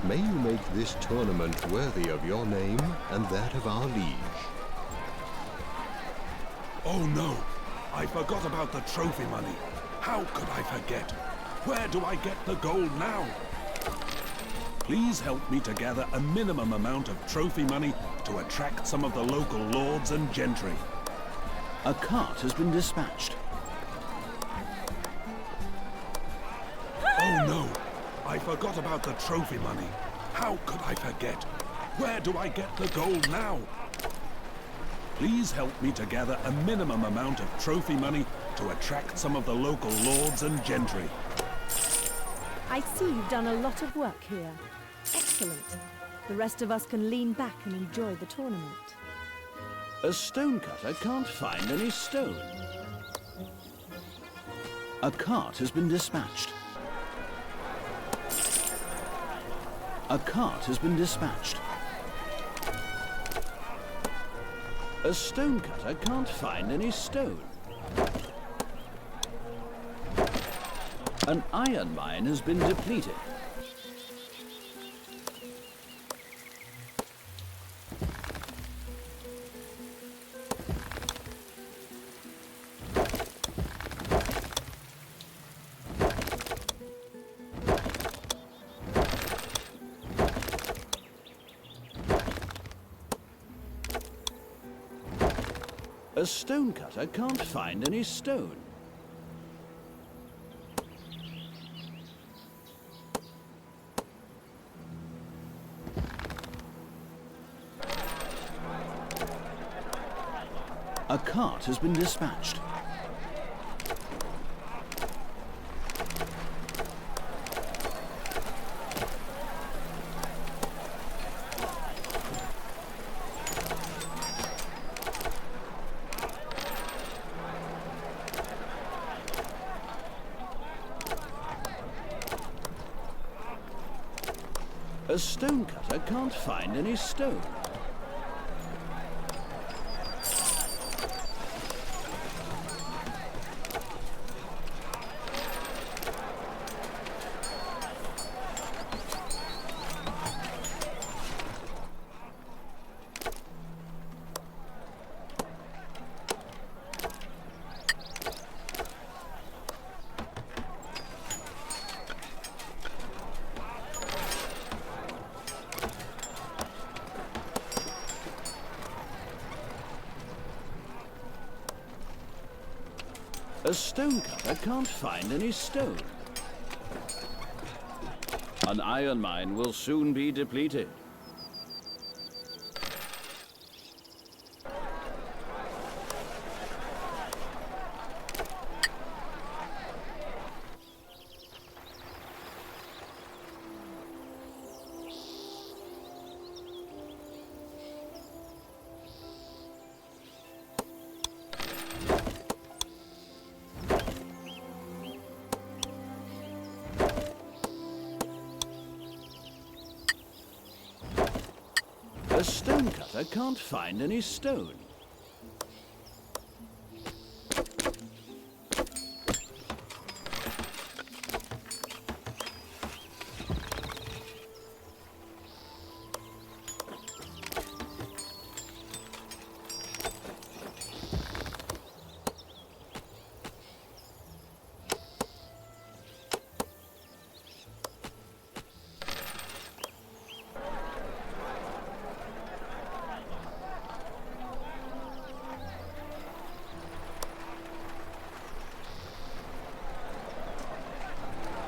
May you make this tournament worthy of your name and that of our liege. Oh no! I forgot about the trophy money. How could I forget? Where do I get the gold now? Please help me to gather a minimum amount of trophy money to attract some of the local lords and gentry. A cart has been dispatched. Oh no! I forgot about the trophy money. How could I forget? Where do I get the gold now? Please help me to gather a minimum amount of trophy money to attract some of the local lords and gentry. I see you've done a lot of work here. Excellent. The rest of us can lean back and enjoy the tournament. A stonecutter can't find any stone. A cart has been dispatched. A cart has been dispatched. A stonecutter can't find any stone. An iron mine has been depleted. A stonecutter can't find any stone. A cart has been dispatched. A stonecutter can't find any stone. A stonecutter can't find any stone. An iron mine will soon be depleted. A stonecutter can't find any stone.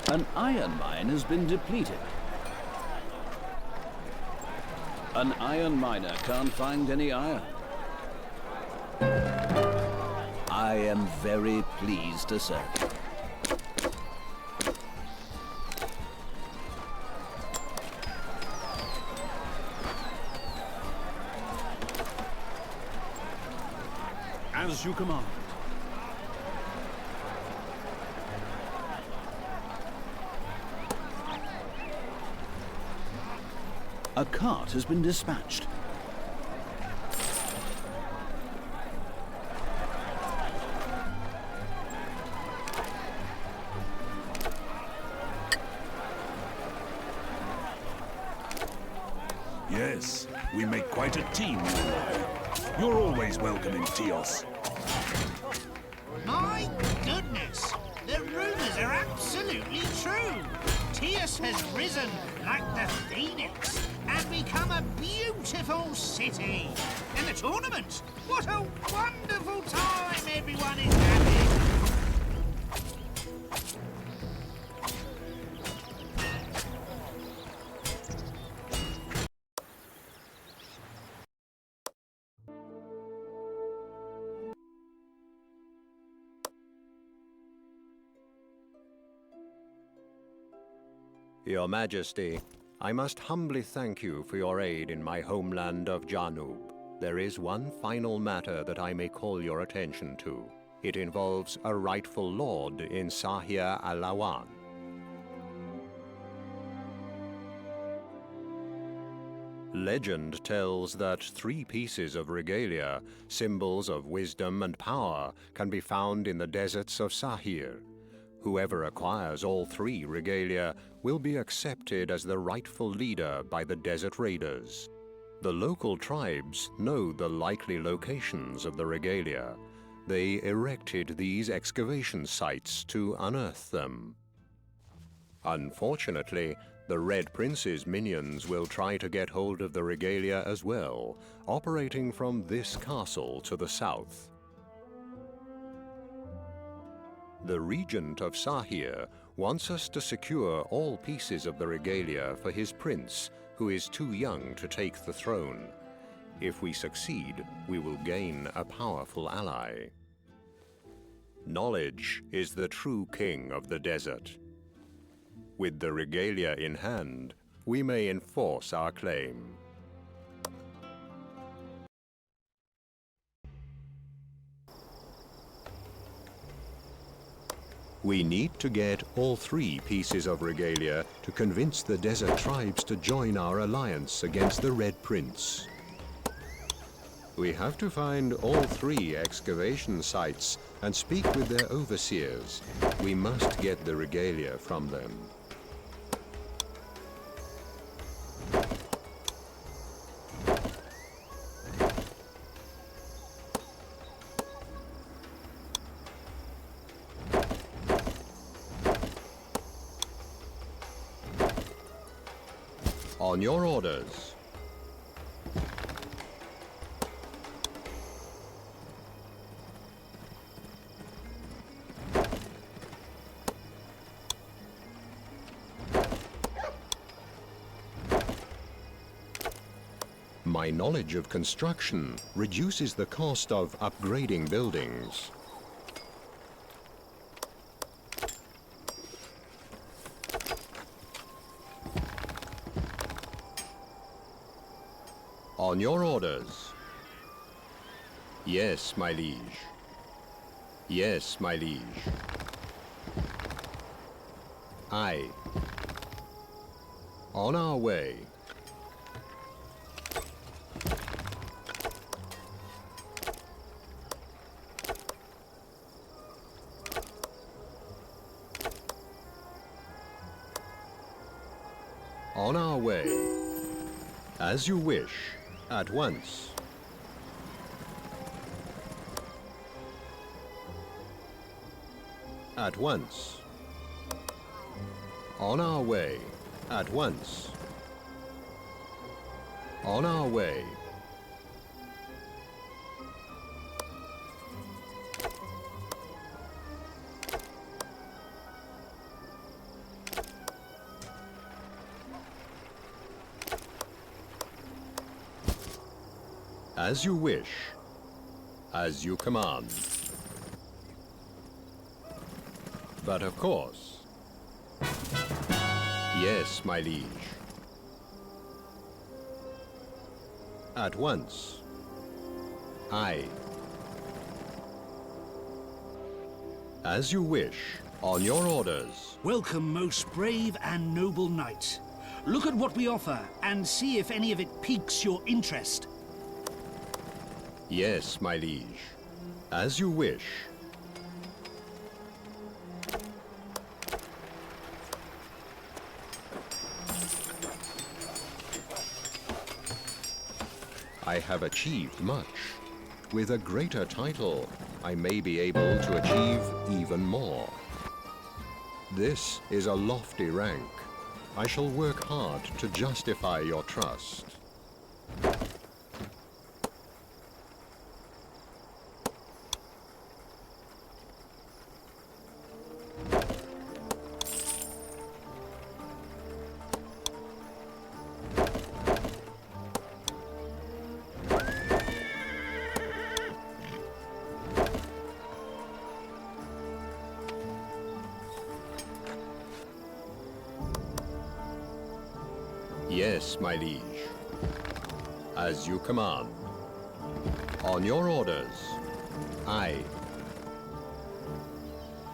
An iron mine has been depleted. An iron miner can't find any iron. I am very pleased to serve you. As you command. A cart has been dispatched. Yes, we make quite a team, you and I. You're always welcome in Tios. rumours are absolutely true. Tios has risen like the phoenix and become a beautiful city. And the tournament, what a wonderful time everyone is having. Your Majesty, I must humbly thank you for your aid in my homeland of Janub. There is one final matter that I may call your attention to. It involves a rightful lord in Sahir al-Awan. Legend tells that 3 pieces of regalia, symbols of wisdom and power, can be found in the deserts of Sahir. Whoever acquires all 3 regalia will be accepted as the rightful leader by the desert raiders. The local tribes know the likely locations of the regalia. They erected these excavation sites to unearth them. Unfortunately, the Red Prince's minions will try to get hold of the regalia as well, operating from this castle to the south. The Regent of Sahir wants us to secure all pieces of the regalia for his prince, who is too young to take the throne. If we succeed, we will gain a powerful ally. Knowledge is the true king of the desert. With the regalia in hand, we may enforce our claim. We need to get all 3 pieces of regalia to convince the desert tribes to join our alliance against the Red Prince. We have to find all 3 excavation sites and speak with their overseers. We must get the regalia from them. On your orders. My knowledge of construction reduces the cost of upgrading buildings. On your orders. Yes, my liege. Yes, my liege. Aye. On our way. On our way. As you wish. At once. At once. On our way. At once. On our way. As you wish, as you command. But of course. Yes, my liege. At once. Aye. As you wish, on your orders. Welcome, most brave and noble knight. Look at what we offer and see if any of it piques your interest. Yes, my liege. As you wish. I have achieved much. With a greater title, I may be able to achieve even more. This is a lofty rank. I shall work hard to justify your trust. Yes, my liege. As you command. On your orders. Aye.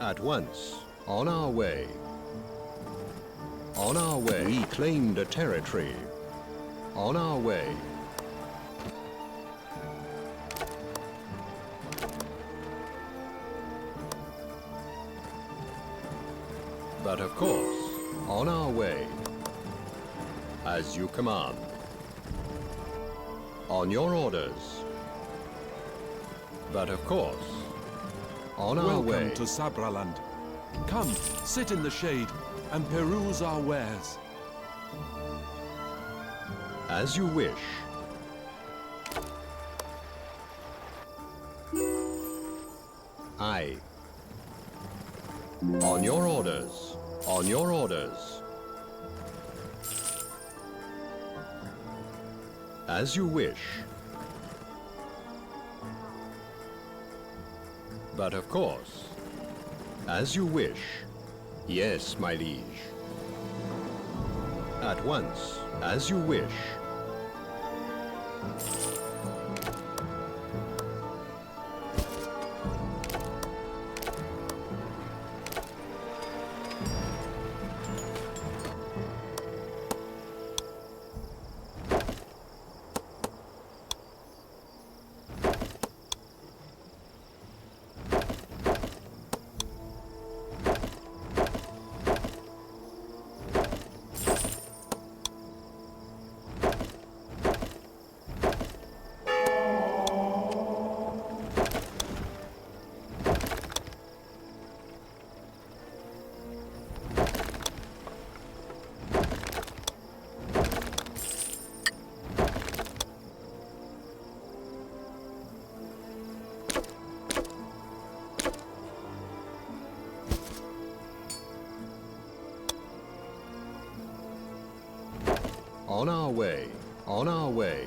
At once. On our way. On our way. We claimed a territory. On our way. But of course, on our way. As you command. On your orders. But of course, on our way. Welcome to Sabraland. Come, sit in the shade and peruse our wares. As you wish. Aye. On your orders. On your orders. As you wish. But of course, as you wish. Yes, my liege. At once, as you wish. On our way, on our way.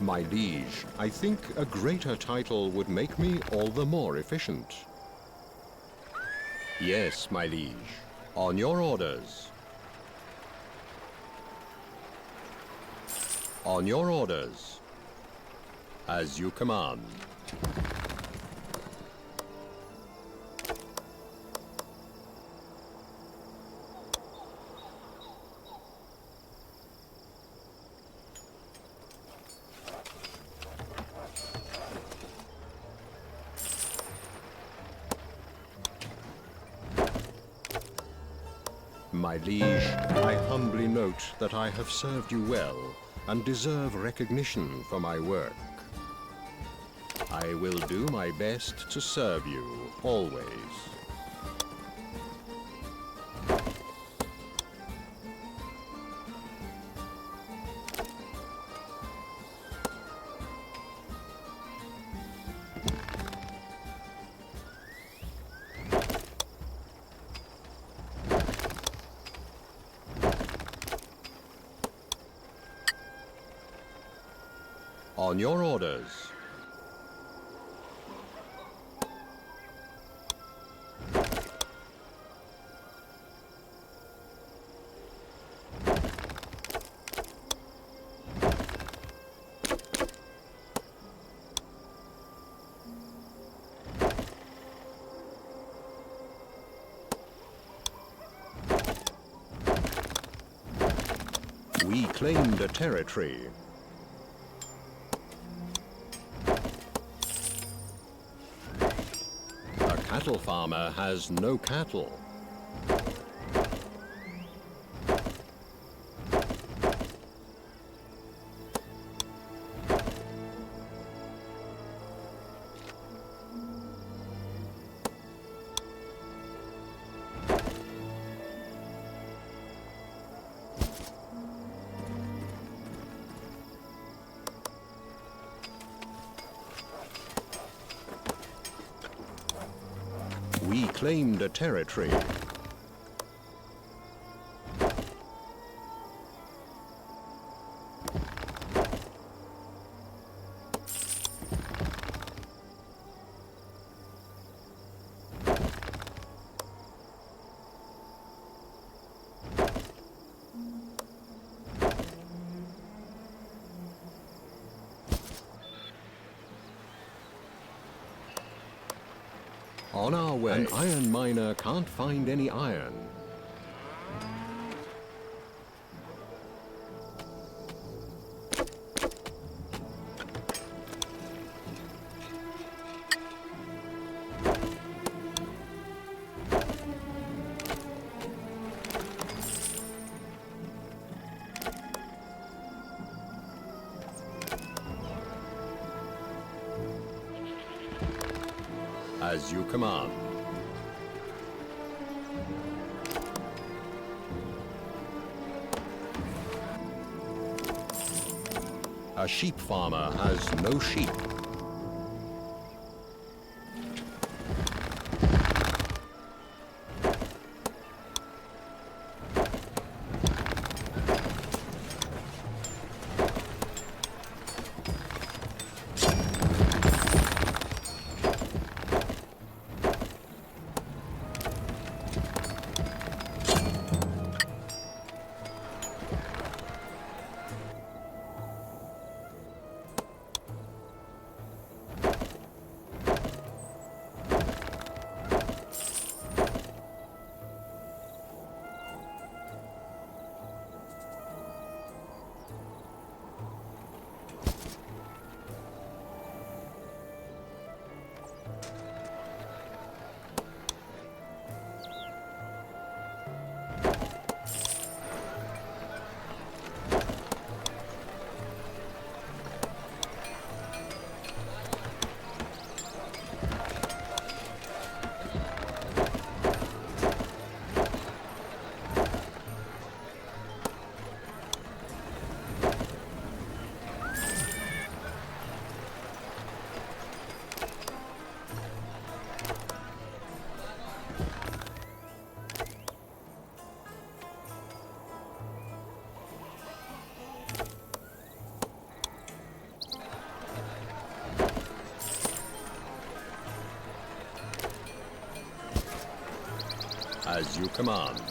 My liege, I think a greater title would make me all the more efficient. Yes, my liege, on your orders. On your orders. As you command. My liege, I humbly note that I have served you well and deserve recognition for my work. I will do my best to serve you, always. On your orders. We claimed a territory. A cattle farmer has no cattle. We claimed a territory. On our way. An iron miner can't find any iron. As you command. A sheep farmer has no sheep. As you command.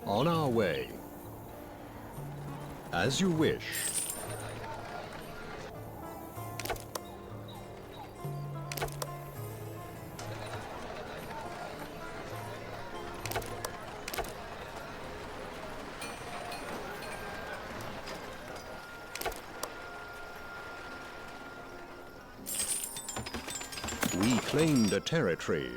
On our way. As you wish. We claimed a territory.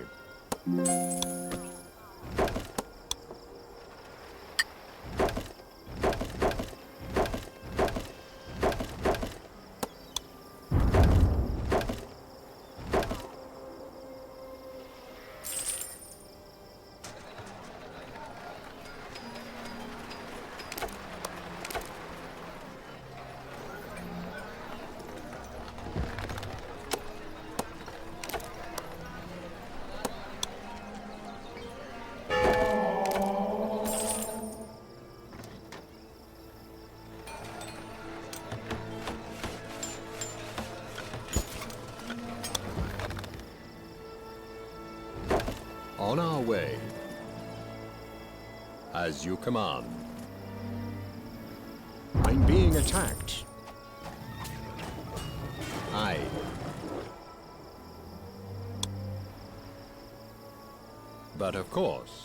On our way. As you command. I'm being attacked. Aye. But of course.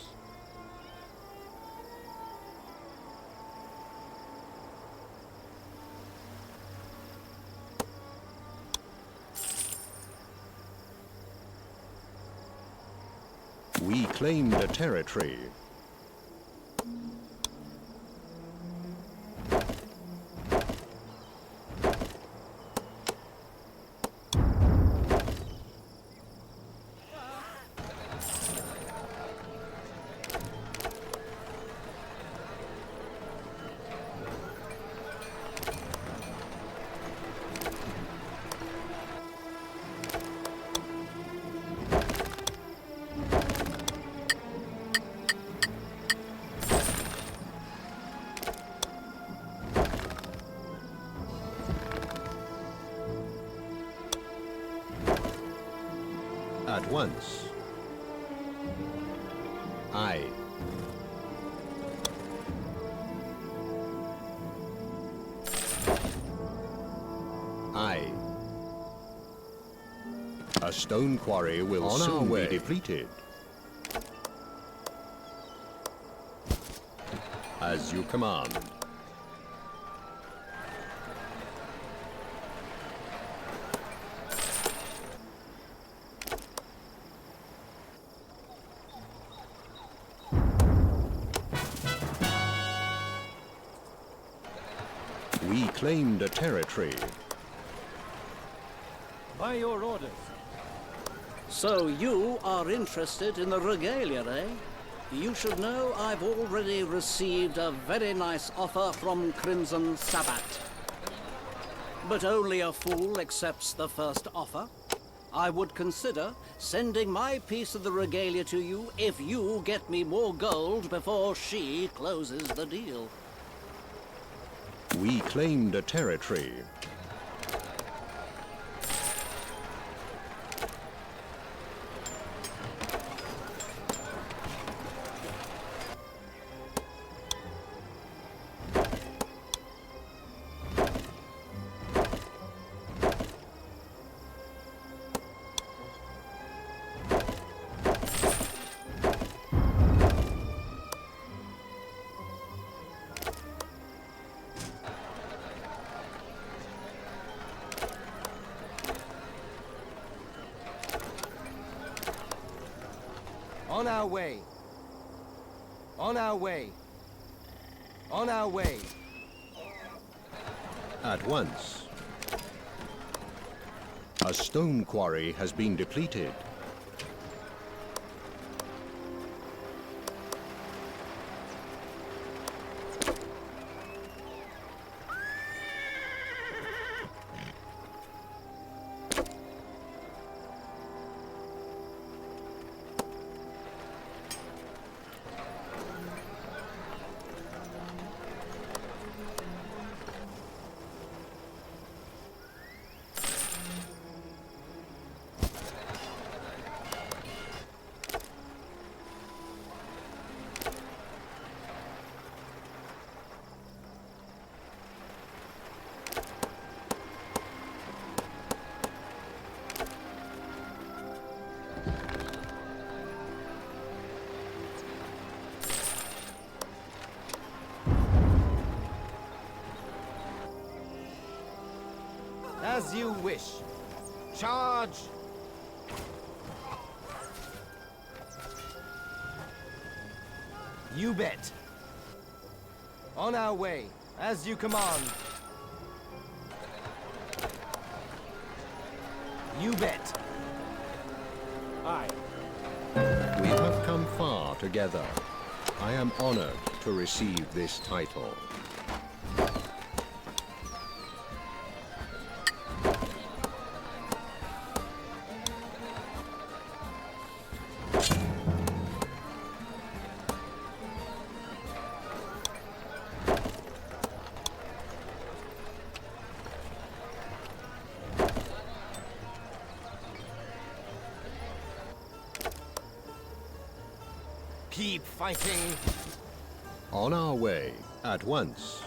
We claimed a territory. once. Aye. Aye. A stone quarry will soon be depleted. As you command. We claimed a territory. By your orders. So you are interested in the regalia, eh? You should know I've already received a very nice offer from Crimson Sabbat. But only a fool accepts the first offer. I would consider sending my piece of the regalia to you if you get me more gold before she closes the deal. We claimed a territory. On our way. On our way. On our way. At once. A stone quarry has been depleted. As you wish. Charge! You bet. On our way, as you command. You bet. Aye. We have come far together. I am honored to receive this title. Keep fighting. On our way, at once.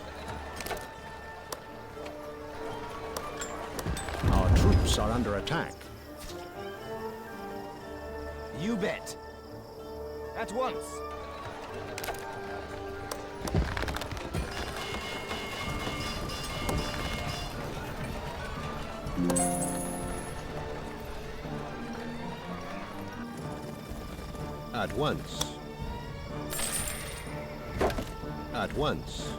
Our troops are under attack. You bet. At once. At once. At once.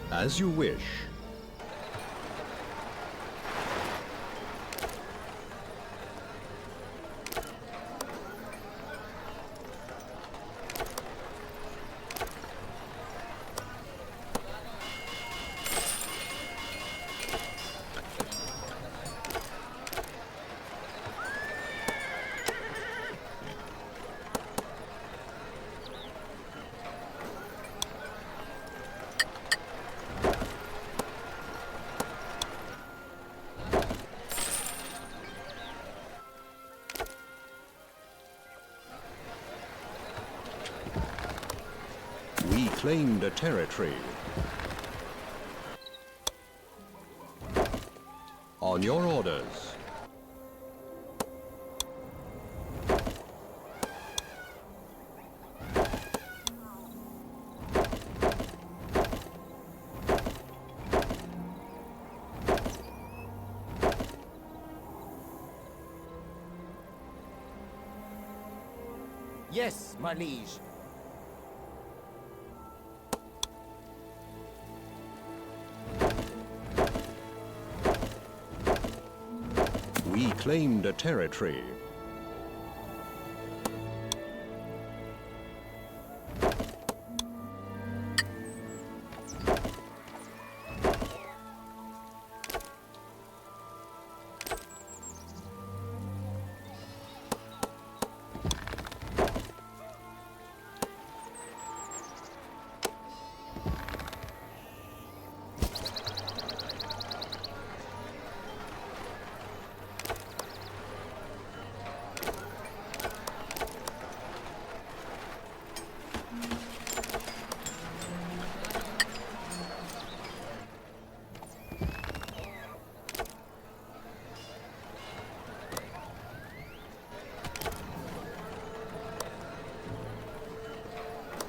As you wish. claimed a territory. On your orders. Yes, my liege. We claimed a territory.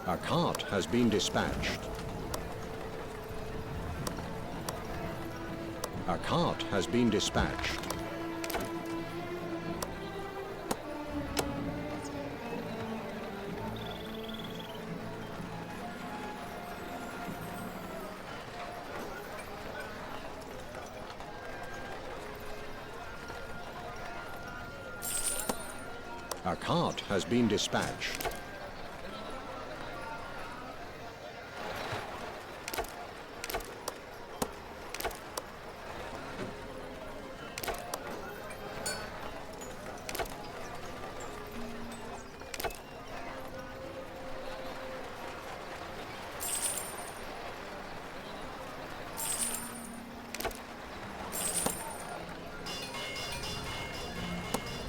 A cart has been dispatched. A cart has been dispatched. A cart has been dispatched.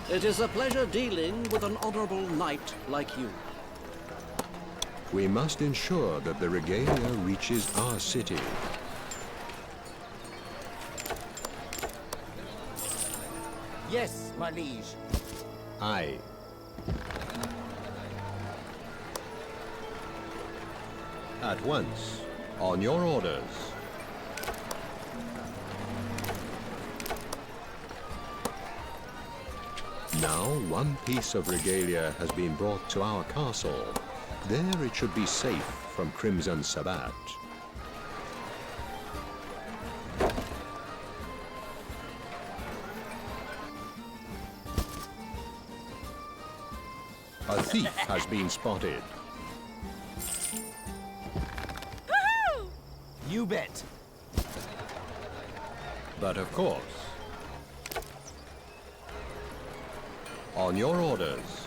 It is a pleasure dealing with an honorable knight like you. We must ensure that the regalia reaches our city. Yes, my liege. Aye. At once. On your orders. Now, one piece of regalia has been brought to our castle. There it should be safe from Crimson Sabbat. A thief has been spotted. You bet. But of course. On your orders.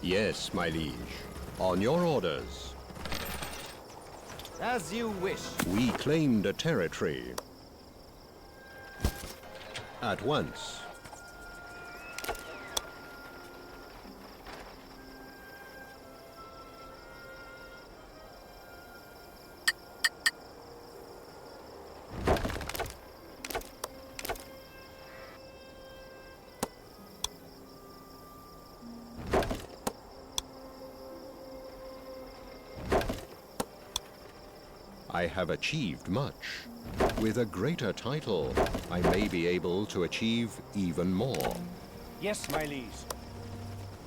Yes, my liege. On your orders. As you wish. We claimed a territory. At once. I have achieved much. With a greater title, I may be able to achieve even more. Yes, my liege.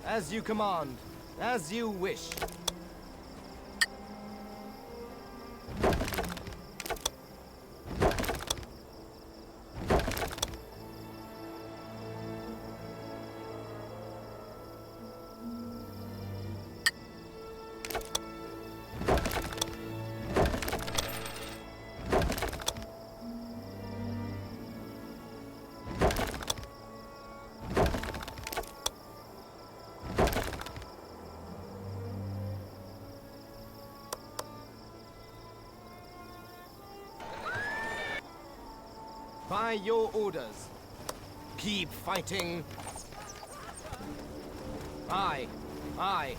As you command. As you wish. By your orders. Keep fighting. Aye. Aye.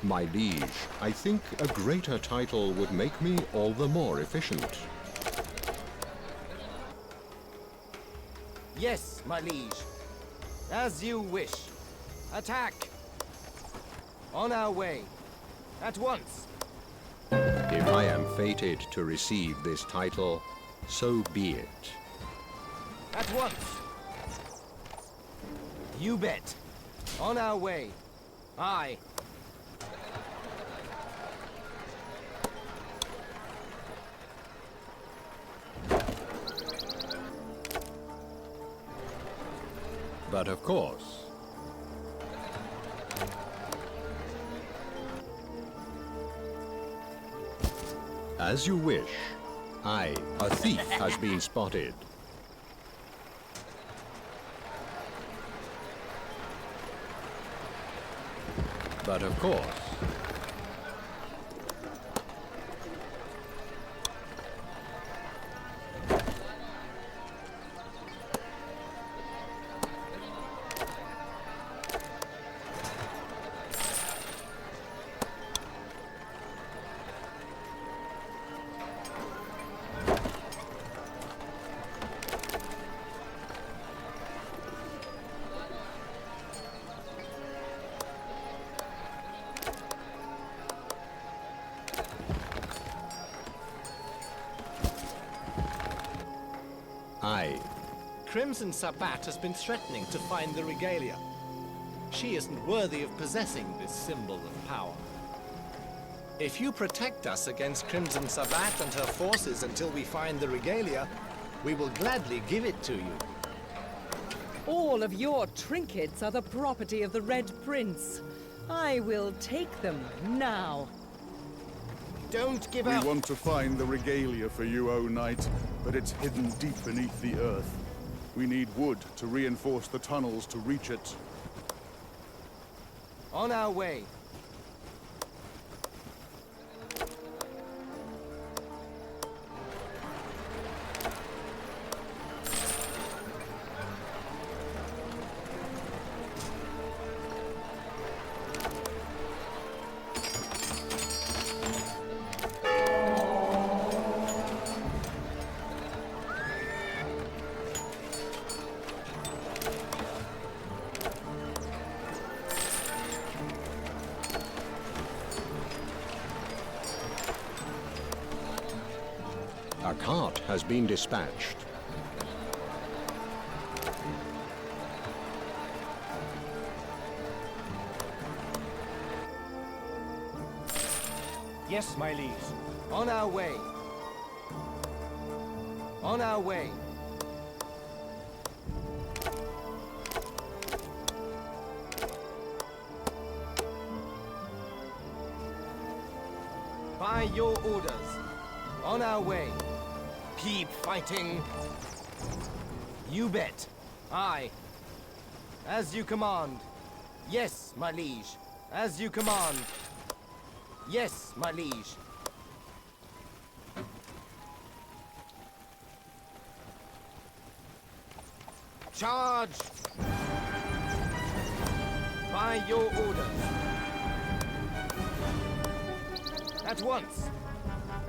My liege, I think a greater title would make me all the more efficient. Yes, my liege. As you wish. Attack! On our way. At once. If I am fated to receive this title, so be it. At once. You bet. On our way. Aye. But of course. As you wish. Aye, a thief has been spotted. But of course. Aye. Crimson Sabbat has been threatening to find the regalia. She isn't worthy of possessing this symbol of power. If you protect us against Crimson Sabbat and her forces until we find the regalia, we will gladly give it to you. All of your trinkets are the property of the Red Prince. I will take them now. Don't give We up! want to find the regalia for you, O Knight, but it's hidden deep beneath the earth. We need wood to reinforce the tunnels to reach it. On our way. A cart has been dispatched. Yes, my liege. On our way. On our way. By your orders. On our way. Keep fighting. You bet. Aye. As you command. Yes, my liege. As you command. Yes, my liege. Charge! By your orders. At once.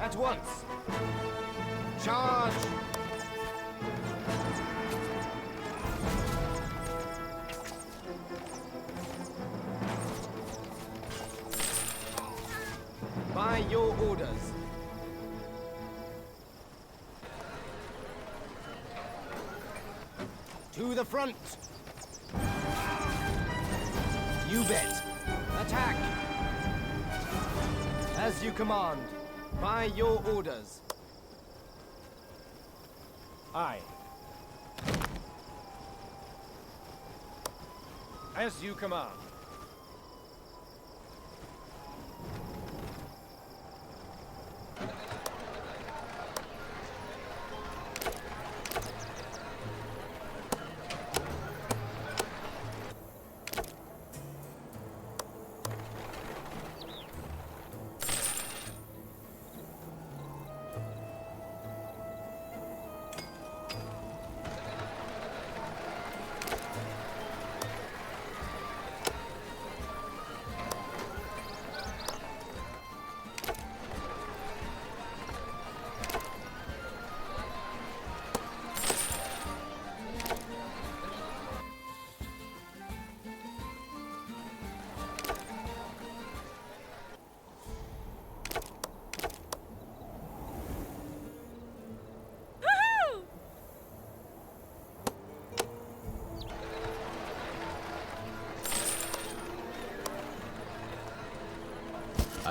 At once. Charge! By your orders. To the front. You bet. Attack. As you command. By your orders. Aye. As you command.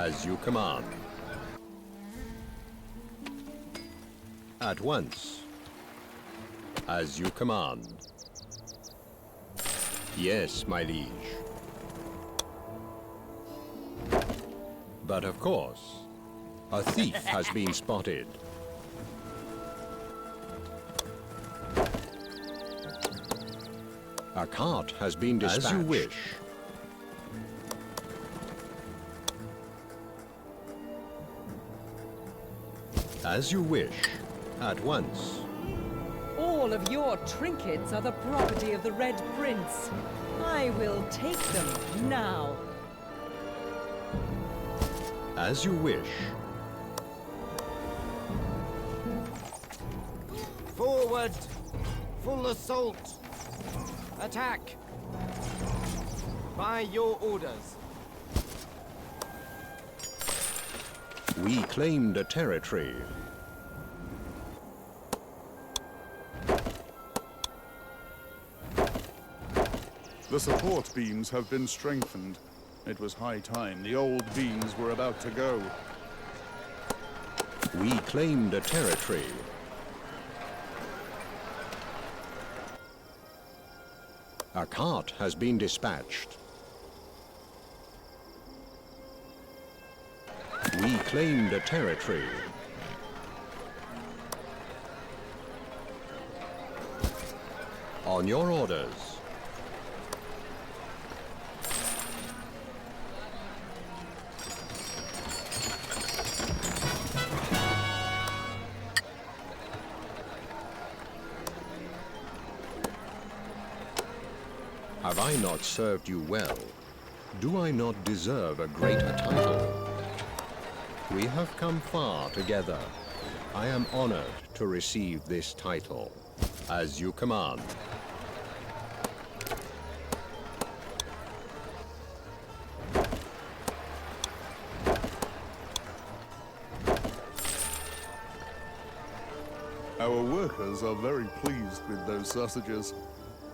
As you command. At once. As you command. Yes, my liege. But of course, a thief has been spotted. A cart has been dispatched. As you wish. As you wish. At once. All of your trinkets are the property of the Red Prince. I will take them now. As you wish. Forward! Full assault! Attack! By your orders. We claimed a territory. The support beams have been strengthened. It was high time. The old beams were about to go. We claimed a territory. A cart has been dispatched. We claimed a territory. On your orders. Have I not served you well? Do I not deserve a greater title? We have come far together. I am honored to receive this title. As you command. Our workers are very pleased with those sausages.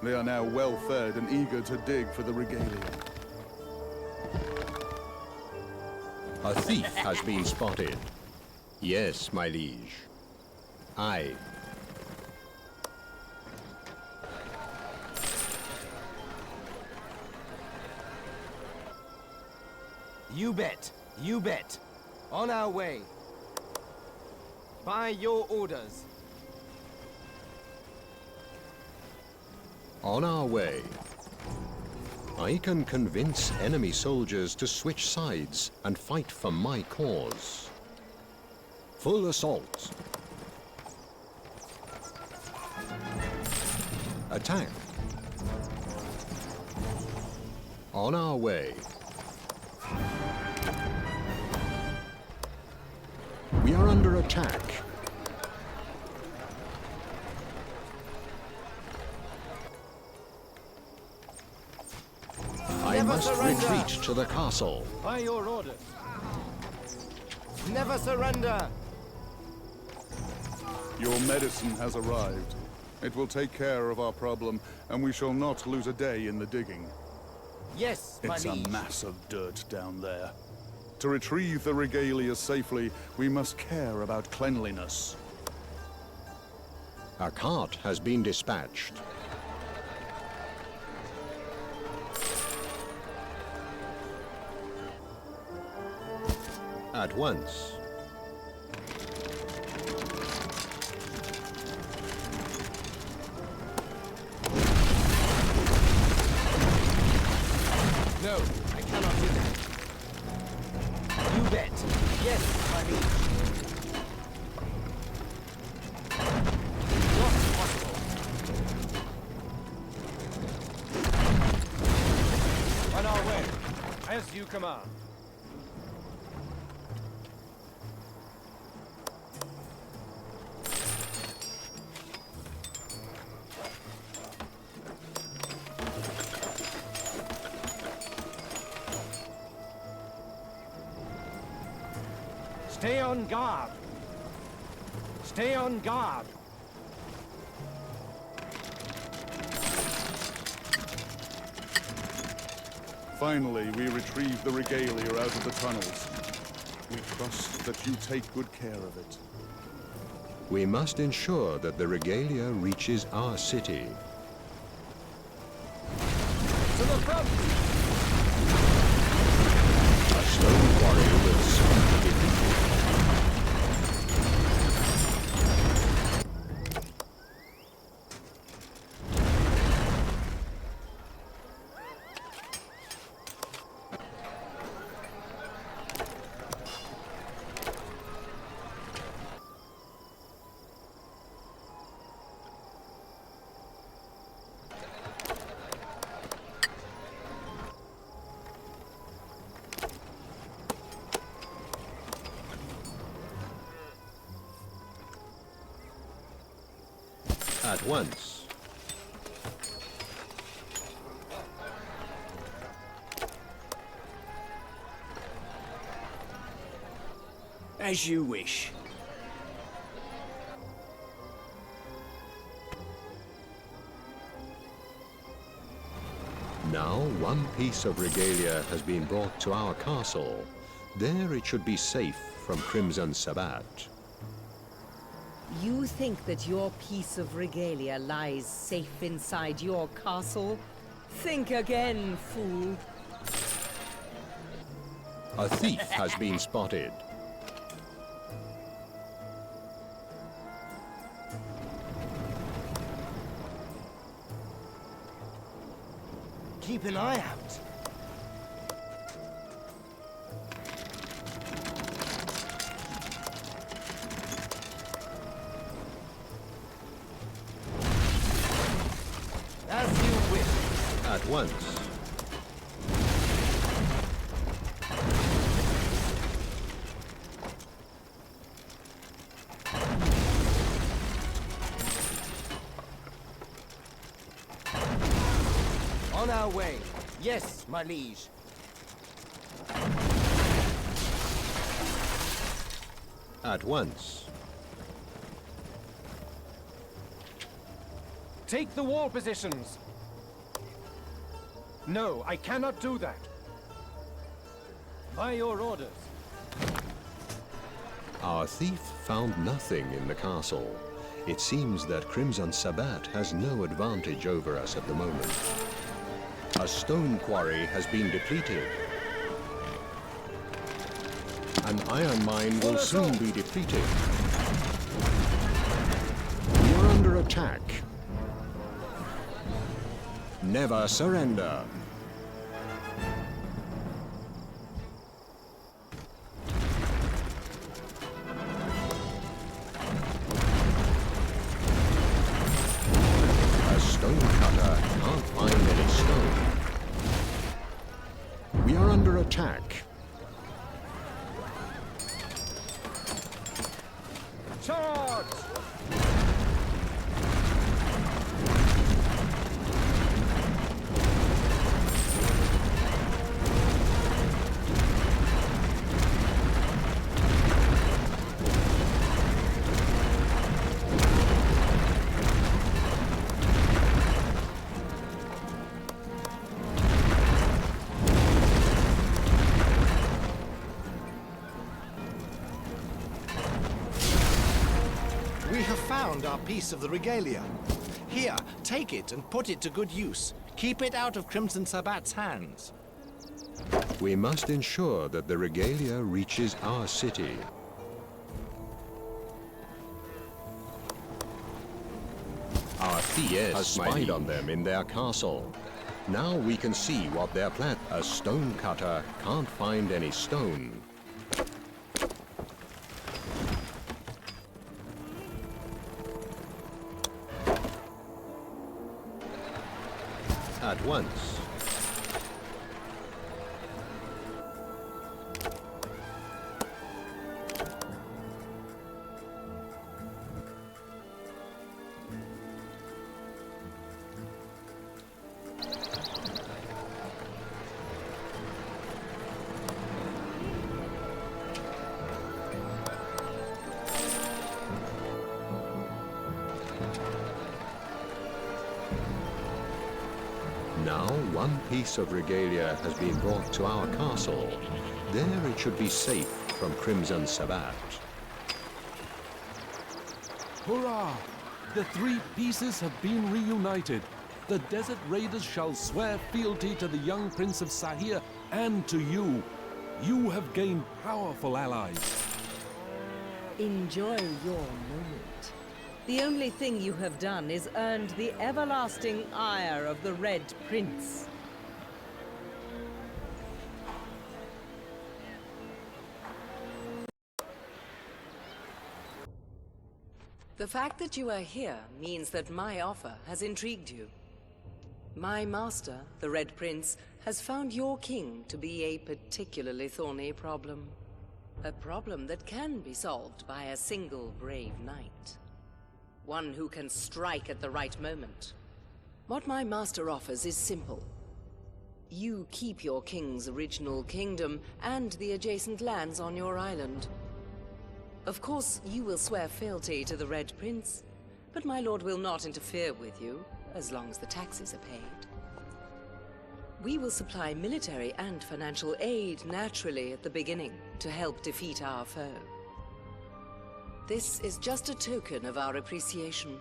They are now well fed and eager to dig for the regalia. A thief has been spotted. Yes, my liege. Aye. You bet. You bet. On our way. By your orders. On our way. I can convince enemy soldiers to switch sides and fight for my cause. Full assault. Attack. On our way. We are under attack. I must retreat to the castle. By your orders. Never surrender. Your medicine has arrived. It will take care of our problem, and we shall not lose a day in the digging. Yes, my It's liege. a mass of dirt down there. To retrieve the regalia safely, we must care about cleanliness. A cart has been dispatched. At once. No, I cannot do that. You bet. Yes, my liege. Not possible. On our way. As you command. Stay on guard. Stay on guard. Finally, we retrieve the regalia out of the tunnels. We trust that you take good care of it. We must ensure that the regalia reaches our city. To the front! A stone quarry will soon be defeated. At once. As you wish. Now one piece of regalia has been brought to our castle. There it should be safe from Crimson Sabbat. You think that your piece of regalia lies safe inside your castle? Think again, fool. A thief has been spotted. Keep an eye out. As you wish. At once. On our way. Yes, my liege. At once. Take the wall positions! No, I cannot do that. By your orders. Our thief found nothing in the castle. It seems that Crimson Sabbat has no advantage over us at the moment. A stone quarry has been depleted. An iron mine will soon be depleted. We are under attack. Never surrender. A stone cutter can't find any stone. We are under attack. Charge! Our piece of the regalia. Here, take it and put it to good use. Keep it out of Crimson Sabbat's hands. We must ensure that the regalia reaches our city. Our thief has spied on them in their castle. Now we can see what their plan. A stone cutter can't find any stone. At once. Now one piece of regalia has been brought to our castle. There it should be safe from Crimson Sabbat. Hurrah! The three pieces have been reunited. The Desert Raiders shall swear fealty to the young Prince of Sahir and to you. You have gained powerful allies. Enjoy your moment. The only thing you have done is earned the everlasting ire of the Red Prince. The fact that you are here means that my offer has intrigued you. My master, the Red Prince, has found your king to be a particularly thorny problem. A problem that can be solved by a single brave knight. One who can strike at the right moment. What my master offers is simple. You keep your king's original kingdom and the adjacent lands on your island. Of course, you will swear fealty to the Red Prince, but my lord will not interfere with you, as long as the taxes are paid. We will supply military and financial aid naturally at the beginning to help defeat our foe. This is just a token of our appreciation.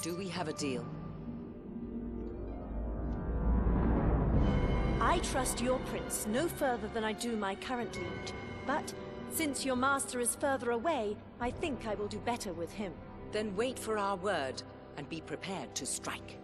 Do we have a deal? I trust your prince no further than I do my current liege, but since your master is further away, I think I will do better with him. Then wait for our word and be prepared to strike.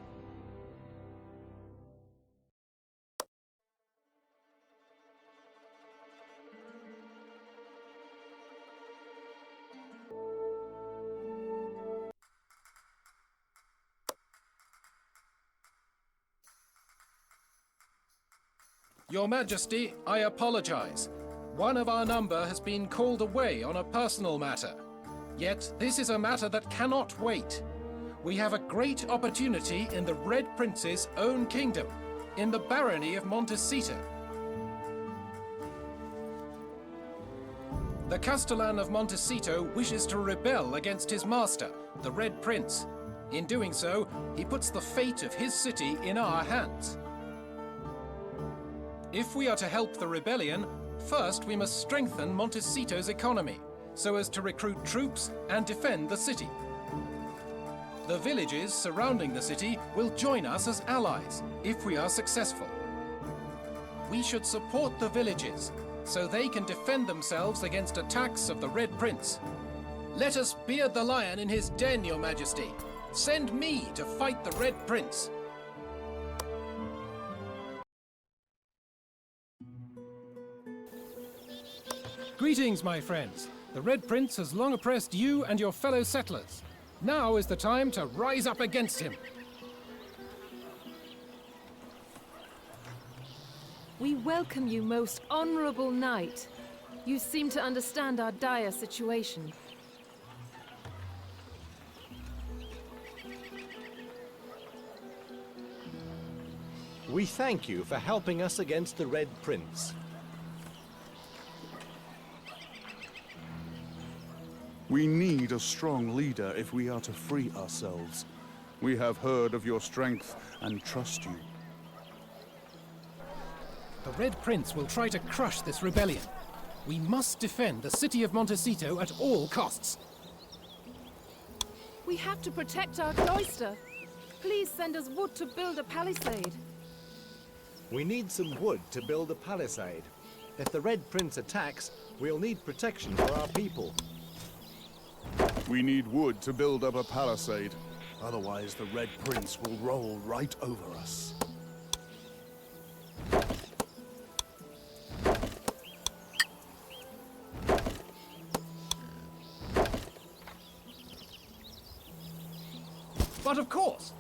Your Majesty, I apologize. One of our number has been called away on a personal matter. Yet, this is a matter that cannot wait. We have a great opportunity in the Red Prince's own kingdom, in the barony of Montecito. The Castellan of Montecito wishes to rebel against his master, the Red Prince. In doing so, he puts the fate of his city in our hands. If we are to help the rebellion, first we must strengthen Montecito's economy, so as to recruit troops and defend the city. The villages surrounding the city will join us as allies, if we are successful. We should support the villages, so they can defend themselves against attacks of the Red Prince. Let us beard the lion in his den, Your Majesty. Send me to fight the Red Prince. Greetings, my friends. The Red Prince has long oppressed you and your fellow settlers. Now is the time to rise up against him. We welcome you, most honorable knight. You seem to understand our dire situation. We thank you for helping us against the Red Prince. We need a strong leader if we are to free ourselves. We have heard of your strength and trust you. The Red Prince will try to crush this rebellion. We must defend the city of Montecito at all costs. We have to protect our cloister. Please send us wood to build a palisade. We need some wood to build a palisade. If the Red Prince attacks, we'll need protection for our people. We need wood to build up a palisade. Otherwise, the Red Prince will roll right over us. But of course!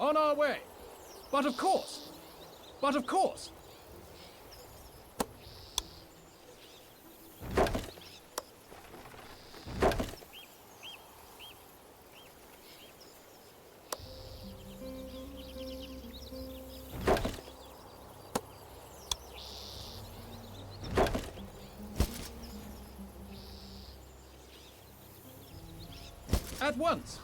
On our way. But of course. But of course. At once.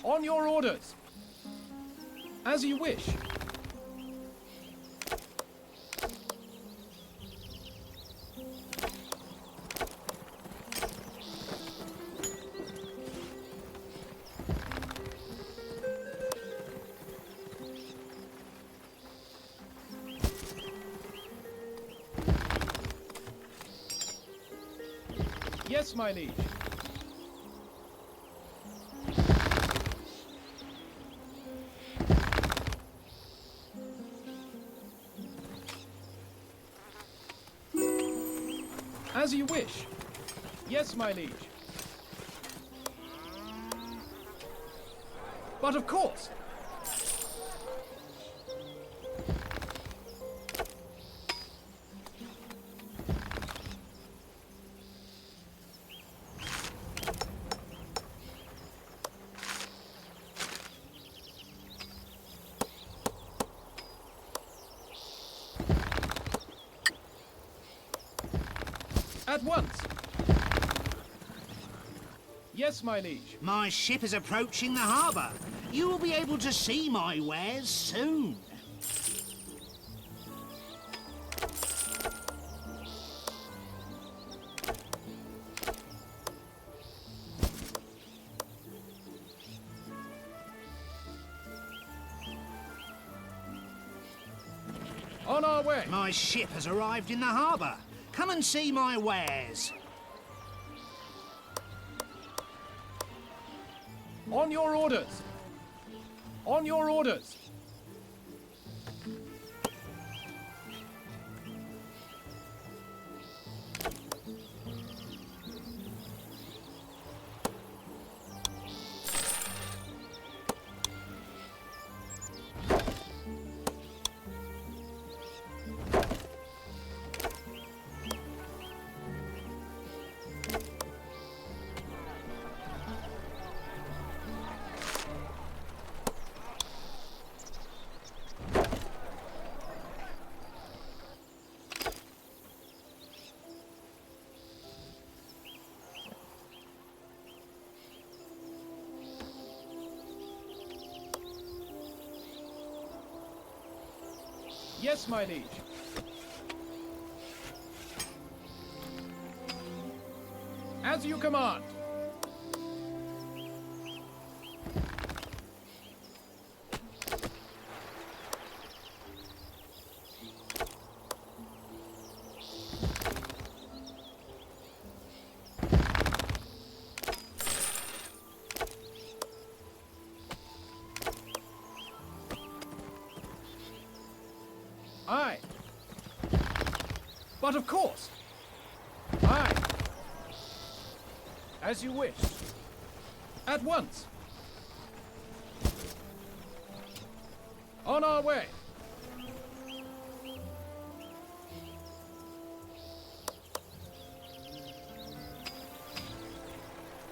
On your orders. As you wish. Yes, my liege. As you wish. Yes, my liege. But of course. At once. Yes, my liege. My ship is approaching the harbour. You will be able to see my wares soon. On our way. My ship has arrived in the harbour. Come and see my wares. On your orders. On your orders. Yes, my liege. As you command. Aye. But of course. Aye. As you wish. At once. On our way.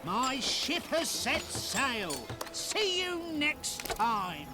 My ship has set sail. See you next time.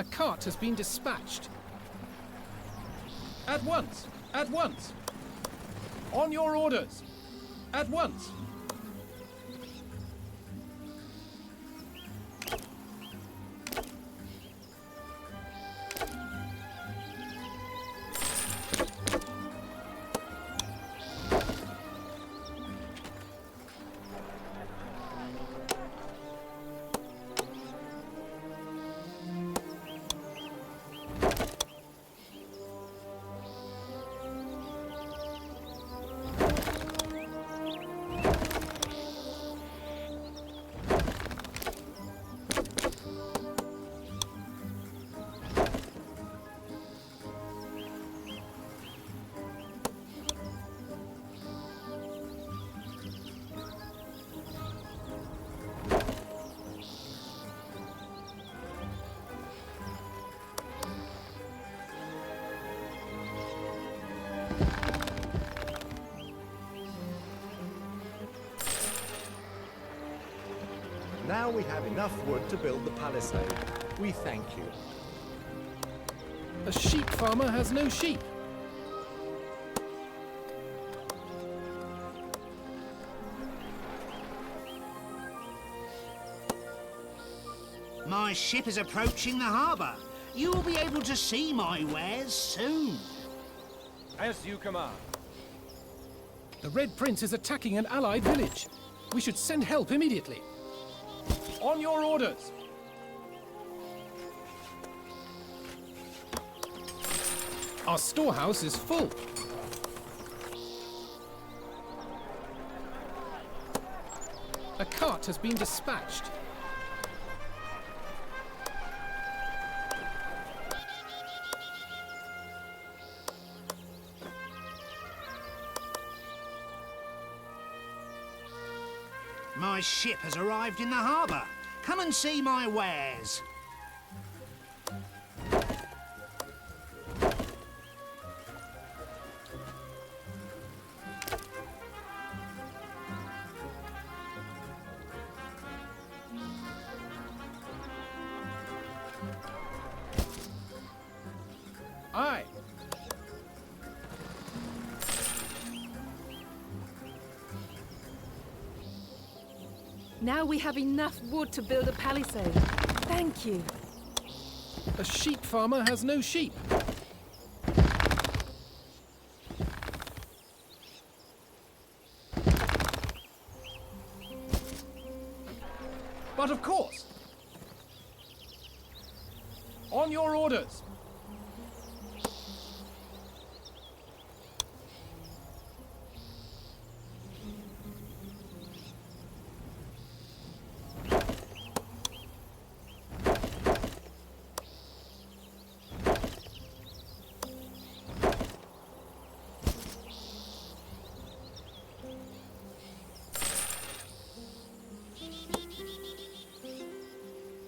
A cart has been dispatched. At once! At once! On your orders! At once! Now we have enough wood to build the palisade. We thank you. A sheep farmer has no sheep. My ship is approaching the harbour. You will be able to see my wares soon. As you command. The Red Prince is attacking an allied village. We should send help immediately. On your orders! Our storehouse is full. A cart has been dispatched. My ship has arrived in the harbour. Come and see my wares. Aye. Now we have enough wood to build a palisade. Thank you. A sheep farmer has no sheep. But of course! On your orders!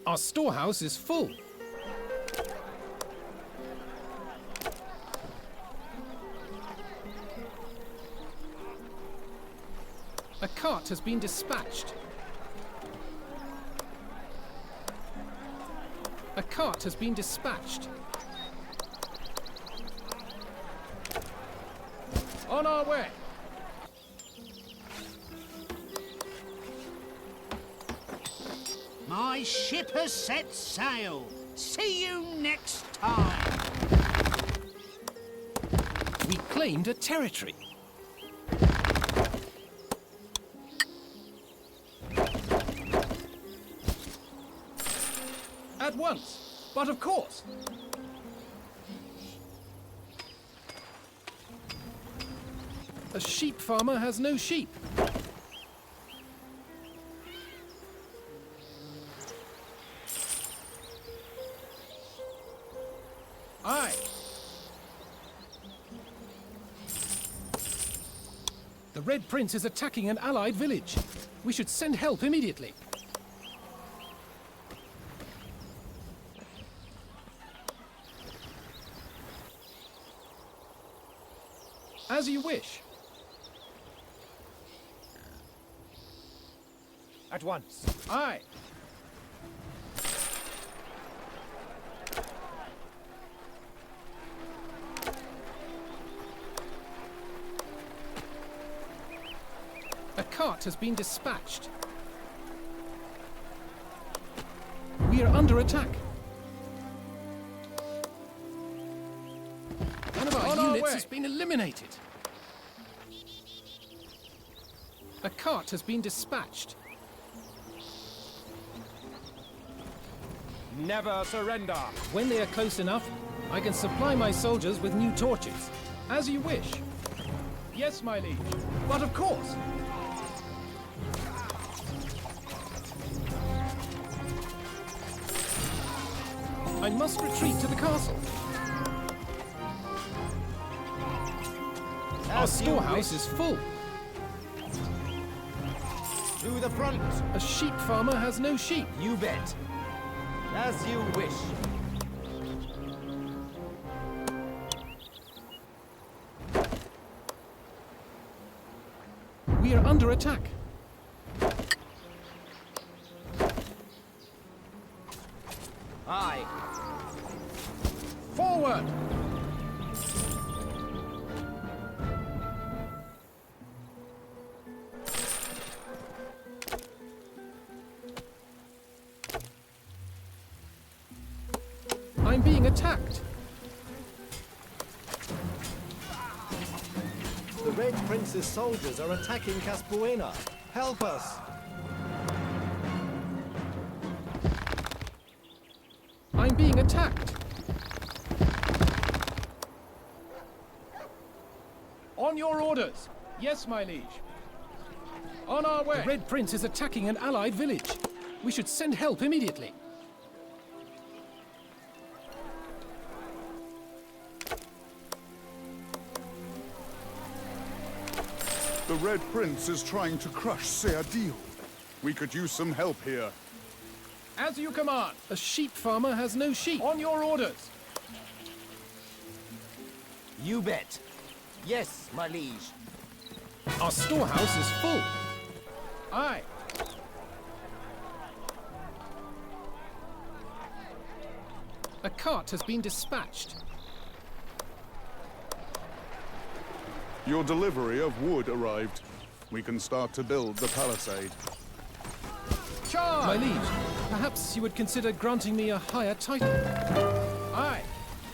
Our storehouse is full. A cart has been dispatched. A cart has been dispatched. On our way! My ship has set sail. See you next time. We claimed a territory. At once! But of course! A sheep farmer has no sheep. Aye! The Red Prince is attacking an allied village. We should send help immediately. As you wish. At once. Aye. cart has been dispatched. We are under attack. One of our units has been eliminated. A cart has been dispatched. Never surrender! When they are close enough, I can supply my soldiers with new torches. As you wish. Yes, my liege. But of course. I must retreat to the castle. Our storehouse is full. To the front! A sheep farmer has no sheep. You bet. As you wish. We are under attack. Aye. Forward! I'm being attacked. The Red Prince's soldiers are attacking Casbuena. Help us! I'm being attacked. On your orders. Yes, my liege. On our way. The Red Prince is attacking an allied village. We should send help immediately. The Red Prince is trying to crush Seydir. We could use some help here. As you command. A sheep farmer has no sheep. On your orders. You bet. Yes, my liege. Our storehouse is full. Aye. A cart has been dispatched. Your delivery of wood arrived. We can start to build the palisade. Charge! My liege, perhaps you would consider granting me a higher title. Aye.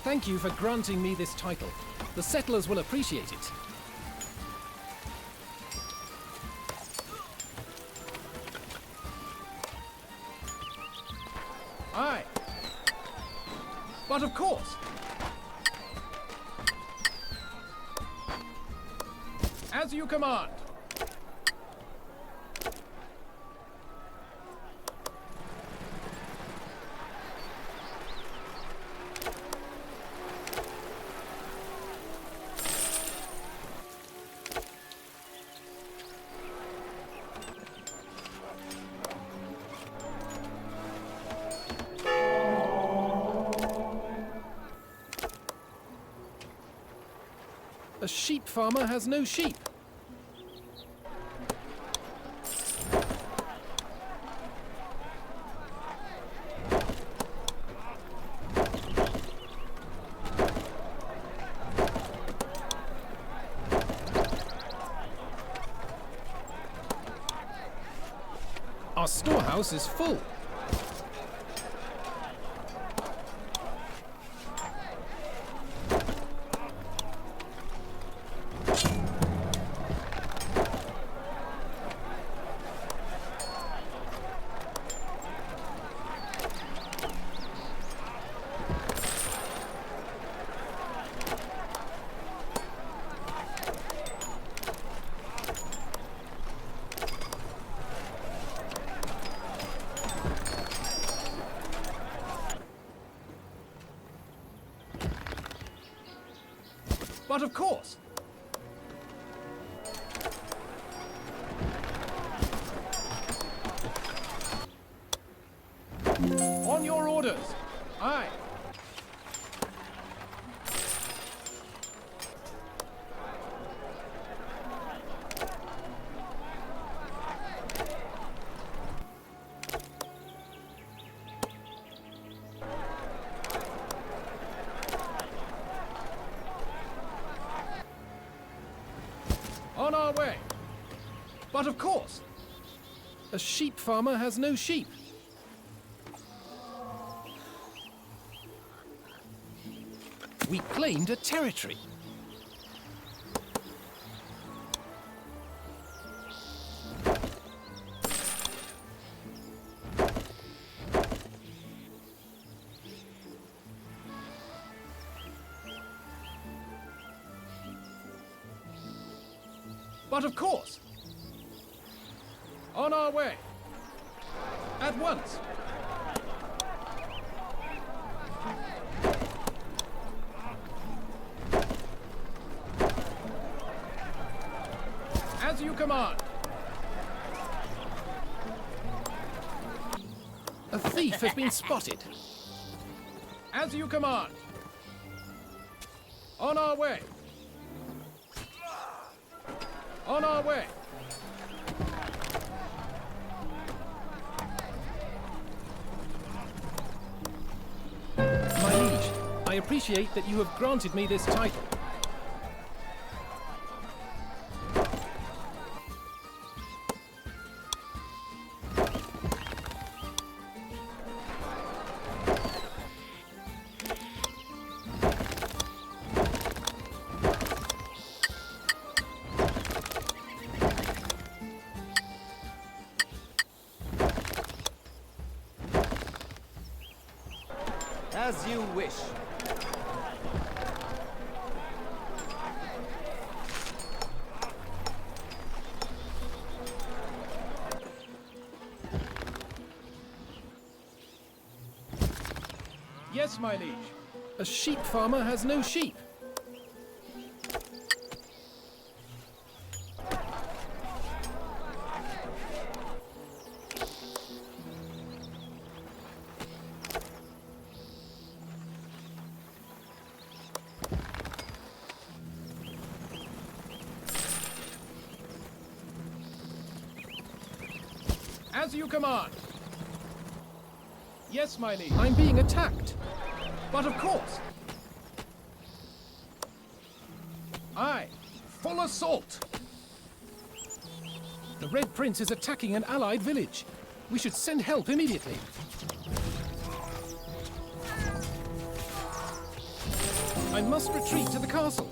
Thank you for granting me this title. The settlers will appreciate it. Aye. But of course. As you command. A sheep farmer has no sheep. Our storehouse is full. But of course. On your orders. Aye. On our way. But But of course. A sheep farmer has no sheep. We claimed a territory. But of course. On our way. At once. As you command. A thief has been spotted. As you command. On our way. On our way. My liege, I appreciate that you have granted me this title. As you wish. Yes, my liege. A sheep farmer has no sheep. As you command. Yes, my liege. I'm being attacked. But of course. Aye. Full assault. The Red Prince is attacking an allied village. We should send help immediately. I must retreat to the castle.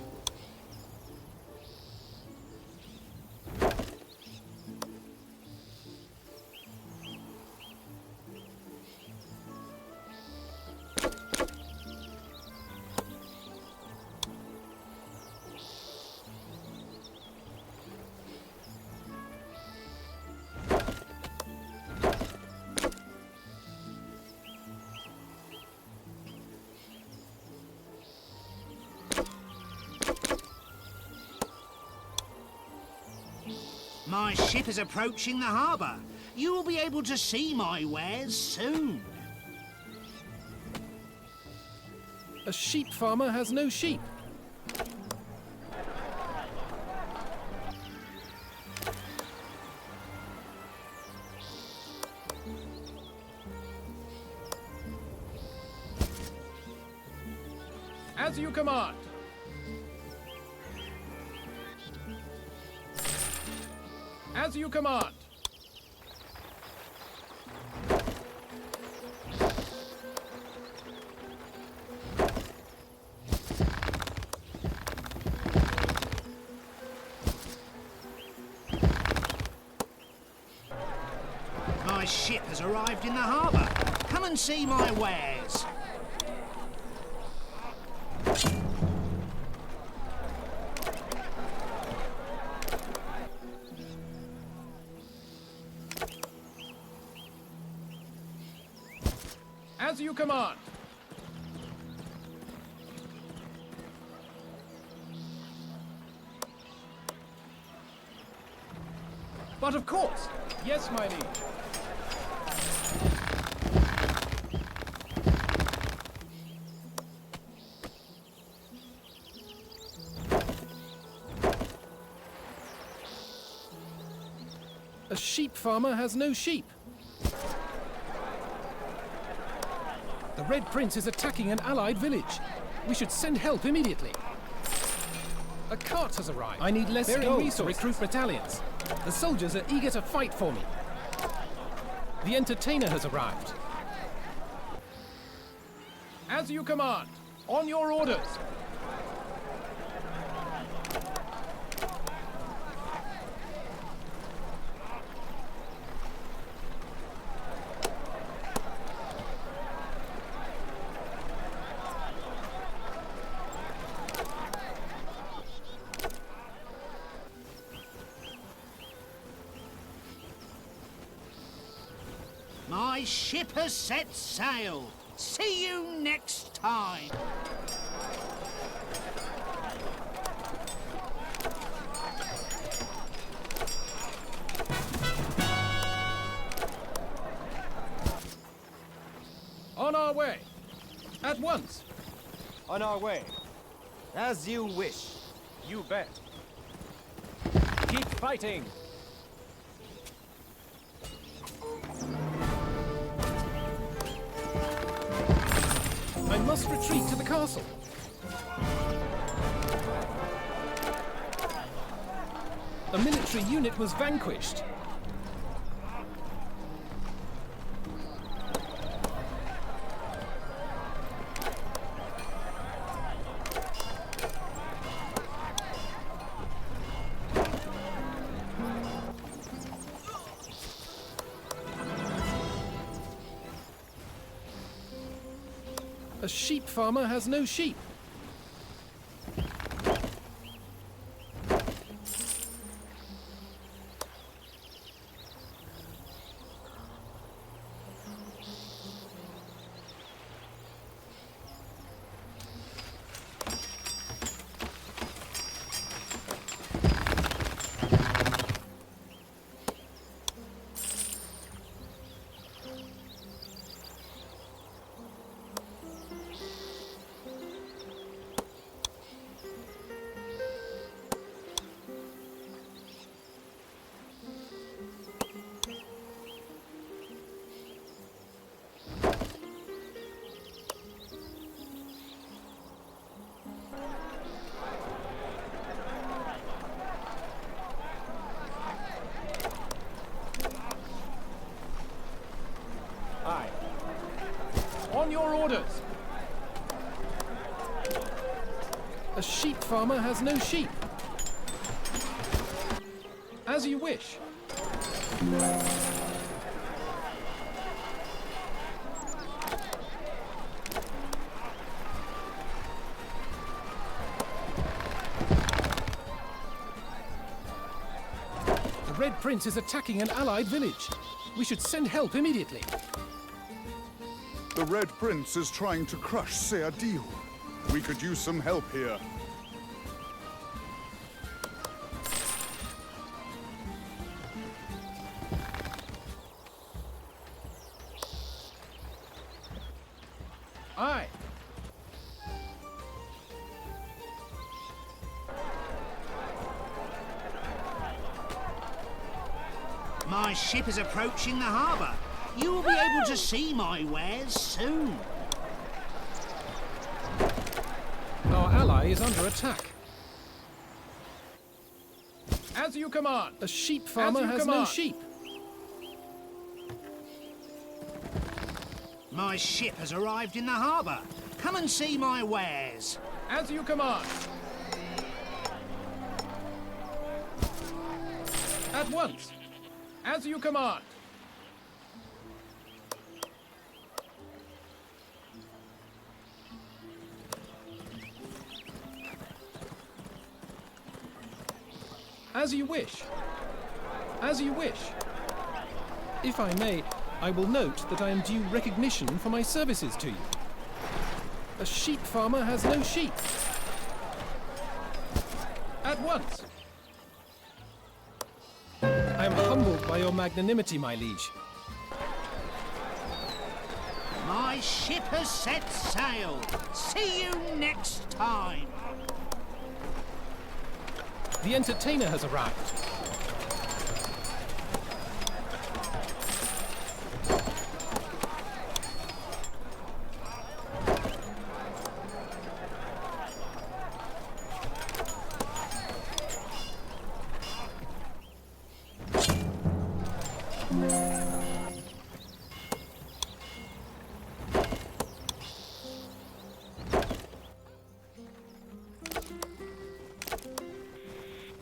My ship is approaching the harbour. You will be able to see my wares soon. A sheep farmer has no sheep. As you command. As you command. My ship has arrived in the harbour. Come and see my wares. As you command. But of course. Yes, my liege. A sheep farmer has no sheep. The Red Prince is attacking an allied village. We should send help immediately. A cart has arrived. I need less gold to recruit battalions. The soldiers are eager to fight for me. The entertainer has arrived. As you command. On your orders. My ship has set sail. See you next time. On our way. At once. On our way. As you wish. You bet. Keep fighting. I must retreat to the castle. A military unit was vanquished. A sheep farmer has no sheep. On your orders. A sheep farmer has no sheep. As you wish. The Red Prince is attacking an allied village. We should send help immediately. The Red Prince is trying to crush Seydir. We could use some help here. Aye. My ship is approaching the harbour. You will be able to see my wares soon. Our ally is under attack. As you command. A sheep farmer has no sheep. My ship has arrived in the harbour. Come and see my wares. As you command. At once. As you command. As you wish. As you wish. If I may, I will note that I am due recognition for my services to you. A sheep farmer has no sheep. At once. I am humbled by your magnanimity, my liege. My ship has set sail. See you next time. The entertainer has arrived.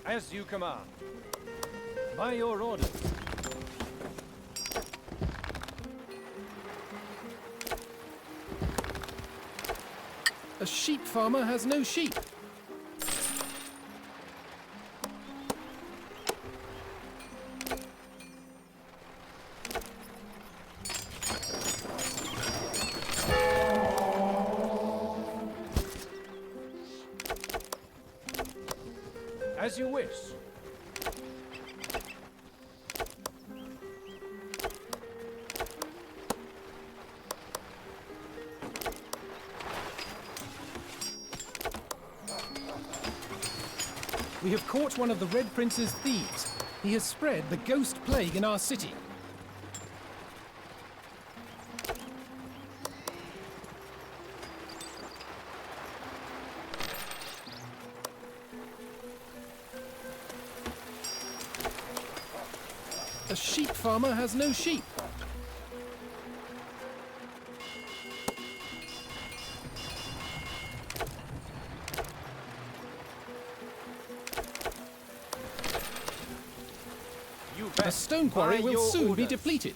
As you command. By your orders. A sheep farmer has no sheep. As you wish. We have caught one of the Red Prince's thieves. He has spread the ghost plague in our city. A sheep farmer has no sheep. A stone quarry will soon be depleted.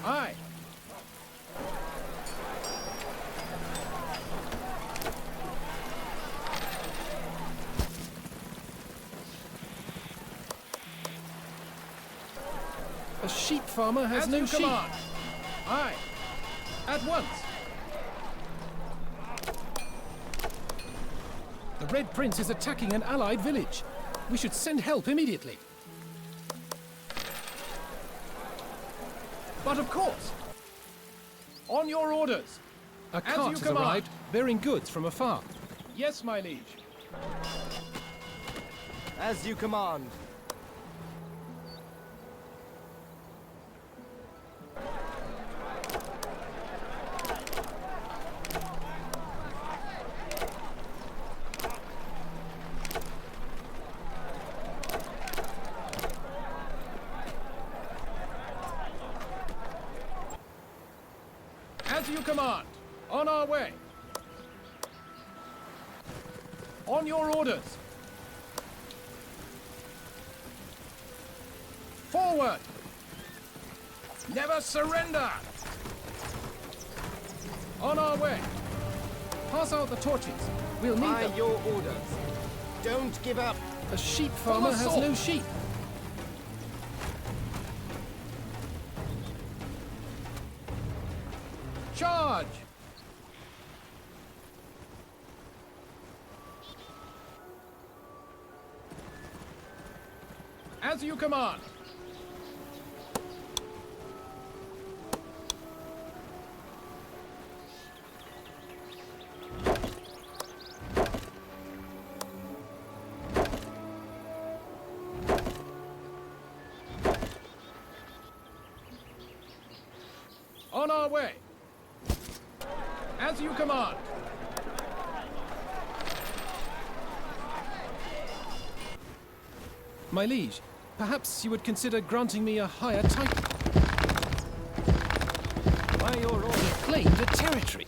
Aye. A sheep farmer has no sheep. Command. Aye. At once. The Red Prince is attacking an allied village. We should send help immediately. But of course. On your orders. A cart has arrived, bearing goods from afar. Yes, my liege. As you command. As you command. On our way. On your orders. Forward. Never surrender. On our way. Pass out the torches. We'll need By them. your orders. Don't give up. A sheep farmer has no sheep. Charge! As you command. On our way. As you command. My liege, perhaps you would consider granting me a higher title. By your order. He claimed a territory.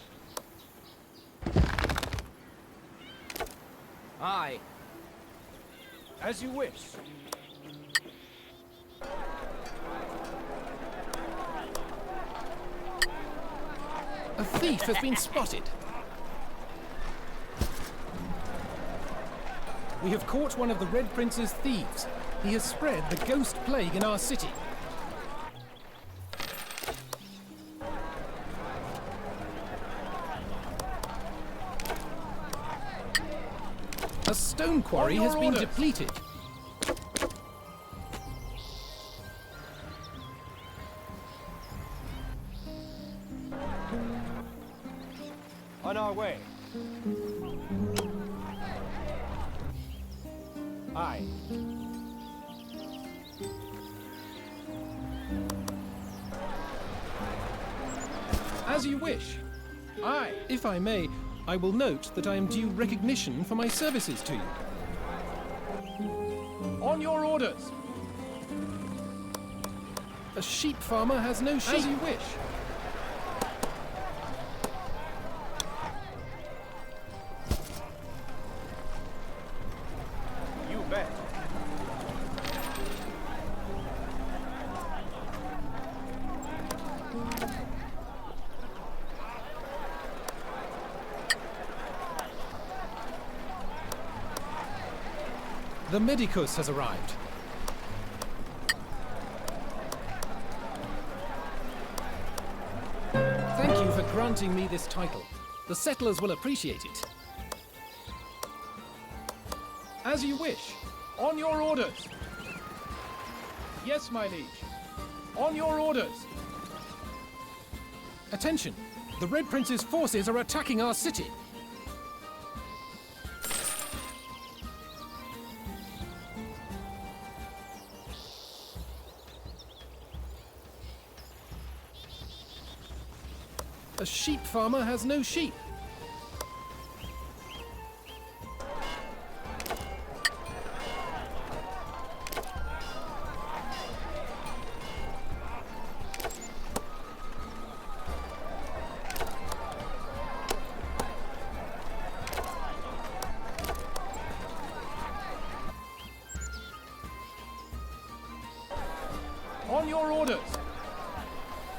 Aye. As you wish. A thief has been spotted. We have caught one of the Red Prince's thieves. He has spread the ghost plague in our city. A stone quarry has been depleted. On our way. Aye. As you wish. Aye. If I may, I will note that I am due recognition for my services to you. On your orders. A sheep farmer has no sheep. As you wish. The medicus has arrived. Thank you for granting me this title. The settlers will appreciate it. As you wish. On your orders. Yes, my liege. On your orders. Attention! The Red Prince's forces are attacking our city. A sheep farmer has no sheep. On your orders.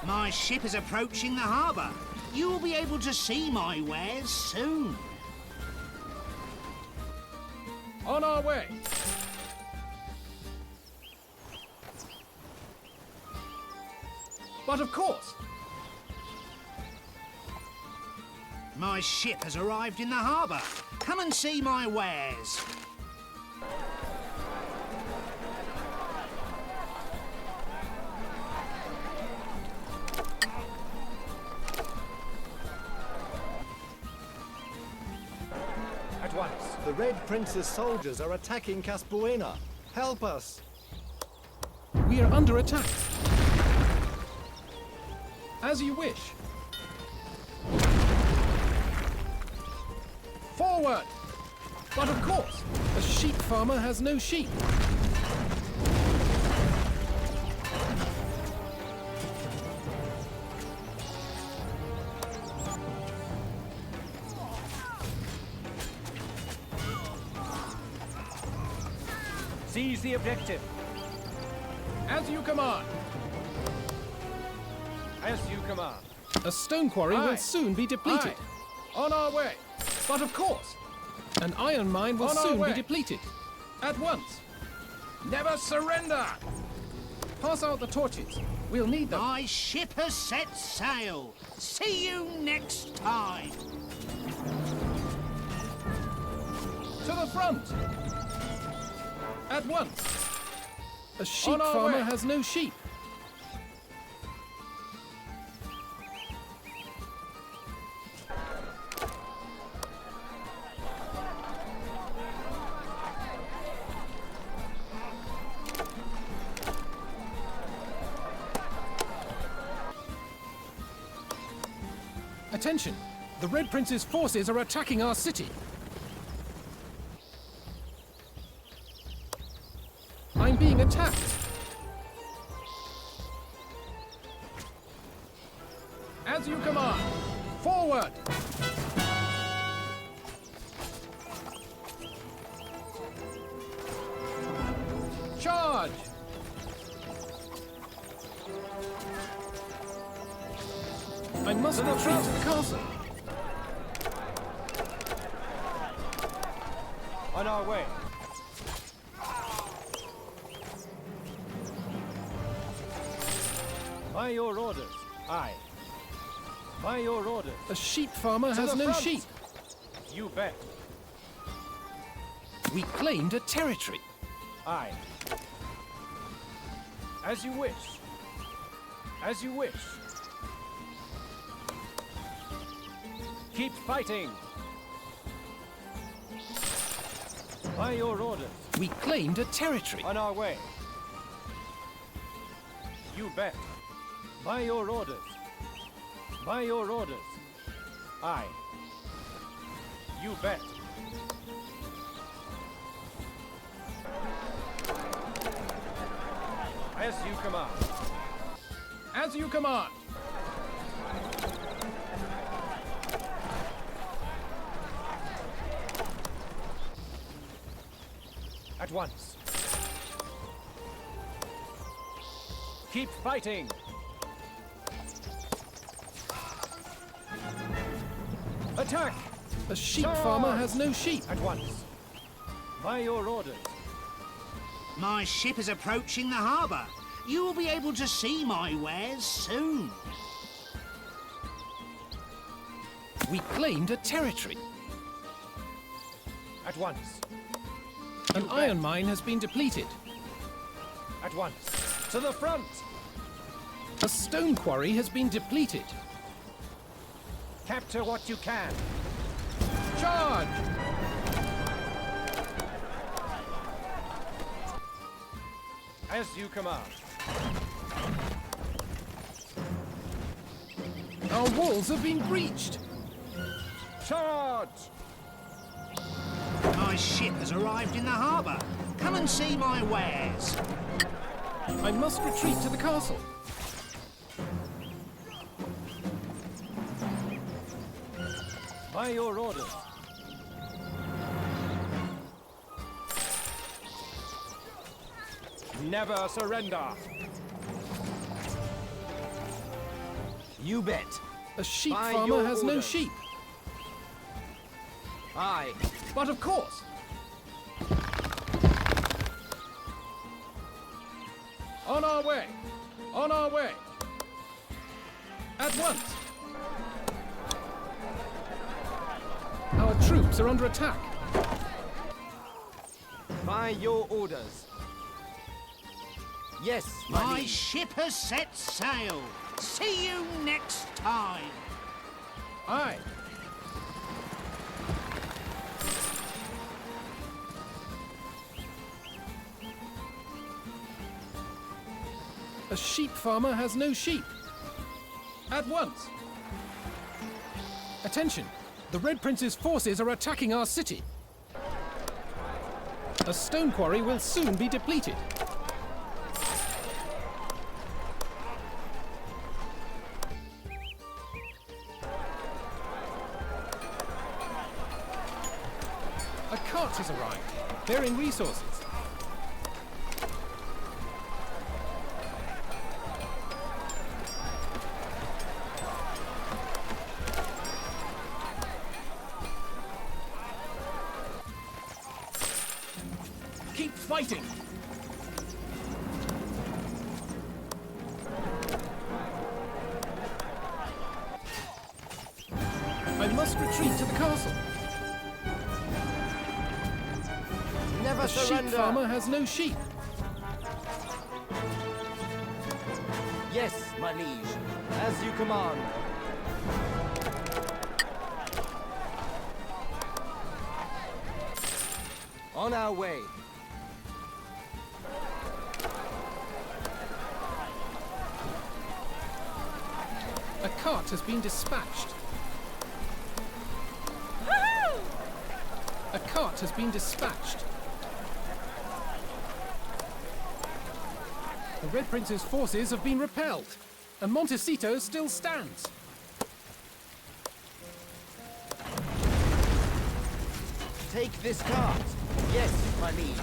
My ship is approaching the harbour. You will be able to see my wares soon. On our way. But of course. My ship has arrived in the harbour. Come and see my wares. At once. The Red Prince's soldiers are attacking Casbuena. Help us. We are under attack. As you wish. Forward! But of course. A sheep farmer has no sheep. Seize the objective. As you command. As you command. A stone quarry Aye. will soon be depleted. Aye. On our way. But of course. An iron mine will On our soon way. be depleted. At once. Never surrender! Pass out the torches. We'll need them. My ship has set sail. See you next time. To the front. At once. A sheep our farmer way. has no sheep. Attention! The Red Prince's forces are attacking our city. I'm being attacked. As you command. Forward! Charge! I must retreat to the castle. On our way. By your orders. Aye. By your orders. A sheep farmer To has the no front. sheep. You bet. We claimed a territory. Aye. As you wish. As you wish. Keep fighting. By your orders. We claimed a territory. On our way. You bet. By your orders. By your orders. Aye. You bet. As you command. As you command. At once. Keep fighting. Attack! A sheep Charge! farmer has no sheep. At once. By your orders. My ship is approaching the harbour. You will be able to see my wares soon. We claimed a territory. At once. An iron mine has been depleted. At once. To the front! A stone quarry has been depleted. Capture what you can. Charge! As you command. Our walls have been breached. Charge! My ship has arrived in the harbour. Come and see my wares. I must retreat to the castle. By your orders. Never surrender. You bet. A sheep farmer has no sheep. Aye, but of course. On our way! On our way! At once! Our troops are under attack. By your orders. Yes, my ship has set sail. See you next time. Aye. A sheep farmer has no sheep. At once! Attention! The Red Prince's forces are attacking our city. A stone quarry will soon be depleted. A cart has arrived, bearing resources. Keep fighting! I must retreat to the castle. Never surrender. The sheep farmer has no sheep. Yes, my liege. As you command. On our way. A cart has been dispatched. A cart has been dispatched. The Red Prince's forces have been repelled, and Montecito still stands. Take this cart. Yes, my liege.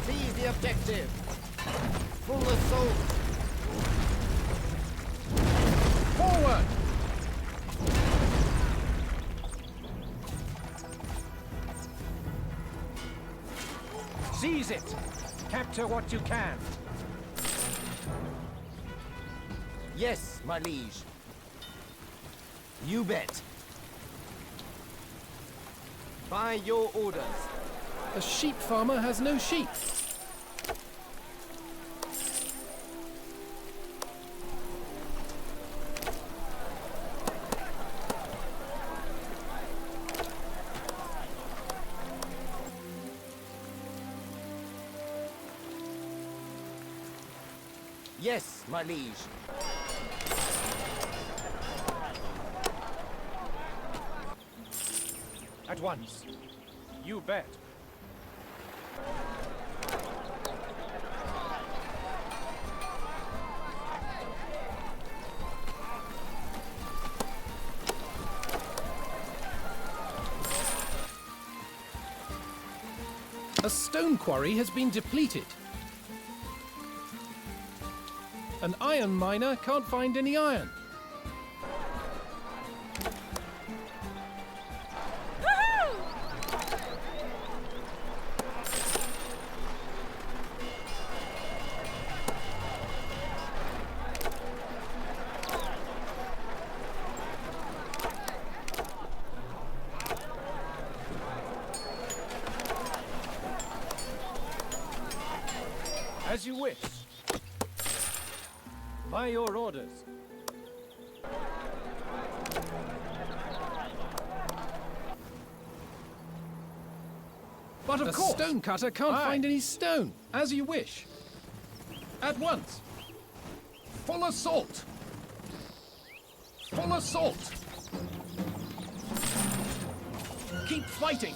Seize the objective. Full assault. Forward! Seize it. Capture what you can. Yes, my liege. You bet. By your orders. A sheep farmer has no sheep. Yes, my liege. At once. You bet. A stone quarry has been depleted. An iron miner can't find any iron. By your orders. But of course. A stonecutter can't find any stone. As you wish. At once. Full assault. Full assault. Keep fighting.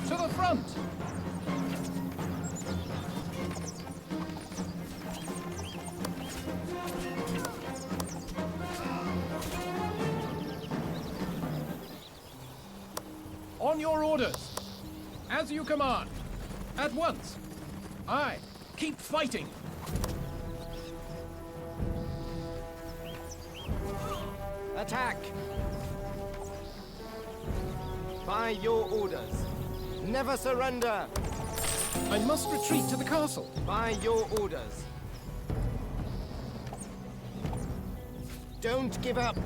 To the front. On your orders. As you command. At once. Aye. Keep fighting. Attack! By your orders. Never surrender! I must retreat to the castle. By your orders. Don't give up!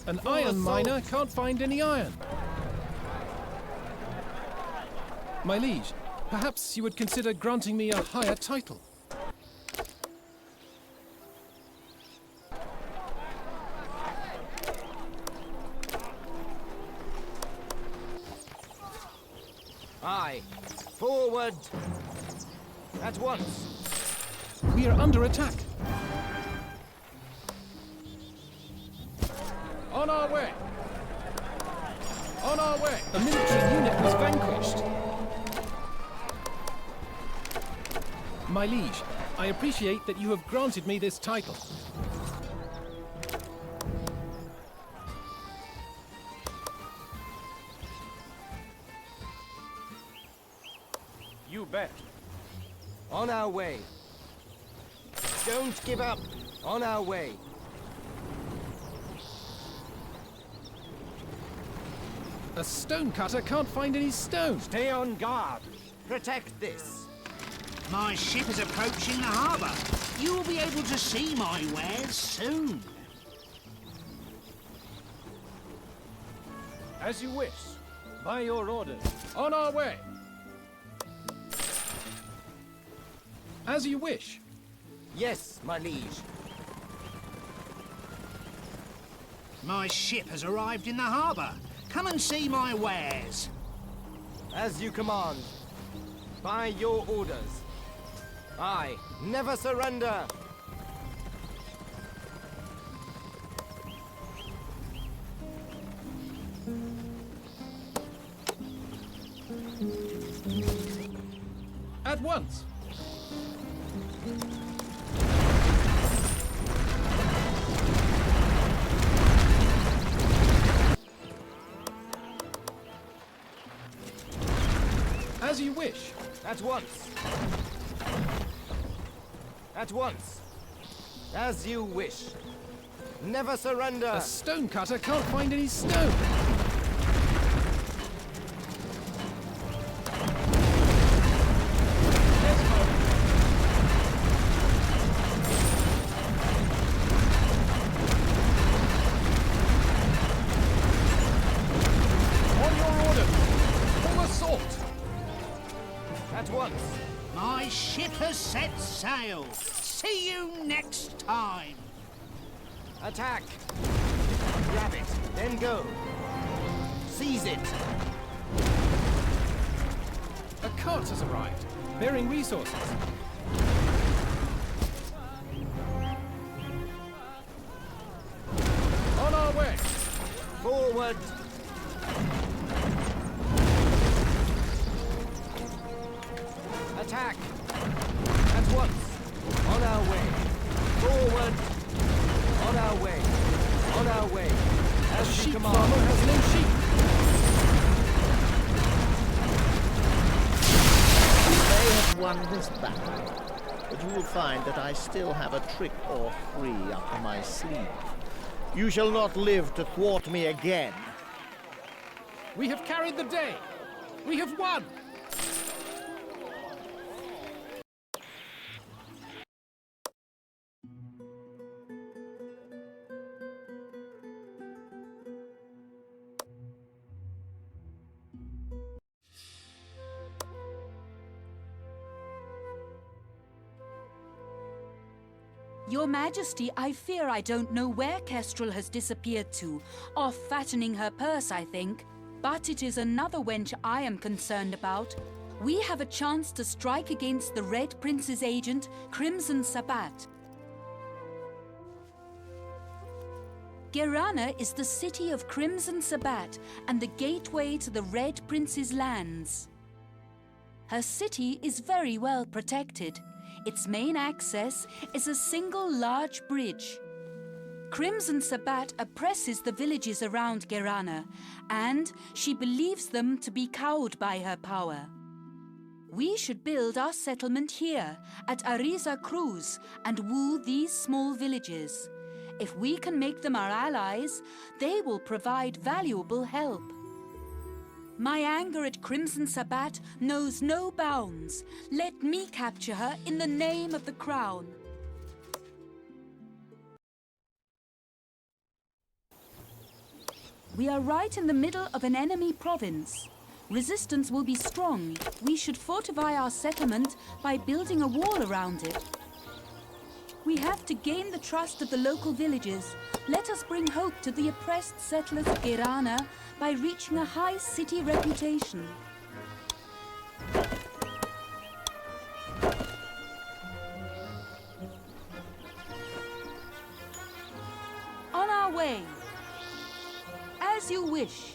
An iron miner can't find any iron. My liege, perhaps you would consider granting me a higher title. Aye. Forward! At once! We are under attack. On our way! On our way! A military unit was vanquished. My liege, I appreciate that you have granted me this title. You bet. On our way. Don't give up. On our way. A stonecutter can't find any stone. Stay on guard. Protect this. My ship is approaching the harbour. You will be able to see my wares soon. As you wish. By your orders. On our way. As you wish. Yes, my liege. My ship has arrived in the harbour. Come and see my wares. As you command. By your orders. Aye, never surrender. At once. As you wish. At once. At once. As you wish. Never surrender. A stonecutter can't find any stone. On your order. Full assault. At once. My ship has set sail. See you next time. Attack. Grab it, then go. Seize it. A cart has arrived, bearing resources. On our way. Forward. Attack. At once. On our way. Forward. On our way. On our way. As The you sheep command. farmer has no sheep. They have won this battle, but you will find that I still have a trick or three up my sleeve. You shall not live to thwart me again. We have carried the day. We have won. Your Majesty, I fear I don't know where Kestrel has disappeared to. Off fattening her purse, I think. But it is another wench I am concerned about. We have a chance to strike against the Red Prince's agent, Crimson Sabbat. Gueranna is the city of Crimson Sabbat and the gateway to the Red Prince's lands. Her city is very well protected. Its main access is a single large bridge. Crimson Sabbat oppresses the villages around Gueranna, and she believes them to be cowed by her power. We should build our settlement here, at Ariza Cruz, and woo these small villages. If we can make them our allies, they will provide valuable help. My anger at Crimson Sabbat knows no bounds. Let me capture her in the name of the crown. We are right in the middle of an enemy province. Resistance will be strong. We should fortify our settlement by building a wall around it. We have to gain the trust of the local villages. Let us bring hope to the oppressed settlers of Gueranna by reaching a high city reputation. On our way. As you wish.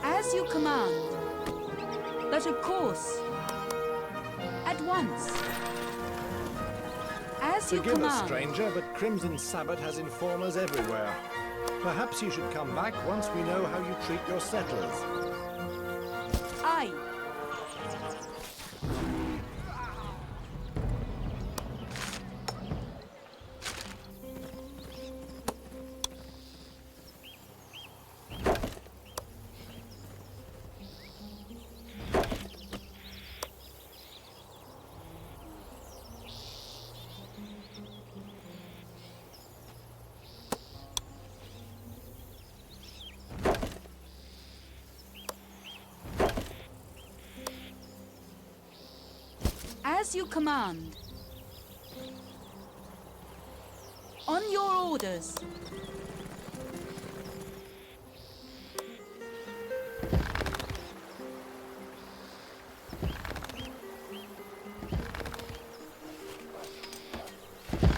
As you command. But of course, at once. As you Forgive command. us, stranger, but Crimson Sabbat has informers everywhere. Perhaps you should come back once we know how you treat your settlers. Aye. As you command. On your orders.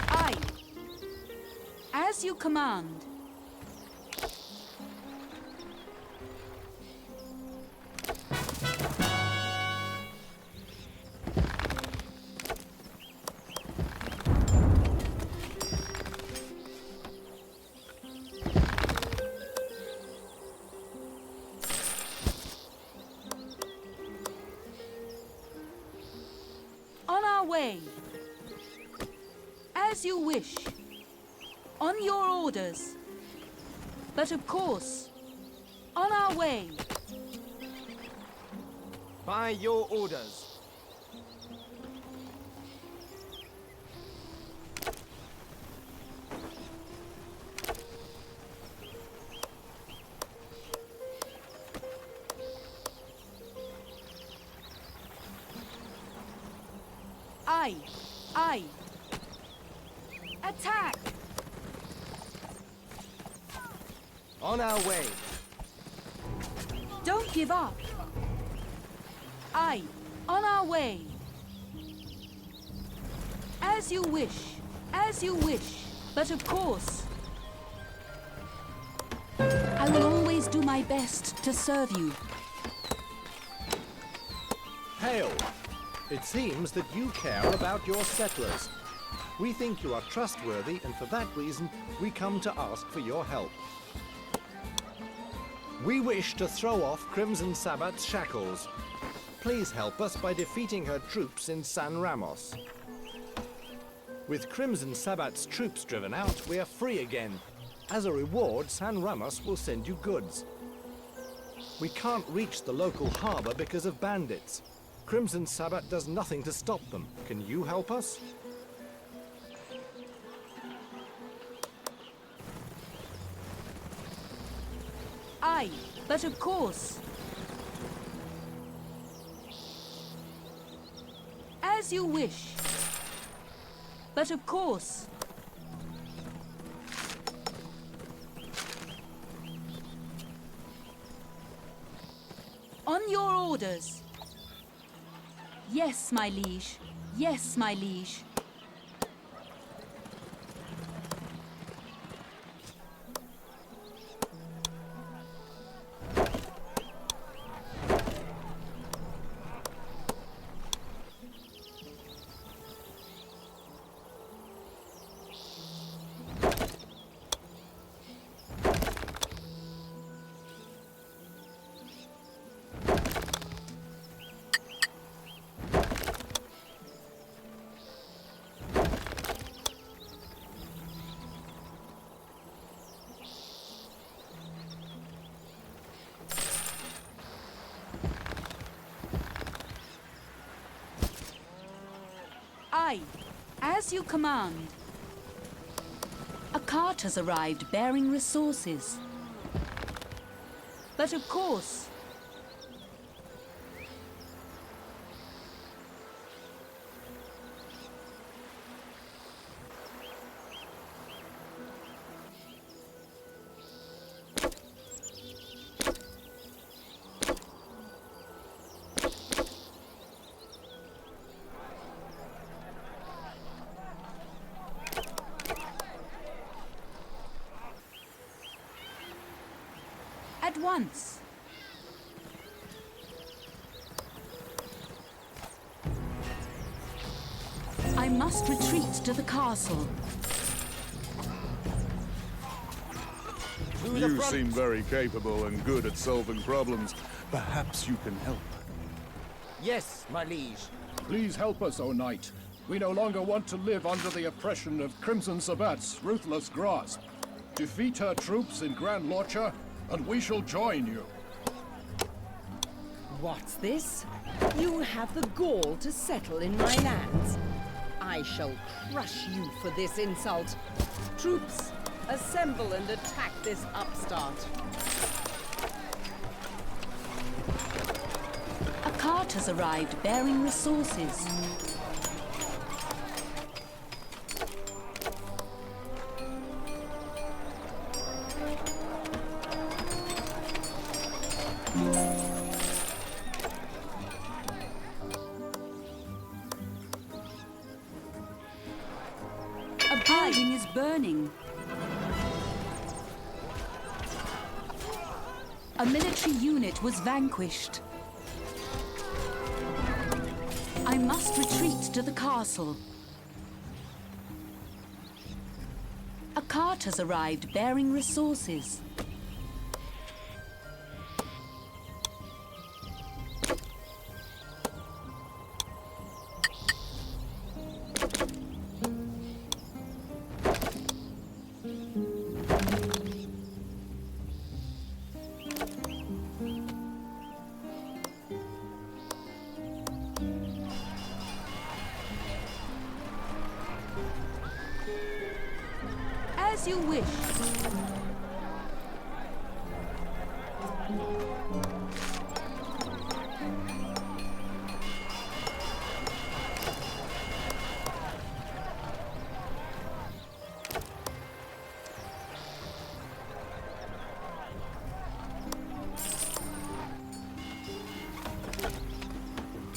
Aye. As you command. Way. As you wish. On your orders. But of course, on our way. By your orders. Aye. Aye. Attack! On our way. Don't give up. Aye. On our way. As you wish. As you wish. But of course. I will always do my best to serve you. Hail! It seems that you care about your settlers. We think you are trustworthy, and for that reason, we come to ask for your help. We wish to throw off Crimson Sabbat's shackles. Please help us by defeating her troops in San Ramos. With Crimson Sabbat's troops driven out, we are free again. As a reward, San Ramos will send you goods. We can't reach the local harbor because of bandits. Crimson Sabbat does nothing to stop them. Can you help us? Aye, but of course. As you wish. But of course. On your orders. Yes, my liege. Yes, my liege. Aye, as you command. A cart has arrived bearing resources. But of course. At once. I must retreat to the castle. You seem very capable and good at solving problems. Perhaps you can help. Yes, my liege. Please help us, O knight. We no longer want to live under the oppression of Crimson Sabbat's ruthless grasp. Defeat her troops in Grand Lorcha, and we shall join you. What's this? You have the gall to settle in my lands. I shall crush you for this insult. Troops, assemble and attack this upstart. A cart has arrived bearing resources. A building is burning. A military unit was vanquished. I must retreat to the castle. A cart has arrived bearing resources. As you wish.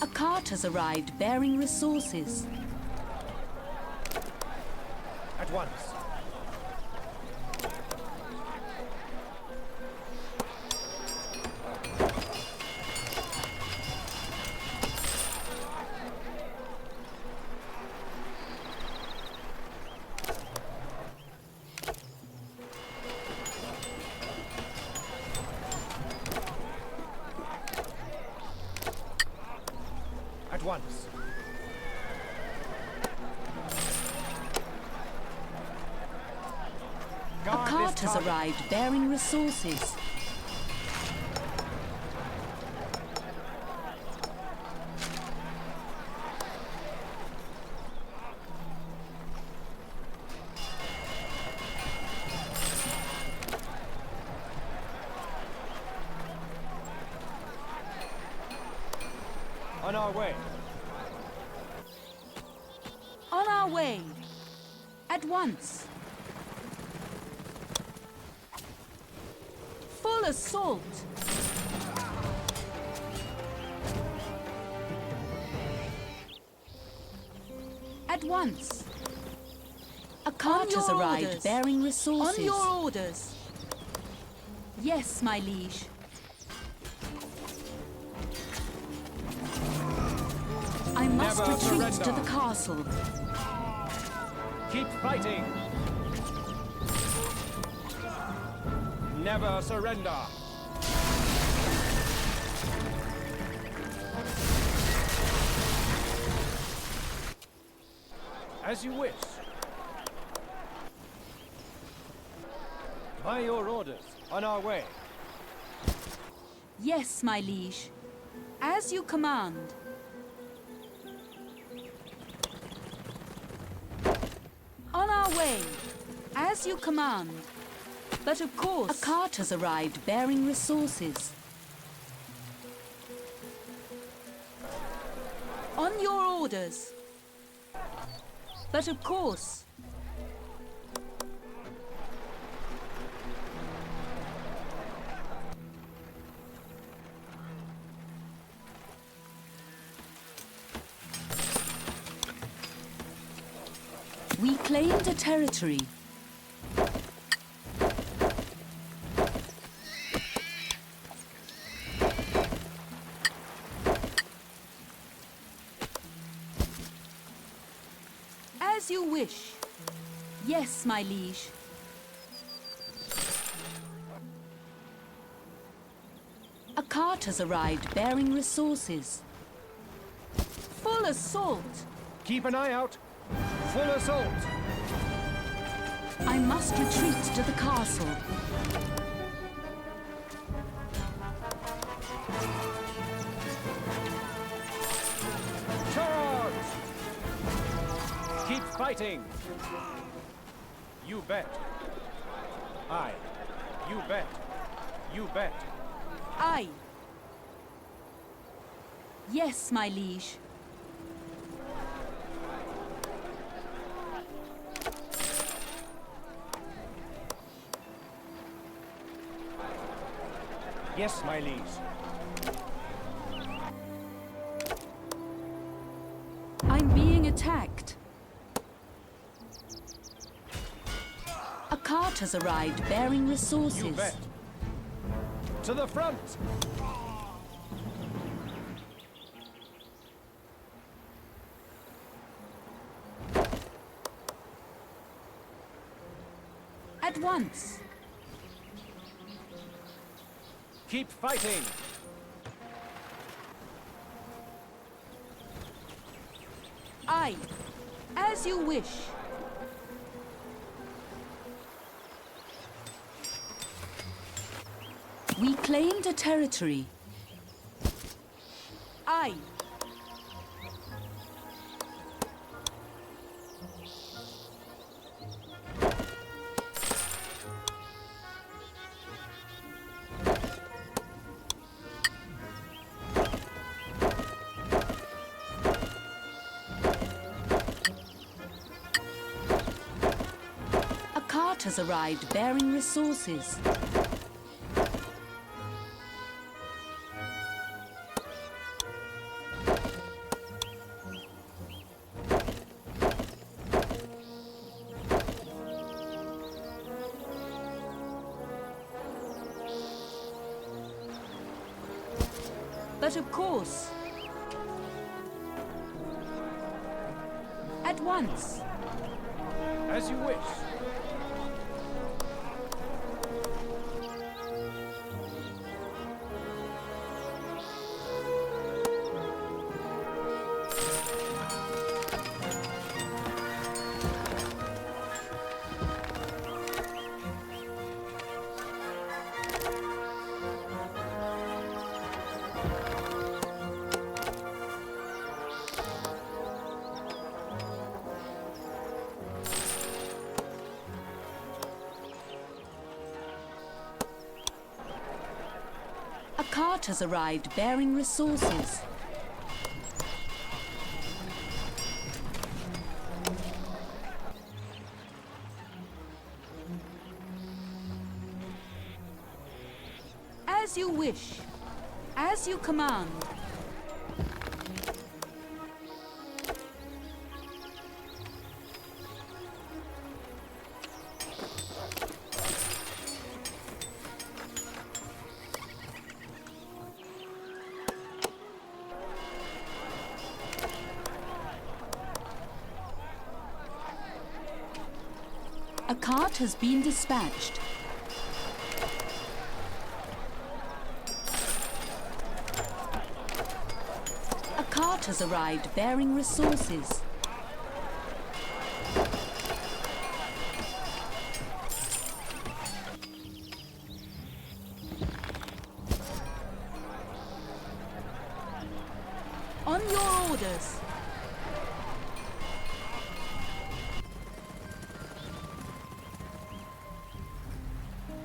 A cart has arrived bearing resources. At once. At once. cart has arrived bearing resources. On our way. On our way. At once. Full assault. At once. A cart has arrived bearing resources. On your orders. Yes, my liege. I must retreat to the castle. Keep fighting. Never surrender. As you wish. By your orders, on our way. Yes, my liege. As you command. On our way, as you command. But of course, a cart has arrived bearing resources. On your orders. But of course. We claimed a territory. As you wish. Yes, my liege. A cart has arrived bearing resources. Full assault. Keep an eye out. Full assault! I must retreat to the castle. Charge! Keep fighting! You bet. Aye. You bet. You bet. Aye. Yes, my liege. Yes, my liege. I'm being attacked. A cart has arrived bearing resources. You bet. To the front! At once. Keep fighting! Aye, as you wish. We claimed a territory. Aye. Has arrived bearing resources. But of course, at once. As you wish. cart has arrived bearing resources. As you wish. As you command. A cart has been dispatched. A cart has arrived bearing resources. On your orders.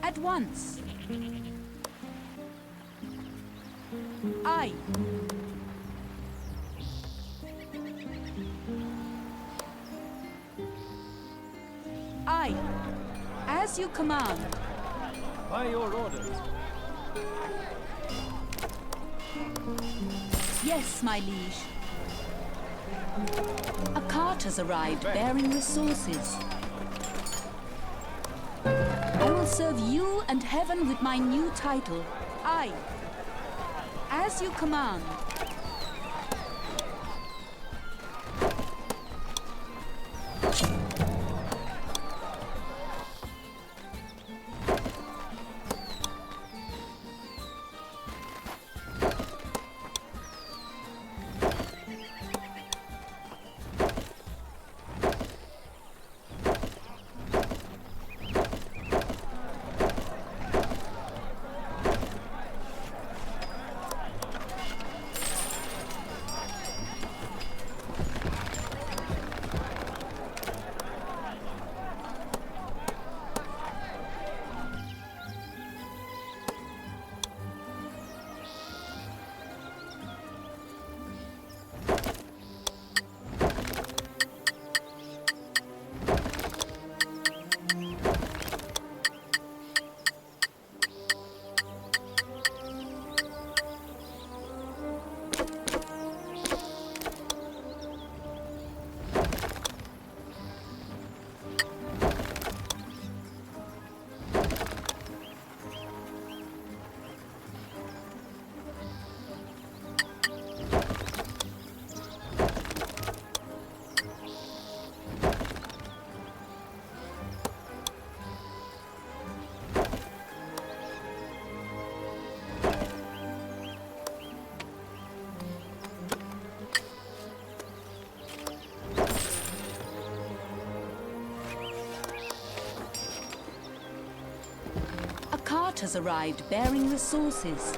At once. Aye. Aye. As you command. By your orders. Yes, my liege. A cart has arrived bearing resources. I will serve you and heaven with my new title. Aye. As you command. A cart has arrived bearing resources.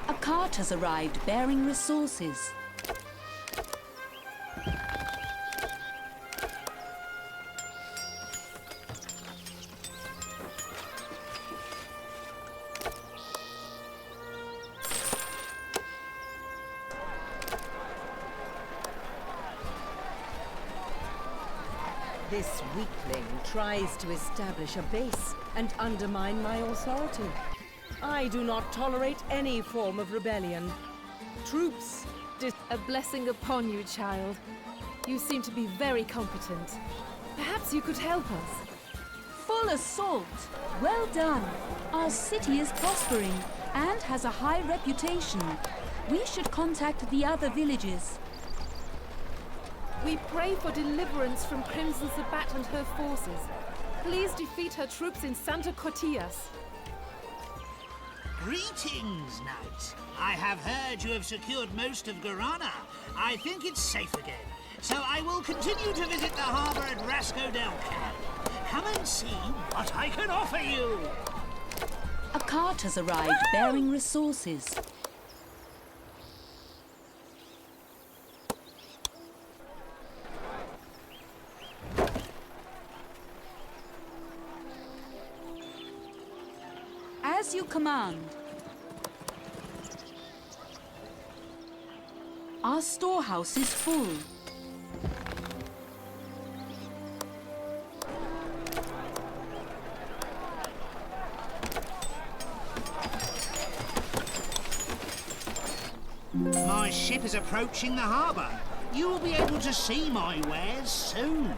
A cart has arrived bearing resources. This weakling tries to establish a base and undermine my authority. I do not tolerate any form of rebellion. Troops, a blessing upon you, child. You seem to be very competent. Perhaps you could help us. Full assault! Well done! Our city is prospering and has a high reputation. We should contact the other villages. We pray for deliverance from Crimson Sabbat and her forces. Please defeat her troops in Santa Cortillas. Greetings, Knight. I have heard you have secured most of Gueranna. I think it's safe again. So I will continue to visit the harbour at Rasco del Cap. Come and see what I can offer you. A cart has arrived bearing resources. As you command. Our storehouse is full. My ship is approaching the harbour. You will be able to see my wares soon.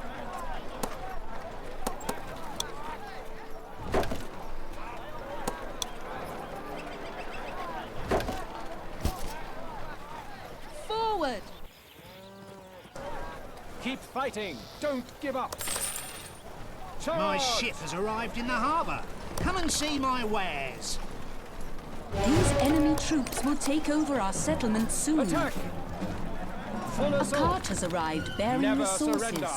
Forward! Keep fighting! Don't give up! Charge! My ship has arrived in the harbour. Come and see my wares. These enemy troops will take over our settlement soon. Attack! Full A assault! cart has arrived bearing Never resources. surrender!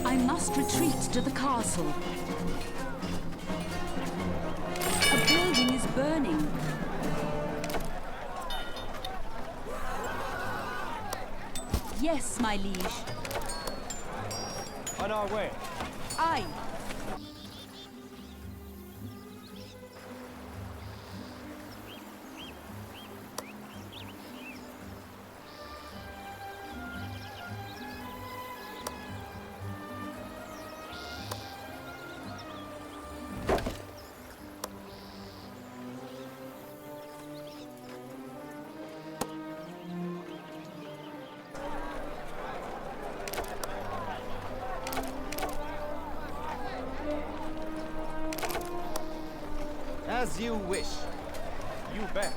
I must retreat to the castle. A building is burning. Yes, my liege. On our way. Aye. As you wish. You bet.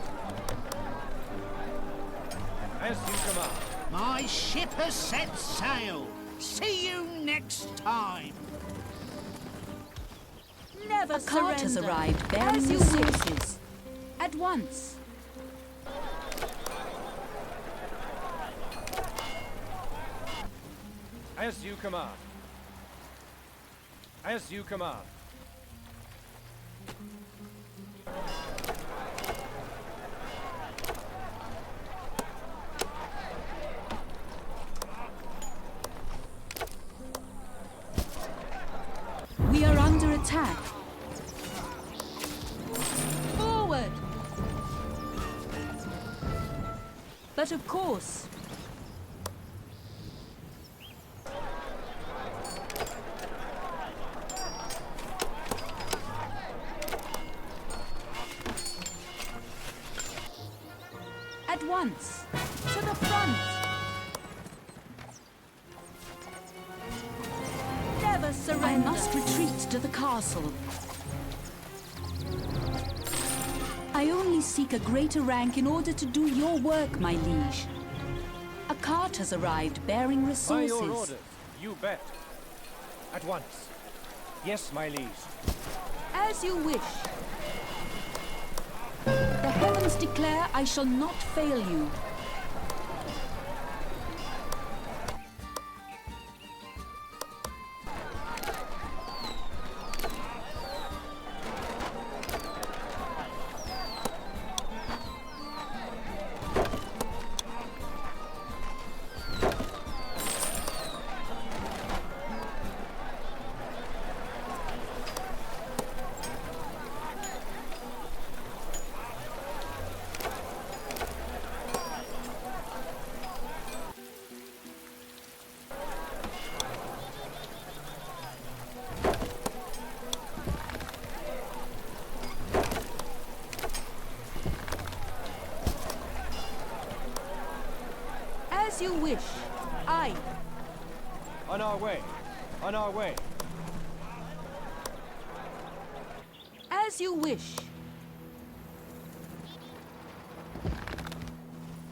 As you command. My ship has set sail. See you next time. Never A cart has arrived bearing resources. At once. As you command. As you command. We are under attack. Forward! But of course. At once. To the front. Never surrender. I must retreat to the castle. I only seek a greater rank in order to do your work, my liege. A cart has arrived bearing resources. By your orders, you bet. At once. Yes, my liege. As you wish. The heavens declare I shall not fail you. As you wish. Aye. On our way. On our way. As you wish.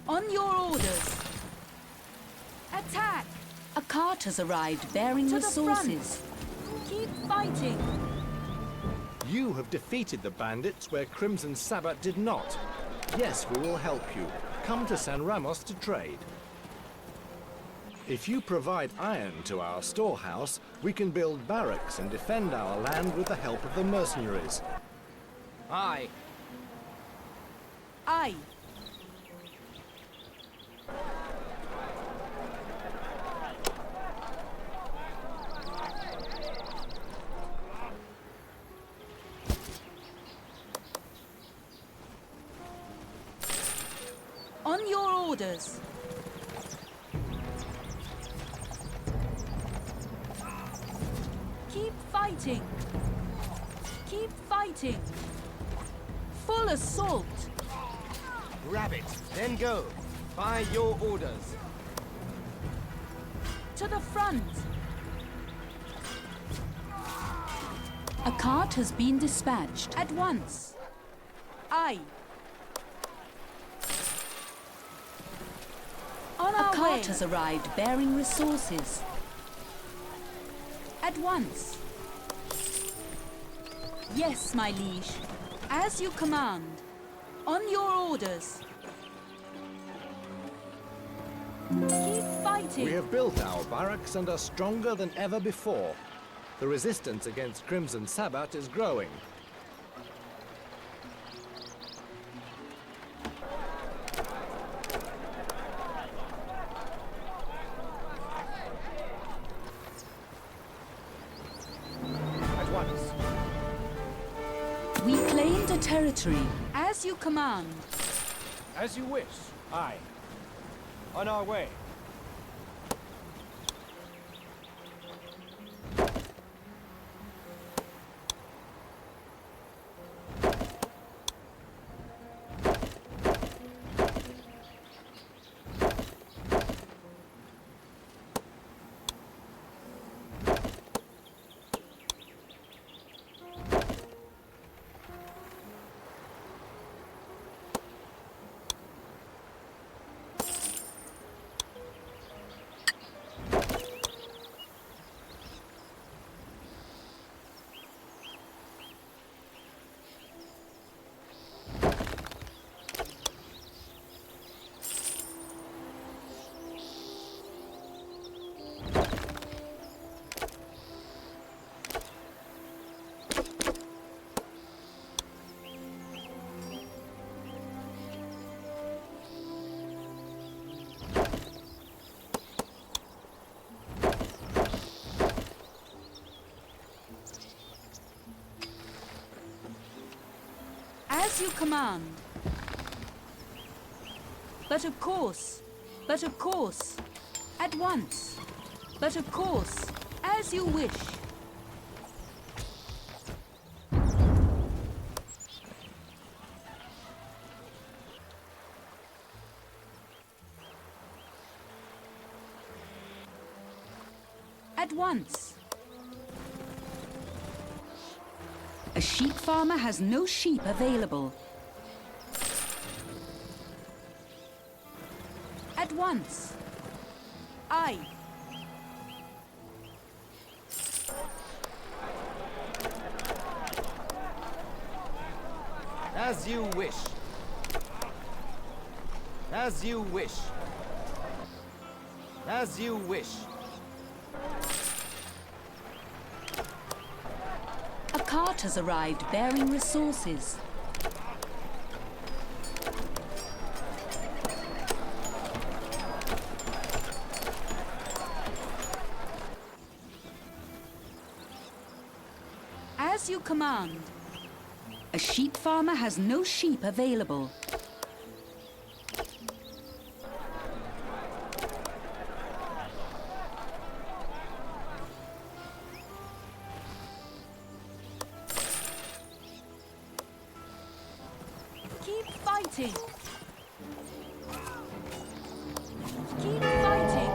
On your orders. Attack! A cart has arrived bearing resources. Keep fighting! You have defeated the bandits where Crimson Sabbat did not. Yes, we will help you. Come to San Ramos to trade. If you provide iron to our storehouse, we can build barracks and defend our land with the help of the mercenaries. Aye. Aye. On your orders. Keep fighting. Keep fighting. Full assault. Grab it, then go. By your orders. To the front. A cart has been dispatched. At once. Aye. On our way. A cart has arrived bearing resources. At once. Yes, my liege. As you command. On your orders. Keep fighting. We have built our barracks and are stronger than ever before. The resistance against Crimson Sabbat is growing. At once. We claimed a territory. As you command. As you wish. Aye. On our way. As you command. But of course. But of course. At once. But of course. As you wish. At once. A sheep farmer has no sheep available. At once. Aye. As you wish. As you wish. As you wish. A cart has arrived bearing resources. As you command. A sheep farmer has no sheep available. Keep fighting. Keep fighting.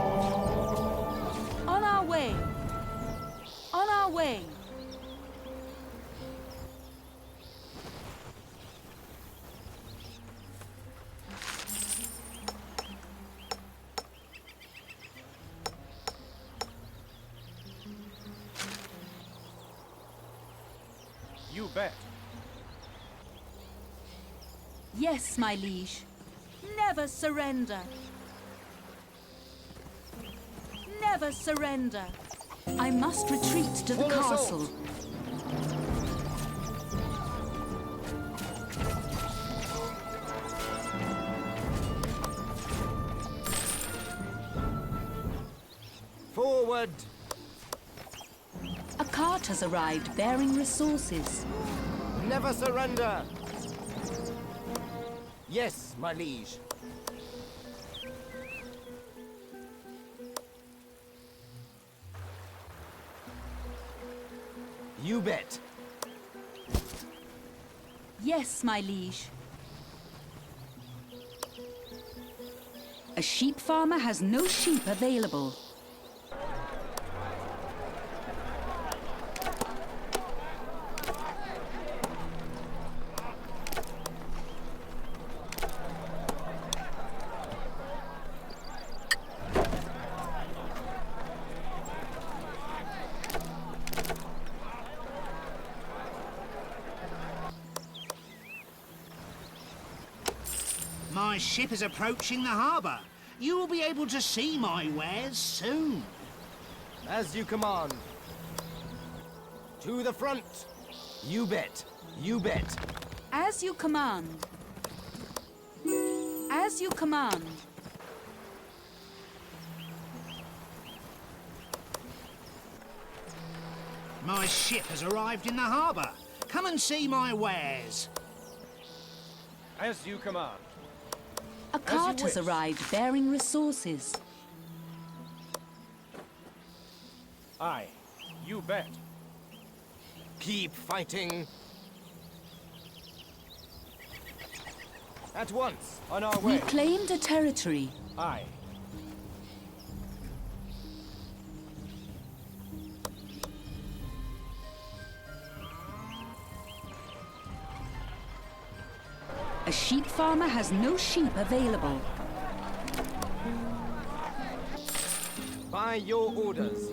On our way. On our way. You bet. Yes, my liege. Never surrender. Never surrender. I must retreat to the castle. Forward! A cart has arrived bearing resources. Never surrender! Yes, my liege. You bet. Yes, my liege. A sheep farmer has no sheep available. My ship is approaching the harbour. You will be able to see my wares soon. As you command. To the front. You bet. You bet. As you command. As you command. My ship has arrived in the harbour. Come and see my wares. As you command. A cart has arrived bearing resources. Aye. You bet. Keep fighting. At once. On our way. We claimed a territory. Aye. A sheep farmer has no sheep available. By your orders.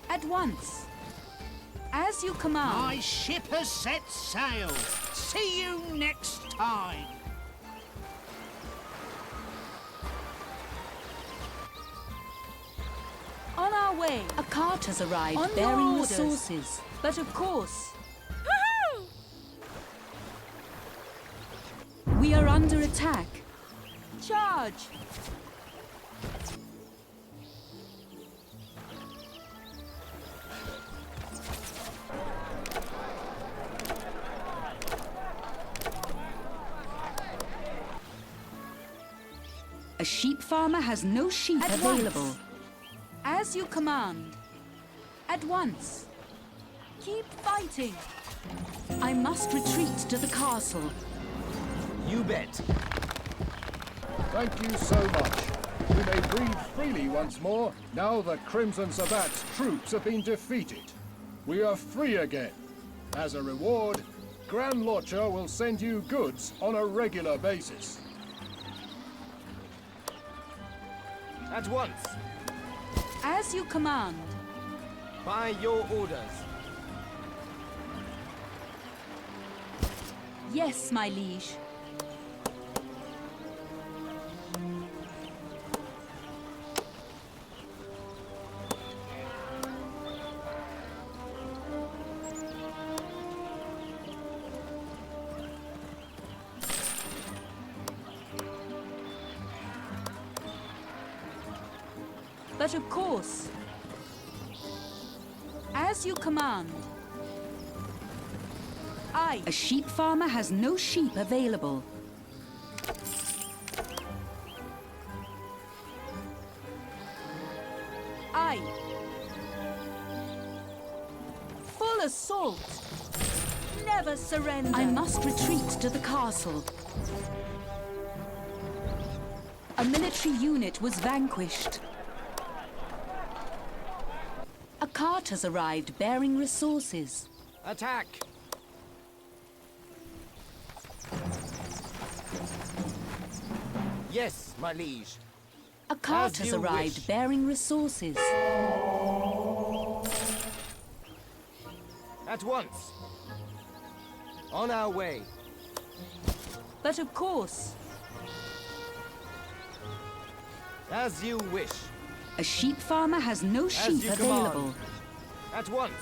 At once. As you command. My ship has set sail. See you next time. On our way. A cart has arrived On bearing your orders. resources. But of course. We are under attack. Charge! A sheep farmer has no sheep At available. once. As you command. At once. Keep fighting. I must retreat to the castle. You bet. Thank you so much. We may breathe freely once more, now that Crimson Sabbat's troops have been defeated. We are free again. As a reward, Gran Locha will send you goods on a regular basis. At once. As you command. By your orders. Yes, my liege. But of course. As you command. Aye. A sheep farmer has no sheep available. Aye. Full assault. Never surrender. I must retreat to the castle. A military unit was vanquished. A cart has arrived bearing resources. Attack! Yes, my liege. A cart As has you arrived wish. bearing resources. At once. On our way. But of course. As you wish. A sheep farmer has no sheep you available. command. At once.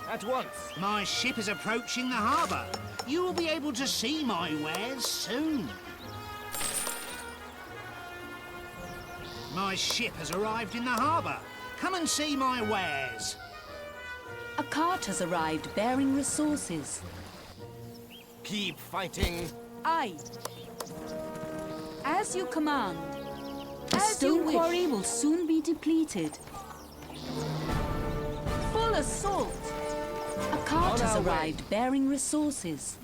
At once. My ship is approaching the harbour. You will be able to see my wares soon. My ship has arrived in the harbour. Come and see my wares. A cart has arrived bearing resources. Keep fighting. Aye. As you command. The As you stone wish. quarry will soon be depleted. Full assault. A cart On has our way. arrived bearing resources.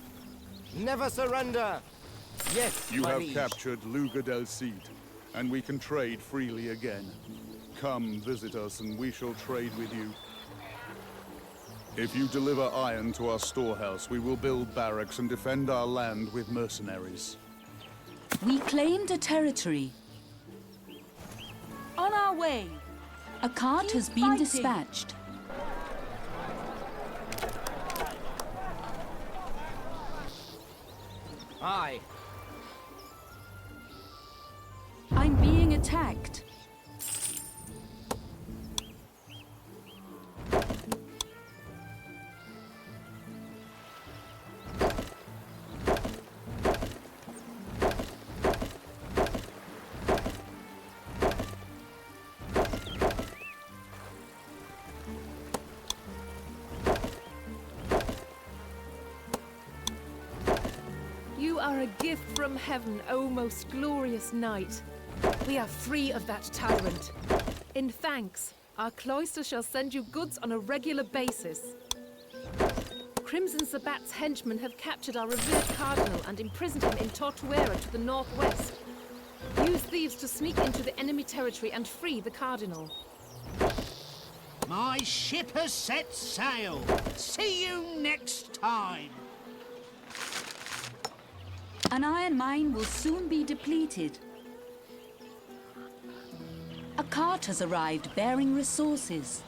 Never surrender. Yes, You my have liege. captured Lugar del Cid, and we can trade freely again. Come visit us and we shall trade with you. If you deliver iron to our storehouse, we will build barracks and defend our land with mercenaries. We claimed a territory. On our way. A cart has been fighting. dispatched. Aye. I'm being attacked. You are a gift from heaven, O most glorious knight. We are free of that tyrant. In thanks, our cloister shall send you goods on a regular basis. Crimson Sabbat's henchmen have captured our revered cardinal and imprisoned him in Tortuera to the northwest. Use thieves to sneak into the enemy territory and free the cardinal. My ship has set sail. See you next time. An iron mine will soon be depleted. A cart has arrived bearing resources.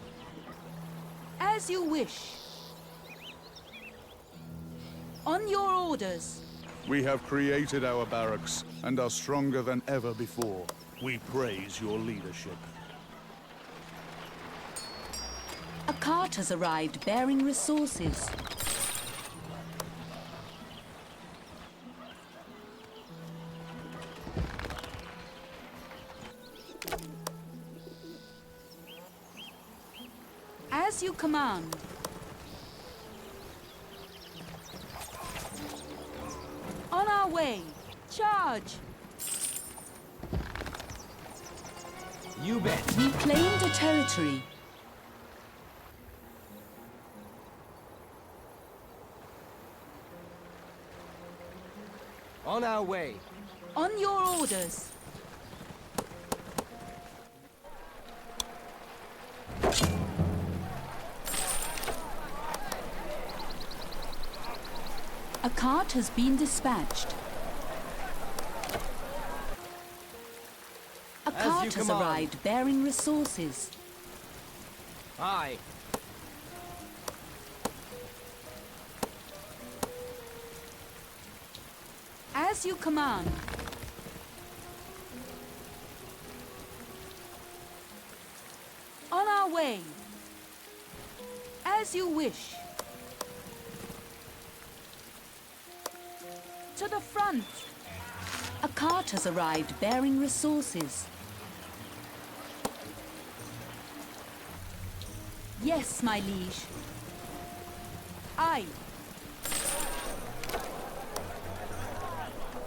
As you wish. On your orders. We have created our barracks and are stronger than ever before. We praise your leadership. A cart has arrived bearing resources. As you command. On our way. Charge. You bet. We claimed a territory. On our way. On your orders. A cart has been dispatched. A As cart you has command. arrived bearing resources. Aye. As you command. On our way. As you wish. To the front. A cart has arrived bearing resources. Yes, my liege. Aye.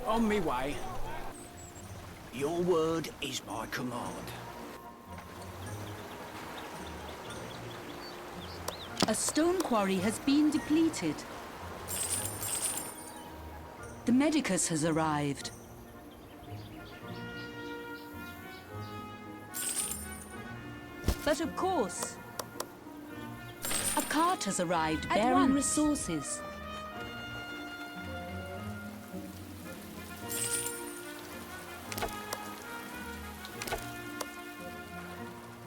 On me way. Your word is my command. A stone quarry has been depleted. The medicus has arrived. But of course, a cart has arrived bearing resources.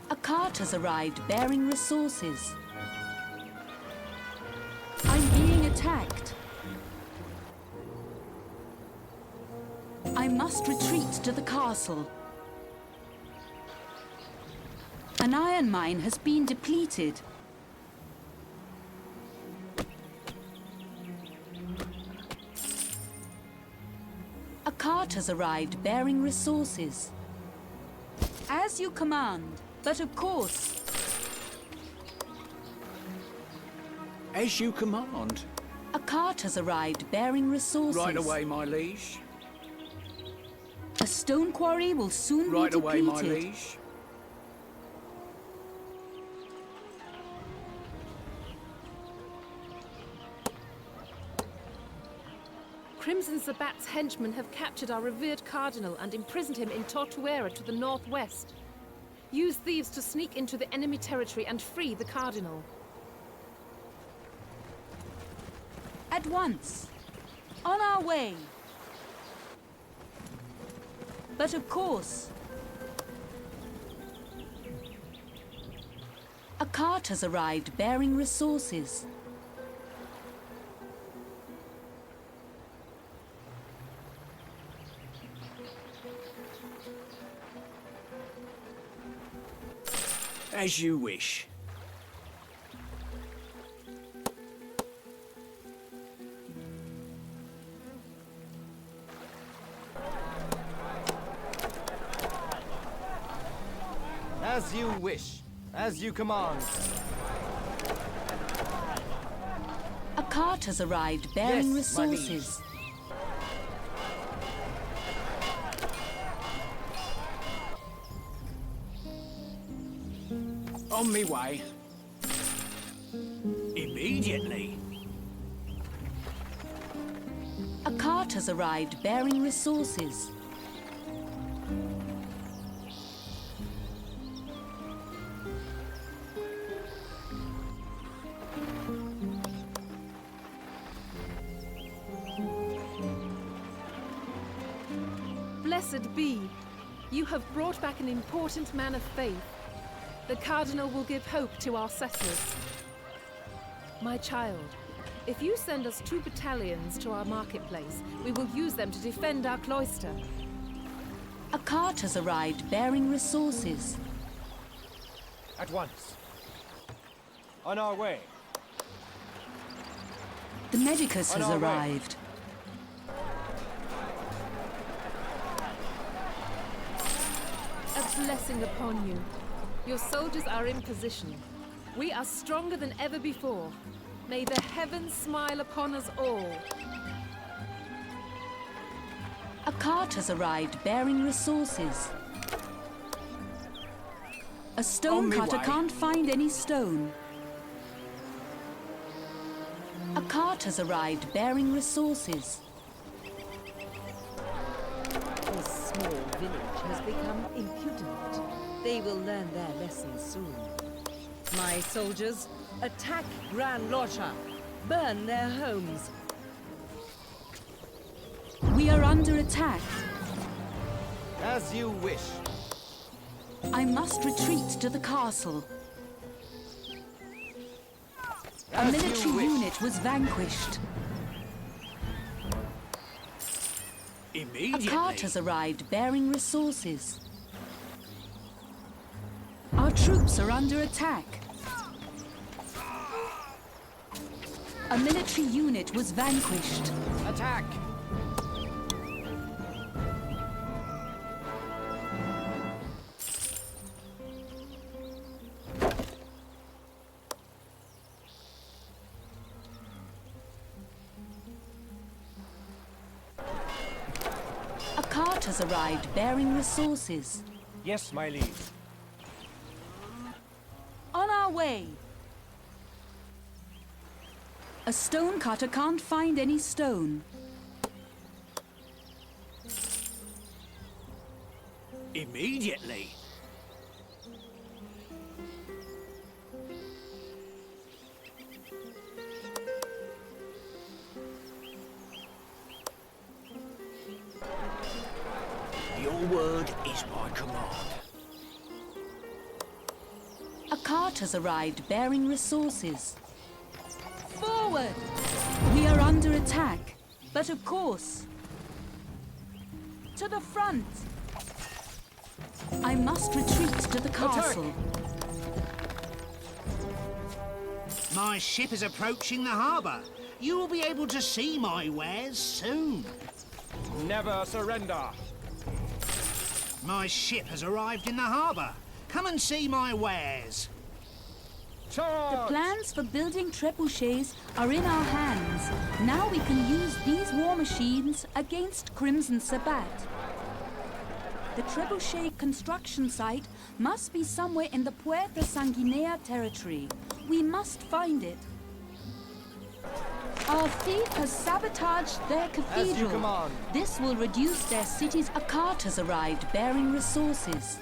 A cart has arrived bearing resources. I'm being attacked. I must retreat to the castle. An iron mine has been depleted. A cart has arrived bearing resources. As you command, but of course. As you command. A cart has arrived bearing resources. Right away, my liege. A stone quarry will soon be depleted. Right away, my liege. Crimson Sabat's henchmen have captured our revered cardinal and imprisoned him in Tortuera to the northwest. Use thieves to sneak into the enemy territory and free the cardinal. At once. On our way. But of course. A cart has arrived bearing resources. As you wish. As you wish. As you command. A cart has arrived bearing Yes, my liege. resources. On me way. Immediately. A cart has arrived bearing resources. Blessed be. You have brought back an important man of faith. The Cardinal will give hope to our settlers. My child, if you send us 2 battalions to our marketplace, we will use them to defend our cloister. A cart has arrived bearing resources. At once. On our way. The medicus On has our way. arrived. A blessing upon you. Your soldiers are in position. We are stronger than ever before. May the heavens smile upon us all. A cart has arrived bearing resources. A stone On me cutter way. can't find any stone. A cart has arrived bearing resources. This small village has become impudent. They will learn their lesson soon. My soldiers, attack Gran Locha. Burn their homes. We are under attack. As you wish. I must retreat to the castle. A As military you wish. unit was vanquished. Immediately. A cart has arrived bearing resources. Our troops are under attack. A military unit was vanquished. Attack! A cart has arrived bearing resources. Yes, my liege. On our way. A stonecutter can't find any stone. Immediately. Your word is my command. A cart has arrived bearing resources. Forward! We are under attack, but of course. To the front! I must retreat to the castle. My ship is approaching the harbour. You will be able to see my wares soon. Never surrender. My ship has arrived in the harbour. Come and see my wares. The plans for building trebuchets are in our hands. Now we can use these war machines against Crimson Sabbat. The trebuchet construction site must be somewhere in the Puerta Sanguinea territory. We must find it. Our thief has sabotaged their cathedral. As you command. This will reduce their city's... A cart has arrived bearing resources.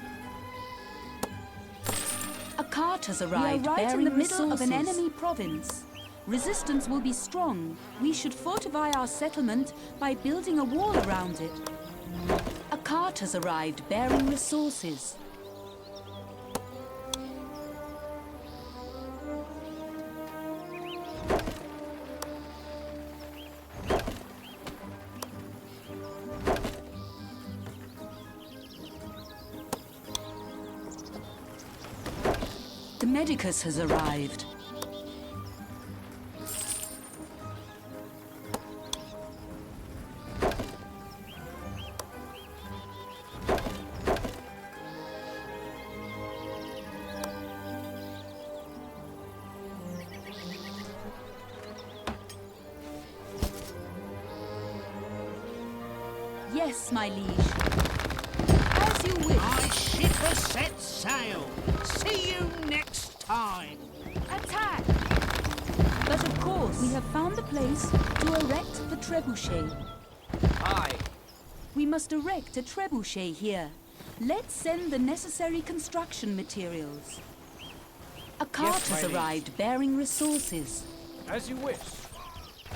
A cart has arrived bearing in the middle of an enemy province. Resistance will be strong. We should fortify our settlement by building a wall around it. A cart has arrived bearing resources. The Medicus has arrived. Yes, my liege. As you wish. My ship has set sail. See you next time. Attack! But of course, we have found the place to erect the trebuchet. Aye. We must erect a trebuchet here. Let's send the necessary construction materials. A cart has arrived bearing resources. As you wish.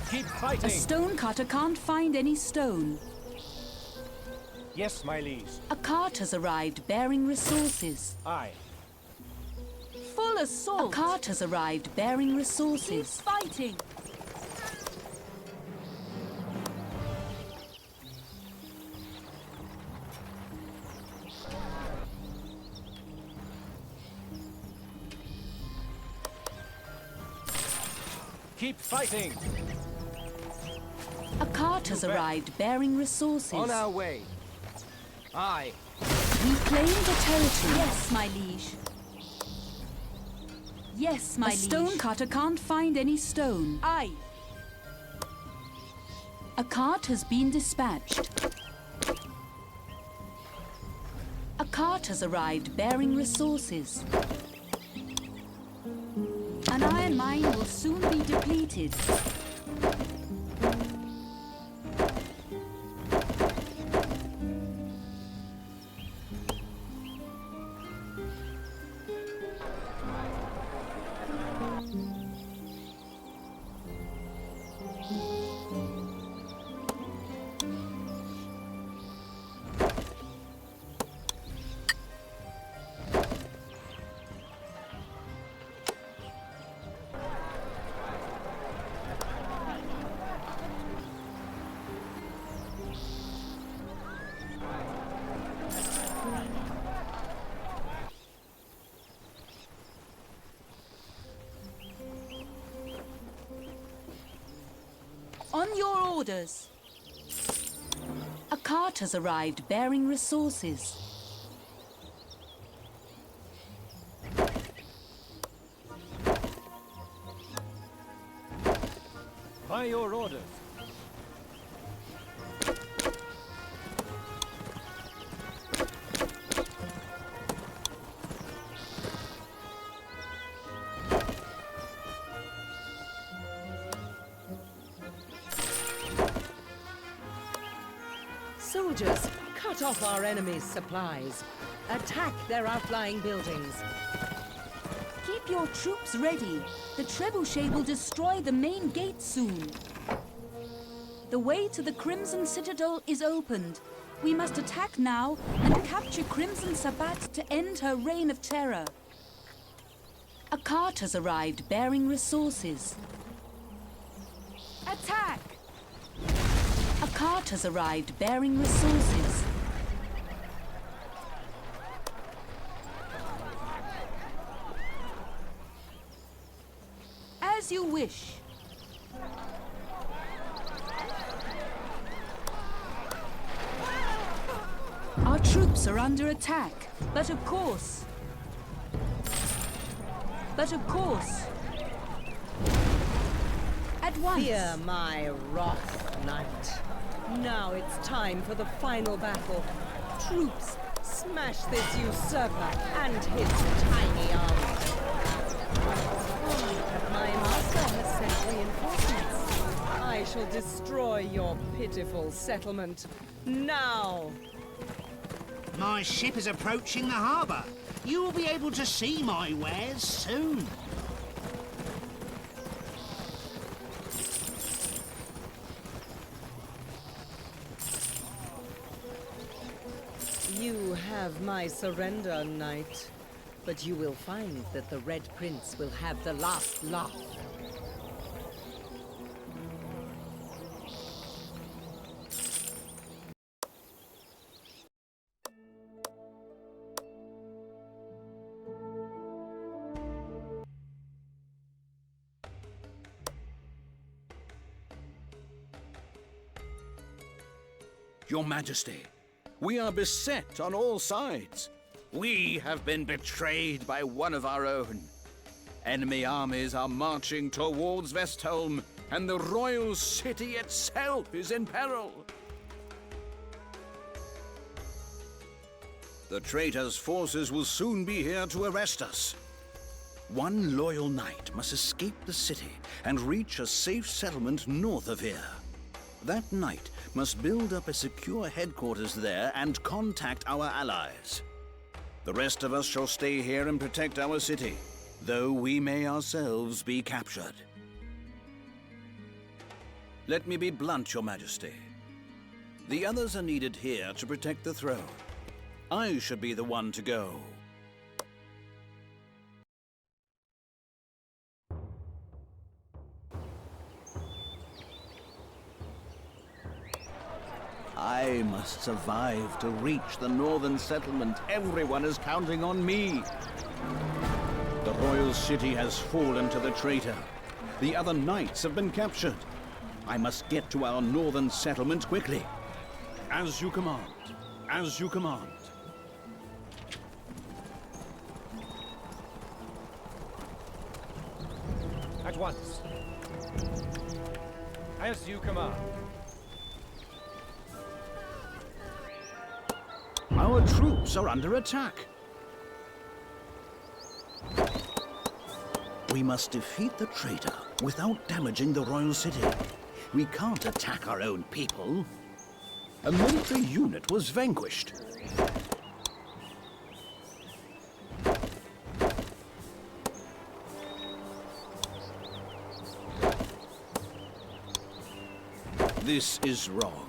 Keep A fighting. stonecutter can't find any stone. Yes, my liege. A cart has arrived bearing resources. Aye. Full assault! A cart has arrived bearing resources. Keep fighting! Keep fighting. A cart has arrived bearing resources. On our way. Aye. We claim the territory. Yes, my liege. Yes, my liege. A stonecutter can't find any stone. Aye. A cart has been dispatched. A cart has arrived bearing resources. An iron mine will soon be depleted. On your orders. A cart has arrived bearing resources. By your orders. soldiers, cut off our enemies' supplies. Attack their outlying buildings. Keep your troops ready. The trebuchet will destroy the main gate soon. The way to the Crimson Citadel is opened. We must attack now and capture Crimson Sabbat to end her reign of terror. A cart has arrived bearing resources. Attack! A cart has arrived bearing resources. As you wish. Our troops are under attack, but of course. At once. Fear my wrath, knight. Now it's time for the final battle. Troops, smash this usurper and his tiny army. My master has sent reinforcements. I shall destroy your pitiful settlement. Now! My ship is approaching the harbour. You will be able to see my wares soon. You have my surrender, knight. But you will find that the Red Prince will have the last laugh. Your Majesty, we are beset on all sides. We have been betrayed by one of our own. Enemy armies are marching towards Vestholm, and the royal city itself is in peril. The traitor's forces will soon be here to arrest us. One loyal knight must escape the city and reach a safe settlement north of here. That knight must build up a secure headquarters there and contact our allies. The rest of us shall stay here and protect our city, though we may ourselves be captured. Let me be blunt, Your Majesty. The others are needed here to protect the throne. I should be the one to go. I must survive to reach the northern settlement. Everyone is counting on me. The royal city has fallen to the traitor. The other knights have been captured. I must get to our northern settlement quickly. As you command. As you command. At once. As you command. Our troops are under attack. We must defeat the traitor without damaging the royal city. We can't attack our own people. A military unit was vanquished. This is wrong.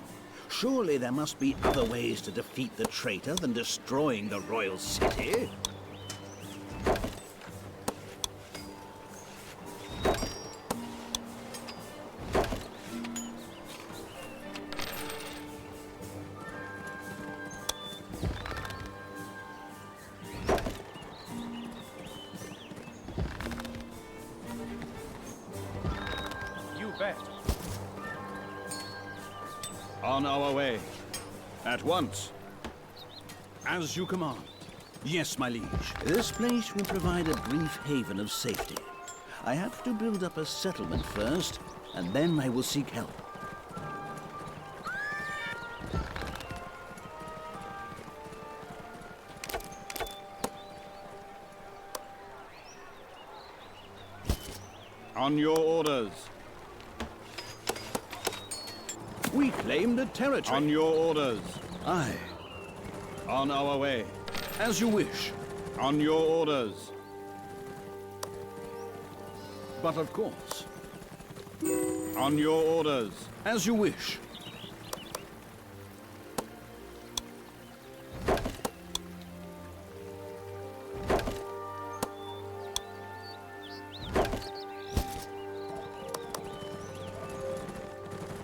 Surely there must be other ways to defeat the traitor than destroying the royal city. You bet. On our way. At once. As you command. Yes, my liege. This place will provide a brief haven of safety. I have to build up a settlement first, and then I will seek help. On your orders. We claim the territory. On your orders. Aye. On our way. As you wish. On your orders. But of course. On your orders. As you wish.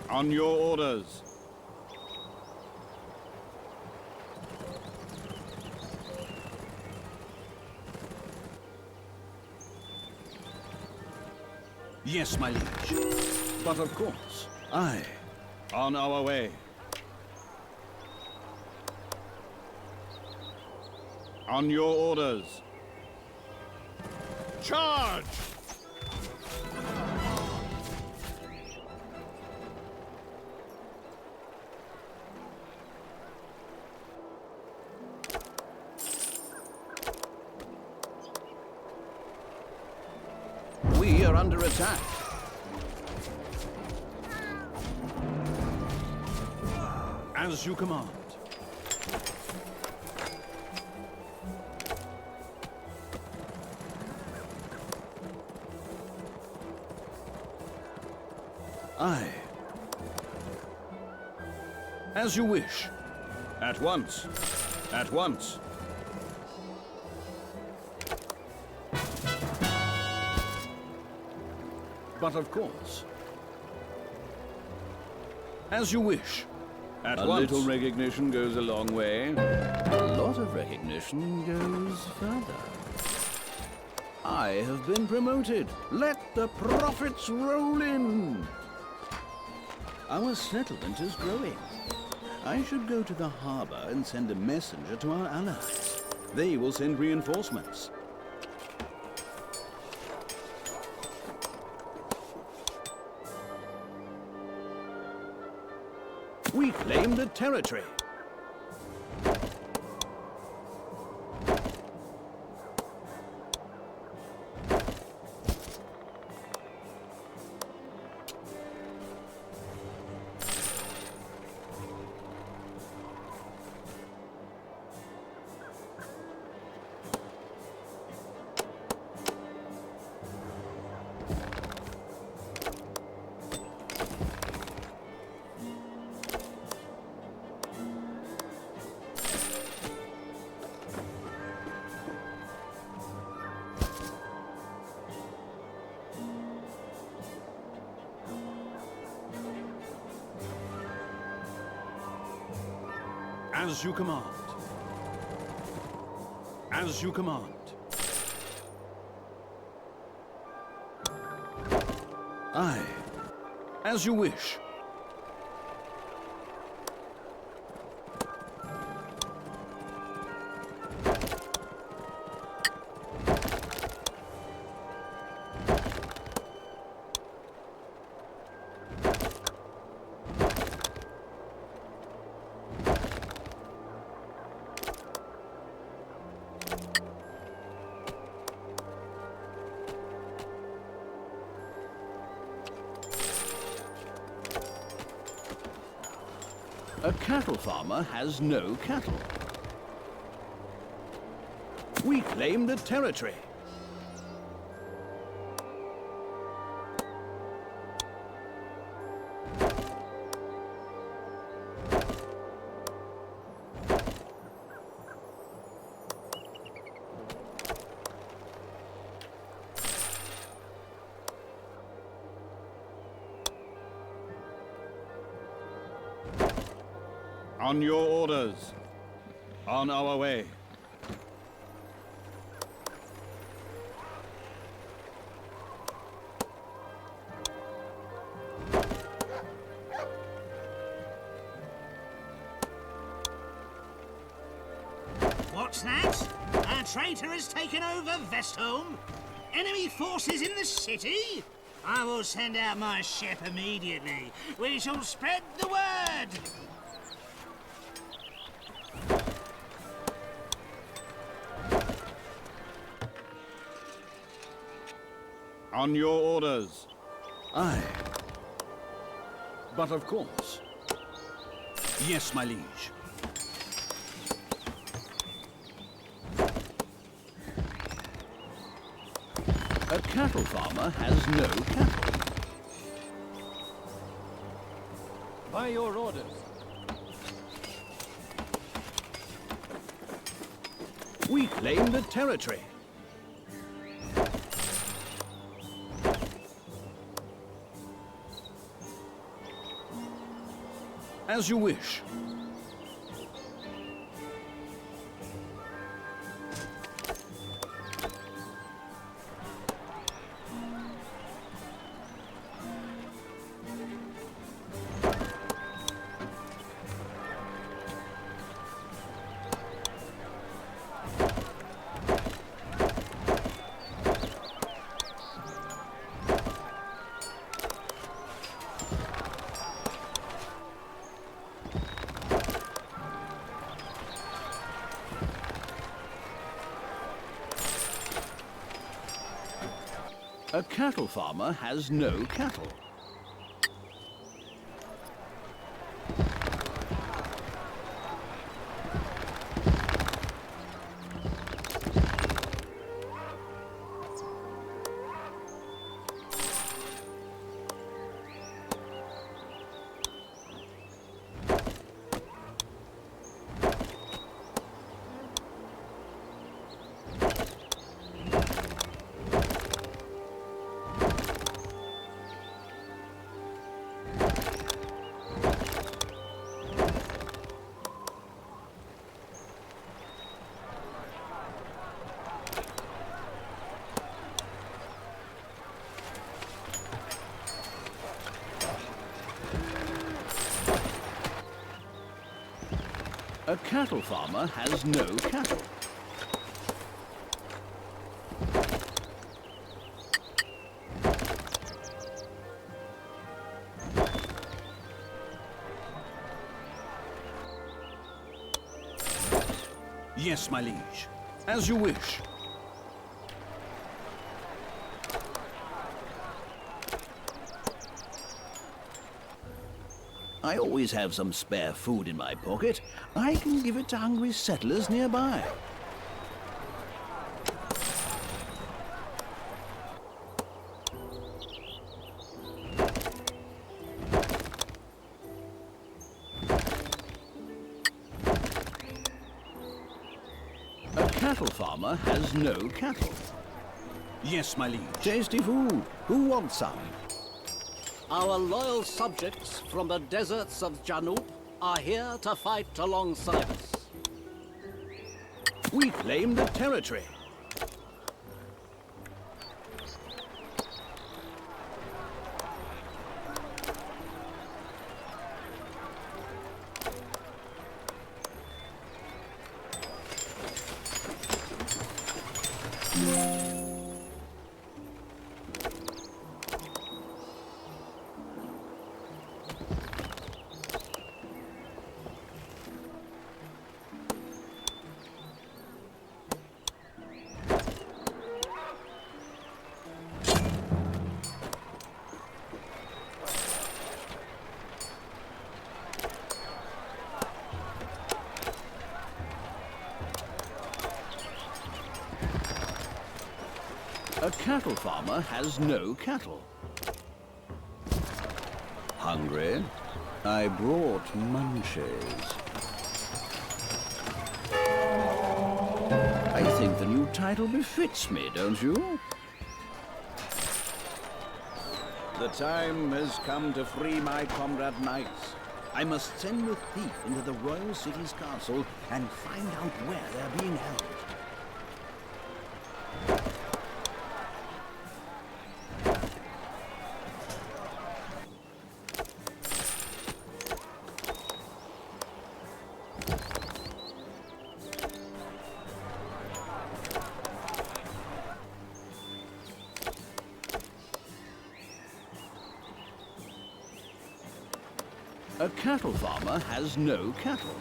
On your orders. Yes, my liege. But of course. Aye. On our way. On your orders. Charge! We are under attack. As you command. Aye. As you wish. At once. At once. But of course. As you wish. At once. A little recognition goes a long way. A lot of recognition goes further. I have been promoted. Let the profits roll in. Our settlement is growing. I should go to the harbor and send a messenger to our allies. They will send reinforcements. We claim the territory. As you command. As you command. Aye. As you wish. A cattle farmer has no cattle. We claim the territory. On your orders. On our way. What's that? A traitor has taken over Vestholm? Enemy forces in the city? I will send out my ship immediately. We shall spread the word! On your orders. Aye. But of course. Yes, my liege. A cattle farmer has no cattle. By your orders. We claim the territory. As you wish. A cattle farmer has no cattle. A cattle farmer has no cattle. Yes, my liege. As you wish. I always have some spare food in my pocket. I can give it to hungry settlers nearby. A cattle farmer has no cattle. Yes, my liege. Tasty food. Who wants some? Our loyal subjects from the deserts of Janub are here to fight alongside us. We claim the territory. A cattle farmer has no cattle. Hungry? I brought munches. I think the new title befits me, don't you? The time has come to free my comrade knights. I must send the thief into the royal city's castle and find out where they're being held. A cattle farmer has no cattle.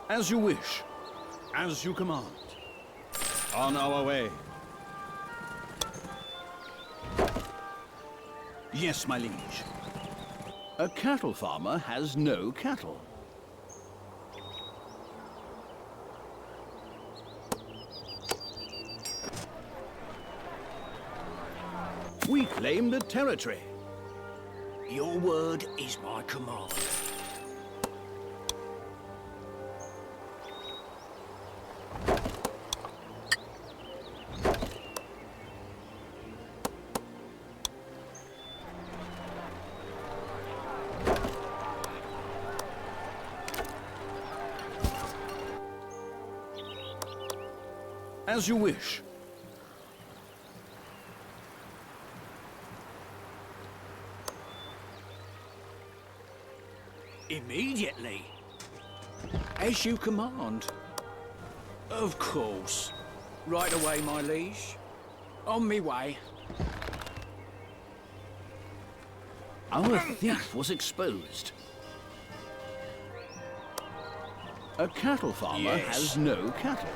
As you wish. As you command. On our way. Yes, my liege. A cattle farmer has no cattle. We claim the territory. Your word is my command. As you wish. Immediately. As you command. Of course. Right away, my liege. On me way. Our thief was exposed. A cattle farmer has no cattle.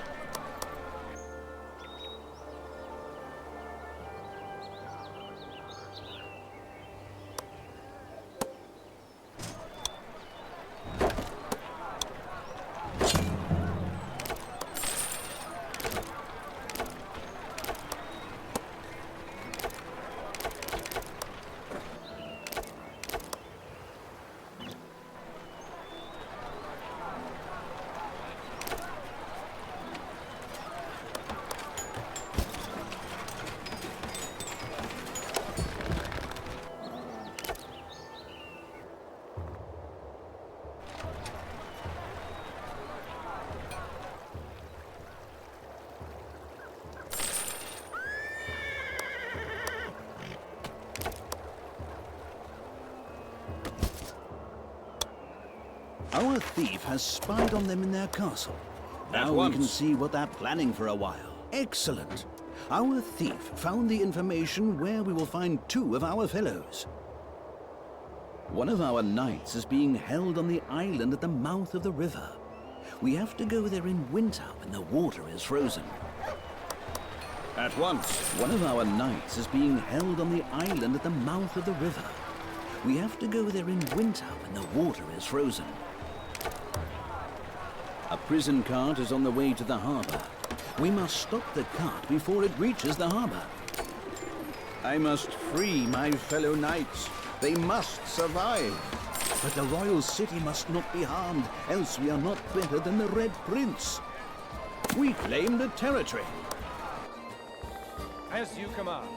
Our thief has spied on them in their castle. Now we can see what they're planning for a while. Excellent. Our thief found the information where we will find 2 of our fellows. One of our knights is being held on the island at the mouth of the river. We have to go there in winter when the water is frozen. At once. One of our knights is being held on the island at the mouth of the river. We have to go there in winter when the water is frozen. A prison cart is on the way to the harbor. We must stop the cart before it reaches the harbor. I must free my fellow knights. They must survive. But the royal city must not be harmed, else we are not better than the Red Prince. We claim the territory. As you command.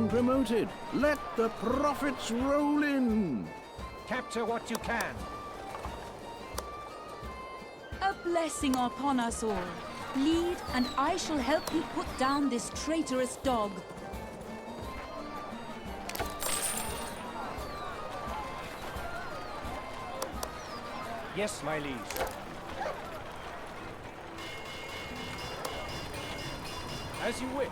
Promoted. Let the profits roll in. Capture what you can. A blessing upon us all. Lead, and I shall help you put down this traitorous dog. Yes, my liege. As you wish.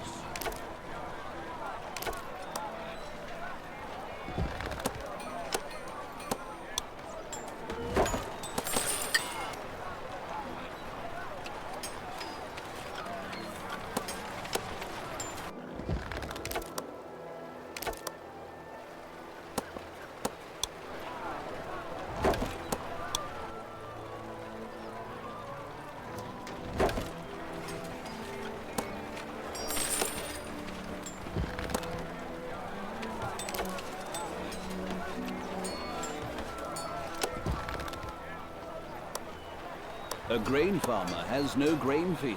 A grain farmer has no grain field.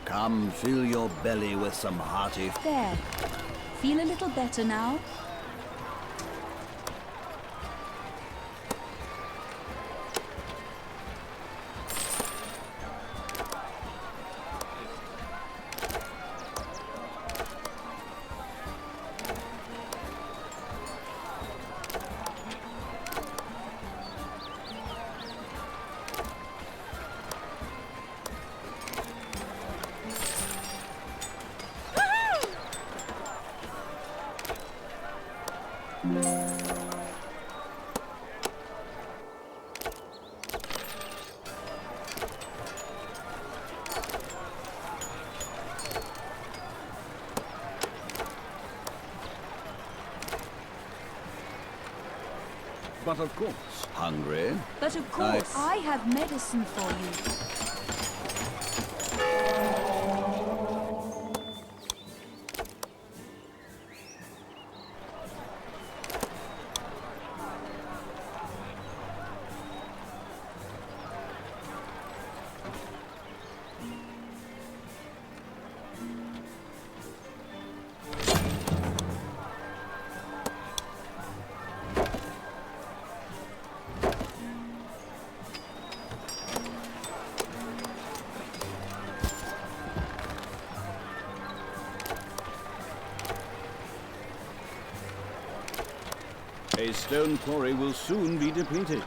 Come, fill your belly with some hearty... There. Feel a little better now? But of course. Hungry? But of course, I have medicine for you. A stone quarry will soon be depleted.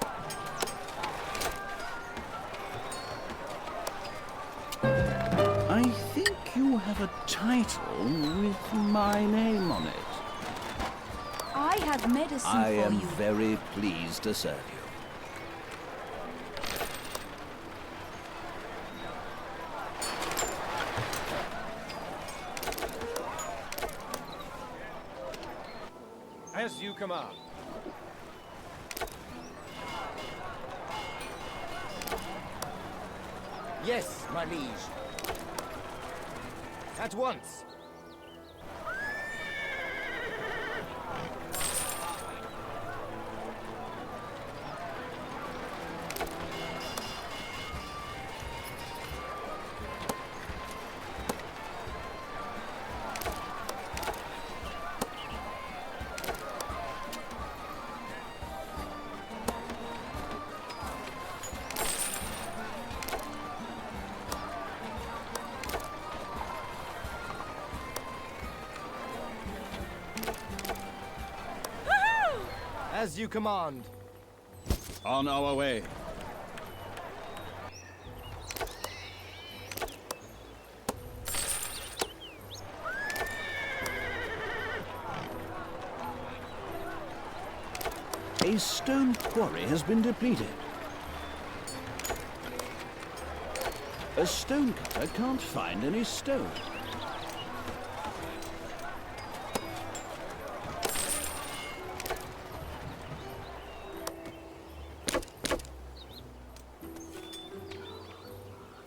I think you have a title with my name on it. I have medicine I for am you. very pleased to serve you. As you command. Yes, my liege. At once. As you command. On our way. A stone quarry has been depleted. A stone cutter can't find any stone.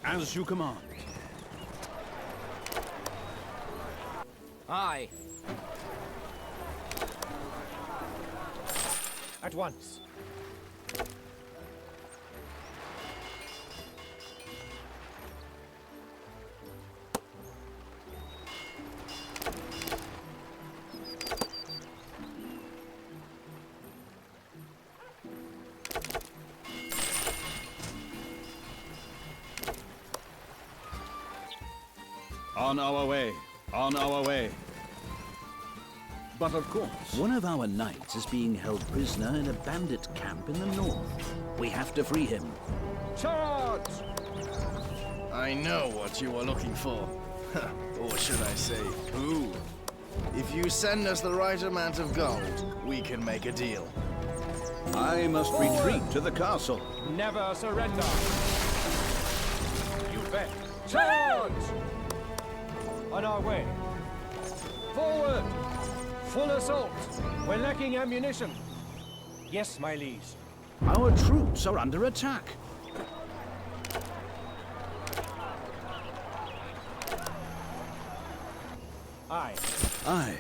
As you command. Aye. At once. On our way. On our way. But of course... One of our knights is being held prisoner in a bandit camp in the north. We have to free him. Charge! I know what you are looking for. Or should I say, who? If you send us the right amount of gold, we can make a deal. I must retreat to the castle. Never surrender! You bet! Charge! On our way. Forward! Full assault! We're lacking ammunition. Yes, my liege. Our troops are under attack. Aye. Aye.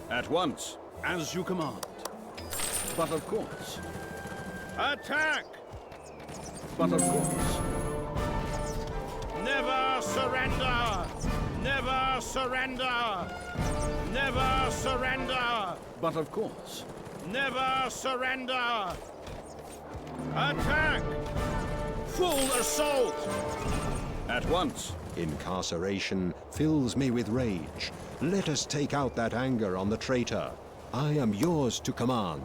At once, as you command. But of course... Attack! But of course... Never surrender! Never surrender! Never surrender! But of course... Never surrender! Attack! Full assault! At once. Incarceration fills me with rage. Let us take out that anger on the traitor. I am yours to command.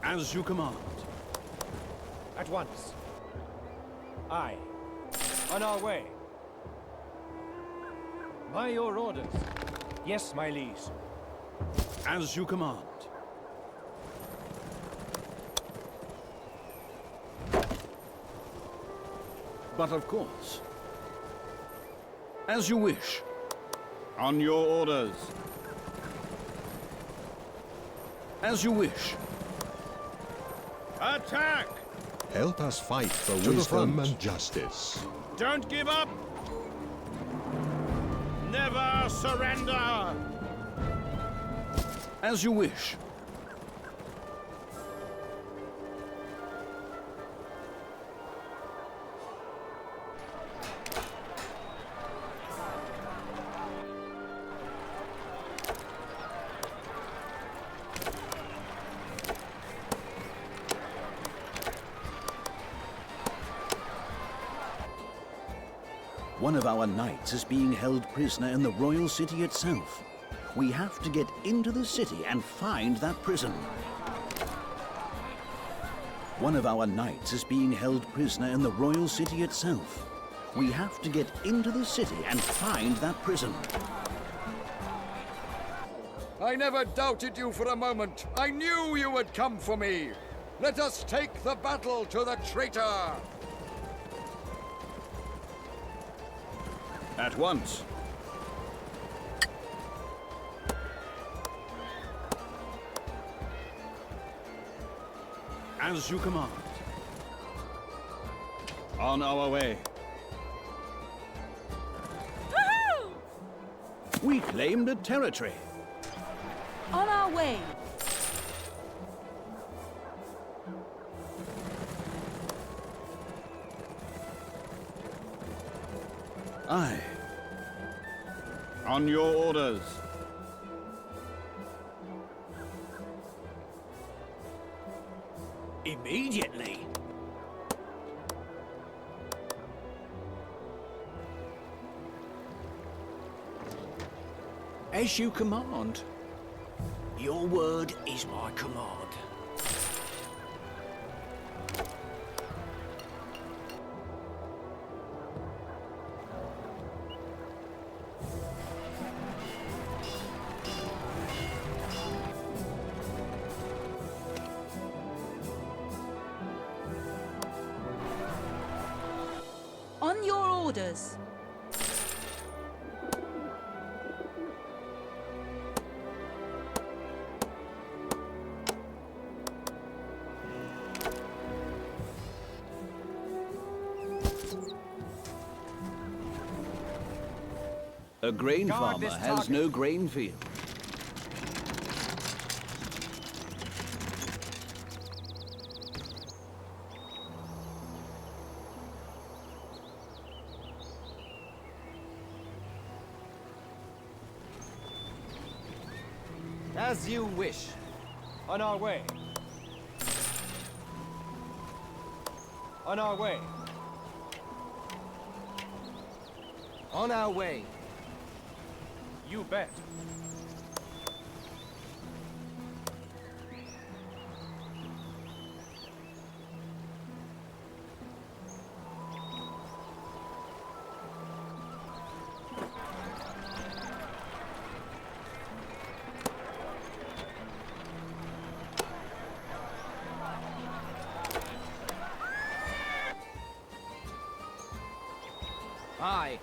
As you command. At once. Aye. On our way. By your orders. Yes, my liege. As you command. But of course. As you wish. On your orders. As you wish. Attack! Help us fight for wisdom and justice. Don't give up! Never surrender! As you wish. One of our knights is being held prisoner in the royal city itself. We have to get into the city and find that prison. One of our knights is being held prisoner in the royal city itself. We have to get into the city and find that prison. I never doubted you for a moment. I knew you would come for me. Let us take the battle to the traitor. At once. As you command. On our way. We claimed a territory. On our way. Aye. On your orders. Immediately. As you command. Your word is my command. orders. A grain Guard farmer this has target. no grain field. As you wish. On our way. On our way. On our way. You bet. Aye.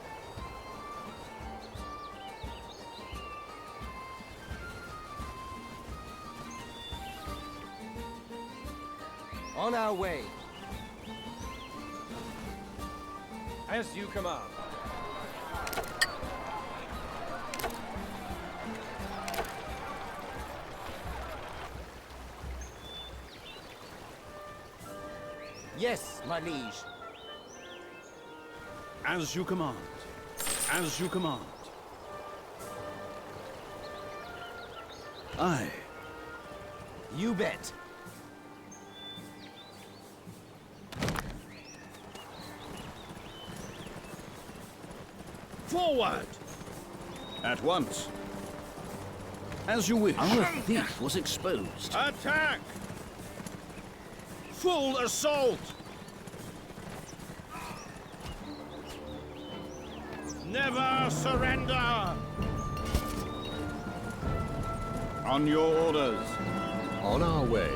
On our way. As you command. Yes, my liege. As you command. As you command. Aye. You bet. Forward! At once. As you wish. Our thief was exposed. Attack! Full assault! Never surrender! On your orders. On our way.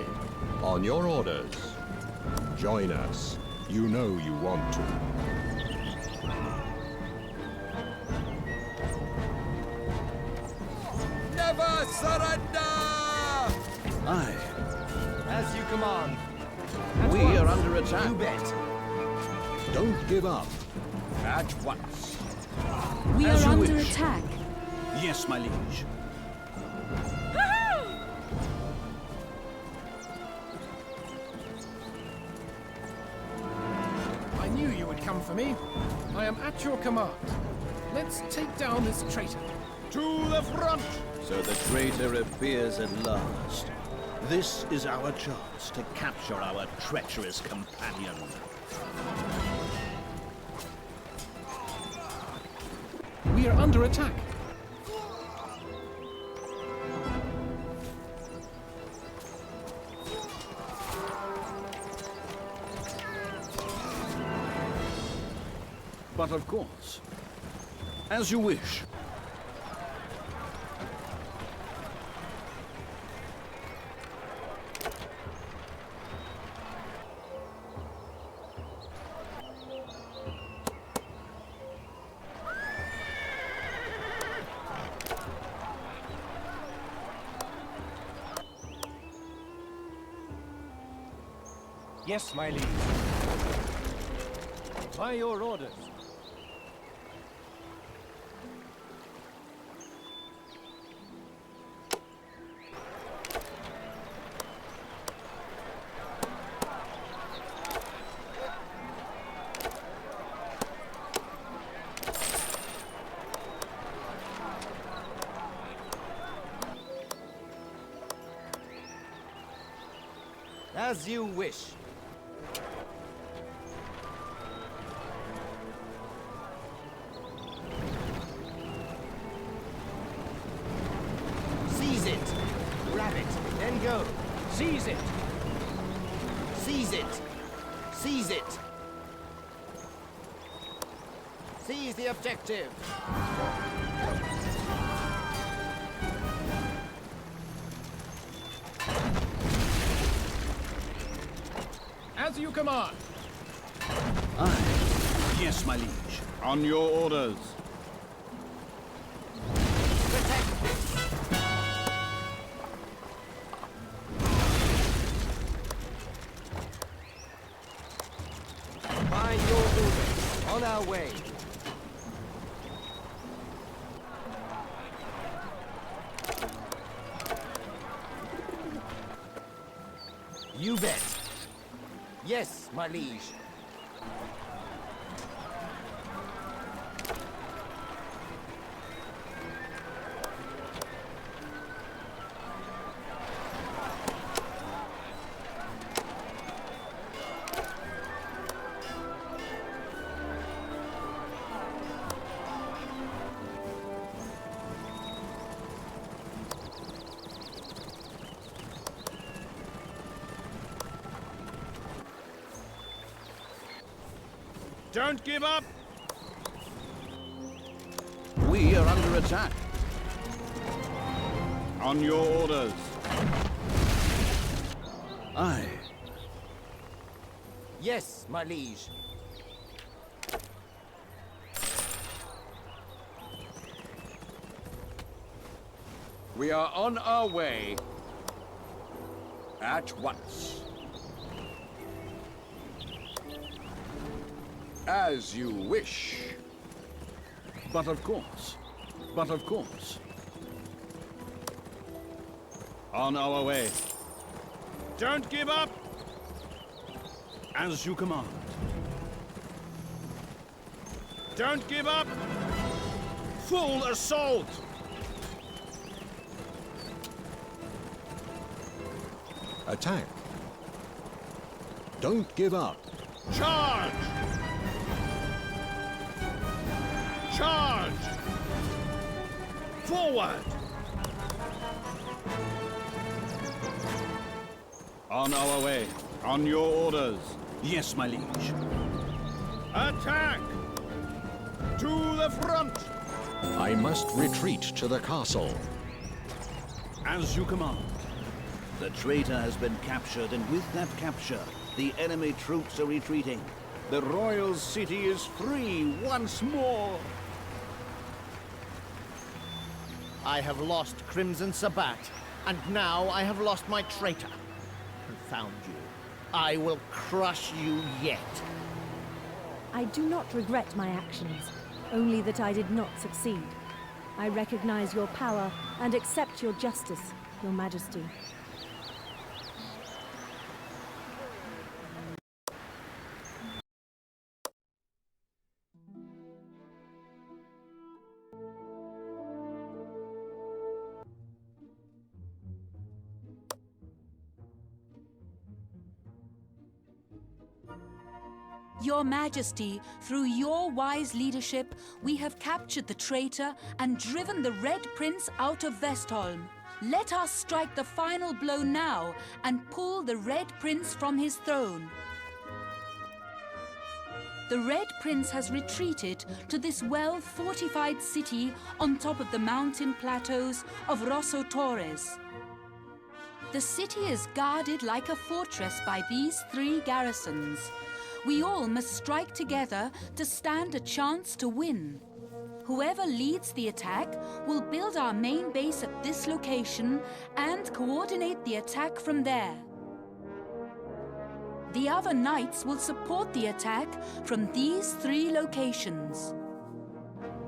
On your orders. Join us. You know you want to. Never surrender! Aye. As you command. We are under attack. You bet. Don't give up. At once. We As are you under wish. attack. Yes, my liege. I knew you would come for me. I am at your command. Let's take down this traitor. To the front! So the traitor appears at last. This is our chance to capture our treacherous companion. We are under attack. But of course, as you wish. Yes, my liege. By your orders. As you wish. Seize it. Grab it. Then go. Seize it. Seize it. Seize it. Seize the objective. As you command. Aye. Yes, my liege. On your orders. By your orders, on our way. You bet. Yes, my liege. Don't give up! We are under attack. On your orders. Aye. Yes, my liege. We are on our way at once. As you wish. But of course. But of course. On our way. Don't give up! As you command. Don't give up! Full assault! Attack. Don't give up. Charge! Charge! Forward! On our way. On your orders. Yes, my liege. Attack! To the front! I must retreat to the castle. As you command. The traitor has been captured, and with that capture, the enemy troops are retreating. The royal city is free once more. I have lost Crimson Sabbat, and now I have lost my traitor. Confound you. I will crush you yet. I do not regret my actions, only that I did not succeed. I recognize your power and accept your justice, Your Majesty. Your Majesty, through your wise leadership, we have captured the traitor and driven the Red Prince out of Vestholm. Let us strike the final blow now and pull the Red Prince from his throne. The Red Prince has retreated to this well-fortified city on top of the mountain plateaus of Rossotorres. The city is guarded like a fortress by these 3 garrisons. We all must strike together to stand a chance to win. Whoever leads the attack will build our main base at this location and coordinate the attack from there. The other knights will support the attack from these 3 locations.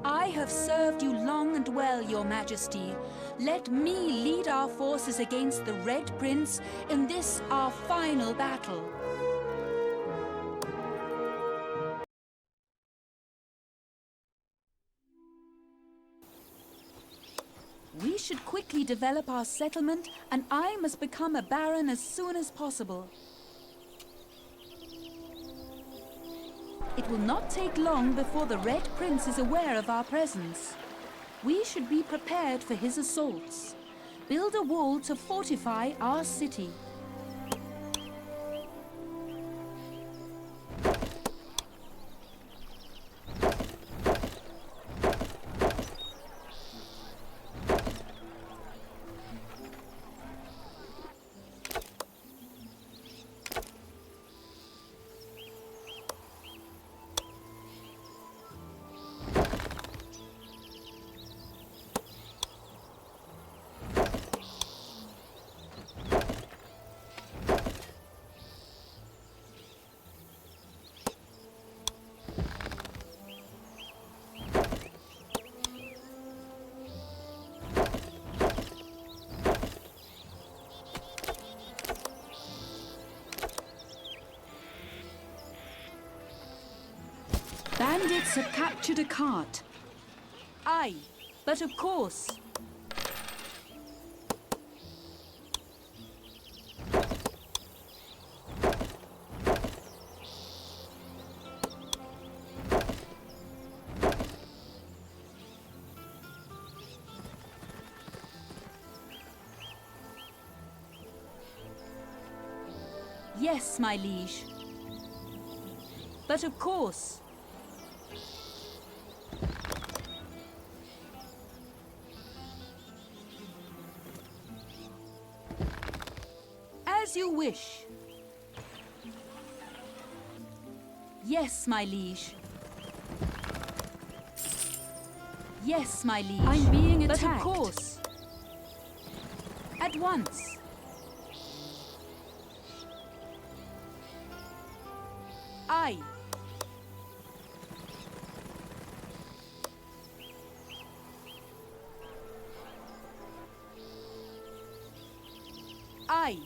I have served you long and well, Your Majesty. Let me lead our forces against the Red Prince in this, our final battle. We should quickly develop our settlement, and I must become a baron as soon as possible. It will not take long before the Red Prince is aware of our presence. We should be prepared for his assaults. Build a wall to fortify our city. Bandits have captured a cart. Aye, but of course. Yes, my liege. But of course. As you wish. Yes, my liege. Yes, my liege. I'm being attacked. But of course. At once. Aye. Aye.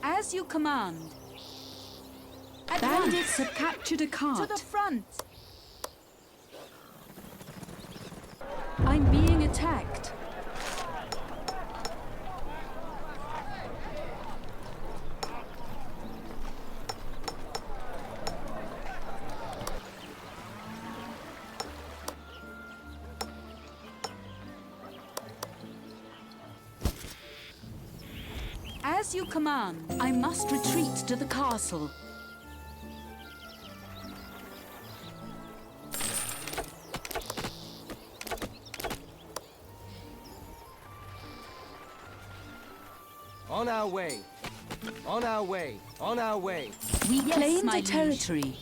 As you command. Bandits have captured a cart. To the front. I'm being attacked. As you command, I must retreat to the castle. On our way. On our way. On our way. We claim the territory.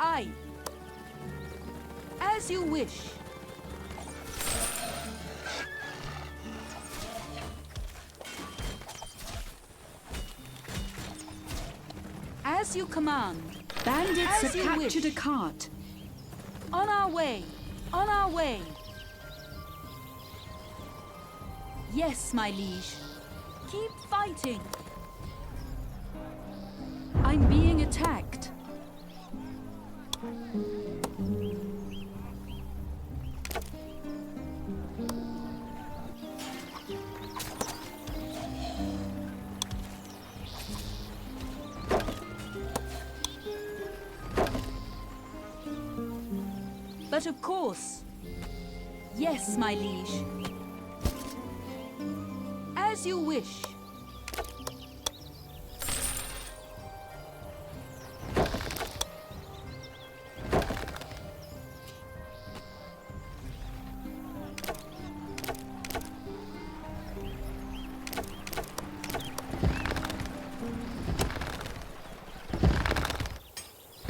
Aye. As you wish. As you command. Bandits have captured a cart. On our way. On our way. Yes, my liege. Keep fighting. I'm being attacked. But of course. Yes, my liege. As you wish.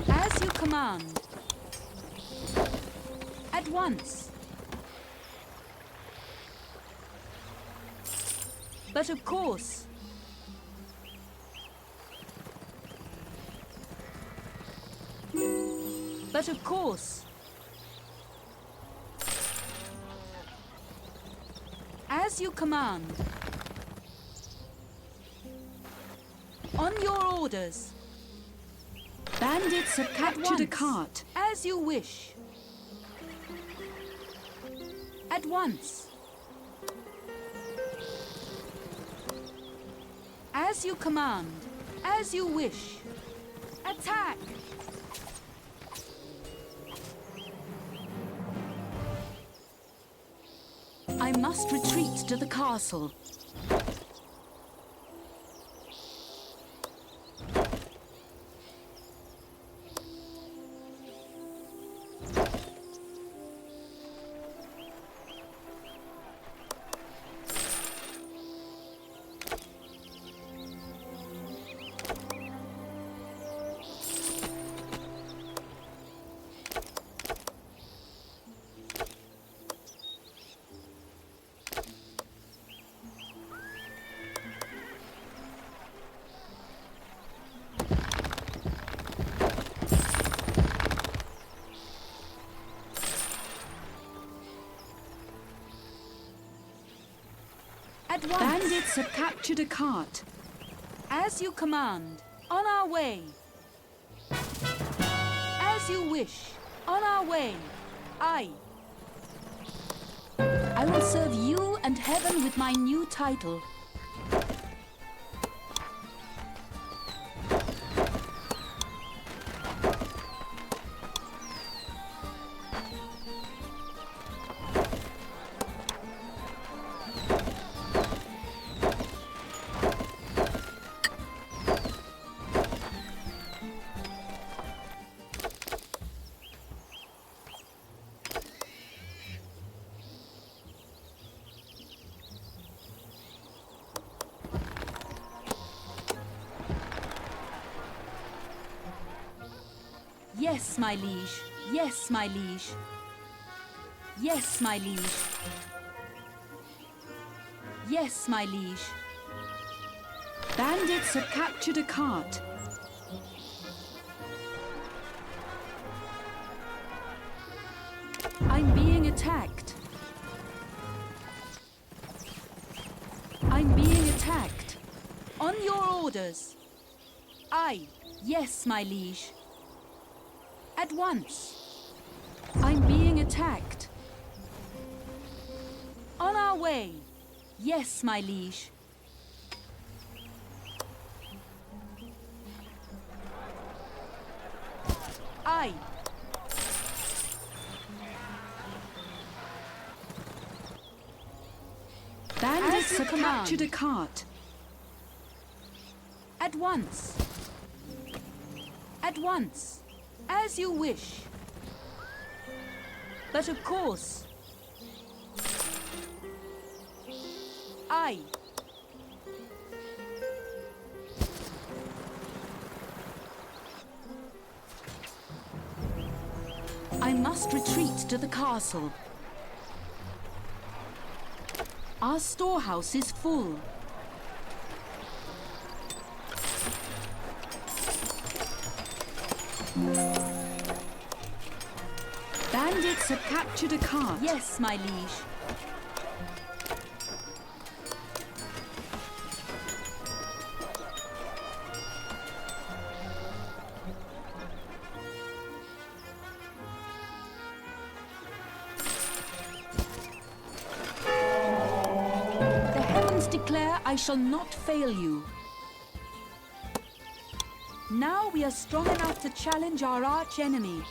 As you command. At once. But of course. But of course. As you command. On your orders. Bandits have captured a cart. As you wish. At once. As you command. As you wish. Attack! I must retreat to the castle. At once. Bandits have captured a cart. As you command. On our way. As you wish. On our way. I will serve you and heaven with my new title. Yes, my liege. Yes, my liege. Yes, my liege. Yes, my liege. Bandits have captured a cart. I'm being attacked. I'm being attacked. On your orders. Yes, my liege. At once. I'm being attacked. On our way. Yes, my liege. Bandits have captured a cart. At once. At once. As you wish. But of course. I must retreat to the castle. Our storehouse is full. Bandits have captured a cart. Yes, my liege. The heavens declare I shall not fail you. Now we are strong enough to challenge our arch-enemy.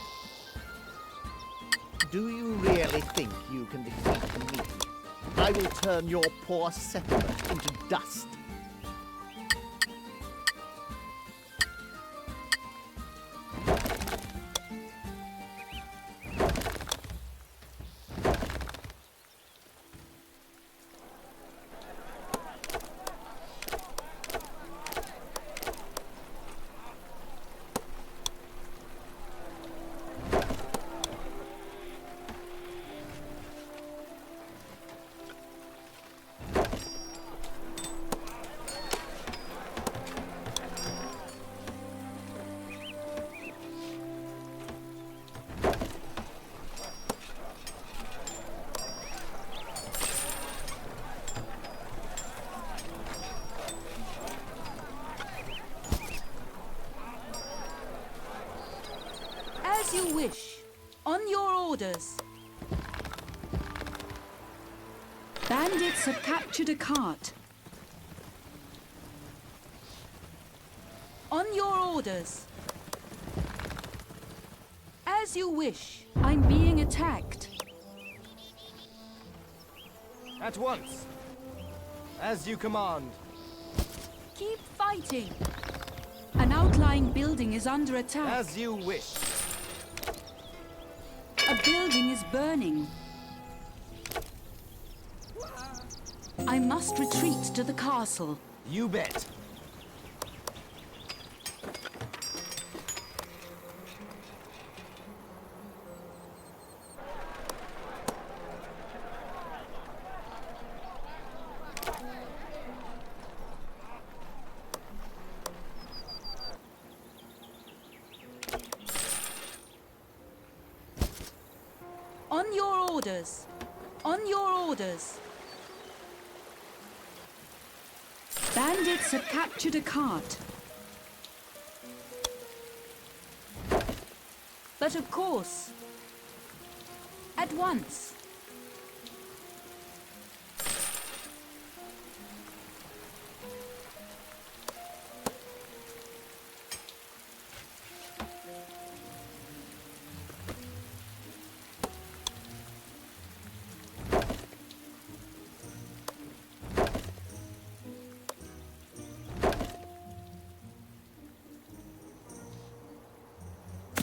Do you really think you can defeat me? I will turn your poor settlement into dust. As you wish. On your orders. Bandits have captured a cart. On your orders. As you wish. I'm being attacked. At once. As you command. Keep fighting. An outlying building is under attack. As you wish. A building is burning. I must retreat to the castle. You bet. On your orders. On your orders. Bandits have captured a cart. But of course, at once.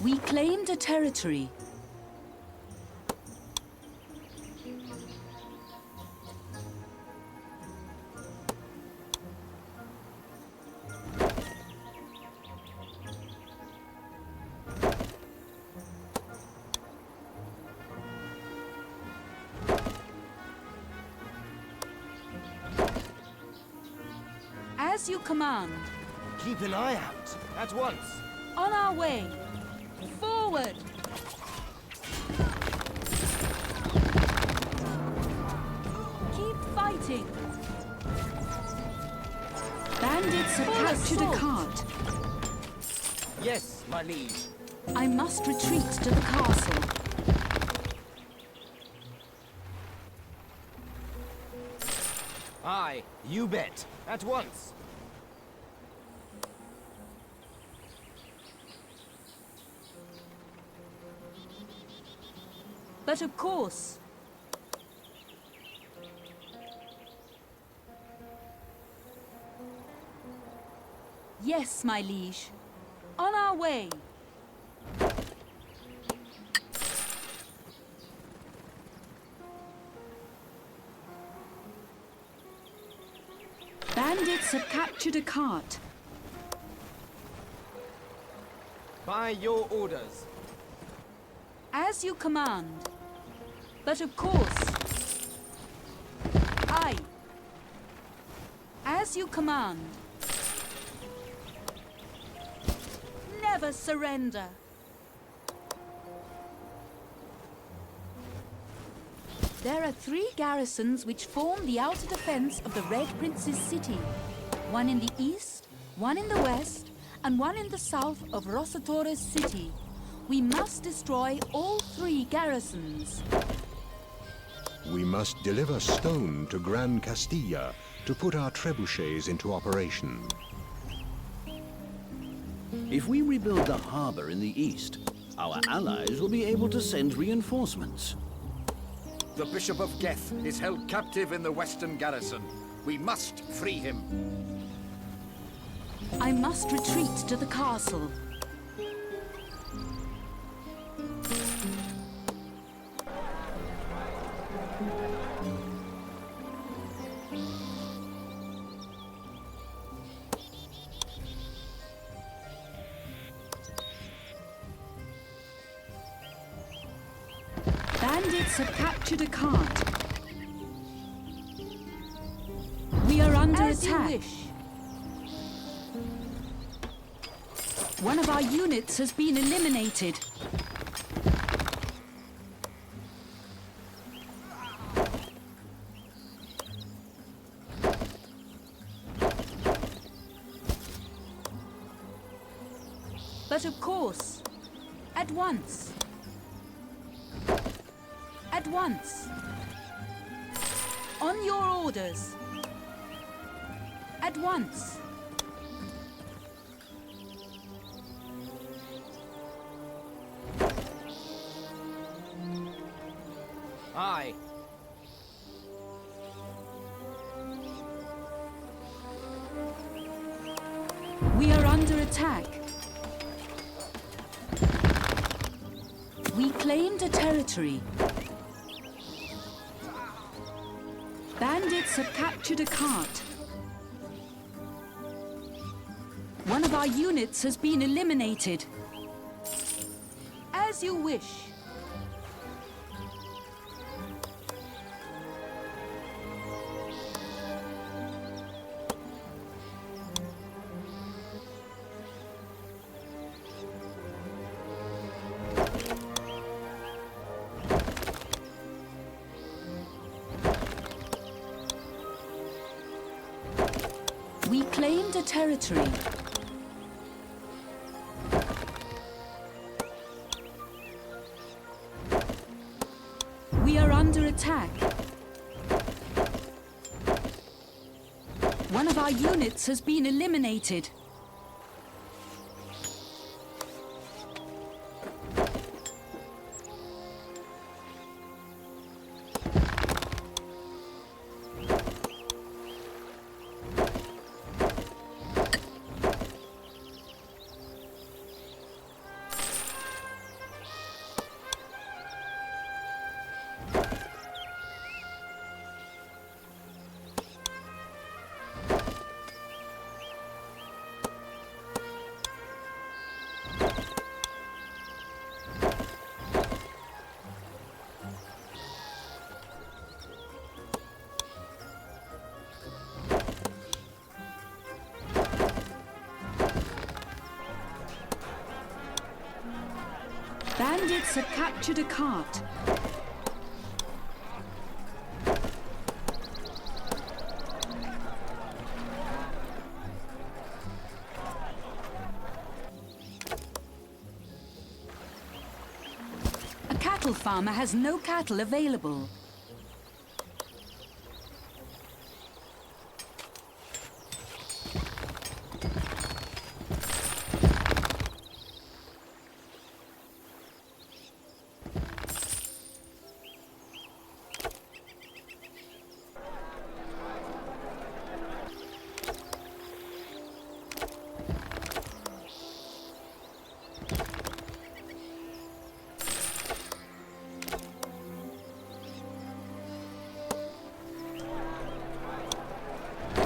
We claimed a territory. As you command. Keep an eye out. At once. On our way. Forward! Keep fighting! Bandits have captured a cart. Yes, my liege. I must retreat to the castle. Aye, you bet. At once. But of course. Yes, my liege. On our way. Bandits have captured a cart. By your orders. As you command. But of course. Aye. As you command. Never surrender. There are 3 garrisons which form the outer defense of the Red Prince's city. One in the east, one in the west, and one in the south of Rossotorres city. We must destroy all 3 garrisons. We must deliver stone to Gran Castilla to put our trebuchets into operation. If we rebuild the harbor in the east, our allies will be able to send reinforcements. The Bishop of Geth is held captive in the western garrison. We must free him. I must retreat to the castle. Bandits have captured a cart. We are under attack. You wish. One of our units has been eliminated. But of course, at once. At once. On your orders. At once. Aye. We are under attack. We claimed a territory. Bandits have captured a cart. One of our units has been eliminated. As you wish. We claimed a territory. We are under attack. One of our units has been eliminated. Bandits have captured a cart. A cattle farmer has no cattle available.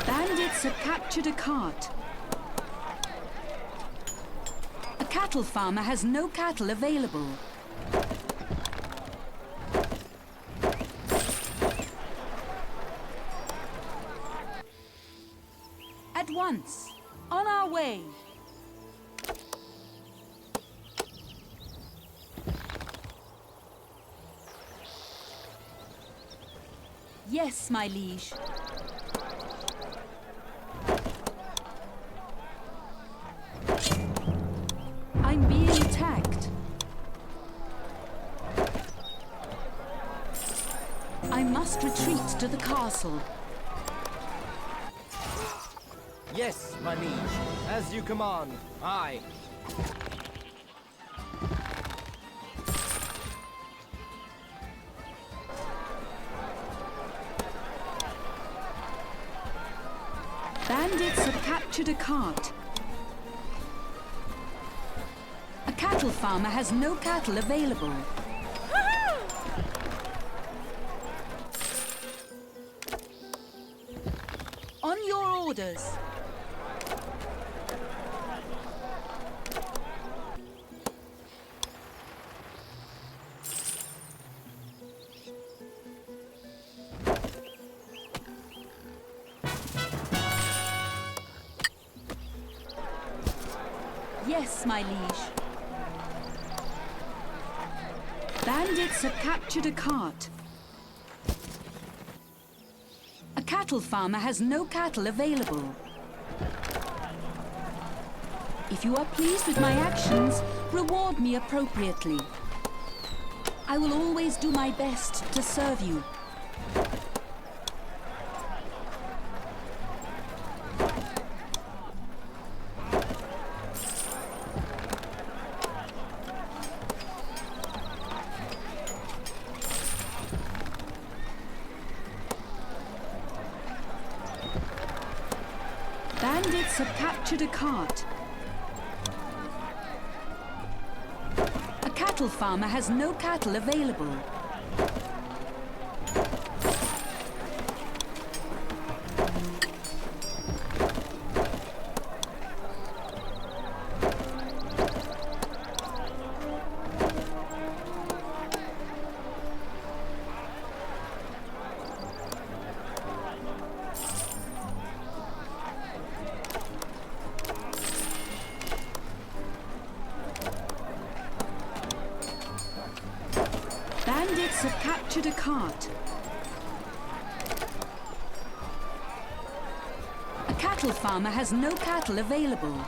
Bandits have captured a cart. A cattle farmer has no cattle available. At once. On our way. Yes, my liege. I'm being attacked. I must retreat to the castle. Yes, my liege. As you command. Aye. Bandits have captured a cart. A cattle farmer has no cattle available. On your orders. Yes, my liege. Bandits have captured a cart. A cattle farmer has no cattle available. If you are pleased with my actions, reward me appropriately. I will always do my best to serve you. Bandits have captured a cart. A cattle farmer has no cattle available. Bandits have captured a cart. A cattle farmer has no cattle available.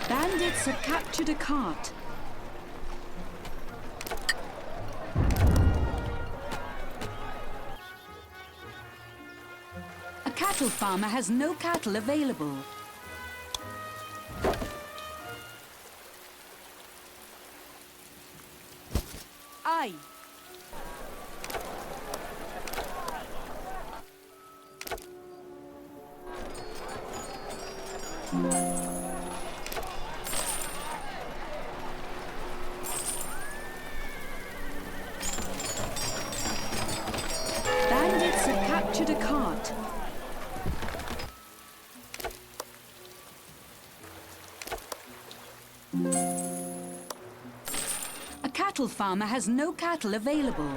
Bandits have captured a cart. A cattle farmer has no cattle available. Aye. Bandits have captured a cart. A cattle farmer has no cattle available.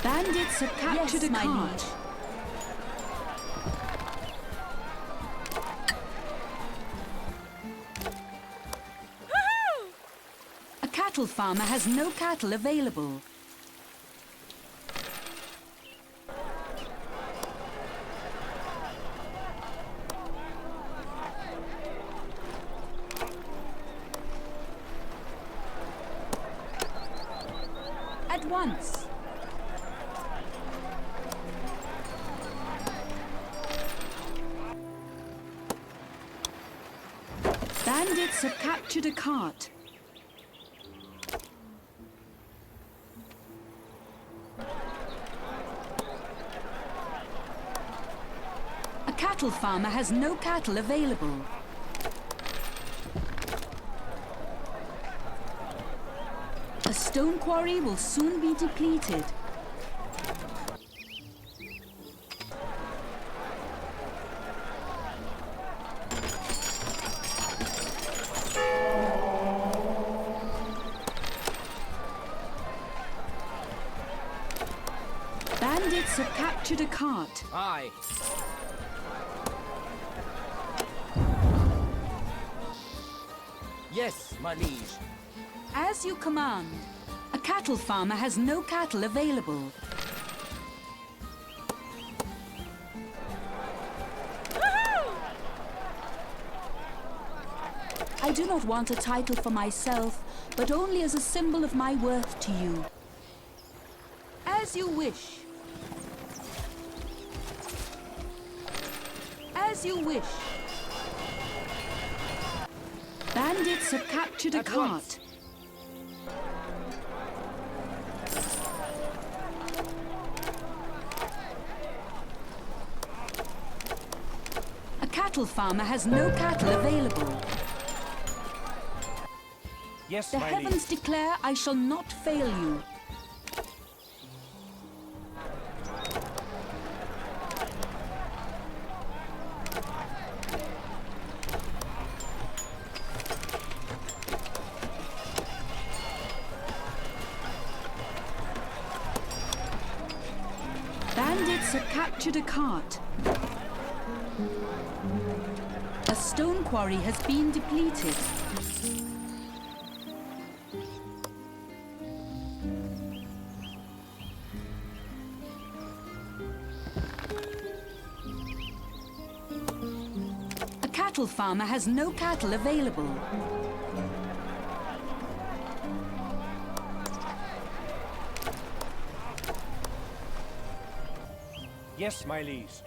Bandits have captured a cart. A cattle farmer has no cattle available. At once. Bandits have captured a cart. A cattle farmer has no cattle available. A stone quarry will soon be depleted. Bandits have captured a cart. Aye. Yes, my liege. As you command. A cattle farmer has no cattle available. I do not want a title for myself, but only as a symbol of my worth to you. As you wish. As you wish. Bandits have captured a cart. A cattle farmer has no cattle available. Yes, the heavens declare I shall not fail you. Bandits have captured a cart. A stone quarry has been depleted. A cattle farmer has no cattle available. Yes, my liege.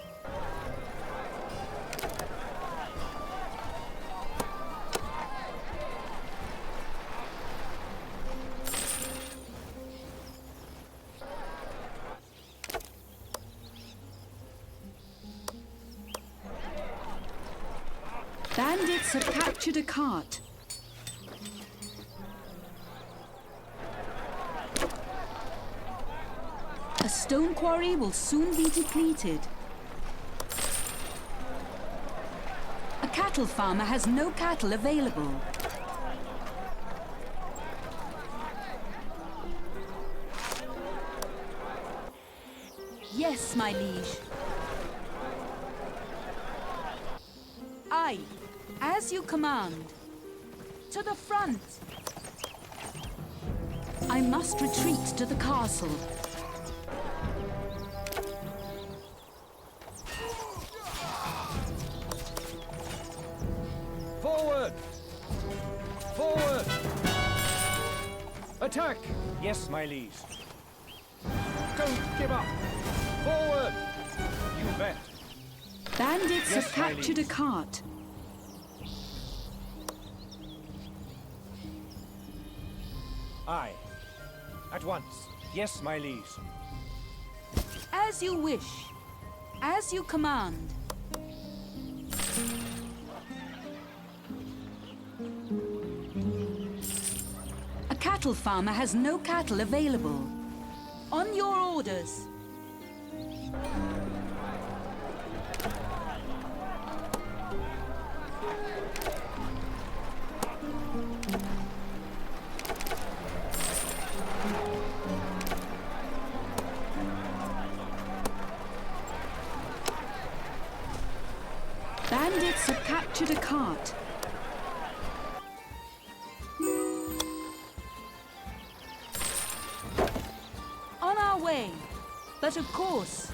Bandits have captured a cart. A stone quarry will soon be depleted. A cattle farmer has no cattle available. Yes, my liege. Aye, as you command. To the front. I must retreat to the castle. Forward! Forward! Attack! Yes, my liege. Don't give up! Forward! You bet. Bandits Yes, have captured a cart. Aye. At once. Yes, my liege. As you wish. As you command. A cattle farmer has no cattle available. On your orders. Bandits have captured a cart. On our way, but of course.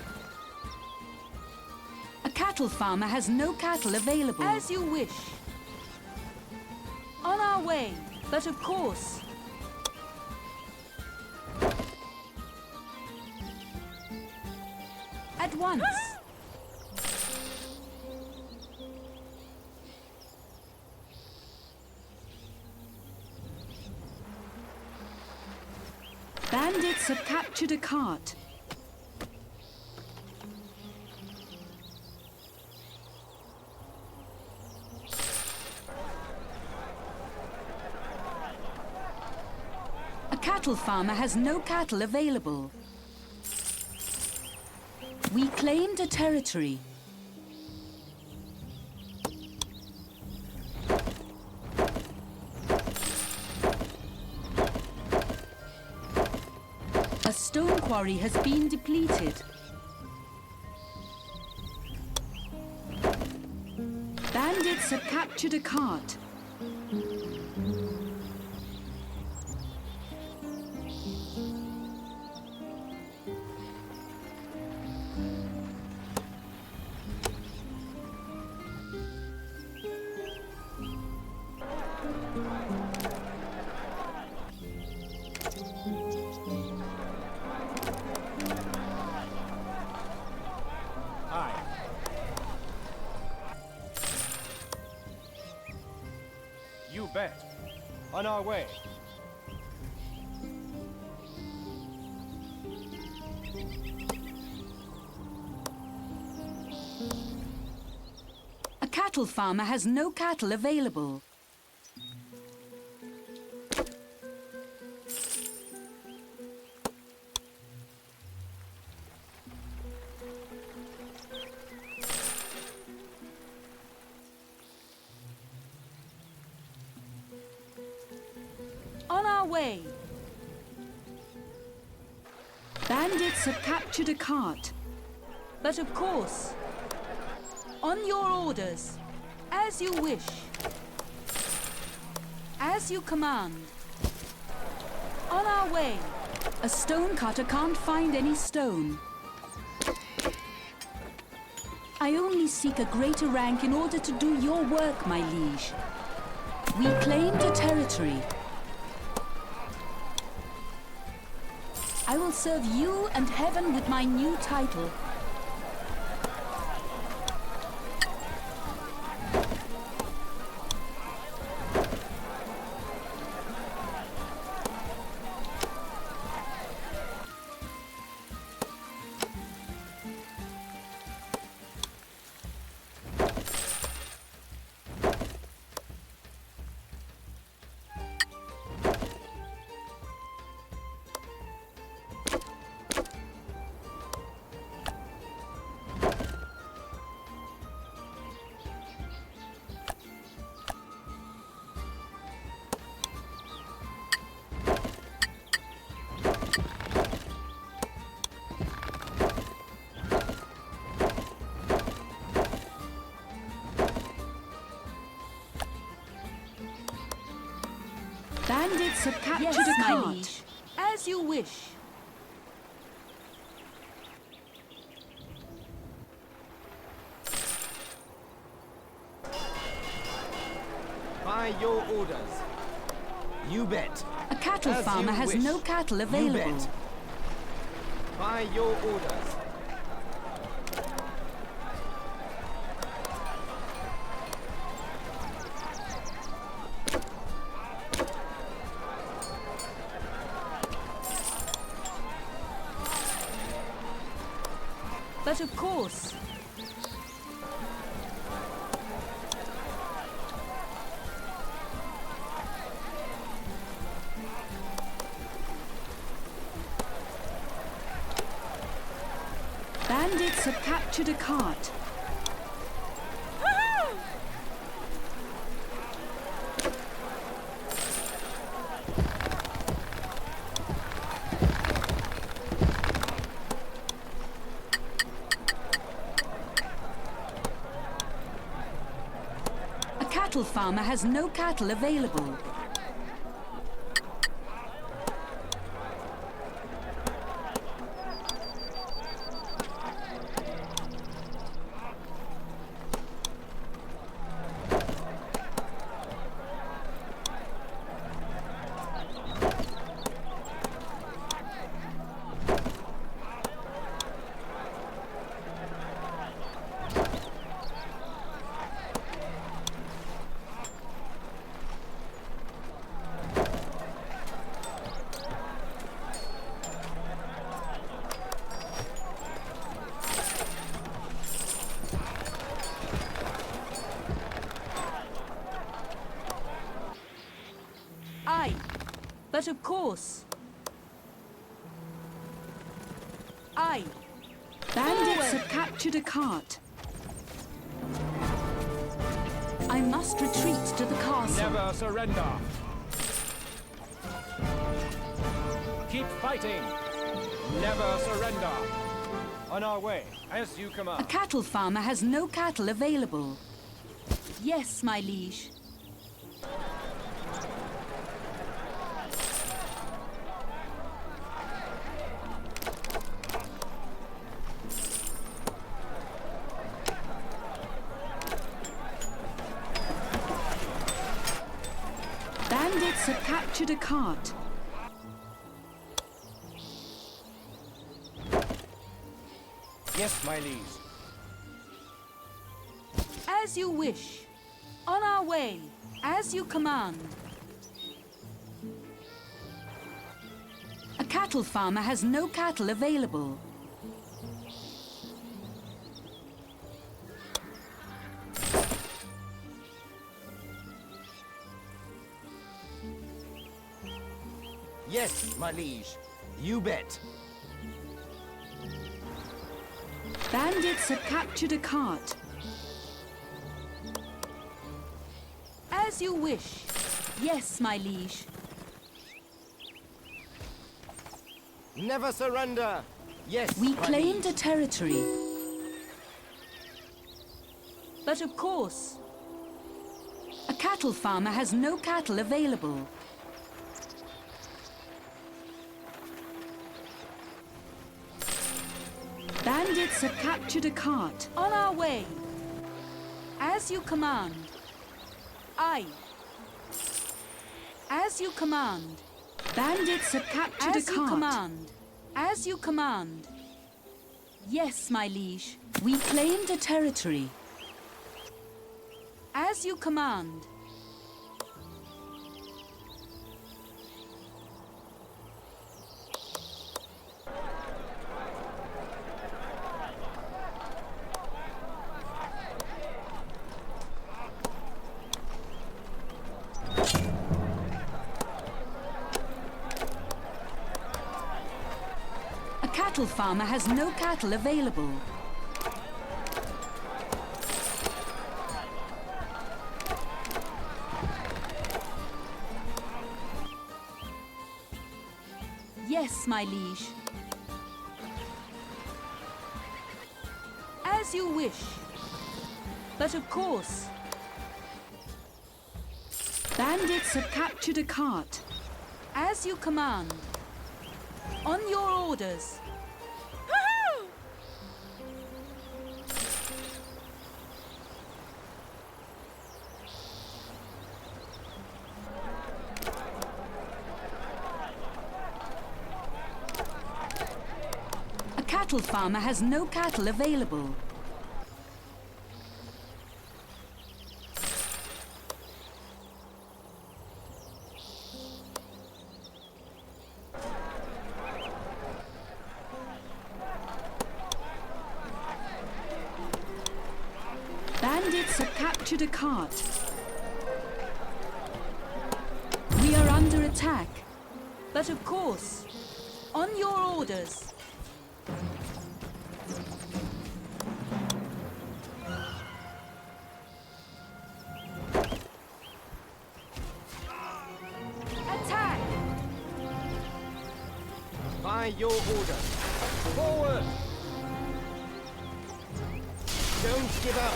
A cattle farmer has no cattle available. As you wish. On our way, but of course. At once. Bandits have captured a cart. A cattle farmer has no cattle available. We claimed a territory. A stone quarry has been depleted. Bandits have captured a cart. You bet. On our way. A cattle farmer has no cattle available. On our way. Bandits have captured a cart. But of course. On your orders. As you wish. As you command. On our way. A stone cutter can't find any stone. I only seek a greater rank in order to do your work, my liege. We claimed a territory. I will serve you and heaven with my new title. Bandits have captured a cart. As you wish. By your orders. You bet. A cattle farmer has no cattle available. You bet. By your orders. But of course. Bandits have captured a cart. A cattle farmer has no cattle available. But of course. Aye. Bandits have captured a cart. I must retreat to the castle. Never surrender. Keep fighting. Never surrender. On our way, as you command. A cattle farmer has no cattle available. Yes, my liege. Bandits have captured a cart. Yes, my liege. As you wish. On our way, as you command. A cattle farmer has no cattle available. Yes, my liege. You bet. Bandits have captured a cart. As you wish. Yes, my liege. Never surrender. Yes, We my claimed liege. a territory. But of course. A cattle farmer has no cattle available. Bandits have captured a cart. On our way. As you command. Aye. As you command. Bandits have captured a cart. As you command. As you command. Yes, my liege. We claimed a territory. As you command. A cattle farmer has no cattle available. Yes, my liege. As you wish. But of course. Bandits have captured a cart. As you command. On your orders. A cattle farmer has no cattle available. Bandits have captured a cart. We are under attack. But of course, on your orders. Attack! By your orders. Forward! Don't give up!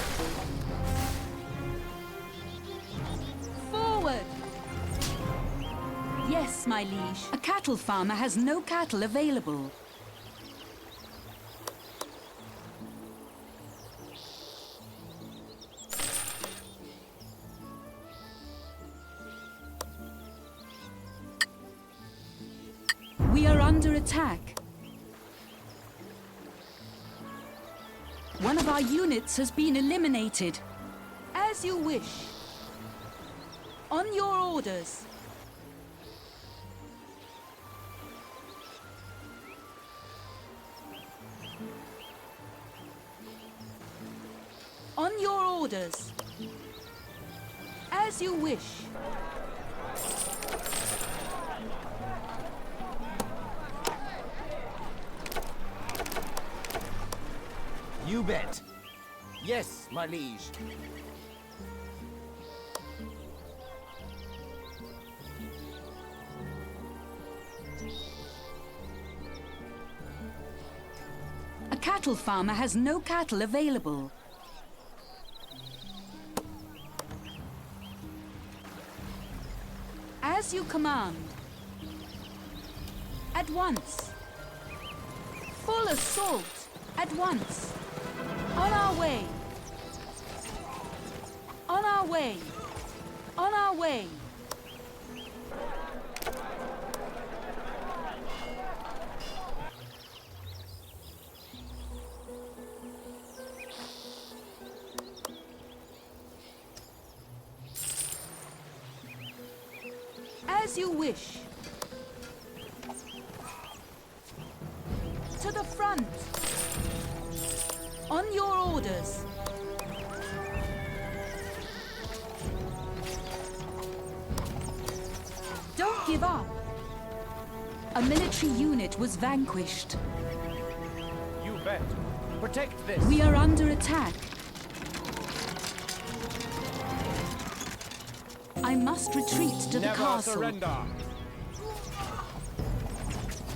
Forward! Yes, my liege. A cattle farmer has no cattle available. We are under attack. One of our units has been eliminated. As you wish. On your orders. On your orders. As you wish. You bet. Yes, my liege. A cattle farmer has no cattle available. As you command. At once. Full assault. At once. On our way. On our way. On our way. As you wish. To the front. On your orders. Don't give up. A military unit was vanquished. You bet. Protect this. We are under attack. I must retreat to the castle. Never surrender.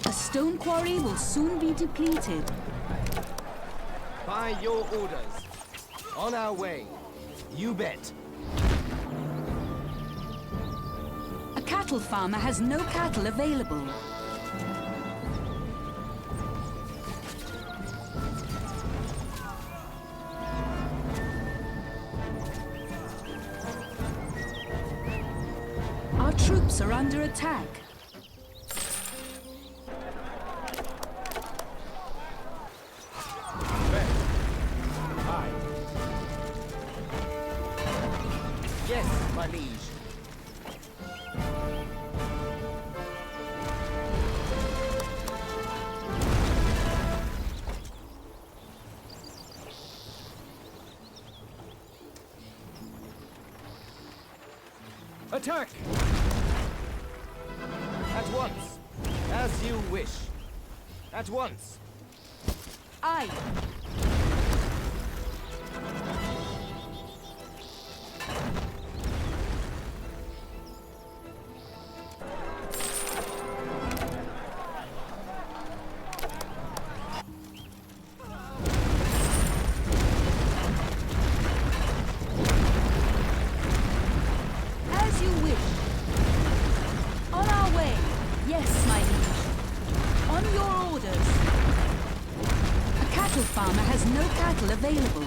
A stone quarry will soon be depleted. By your orders. On our way. You bet. A cattle farmer has no cattle available. Our troops are under attack. Yes, my liege. Attack! At once. As you wish. At once. Aye. As you wish. orders. A cattle farmer has no cattle available.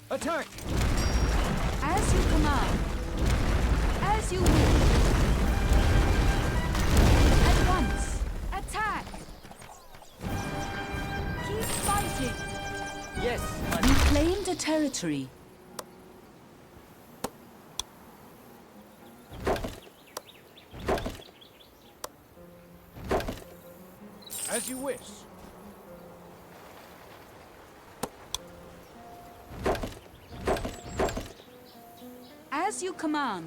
Attack! As you command. As you will. At once. Attack! Keep fighting. Yes, We claimed a territory. As you wish. As you command.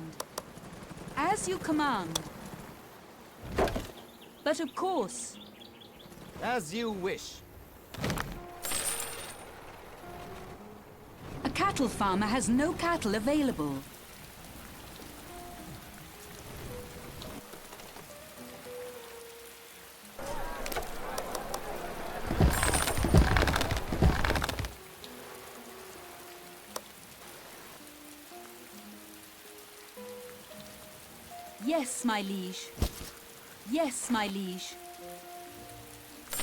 As you command. But of course. as you wish. A cattle farmer has no cattle available. Yes, my liege. Yes, my liege.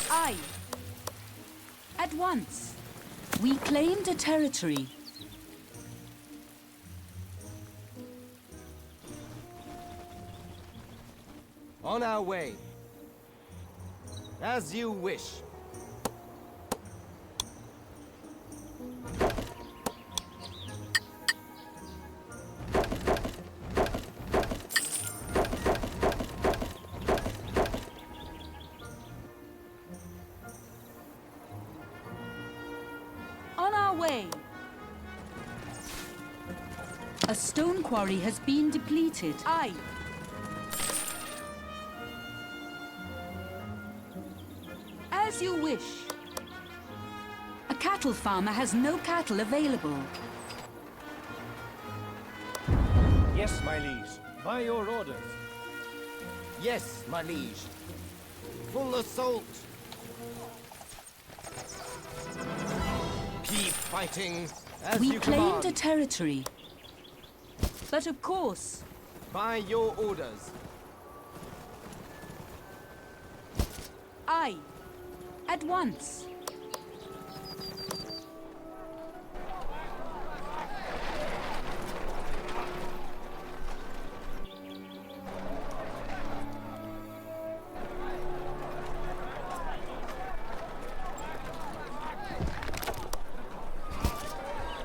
Aye. At once. We claimed a territory. On our way. As you wish. On our way. A stone quarry has been depleted. Aye. As you wish. A cattle farmer has no cattle available. Yes, my liege. By your orders. Yes, my liege. Full assault. Keep fighting as We you claimed command. a territory. But of course. By your orders. Aye. At once.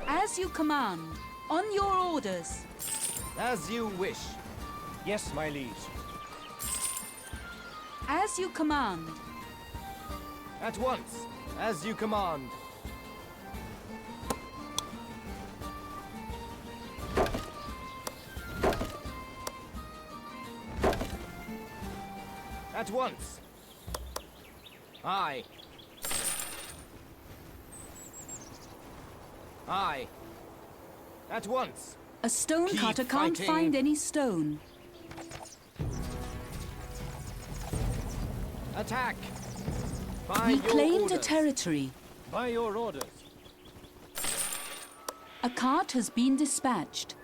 As you command. On your orders. As you wish. Yes, my liege. As you command. At once. As you command. At once. Aye. Aye. At once. A stone Keep cutter can't fighting. find any stone. Attack. By We your claimed a orders. territory. By your orders. A cart has been dispatched.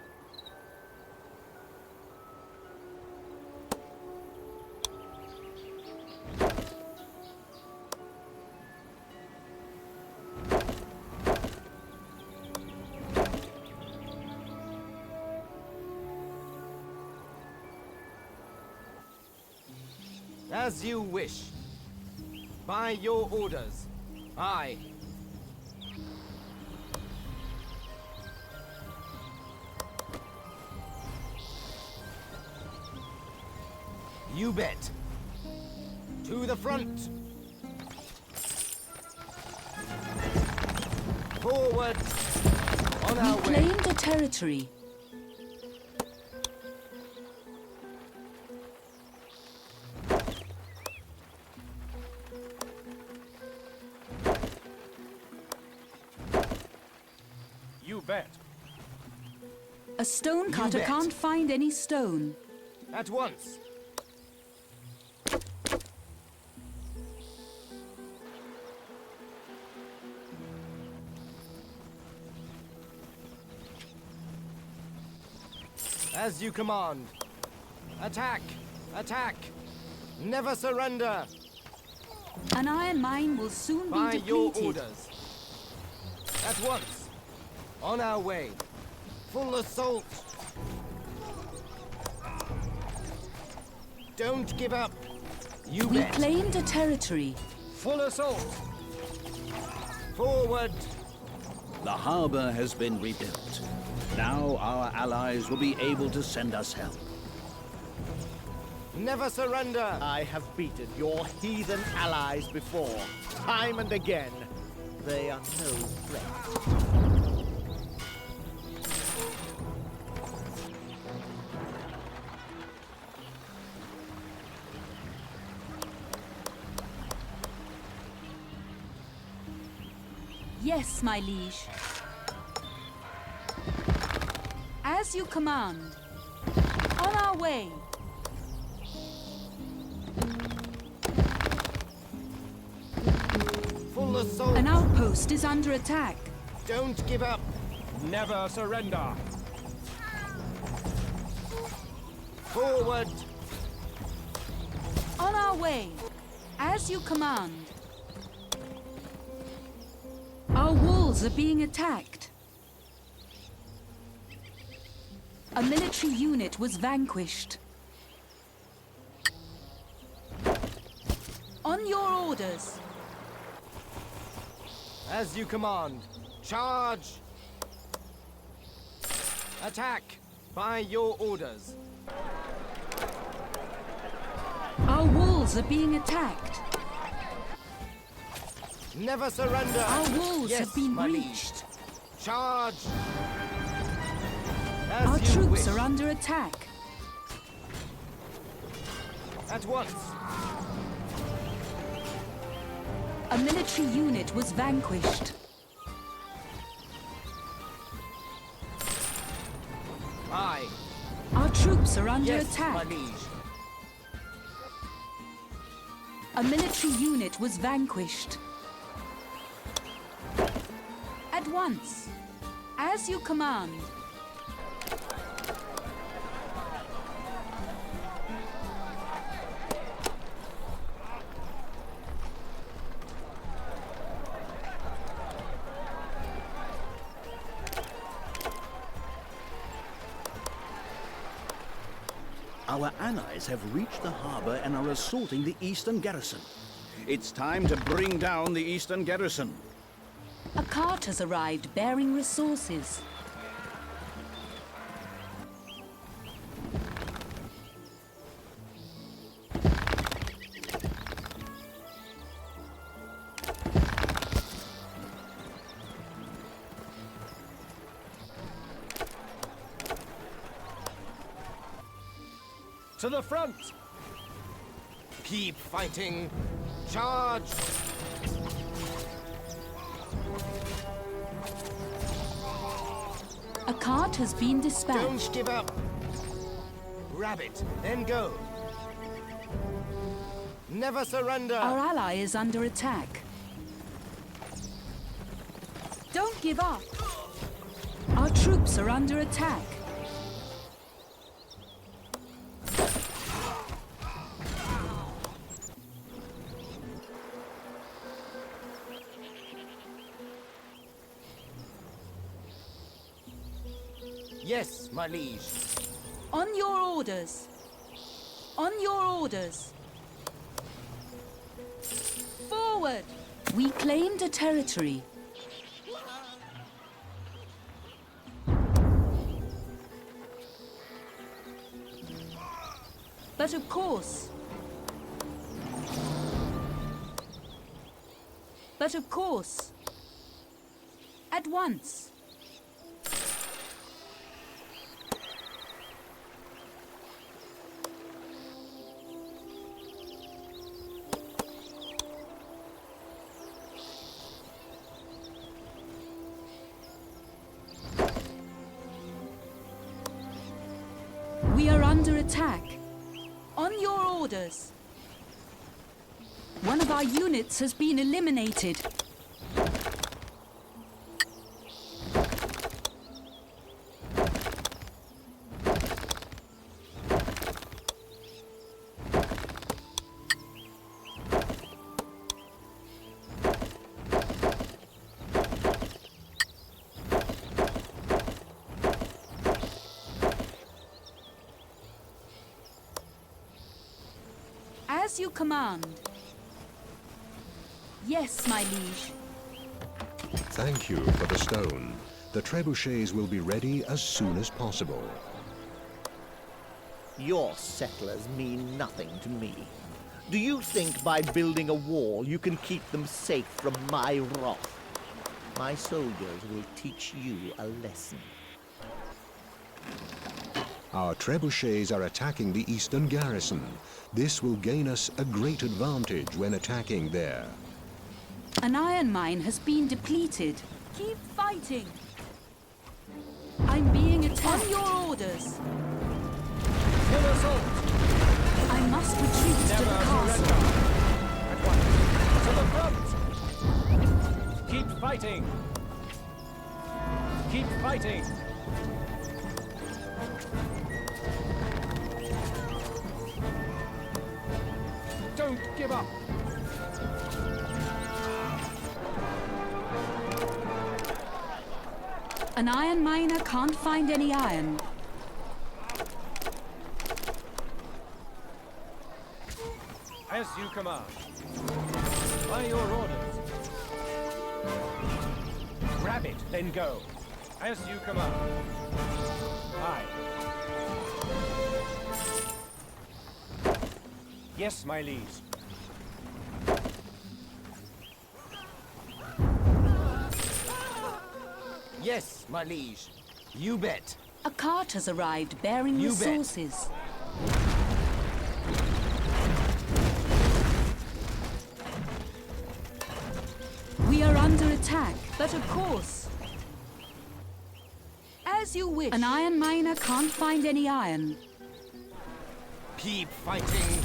As you wish. By your orders. Aye. You bet. To the front. Forward. On our We way. claimed a territory. You bet. A stone You cutter bet. can't find any stone. At once. As you command. Attack! Attack! Never surrender! An iron mine will soon be By depleted. your orders. At once. On our way. Full assault. Don't give up. You We bet. claimed a territory. Full assault. Forward. The harbor has been rebuilt. Now our allies will be able to send us help. Never surrender! I have beaten your heathen allies before, time and again. They are no threat. Yes, my liege. As you command. On our way. Full assault. An outpost is under attack. Don't give up. Never surrender. Forward. On our way. As you command. Our walls are being attacked. A military unit was vanquished. On your orders. As you command. Charge! Attack! By your orders. Our walls are being attacked. Never surrender! Our walls Yes, have been my liege. breached. Charge! As Our you troops wish. are under attack. At once. A military unit was vanquished. Aye. Our troops are under Yes, attack. my liege. A military unit was vanquished. At once. As you command. Our allies have reached the harbor and are assaulting the eastern garrison. It's time to bring down the eastern garrison. A cart has arrived bearing resources. To the front! Keep fighting! Charge! A cart has been dispatched. Don't give up! Rabbit, then go! Never surrender! Our ally is under attack. Don't give up! Our troops are under attack. Yes, my liege. On your orders. On your orders. Forward! We claimed a territory. But of course. But of course. At once. We are under attack. On your orders. One of our units has been eliminated. As you command. Yes, my liege. Thank you for the stone. The trebuchets will be ready as soon as possible. Your settlers mean nothing to me. Do you think by building a wall you can keep them safe from my wrath? My soldiers will teach you a lesson. Our trebuchets are attacking the eastern garrison. This will gain us a great advantage when attacking there. An iron mine has been depleted. Keep fighting. I'm being attacked. On your orders. Full assault. I must retreat to the castle. At once. To the front. Keep fighting. Keep fighting. Don't give up. An iron miner can't find any iron. As you command. By your orders. Grab it, then go. As you command. Aye. Yes, my liege. Yes, my liege. You bet. A cart has arrived bearing You resources. We are under attack, but of course. As you wish. An iron miner can't find any iron. Keep fighting.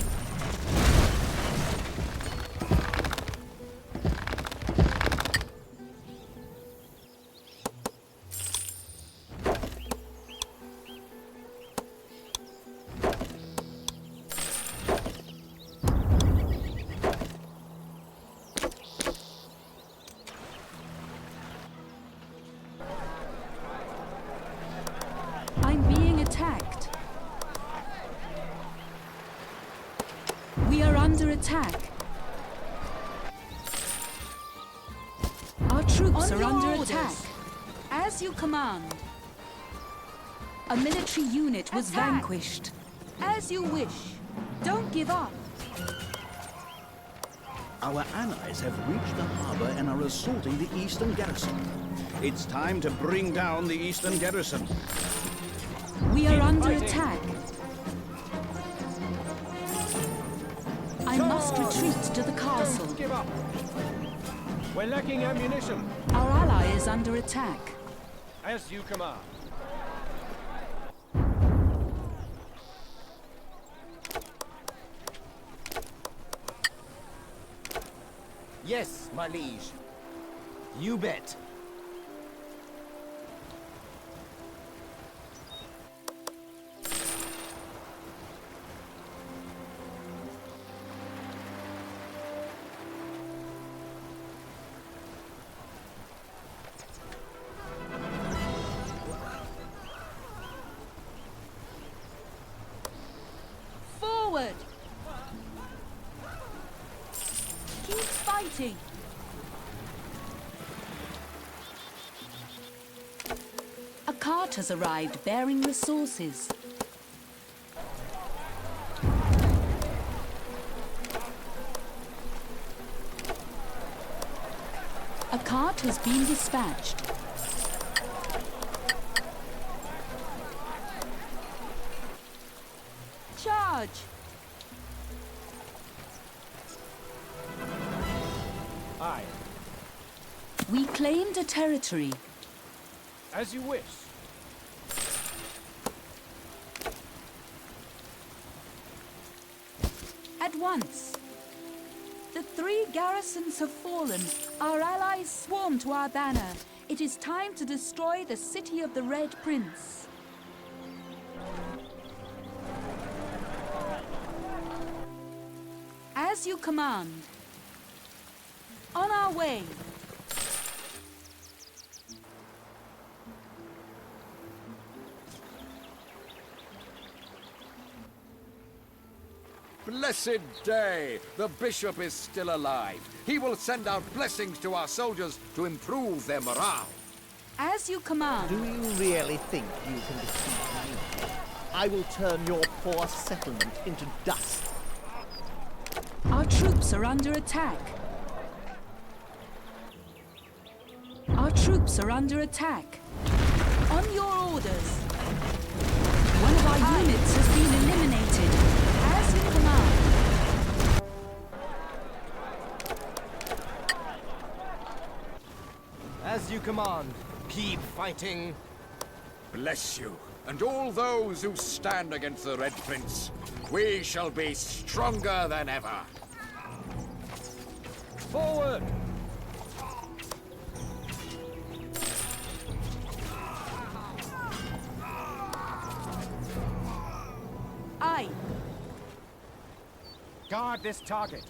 I'm being attacked. We are under attack. Our troops are under attack. As you command. A military unit was vanquished. As you wish. Don't give up. Our allies have reached the harbor and are assaulting the eastern garrison. It's time to bring down the eastern garrison. We are under attack. I must retreat to the castle. Don't give up. We're lacking ammunition. Our ally is under attack. As you command. Yes, my liege. You bet. Forward! Keep fighting! A cart has arrived bearing resources. A cart has been dispatched. Charge! Aye. We claimed a territory. As you wish. At once. The 3 garrisons have fallen. Our allies swarm to our banner. It is time to destroy the city of the Red Prince. As you command. On our way. Blessed day! The bishop is still alive. He will send out blessings to our soldiers to improve their morale. As you command. Do you really think you can defeat me? I will turn your poor settlement into dust. Our troops are under attack. Our troops are under attack. On your orders. One of our units has been eliminated. As you command. As you command. Keep fighting. Bless you, and all those who stand against the Red Prince. We shall be stronger than ever. Forward! Aye. Guard this target.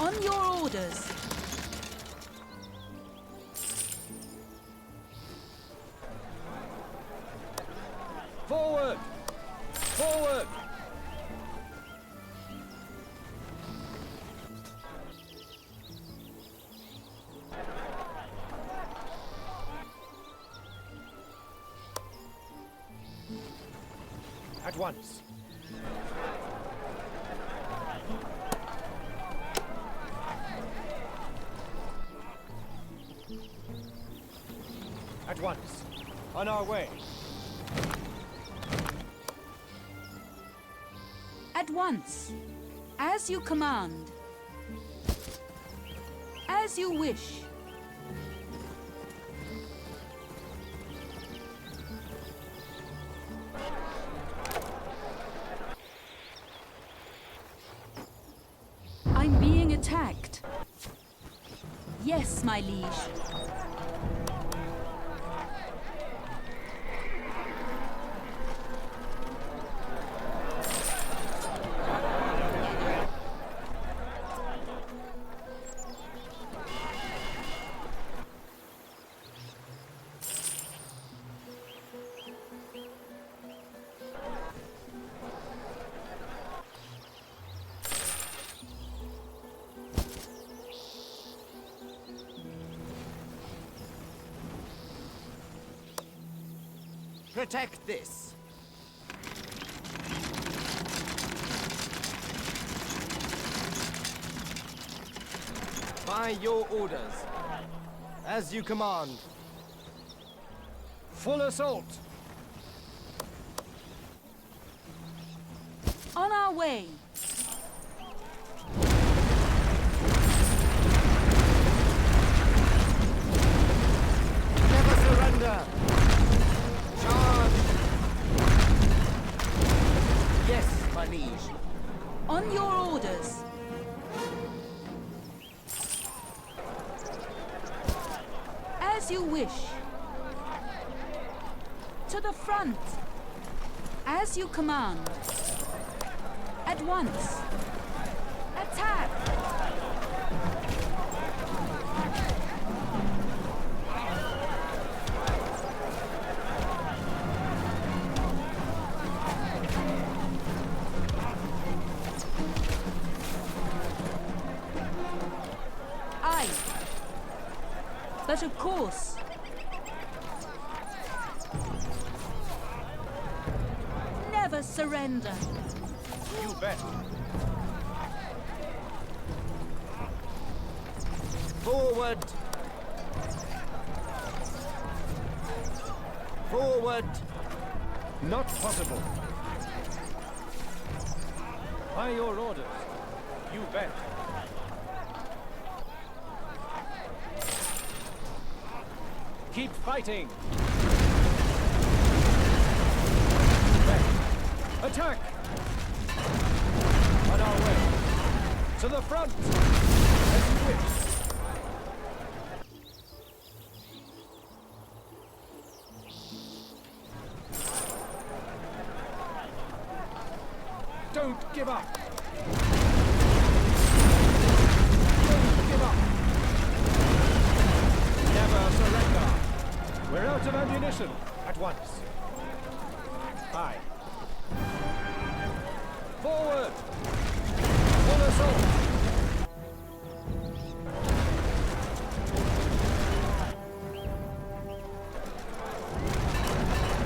On your orders. Forward! Forward! At once. At once. On our way. At once. As you command. As you wish. I'm being attacked. Yes, my liege. Protect this. By your orders. As you command. Full assault! On our way. Never surrender. Charge. Yes, my liege. On your orders. As you wish. To the front. As you command. At once. Attack! Aye. But of course. Never surrender. You bet. Forward. Forward. Not possible. By your orders. You bet. Keep fighting. Attack! On our way. To the front! As you wish. Don't give up! Don't out of ammunition. At once. Aye. Forward! Full assault!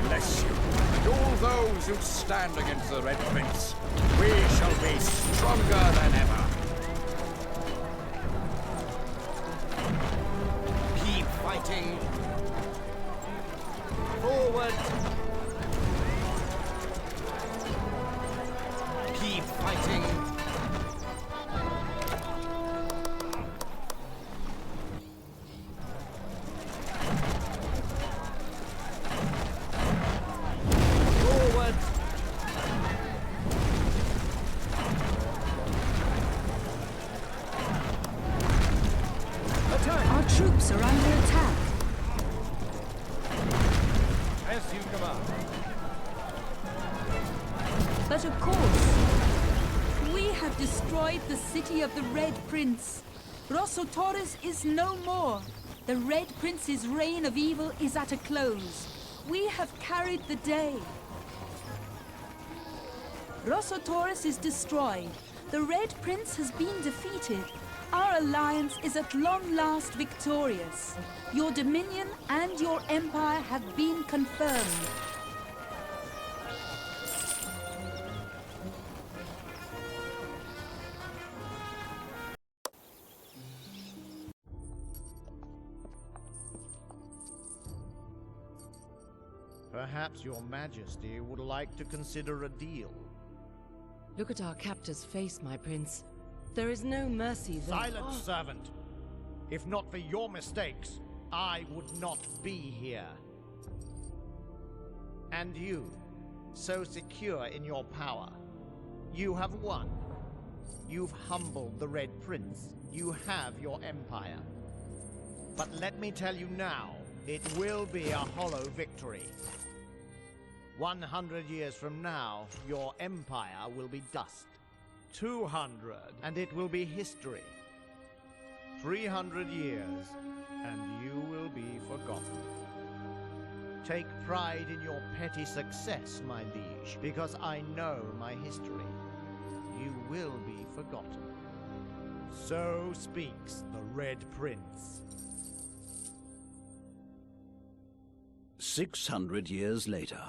Bless you, and all those who stand against the Red Prince. We shall be stronger than ever. Keep fighting. Forward. Keep fighting. Forward. Attack! Our troops are under attack. As you command. But of course, we have destroyed the city of the Red Prince. Rossotorres is no more. The Red Prince's reign of evil is at a close. We have carried the day. Rossotorres is destroyed. The Red Prince has been defeated. Our alliance is at long last victorious. Your dominion and your empire have been confirmed. Perhaps your majesty would like to consider a deal. Look at our captor's face, my prince. There is no mercy there. Silence, servant! If not for your mistakes, I would not be here. And you, so secure in your power, you have won. You've humbled the Red Prince. You have your empire. But let me tell you now, it will be a hollow victory. 100 years from now, your empire will be dust. 200, and it will be history. 300 years, and you will be forgotten. Take pride in your petty success, my liege, because I know my history. You will be forgotten. So speaks the Red Prince. 600 years later.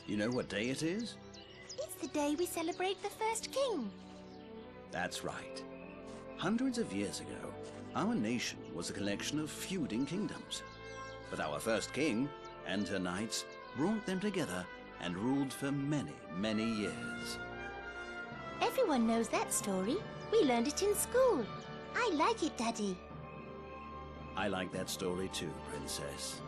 You know what day it is? It's the day we celebrate the first king. That's right. Hundreds of years ago, our nation was a collection of feuding kingdoms. But our first king and her knights brought them together and ruled for many, many years. Everyone knows that story. We learned it in school. I like it, Daddy. I like that story too, Princess.